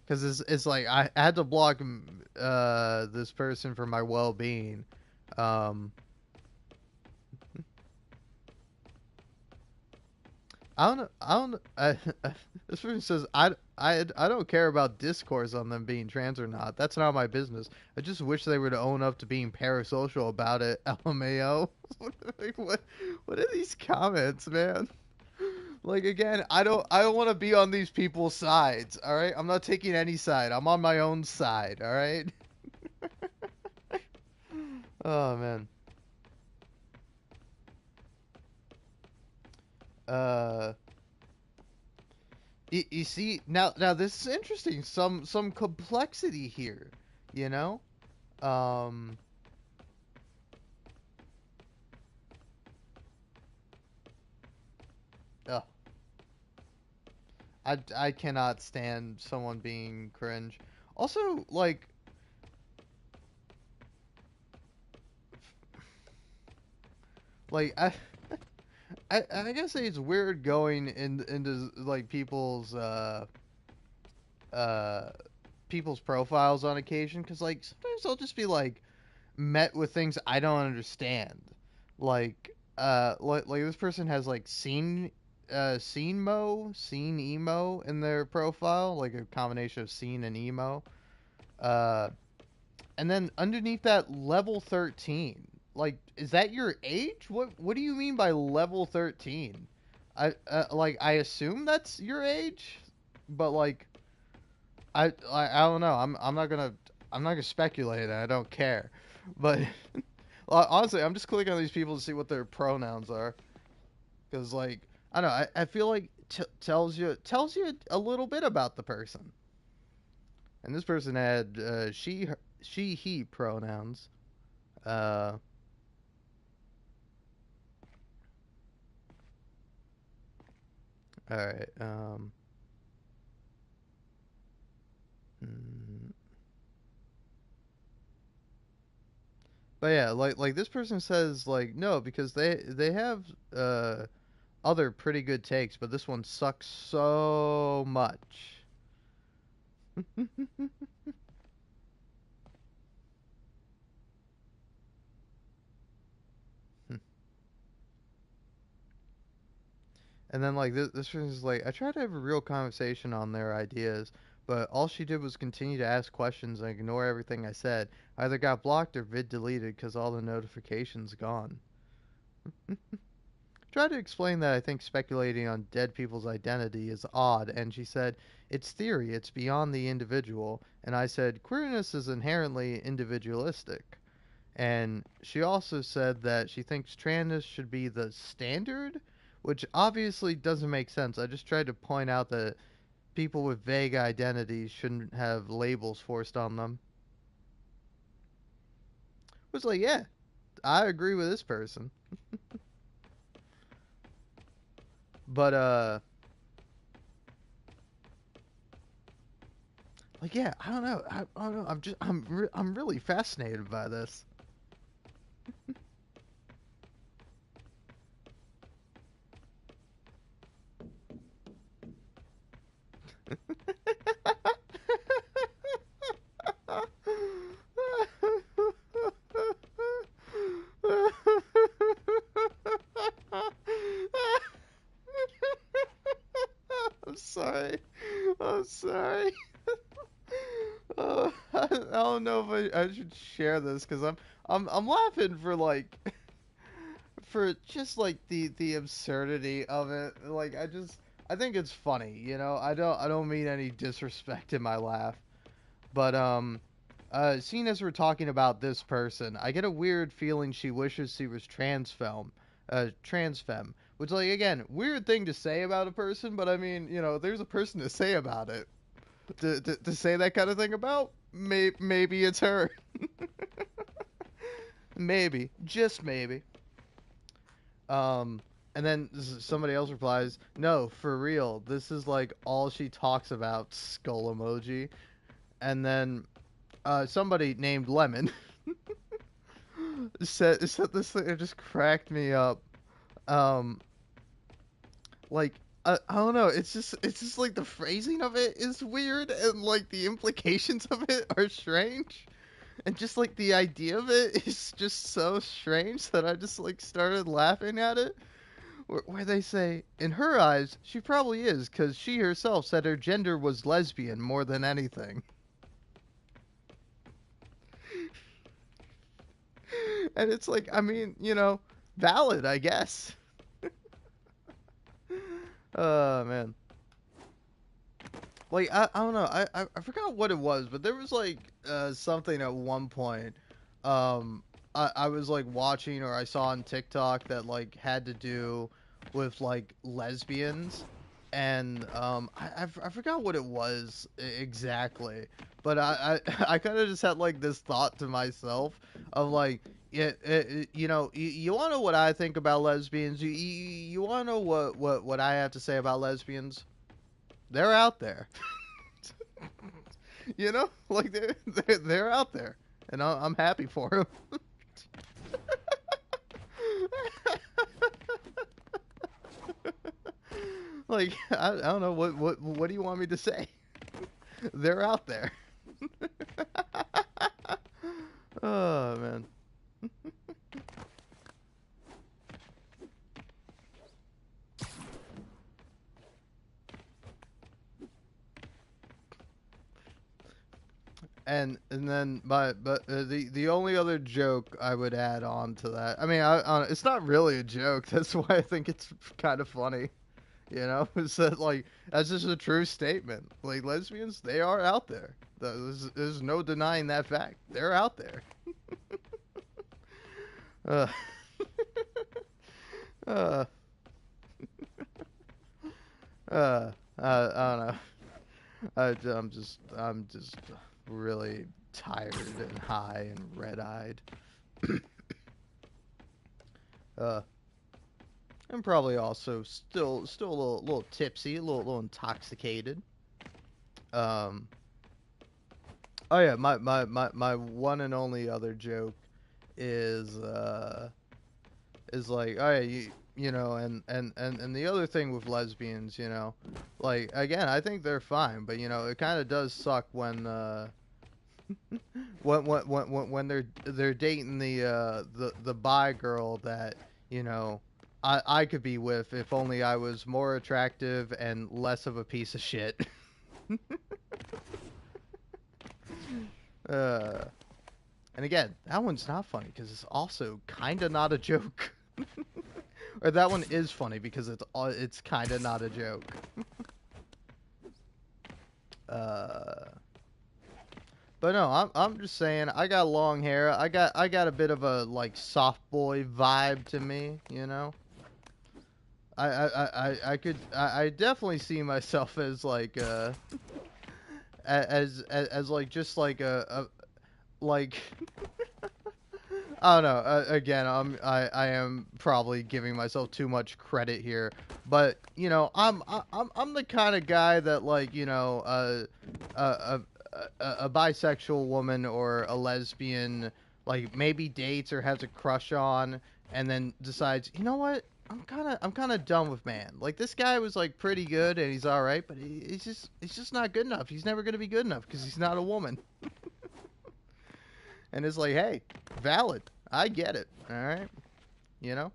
because it's like I had to block this person for my well-being. I don't know. I don't. This person says I don't care about discourse on them being trans or not. That's not my business. I just wish they would own up to being parasocial about it. LMAO. Like, what are these comments, man? Like again, I don't want to be on these people's sides. All right, I'm not taking any side. I'm on my own side. All right. Oh man. You see, now this is interesting. Some complexity here, you know. Ugh. I cannot stand someone being cringe. Also, like, I guess it's weird going into like people's profiles on occasion, because like sometimes I'll just be like met with things I don't understand. Like this person has like scene emo in their profile, like a combination of scene and emo. And then underneath that, level 13. Like, is that your age? What do you mean by level 13? I assume that's your age, but like I don't know. I'm not gonna speculate. I don't care. But honestly, I'm just clicking on these people to see what their pronouns are, because like I don't know. I feel like tells you a little bit about the person. And this person had she he pronouns. All right. But yeah, like this person says like no, because they have other pretty good takes, but this one sucks so much. And then like this person's like, I tried to have a real conversation on their ideas, but all she did was continue to ask questions and ignore everything I said. I either got blocked or vid deleted because all the notifications gone. Tried to explain that I think speculating on dead people's identity is odd, and she said, it's theory, it's beyond the individual. And I said, queerness is inherently individualistic. And she also said that she thinks trans should be the standard, which obviously doesn't make sense. I just tried to point out that people with vague identities shouldn't have labels forced on them. It was like, yeah, I agree with this person. But like, yeah, I don't know. I don't know. I'm really fascinated by this. I'm sorry. I don't know if I should share this, because I'm laughing for like for just like the absurdity of it. Like I think it's funny, you know. I don't mean any disrespect in my laugh, but seeing as we're talking about this person, I get a weird feeling she wishes she was trans femme, which, like, again, weird thing to say about a person, but I mean, you know, there's a person to say about it. To say that kind of thing about, maybe it's her. Maybe, just maybe. And then somebody else replies, no, for real, this is like all she talks about, skull emoji. And then somebody named Lemon said this thing, it just cracked me up. Like, I don't know, it's just like the phrasing of it is weird, and like the implications of it are strange. And just like the idea of it is just so strange that I just like started laughing at it. Where they say, in her eyes, she probably is, because she herself said her gender was lesbian more than anything. And it's like, I mean, you know, valid, I guess. Oh, man. Like, I don't know, I forgot what it was, but there was like something at one point I was like watching, or I saw on TikTok, that like had to do with like lesbians, and I forgot what it was exactly, but I kind of just had like this thought to myself of like, you know, you want to know what I think about lesbians? You want to know what I have to say about lesbians? They're out there. You know, like they're out there, and I'm happy for them. Like I don't know what do you want me to say? They're out there. Oh man. And then the only other joke I would add on to that, I mean, it's not really a joke. That's why I think it's kind of funny, you know. Is that like that's just a true statement. Like lesbians, they are out there. There's no denying that fact. They're out there. I don't know. I'm just really tired and high and red-eyed. I'm probably also still a little tipsy, a little intoxicated. Oh yeah, my one and only other joke is like, oh yeah, you know, and the other thing with lesbians, you know, like again, I think they're fine, but you know, it kind of does suck when when they're dating the bi girl that, you know, I could be with if only I was more attractive and less of a piece of shit. And again, that one's not funny because it's also kind of not a joke. Or that one is funny because it's kind of not a joke. But no, I'm just saying, I got long hair. I got a bit of a like soft boy vibe to me, you know. I definitely see myself as like as like just like a like I don't know. Again, I am probably giving myself too much credit here, but you know, I'm the kind of guy that, like, you know, a bisexual woman or a lesbian like maybe dates or has a crush on, and then decides, you know what, I'm kind of done with man. Like, this guy was like pretty good and he's all right, but he's just not good enough. He's never gonna be good enough because he's not a woman. And it's like, hey, valid. I get it. All right. You know,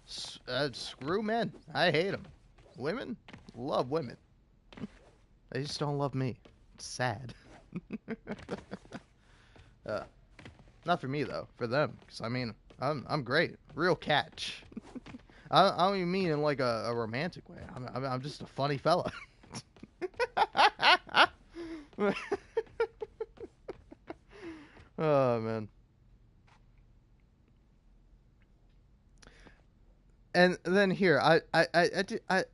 screw men. I hate them. Women, love women. They just don't love me. It's sad. Not for me though. For them, because I mean, I'm great. Real catch. I don't even mean in like a romantic way. I'm just a funny fella. Oh man. And then here, I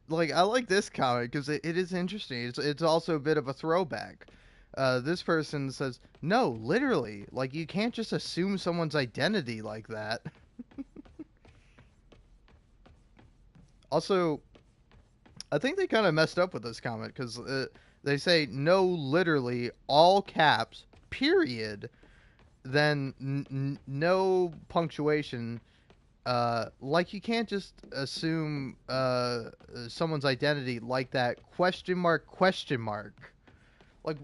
like this comic because it is interesting. It's also a bit of a throwback. This person says, "No, literally, like you can't just assume someone's identity like that." Also, I think they kind of messed up with this comment because they say, "No, literally, all caps, period." Then no punctuation. Like you can't just assume someone's identity like that, question mark. Like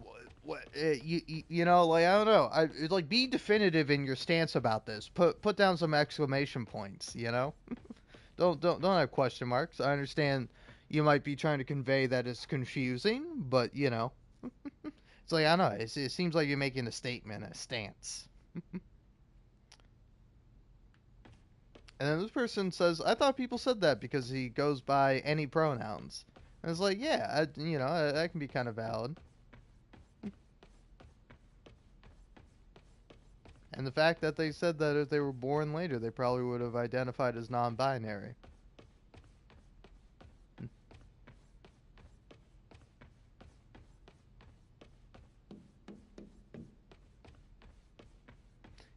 what you know, like I don't know. It's like, be definitive in your stance about this. Put down some exclamation points, you know? don't have question marks. I understand you might be trying to convey that it's confusing, but you know. It's like, I don't know, it seems like you're making a statement, a stance. And then this person says, I thought people said that because he goes by any pronouns. And it's like, yeah, you know, that can be kind of valid. And the fact that they said that if they were born later, they probably would have identified as non-binary.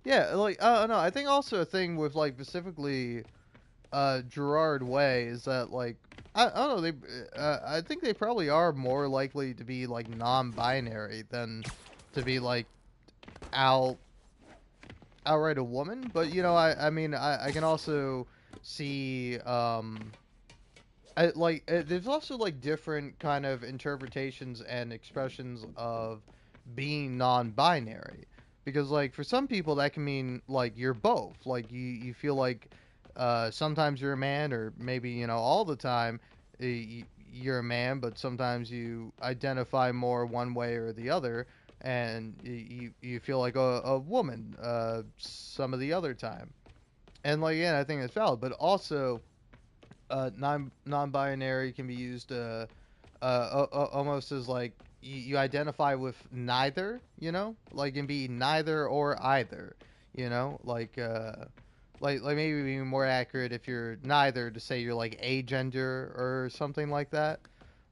Yeah, like I don't know. I think also a thing with like specifically Gerard Way is that like I don't know I think they probably are more likely to be like non-binary than to be like out outright a woman. But you know I mean I can also see there's also like different kind of interpretations and expressions of being non-binary, because like for some people that can mean like you're both, like you feel like sometimes you're a man, or maybe you know all the time you're a man, but sometimes you identify more one way or the other, and you feel like a woman some of the other time. And like yeah, I think that's valid, but also non-binary can be used almost as like you identify with neither, you know, like it can be neither or either, you know, like maybe being more accurate if you're neither to say you're like agender or something like that.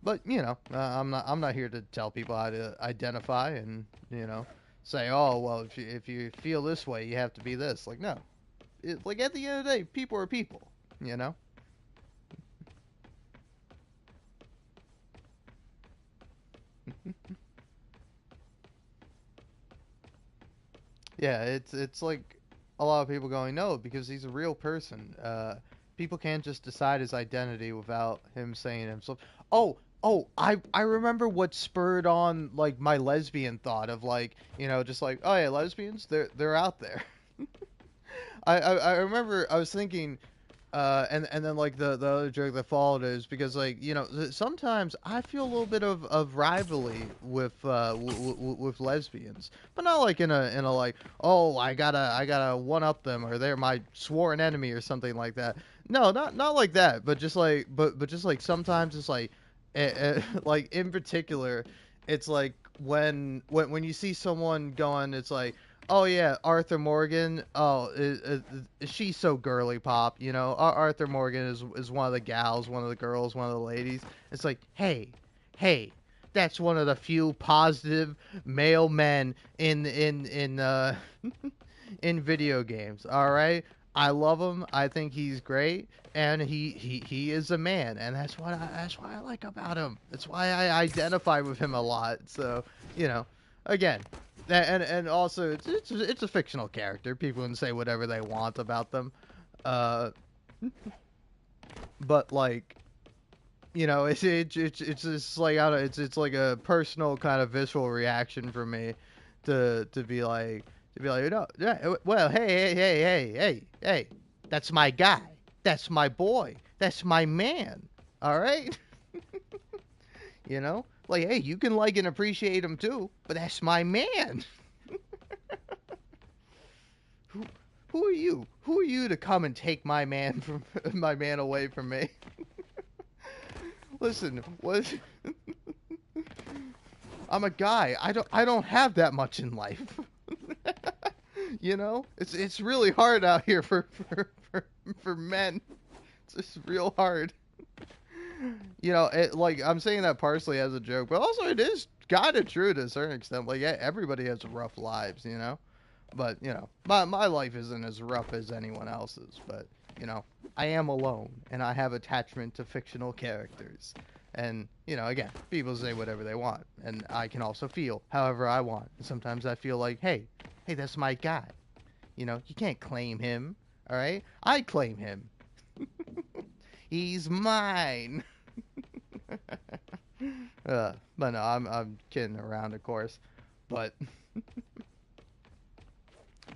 But you know, I'm not here to tell people how to identify and you know say, oh well, if you feel this way you have to be this. Like no, like at the end of the day, people are people, you know. Yeah, it's like a lot of people going no because he's a real person. People can't just decide his identity without him saying himself. I remember what spurred on like my lesbian thought of like you know just like oh yeah lesbians they're out there. I remember I was thinking and then like the other joke that followed is because like you know sometimes I feel a little bit of rivalry with with lesbians, but not like in a like oh I gotta one up them or they're my sworn enemy or something like that. No, not like that, but just like but just like sometimes it's like like in particular, it's like when you see someone going, it's like oh yeah, Arthur Morgan. Oh, she's so girly pop. You know, Arthur Morgan is one of the gals, one of the girls, one of the ladies. It's like, hey, that's one of the few positive male men in in video games. All right, I love him. I think he's great, and he is a man, and that's what I like about him. That's why I identify with him a lot. So you know, again. And also it's a fictional character. People can say whatever they want about them, but like you know it's just like I don't it's like a personal kind of visceral reaction for me to be like you know yeah well hey that's my guy, that's my boy, that's my man, all right. You know, like, hey, you can like and appreciate him too, but that's my man. Who are you? Who are you to come and take my man from my man away from me? Listen, what? I'm a guy. I don't have that much in life. You know, it's really hard out here for men. It's just real hard. You know, like I'm saying that partially as a joke, but also it is kind of true to a certain extent. Like everybody has rough lives, you know. But you know, my life isn't as rough as anyone else's. But you know, I am alone, and I have attachment to fictional characters. And you know, again, people say whatever they want, and I can also feel however I want. And sometimes I feel like, hey, that's my guy. You know, you can't claim him. All right, I claim him. He's mine. But no, I'm kidding around, of course. But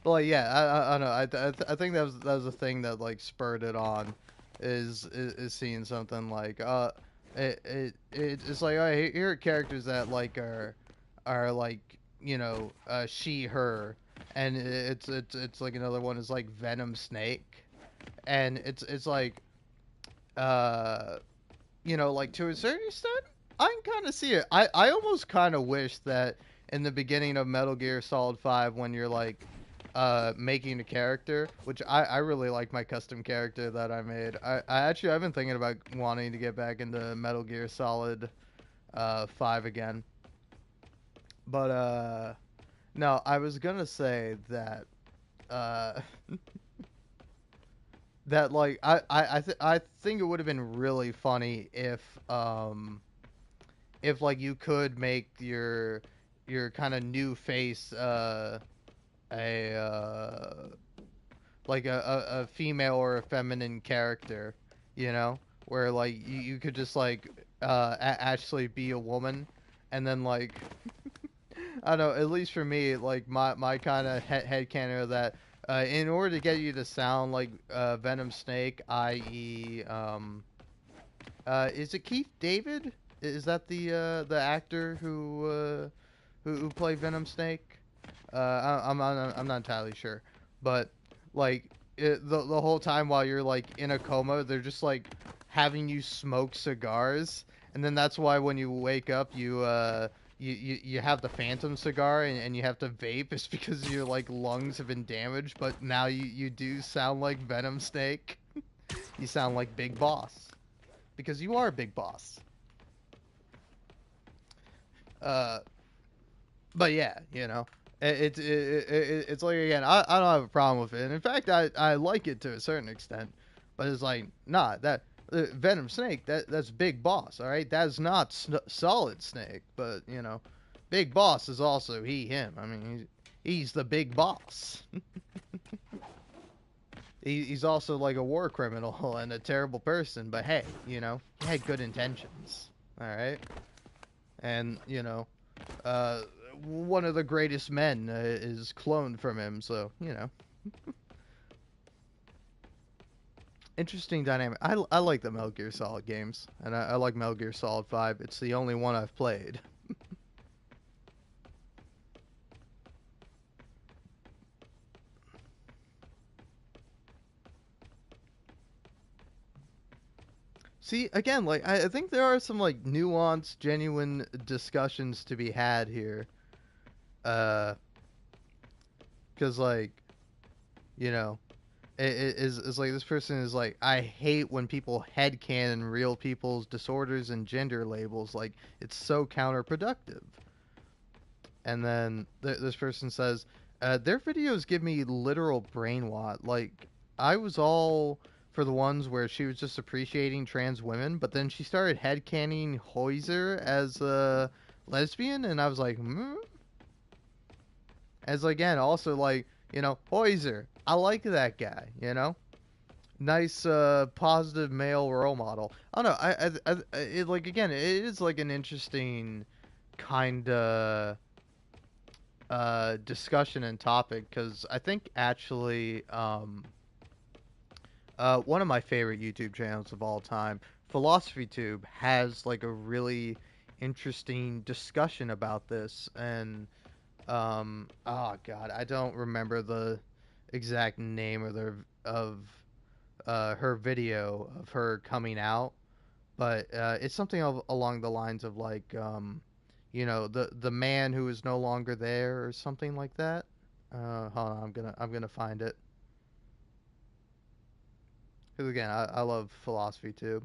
like, yeah, I don't know. I think that was the thing that like spurred it on, is seeing something like it's like oh, here are characters that like are like you know she her, and it's like another one is like Venom Snake, and it's like you know, like to a certain extent, I can kind of see it. I almost kind of wish that in the beginning of Metal Gear Solid 5, when you're like making a character, which I really like my custom character that I made. I've been thinking about wanting to get back into Metal Gear Solid 5 again. But no, I was gonna say that that like I think it would have been really funny if like you could make your kind of new face like a female or a feminine character, you know, where like you could just like actually be a woman, and then like I don't know, at least for me, like my kind of headcanon of that, in order to get you to sound like Venom Snake, i.e. Is it Keith David? Is that the actor who played Venom Snake? I'm not entirely sure, but like the whole time while you're like in a coma, they're just like having you smoke cigars, and then that's why when you wake up, you have the phantom cigar and you have to vape. It's because your like lungs have been damaged, but now you do sound like Venom Snake. You sound like Big Boss because you are Big Boss. But yeah, you know, it's like, again, I don't have a problem with it, and in fact I like it to a certain extent, but it's like, nah, that Venom Snake, that's Big Boss, all right, that's not Solid Snake, but you know, Big Boss is also him. I mean, he's the Big Boss. He's also like a war criminal and a terrible person, but hey, you know, he had good intentions, all right, and you know, one of the greatest men is cloned from him, so, you know. Interesting dynamic. I like the Metal Gear Solid games, and I like Metal Gear Solid 5. It's the only one I've played. See, again, like, I think there are some, like, nuanced, genuine discussions to be had here. Because, like, you know, it's like this person is like, I hate when people headcanon real people's disorders and gender labels. Like, it's so counterproductive. And then this person says, their videos give me literal brain rot. Like, I was all for the ones where she was just appreciating trans women, but then she started headcaning Hoiser as a lesbian, and I was like, As, again, also, like, you know, Hoiser, I like that guy, you know? Nice, positive male role model. I don't know, it, like, again, it is, like, an interesting kind of discussion and topic, because I think, actually, one of my favorite YouTube channels of all time, PhilosophyTube, has, like, a really interesting discussion about this, and oh god, I don't remember the exact name of her video of her coming out, but it's something along the lines of like, you know, the man who is no longer there, or something like that. Hold on, I'm gonna find it. Because again, I love PhilosophyTube.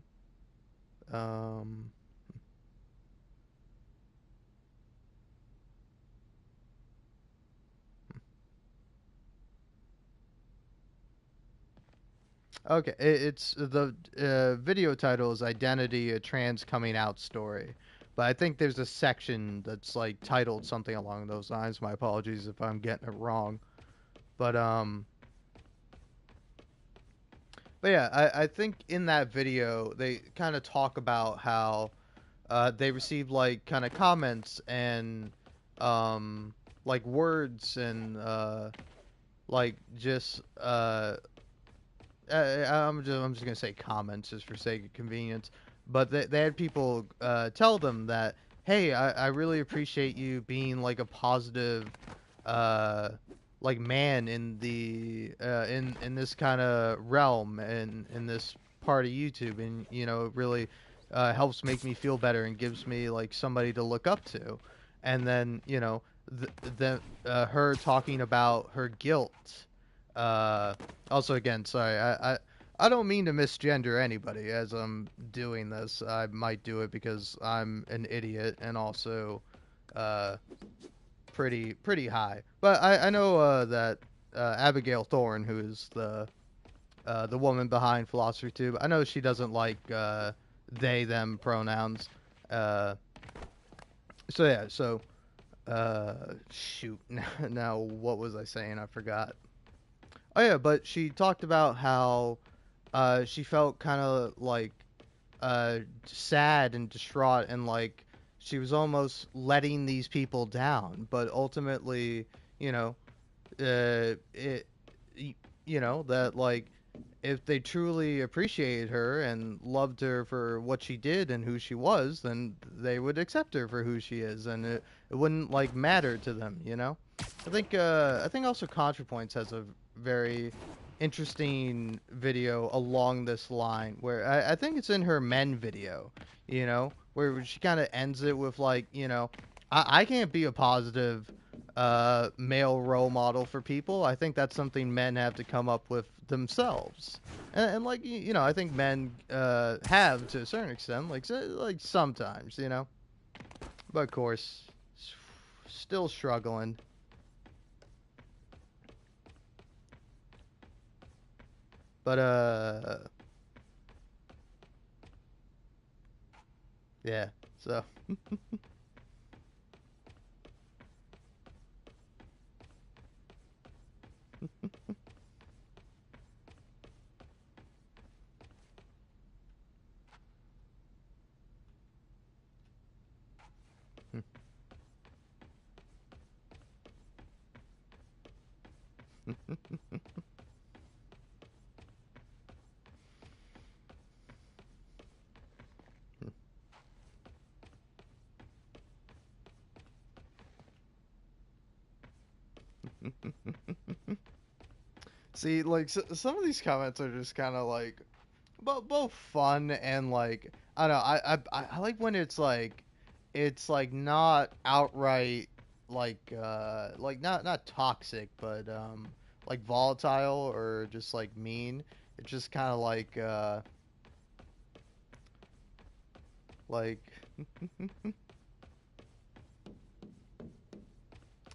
Okay, it's the video title is Identity: A Trans Coming Out Story, but I think there's a section that's like titled something along those lines. My apologies if I'm getting it wrong, but yeah, I think in that video they kind of talk about how they received like kind of comments and like words and like just I'm just gonna say comments just for sake of convenience, but they had people tell them that, hey, I really appreciate you being like a positive like man in the in this kind of realm and in this part of YouTube, and you know, it really helps make me feel better and gives me like somebody to look up to. And then, you know, her talking about her guilt. Also, again, sorry, I don't mean to misgender anybody as I'm doing this. I might do it because I'm an idiot and also pretty high. But I know that Abigail Thorne, who is the woman behind Philosophy Tube. I know she doesn't like they them pronouns. So yeah, so shoot. Now what was I saying? I forgot. Oh yeah, but she talked about how she felt kind of like sad and distraught, and like she was almost letting these people down, but ultimately, you know, that like if they truly appreciated her and loved her for what she did and who she was, then they would accept her for who she is, and it wouldn't like matter to them, you know. I think also ContraPoints has a very interesting video along this line where I think it's in her men video, you know, where she kind of ends it with like, you know, I can't be a positive male role model for people. I think that's something men have to come up with themselves. And like, you know, I think men have to a certain extent, like sometimes, you know. But of course, still struggling. But yeah, so see, like some of these comments are just kind of like both fun and like I don't know. I like when it's like not outright like not toxic, but like volatile or just like mean. It's just kind of like like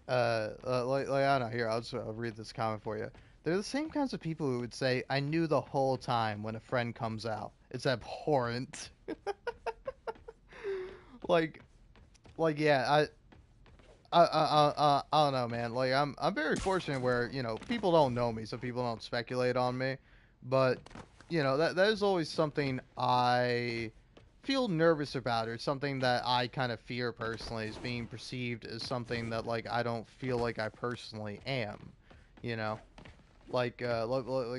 like I don't know. Here, I'll read this comment for you. They're the same kinds of people who would say, "I knew the whole time" when a friend comes out. It's abhorrent. like yeah, I don't know, man. Like I'm very fortunate where, you know, people don't know me, so people don't speculate on me. But you know, that is always something I feel nervous about, or something that I kind of fear personally, is being perceived as something that like I don't feel like I personally am. You know. Like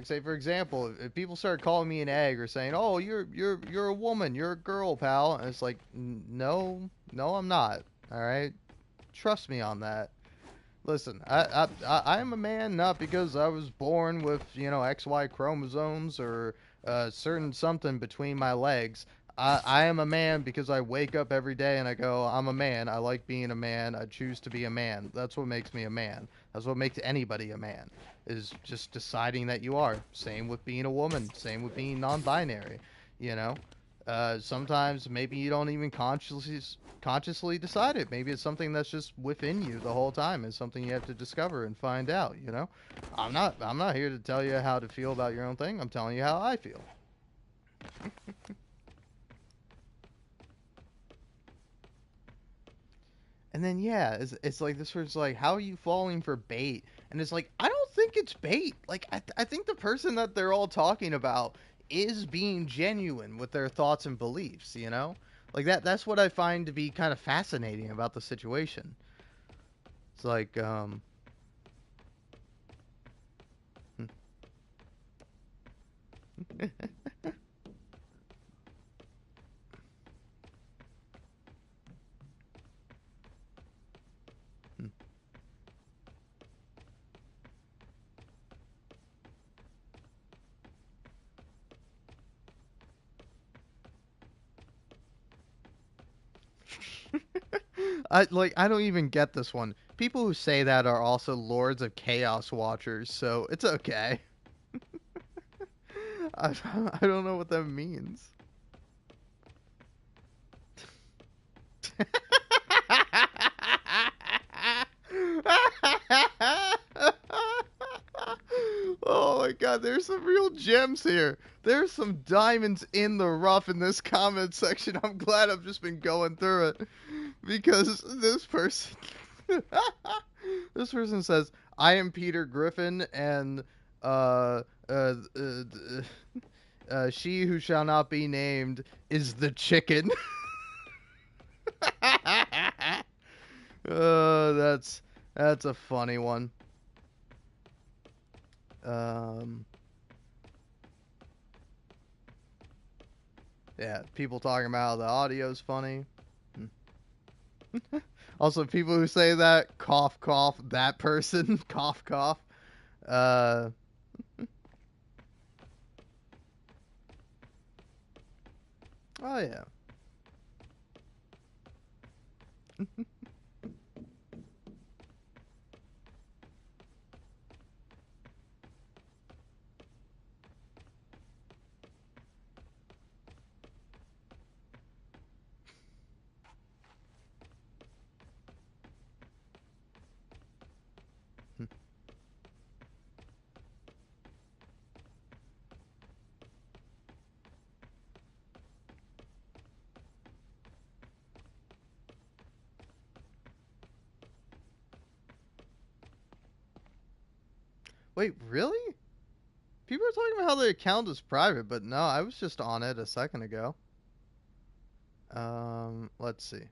say for example, if people start calling me an egg or saying, "Oh, you're a woman, you're a girl, pal," and it's like, no, I'm not. All right, trust me on that. Listen, I am a man not because I was born with, you know, XY chromosomes or certain something between my legs. I am a man because I wake up every day and I go, I'm a man. I like being a man. I choose to be a man. That's what makes me a man. That's what makes anybody a man, is just deciding that you are. Same with being a woman. Same with being non-binary. You know, sometimes maybe you don't even consciously decide it. Maybe it's something that's just within you the whole time. It's something you have to discover and find out. You know, I'm not here to tell you how to feel about your own thing. I'm telling you how I feel. And then yeah, it's like this was like, how are you falling for bait? And it's like, I don't think it's bait. Like I think the person that they're all talking about is being genuine with their thoughts and beliefs, you know? Like that's what I find to be kind of fascinating about the situation. It's like I don't even get this one. People who say that are also Lords of Chaos watchers, so it's okay. I don't know what that means. Oh my god, there's some real gems here. There's some diamonds in the rough in this comment section. I'm glad I've just been going through it. Because this person... this person says, I am Peter Griffin, and she who shall not be named is the chicken. That's a funny one. Yeah, people talking about how the audio's funny. Also, people who say that, cough, cough, that person, cough, cough. Oh, yeah. Wait, really? People are talking about how the account is private, but no, I was just on it a second ago. Let's see.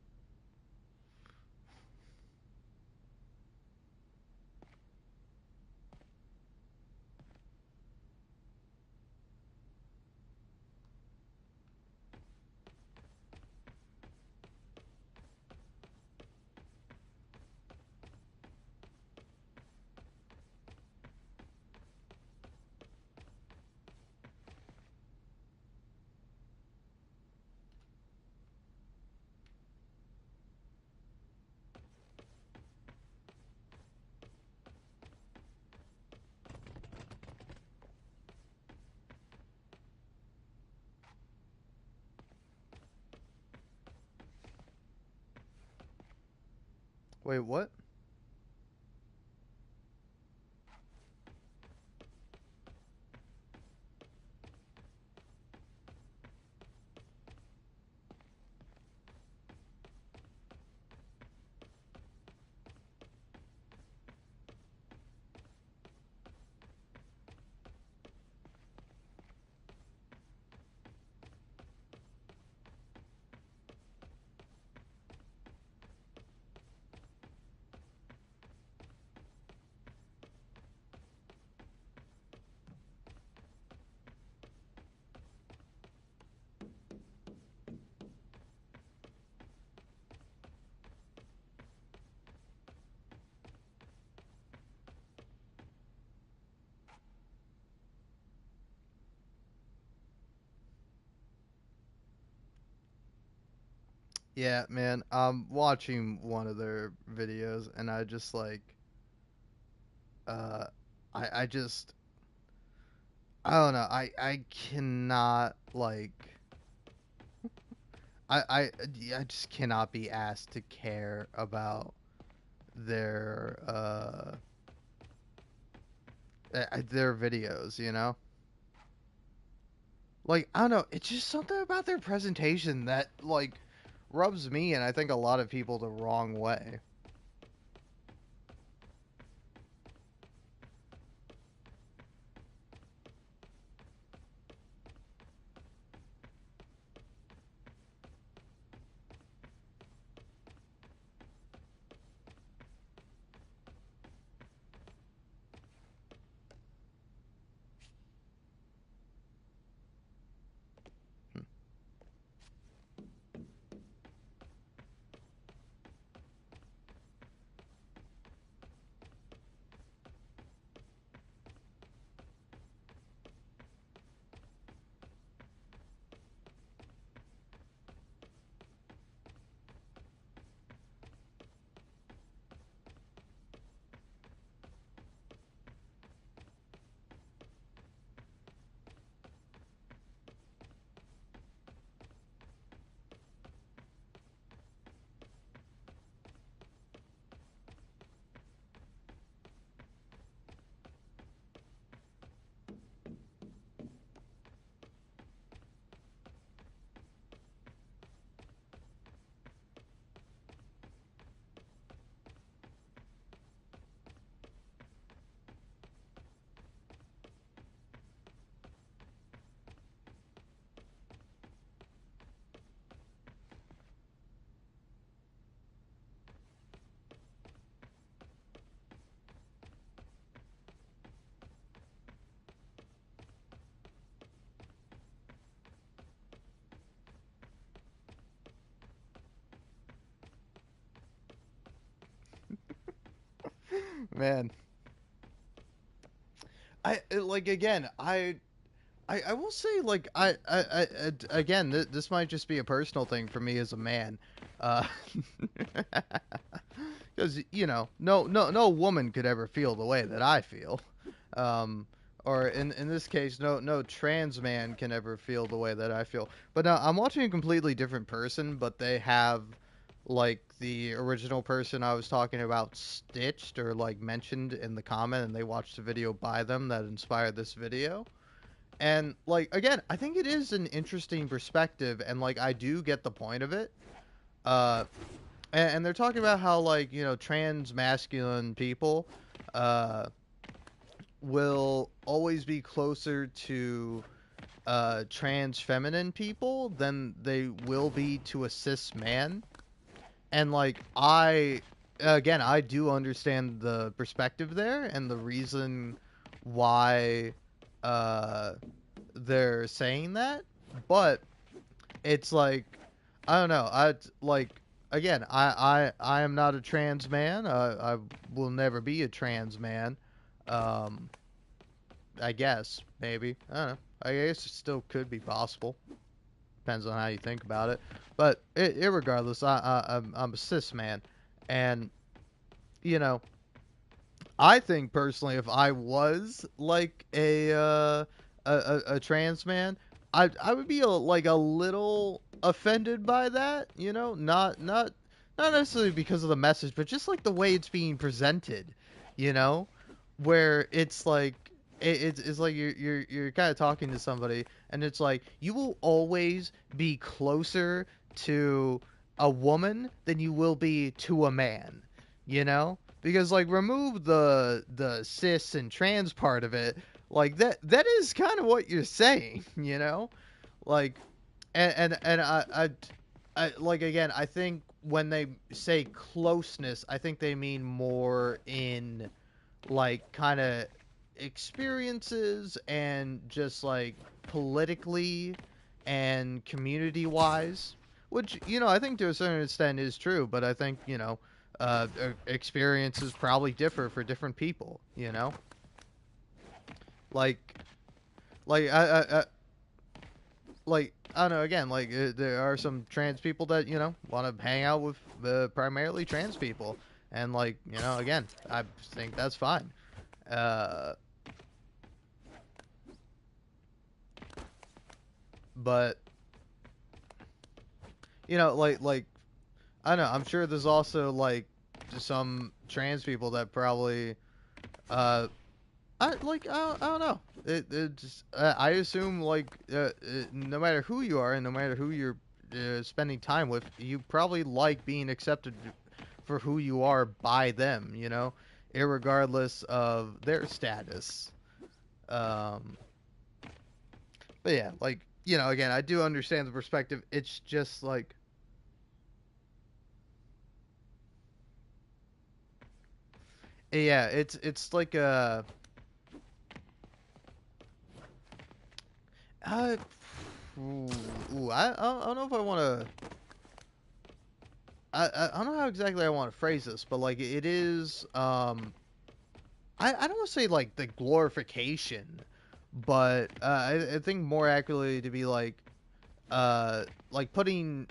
Wait, what? Yeah, man, I'm watching one of their videos and I just like I just I don't know. I cannot like I just cannot be asked to care about their videos, you know? Like, I don't know, it's just something about their presentation that like rubs me and I think a lot of people the wrong way. Man. I will say, like, again, this might just be a personal thing for me as a man, because no woman could ever feel the way that I feel, or in this case, no trans man can ever feel the way that I feel. But now I'm watching a completely different person, but they have, like, the original person I was talking about stitched or like mentioned in the comment, and they watched a video by them that inspired this video. And, like, again, I think it is an interesting perspective, and, like, I do get the point of it. And they're talking about how, like, trans masculine people will always be closer to trans feminine people than they will be to a cis man. And, like, I do understand the perspective there and the reason why they're saying that, but it's like, I don't know. I am not a trans man. I will never be a trans man. I guess maybe, I don't know. I guess it still could be possible. Depends on how you think about it. But irregardless, I'm a cis man, and I think personally, if I was like a trans man, I would be a little offended by that, not necessarily because of the message, but just like the way it's being presented, where it's like it's like you're kind of talking to somebody, and it's like, you will always be closer to a woman than you will be to a man, because, like, remove the cis and trans part of it, like, that is kind of what you're saying, like, and I like, again, I think when they say closeness, I think they mean more in, like, kind of experiences and just, like, politically and community wise, which, I think to a certain extent is true, but I think, experiences probably differ for different people, like I don't know, again, like, there are some trans people that, want to hang out with primarily trans people, and, like, again, I think that's fine. But like I don't know, I'm sure there's also, like, some trans people that probably I don't know. It just, I assume, like, no matter who you are and no matter who you're spending time with, you probably like being accepted for who you are by them, irregardless of their status. But yeah, like, again, I do understand the perspective. It's just like, yeah, it's like a I don't know if I want to. I don't know how exactly I want to phrase this, but, like, it is. I don't want to say, like, the glorification, but I think more accurately to be like putting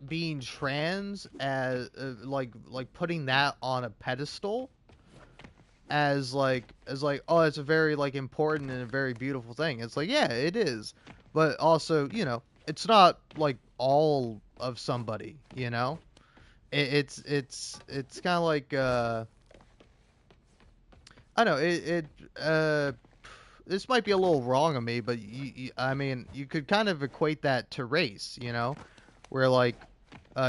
being trans as like putting that on a pedestal as like oh, it's a very, like, important and a very beautiful thing. It's like, yeah, it is, but also, it's not like all of somebody, it's kind of like I don't know, this might be a little wrong of me, but I mean, you could kind of equate that to race, where, like,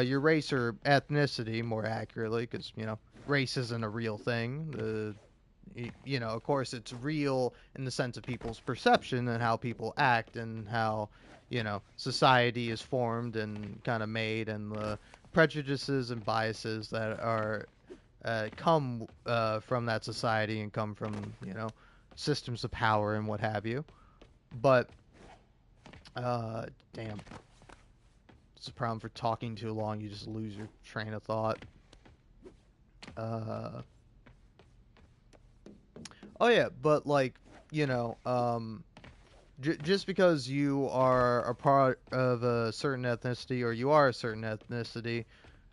your race or ethnicity, more accurately, because race isn't a real thing. Of course, it's real in the sense of people's perception and how people act and how, society is formed and kind of made, and the prejudices and biases that are come from that society and come from, systems of power and what have you. But, damn. It's a problem for talking too long. You just lose your train of thought. Oh yeah, but like, you know, just because you are a part of a certain ethnicity or you are a certain ethnicity,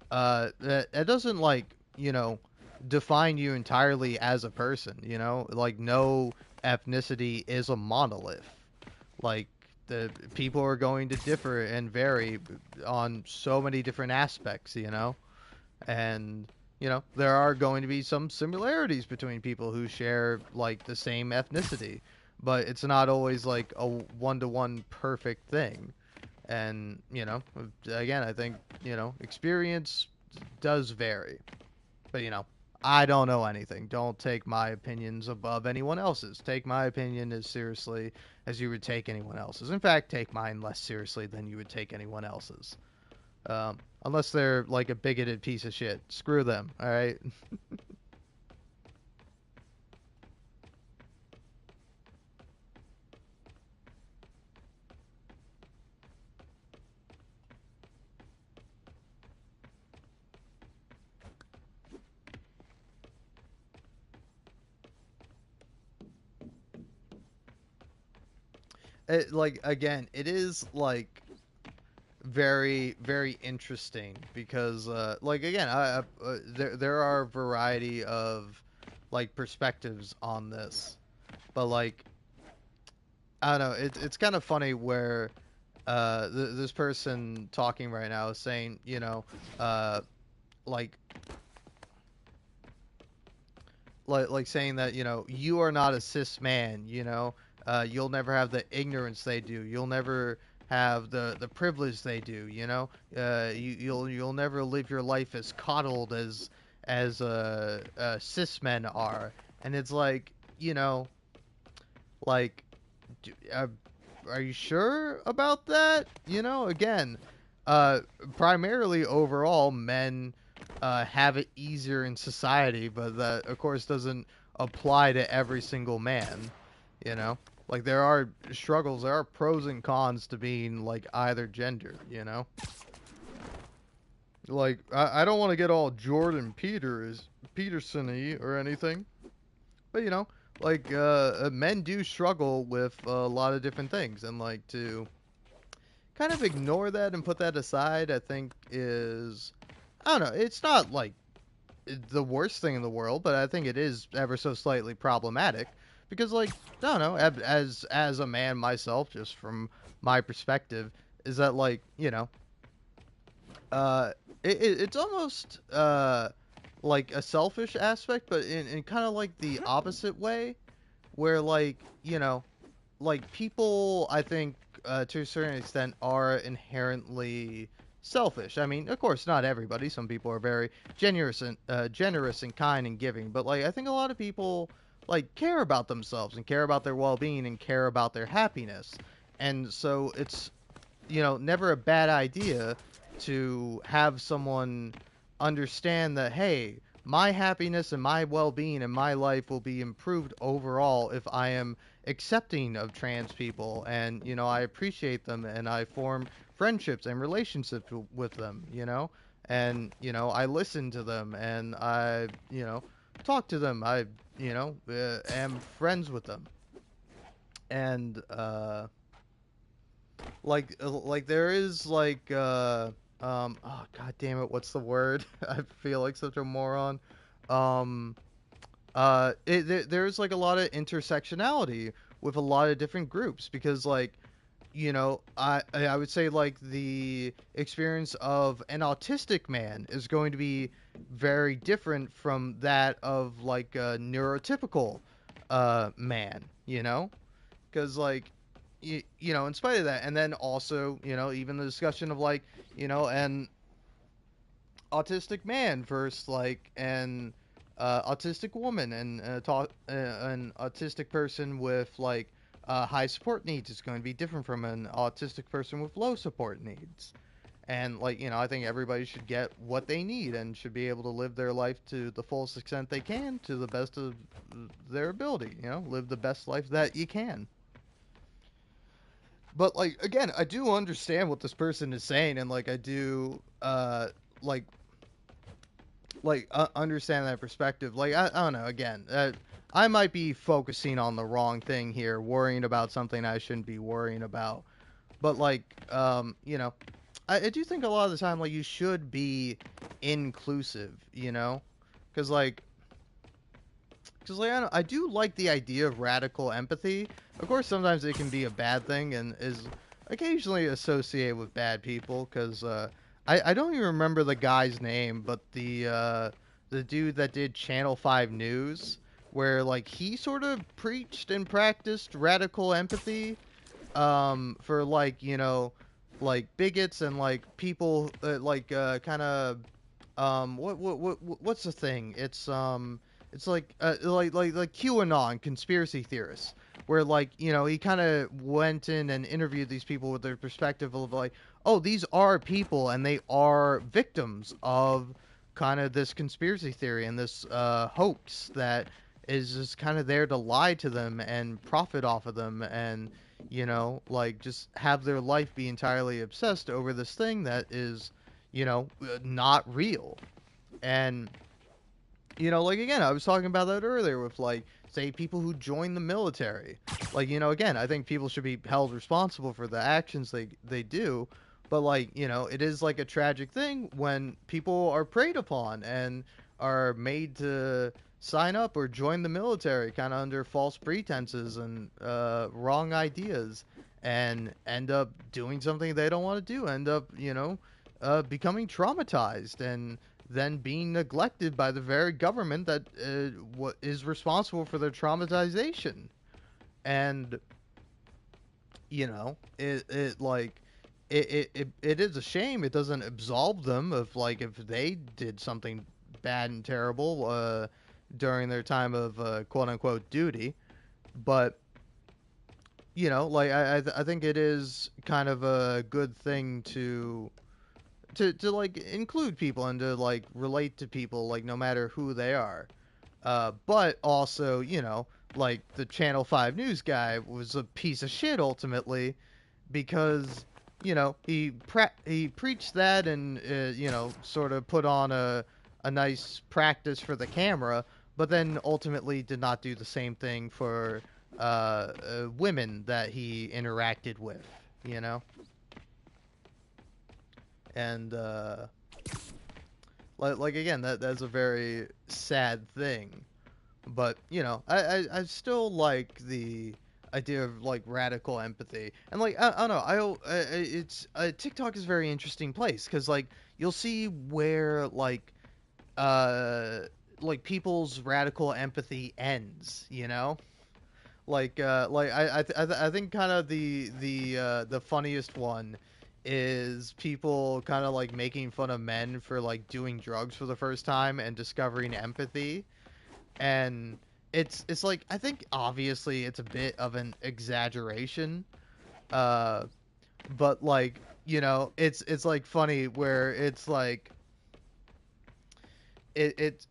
that doesn't like, you know, define you entirely as a person, you know? Like no ethnicity is a monolith. Like the people are going to differ and vary on so many different aspects, you know? And you know, there are going to be some similarities between people who share like the same ethnicity, but it's not always like a one-to-one perfect thing. And, you know, again, I think, you know, experience does vary. But, you know, I don't know anything. Don't take my opinions above anyone else's. Take my opinion as seriously as you would take anyone else's. In fact, take mine less seriously than you would take anyone else's. Unless they're like a bigoted piece of shit. Screw them, alright? Like, again, it is, like, very, very interesting because, like, again, there are a variety of, like, perspectives on this. But, like, I don't know, it's kind of funny where, this person talking right now is saying, you know, like, like saying that, you know, you are not a cis man, you know, you'll never have the ignorance they do, you'll never have the privilege they do, you know, you'll never live your life as coddled as cis men are. And it's like, you know, like, are you sure about that? You know, again, primarily overall, men have it easier in society, but that, of course, doesn't apply to every single man, you know? Like, there are struggles, there are pros and cons to being, like, either gender, you know? Like, I don't want to get all Jordan Peterson-y or anything, but, you know, like, men do struggle with a lot of different things, and, like, to kind of ignore that and put that aside, I think is, I don't know, it's not, like, the worst thing in the world, but I think it is ever so slightly problematic, because, like, I don't know, as a man myself, just from my perspective, is that, like, you know, it's almost, like, a selfish aspect, but in kind of, like, the opposite way, where, like, you know, like, people, I think, to a certain extent, are inherently selfish. I mean, of course, not everybody. Some people are very generous and kind and giving, but, like, I think a lot of people, like, care about themselves and care about their well-being and care about their happiness. And so it's, you know, never a bad idea to have someone understand that, hey, my happiness and my well-being and my life will be improved overall if I am accepting of trans people, and, you know, I appreciate them and I form friendships and relationships with them, you know, and, you know, I listen to them and I, you know, talk to them, I, you know, am friends with them. And like there is like oh god damn it, what's the word? I feel like such a moron. There's like a lot of intersectionality with a lot of different groups, because, like, you know, I would say, like, the experience of an autistic man is going to be very different from that of, like, a neurotypical man, you know? Because, like, you know, in spite of that, and then also, you know, even the discussion of, like, you know, an autistic man versus, like, an autistic woman, and an autistic person with, like, high support needs is going to be different from an autistic person with low support needs. And, like, you know, I think everybody should get what they need and should be able to live their life to the fullest extent they can, to the best of their ability, you know, live the best life that you can. But, like, again, I do understand what this person is saying, and, like, I do, understand that perspective. Like, I don't know, again, I might be focusing on the wrong thing here, worrying about something I shouldn't be worrying about. But like, you know, I do think a lot of the time, like, you should be inclusive, you know, because like, I do like the idea of radical empathy. Of course, sometimes it can be a bad thing and is occasionally associated with bad people. Because I don't even remember the guy's name, but the dude that did Channel 5 News, where like he sort of preached and practiced radical empathy, for like, you know, like bigots and like people kind of what's the thing? It's like QAnon conspiracy theorists, where like, you know, he kind of went in and interviewed these people with their perspective of like, oh, these are people and they are victims of kind of this conspiracy theory and this hoax that is just kind of there to lie to them and profit off of them, and you know, like, just have their life be entirely obsessed over this thing that is, you know, not real. And you know, like, again, I was talking about that earlier with, like, say, people who join the military. Like, you know, again, I think people should be held responsible for the actions they do. But, like, you know, it is, like, a tragic thing when people are preyed upon and are made to sign up or join the military kind of under false pretenses and wrong ideas and end up doing something they don't want to do, end up, you know, becoming traumatized and then being neglected by the very government that is responsible for their traumatization. And you know, it is a shame. It doesn't absolve them of, like, if they did something bad and terrible during their time of quote unquote duty. But you know, like, I think it is kind of a good thing to like include people and to like relate to people, like, no matter who they are. But also, you know, like, the Channel 5 News guy was a piece of shit ultimately, because, you know, he preached that and you know, sort of put on a nice practice for the camera, but then ultimately did not do the same thing for women that he interacted with, you know. And like again, that's a very sad thing. But you know, I still like the idea of like radical empathy. And like, I don't know, it's TikTok is a very interesting place, because like you'll see where like people's radical empathy ends, you know. Like I think kind of the funniest one is people kind of like making fun of men for like doing drugs for the first time and discovering empathy. And it's like, I think obviously it's a bit of an exaggeration, but like, you know, it's like funny where it's like it's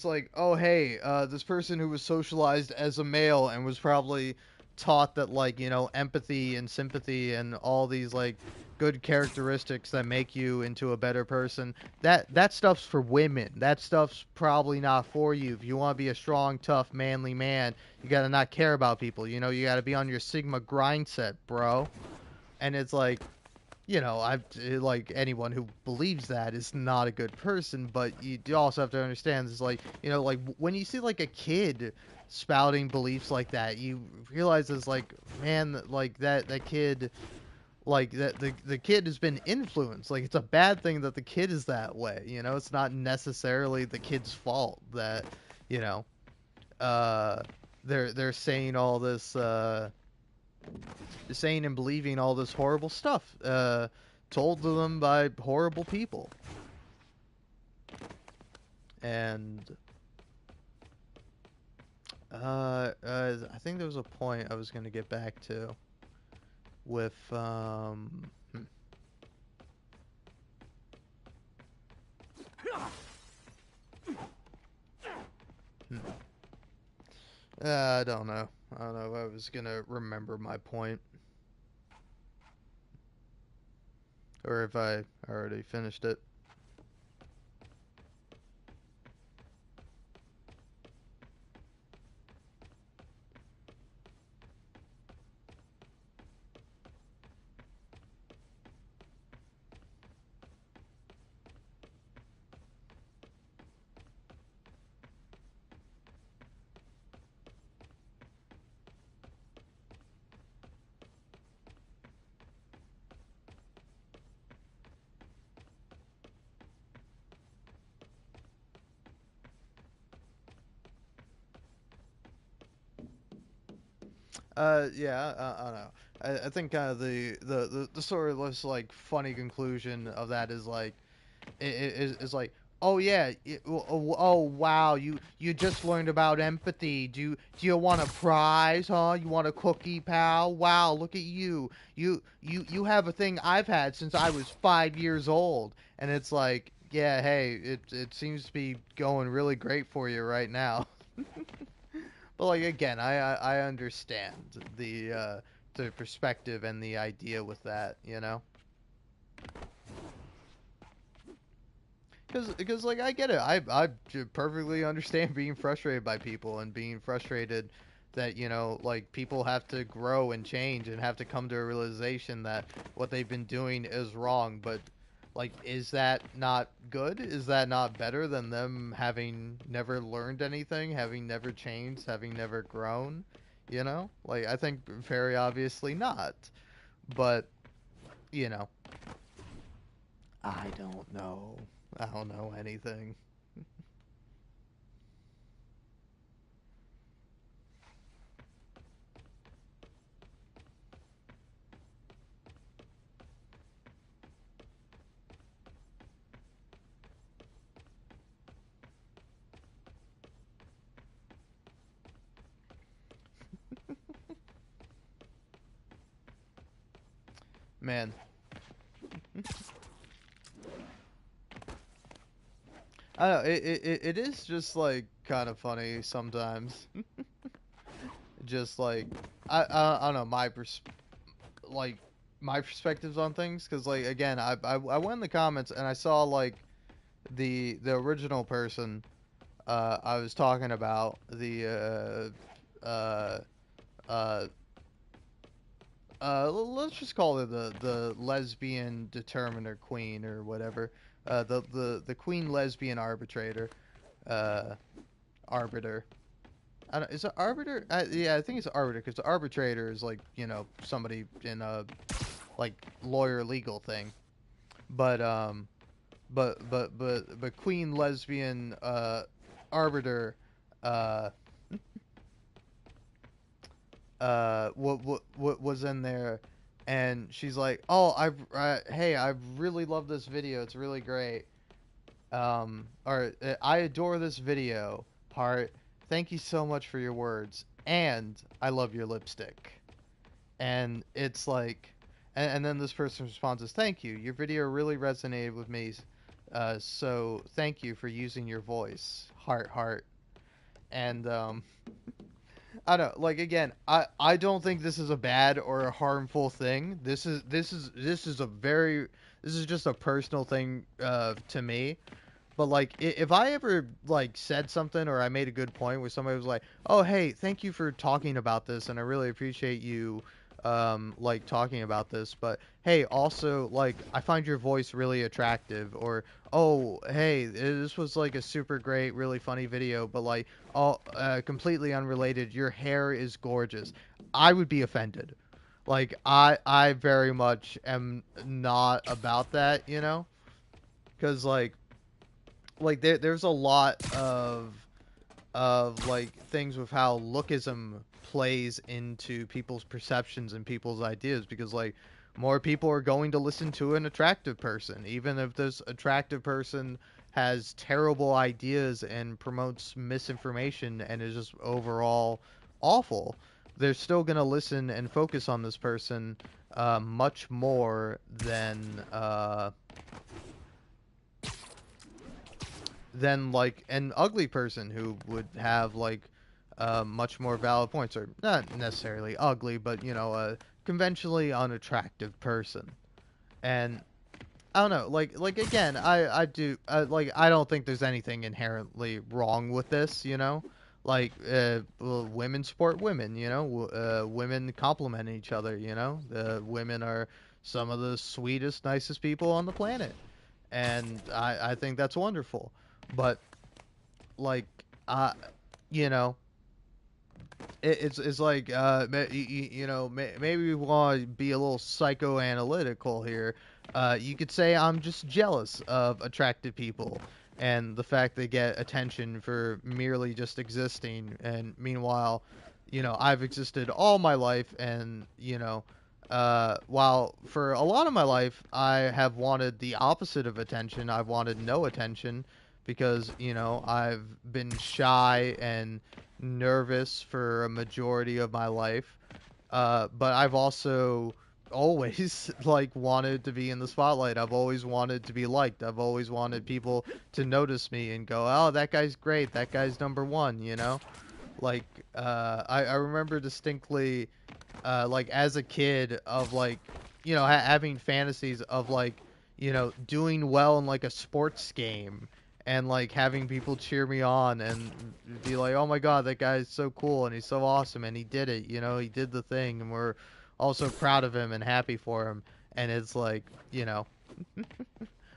like, oh hey, this person who was socialized as a male and was probably taught that, like, you know, empathy and sympathy and all these like good characteristics that make you into a better person, that stuff's for women. That stuff's probably not for you. If you want to be a strong, tough, manly man, you gotta not care about people, you know. You gotta be on your Sigma grind set, bro. And it's like, you know, like, anyone who believes that is not a good person. But you do also have to understand, it's like, you know, like, when you see like a kid spouting beliefs like that, you realize it's like, man, like that kid, like that the kid has been influenced. Like, it's a bad thing that the kid is that way, you know. It's not necessarily the kid's fault that, you know, they're saying all this saying and believing all this horrible stuff told to them by horrible people. And I think there was a point I was going to get back to with I don't know. I don't know if I was gonna remember my point, or if I already finished it. Yeah, I don't know. I think the sort of this, like, funny conclusion of that is like, is like, oh yeah, oh wow, you just learned about empathy. Do you want a prize, huh? You want a cookie, pal? Wow, look at you. You have a thing I've had since I was 5 years old, and it's like, yeah, hey, it seems to be going really great for you right now. But like again, I understand the perspective and the idea with that, you know. Because like I get it. I perfectly understand being frustrated by people and being frustrated that, you know, like, people have to grow and change and have to come to a realization that what they've been doing is wrong. But like, is that not good? Is that not better than them having never learned anything, having never changed, having never grown? You know? Like, I think very obviously not. But, you know, I don't know. I don't know anything. Man. I don't know, it is just, like, kind of funny sometimes. Just, like, I don't know, my perspectives on things, because, like, again, I went in the comments and I saw, like, the original person I was talking about, let's just call her the lesbian determiner queen or whatever. The queen lesbian arbitrator, arbiter. I don't, is it arbiter? Yeah, I think it's arbiter, because the arbitrator is, like, you know, somebody in a, like, lawyer legal thing. But queen lesbian arbiter what was in there, and she's like, oh, hey, I really love this video, it's really great, or I adore this video, heart, thank you so much for your words, and I love your lipstick. And it's like, and then this person responds as, thank you, your video really resonated with me, so thank you for using your voice, heart. And I don't know, like, again, I don't think this is a bad or a harmful thing. This is just a personal thing to me. But, like, if I ever, like, said something or I made a good point where somebody was like, oh, hey, thank you for talking about this, and I really appreciate you like, talking about this, but hey, also, like, I find your voice really attractive, or oh, hey, this was, like, a super great, really funny video, but, like, all completely unrelated, your hair is gorgeous, I would be offended. Like, I very much am not about that, you know, because, like there's a lot of like, things with how lookism plays into people's perceptions and people's ideas, because, like, more people are going to listen to an attractive person, even if this attractive person has terrible ideas and promotes misinformation and is just overall awful. They're still going to listen and focus on this person much more than like, an ugly person who would have, like, much more valid points, or not necessarily ugly, but, you know, a conventionally unattractive person. And I don't know, like again, I don't think there's anything inherently wrong with this, you know, like, well, women support women, you know, women compliment each other, you know, the women are some of the sweetest, nicest people on the planet, and I think that's wonderful. But, like, you know, it's like, you know, maybe we want to be a little psychoanalytical here. You could say I'm just jealous of attractive people and the fact they get attention for merely just existing, and meanwhile, you know, I've existed all my life, and, you know, while for a lot of my life I have wanted the opposite of attention, I've wanted no attention because, you know, I've been shy and nervous for a majority of my life. But I've also always like wanted to be in the spotlight. I've always wanted to be liked. I've always wanted people to notice me and go, "Oh, that guy's great. That guy's number one," you know? Like, I remember distinctly, like as a kid of like, you know, having fantasies of like, you know, doing well in like a sports game and like having people cheer me on and be like, "Oh my God, that guy's so cool and he's so awesome and he did it, you know, he did the thing and we're also proud of him and happy for him." And it's like, you know,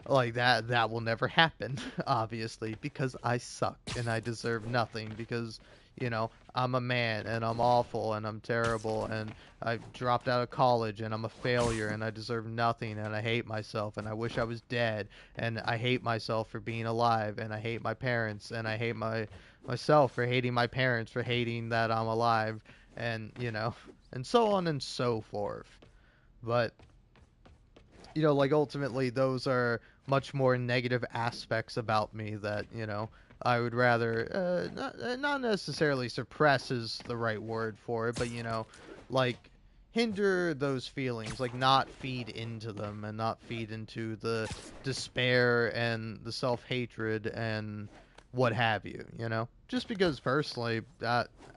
like that will never happen, obviously, because I suck and I deserve nothing because, you know, I'm a man and I'm awful and I'm terrible and I dropped out of college and I'm a failure and I deserve nothing and I hate myself and I wish I was dead and I hate myself for being alive and I hate my parents and I hate myself for hating my parents for hating that I'm alive, and, you know, and so on and so forth. But, you know, like ultimately those are much more negative aspects about me that, you know, I would rather not necessarily suppress is the right word for it, but, you know, like hinder those feelings, like not feed into them and not feed into the despair and the self-hatred and what have you, you know? Just because personally,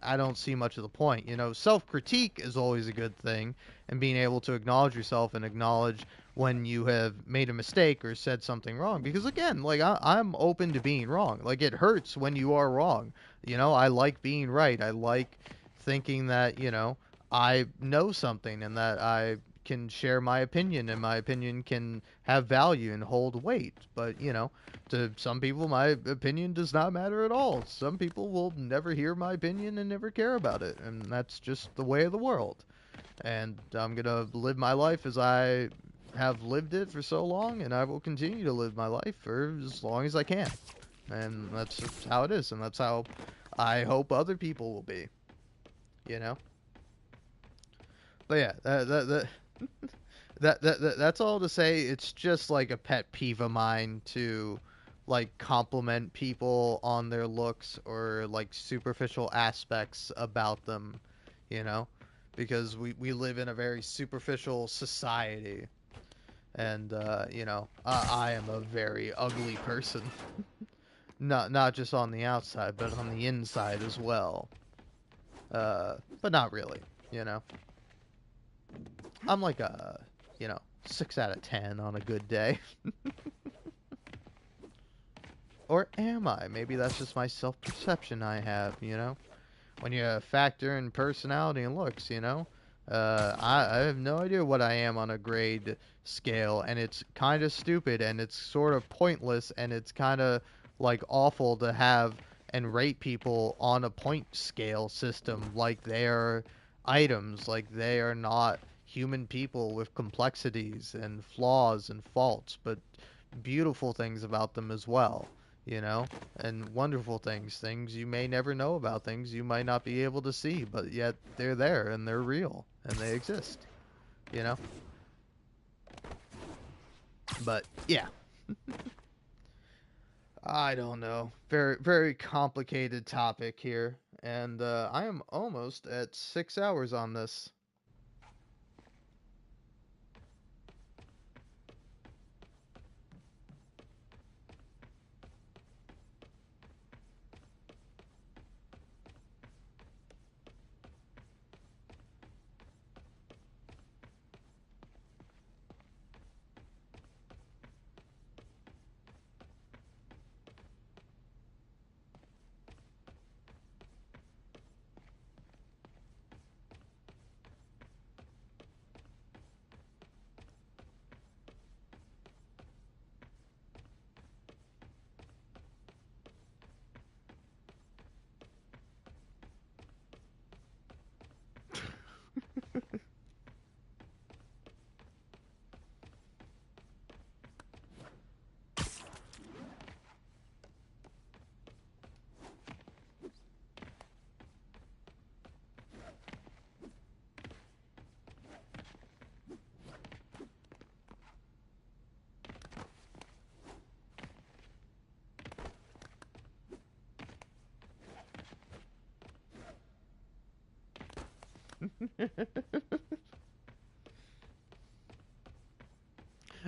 I don't see much of the point, you know? Self-critique is always a good thing, and being able to acknowledge yourself and acknowledge when you have made a mistake or said something wrong. Because again, like I'm open to being wrong. Like it hurts when you are wrong. You know, I like being right. I like thinking that, you know, I know something and that I can share my opinion and my opinion can have value and hold weight. But, you know, to some people my opinion does not matter at all. Some people will never hear my opinion and never care about it. And that's just the way of the world. And I'm going to live my life as I have lived it for so long, and I will continue to live my life for as long as I can. And that's just how it is, and that's how I hope other people will be. You know? But yeah, that's all to say. It's just like a pet peeve of mine to like compliment people on their looks or like superficial aspects about them, you know? Because we live in a very superficial society. And, you know, I am a very ugly person. Not just on the outside, but on the inside as well. But not really, you know. I'm like a, you know, 6 out of 10 on a good day. Or am I? Maybe that's just my self-perception I have, you know. When you factor in personality and looks, you know. I have no idea what I am on a grade scale, and it's kind of stupid, and it's sort of pointless, and it's kind of like awful to have and rate people on a point scale system like they are items, like they are not human people with complexities and flaws and faults, but beautiful things about them as well. You know, and wonderful things you may never know about, things you might not be able to see, but yet they're there and they're real and they exist, you know? But yeah. I don't know. Very, very complicated topic here. And I am almost at 6 hours on this.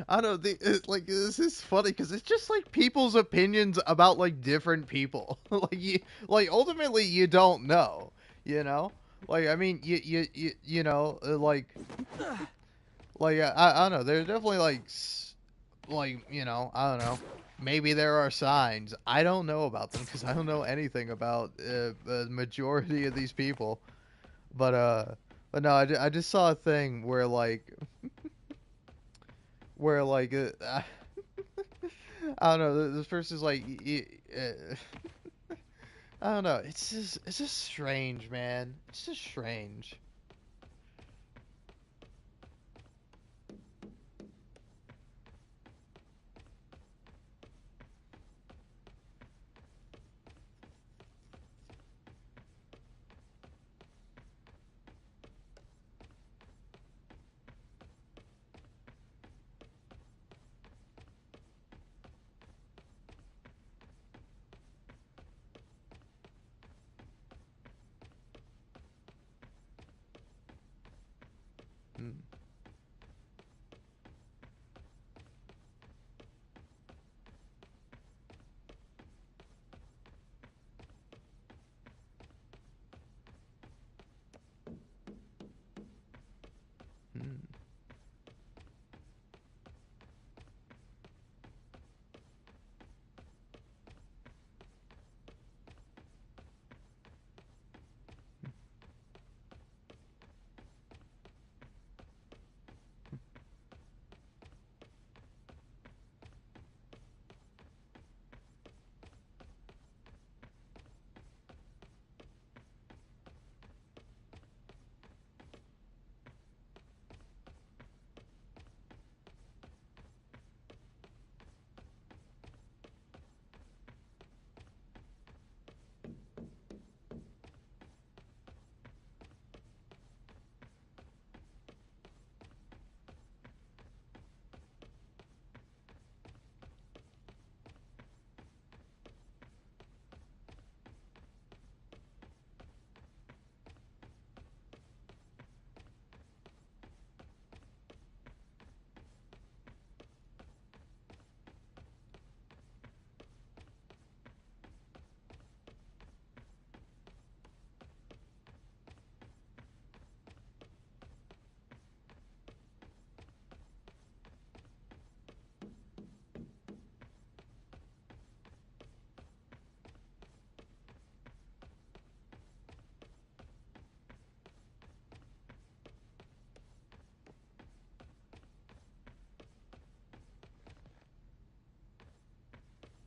I don't think like this is funny because it's just like people's opinions about like different people. Like ultimately you don't know, you know. Like I mean you know I don't know. There's definitely like you know I don't know. Maybe there are signs. I don't know about them because I don't know anything about the majority of these people. But no, I just saw a thing where I don't know. This person's like, I don't know. It's just strange, man. It's just strange. Hmm.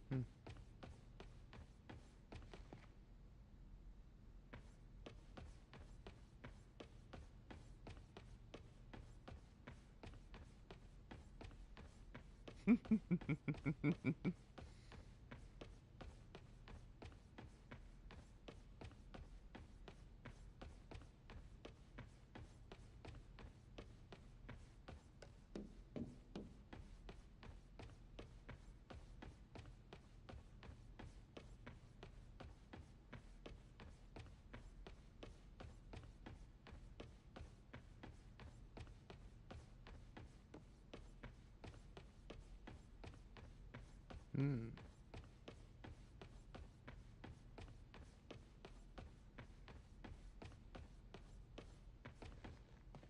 Hmm. Hmm.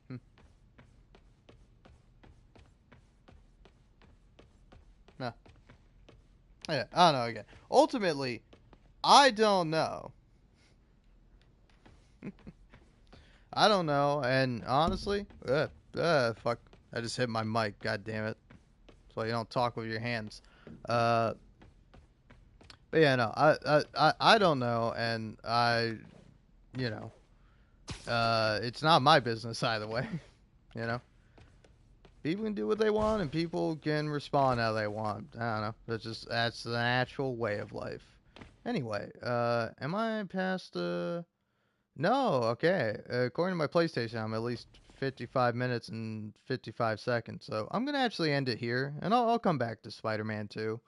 Hmm. No. Yeah, I don't know again. Ultimately, I don't know. I don't know, and honestly, fuck, I just hit my mic. God damn it! So you don't talk with your hands. Uh, but yeah, no, I don't know, and you know, it's not my business either way. You know, people can do what they want, and people can respond how they want. I don't know. That's the natural way of life. Anyway, am I past No, okay. According to my PlayStation, I'm at least 55 minutes and 55 seconds. So I'm going to actually end it here, and I'll come back to Spider-Man 2.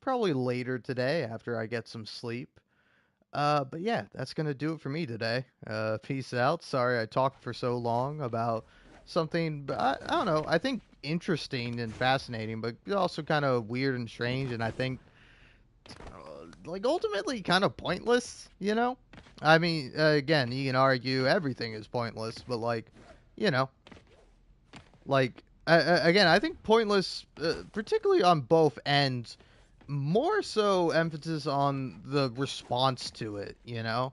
Probably later today after I get some sleep. But yeah, that's gonna do it for me today. Peace out. Sorry I talked for so long about something, but I don't know. I think interesting and fascinating, but also kind of weird and strange, and I think like ultimately kind of pointless. You know, I mean, again, you can argue everything is pointless, but like, you know, like again, I think pointless, particularly on both ends. More so emphasis on the response to it, you know?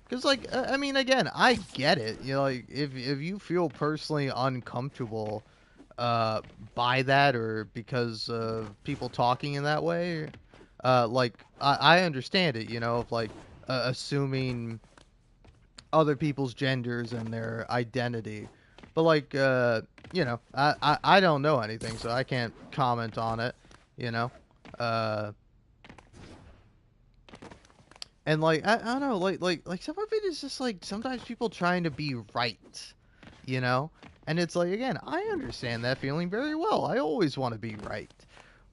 Because, like, I mean, again, I get it. You know, like, if you feel personally uncomfortable by that or because of people talking in that way, like, I understand it, you know, of, like, assuming other people's genders and their identity. But, like, you know, I don't know anything, so I can't comment on it, you know? Uh, and like I don't know, like some of it is just like sometimes people trying to be right, you know? And it's like again, I understand that feeling very well. I always want to be right.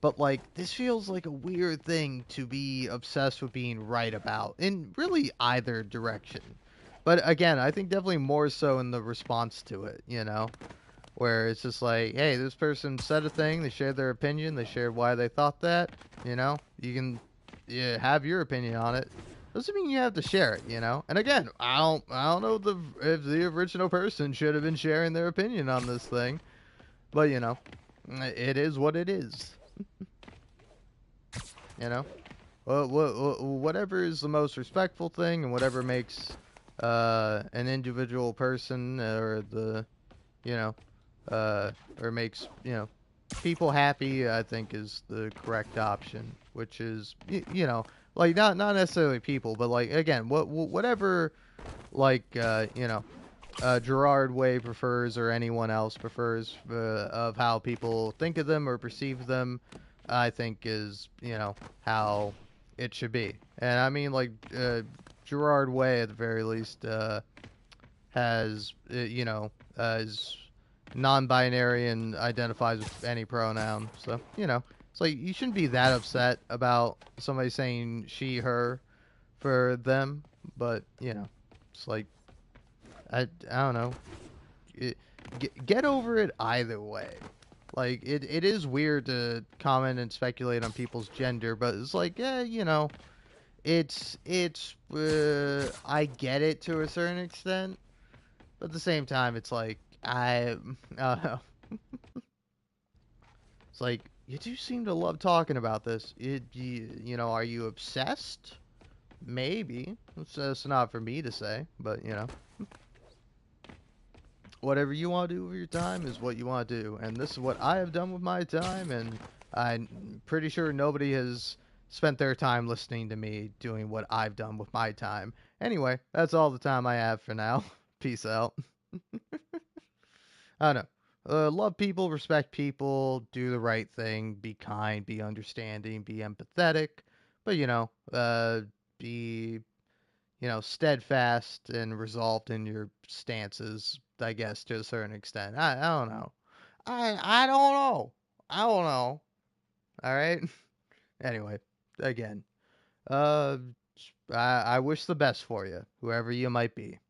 But like this feels like a weird thing to be obsessed with being right about in really either direction. But again, I think definitely more so in the response to it, you know? Where it's just like, hey, this person said a thing, they shared their opinion, they shared why they thought that, you know? You can have your opinion on it. Doesn't mean you have to share it, you know? And again, I don't know if the original person should have been sharing their opinion on this thing. But, you know, it is what it is. You know? Whatever is the most respectful thing and whatever makes an individual person or the, you know, or makes, you know, people happy, I think is the correct option, which is, you know, like not necessarily people, but like again, whatever, like you know, Gerard Way prefers or anyone else prefers of how people think of them or perceive them, I think is, you know, how it should be. And I mean like Gerard Way at the very least has you know is non-binary and identifies with any pronoun. So, you know, it's like you shouldn't be that upset about somebody saying she, her for them, but, you know, it's like I don't know. Get over it either way. Like it is weird to comment and speculate on people's gender, but it's like, yeah, you know, it's I get it to a certain extent, but at the same time, it's like I don't know. It's like you do seem to love talking about this. You know, are you obsessed? Maybe. It's not for me to say, but you know, whatever you want to do with your time is what you want to do, and this is what I have done with my time, and I'm pretty sure nobody has spent their time listening to me doing what I've done with my time. Anyway, that's all the time I have for now. Peace out. I don't know. Love people, respect people, do the right thing, be kind, be understanding, be empathetic, but you know, be you know steadfast and resolved in your stances. I guess to a certain extent. I don't know. I don't know. I don't know. All right. Anyway, again, I wish the best for you, whoever you might be.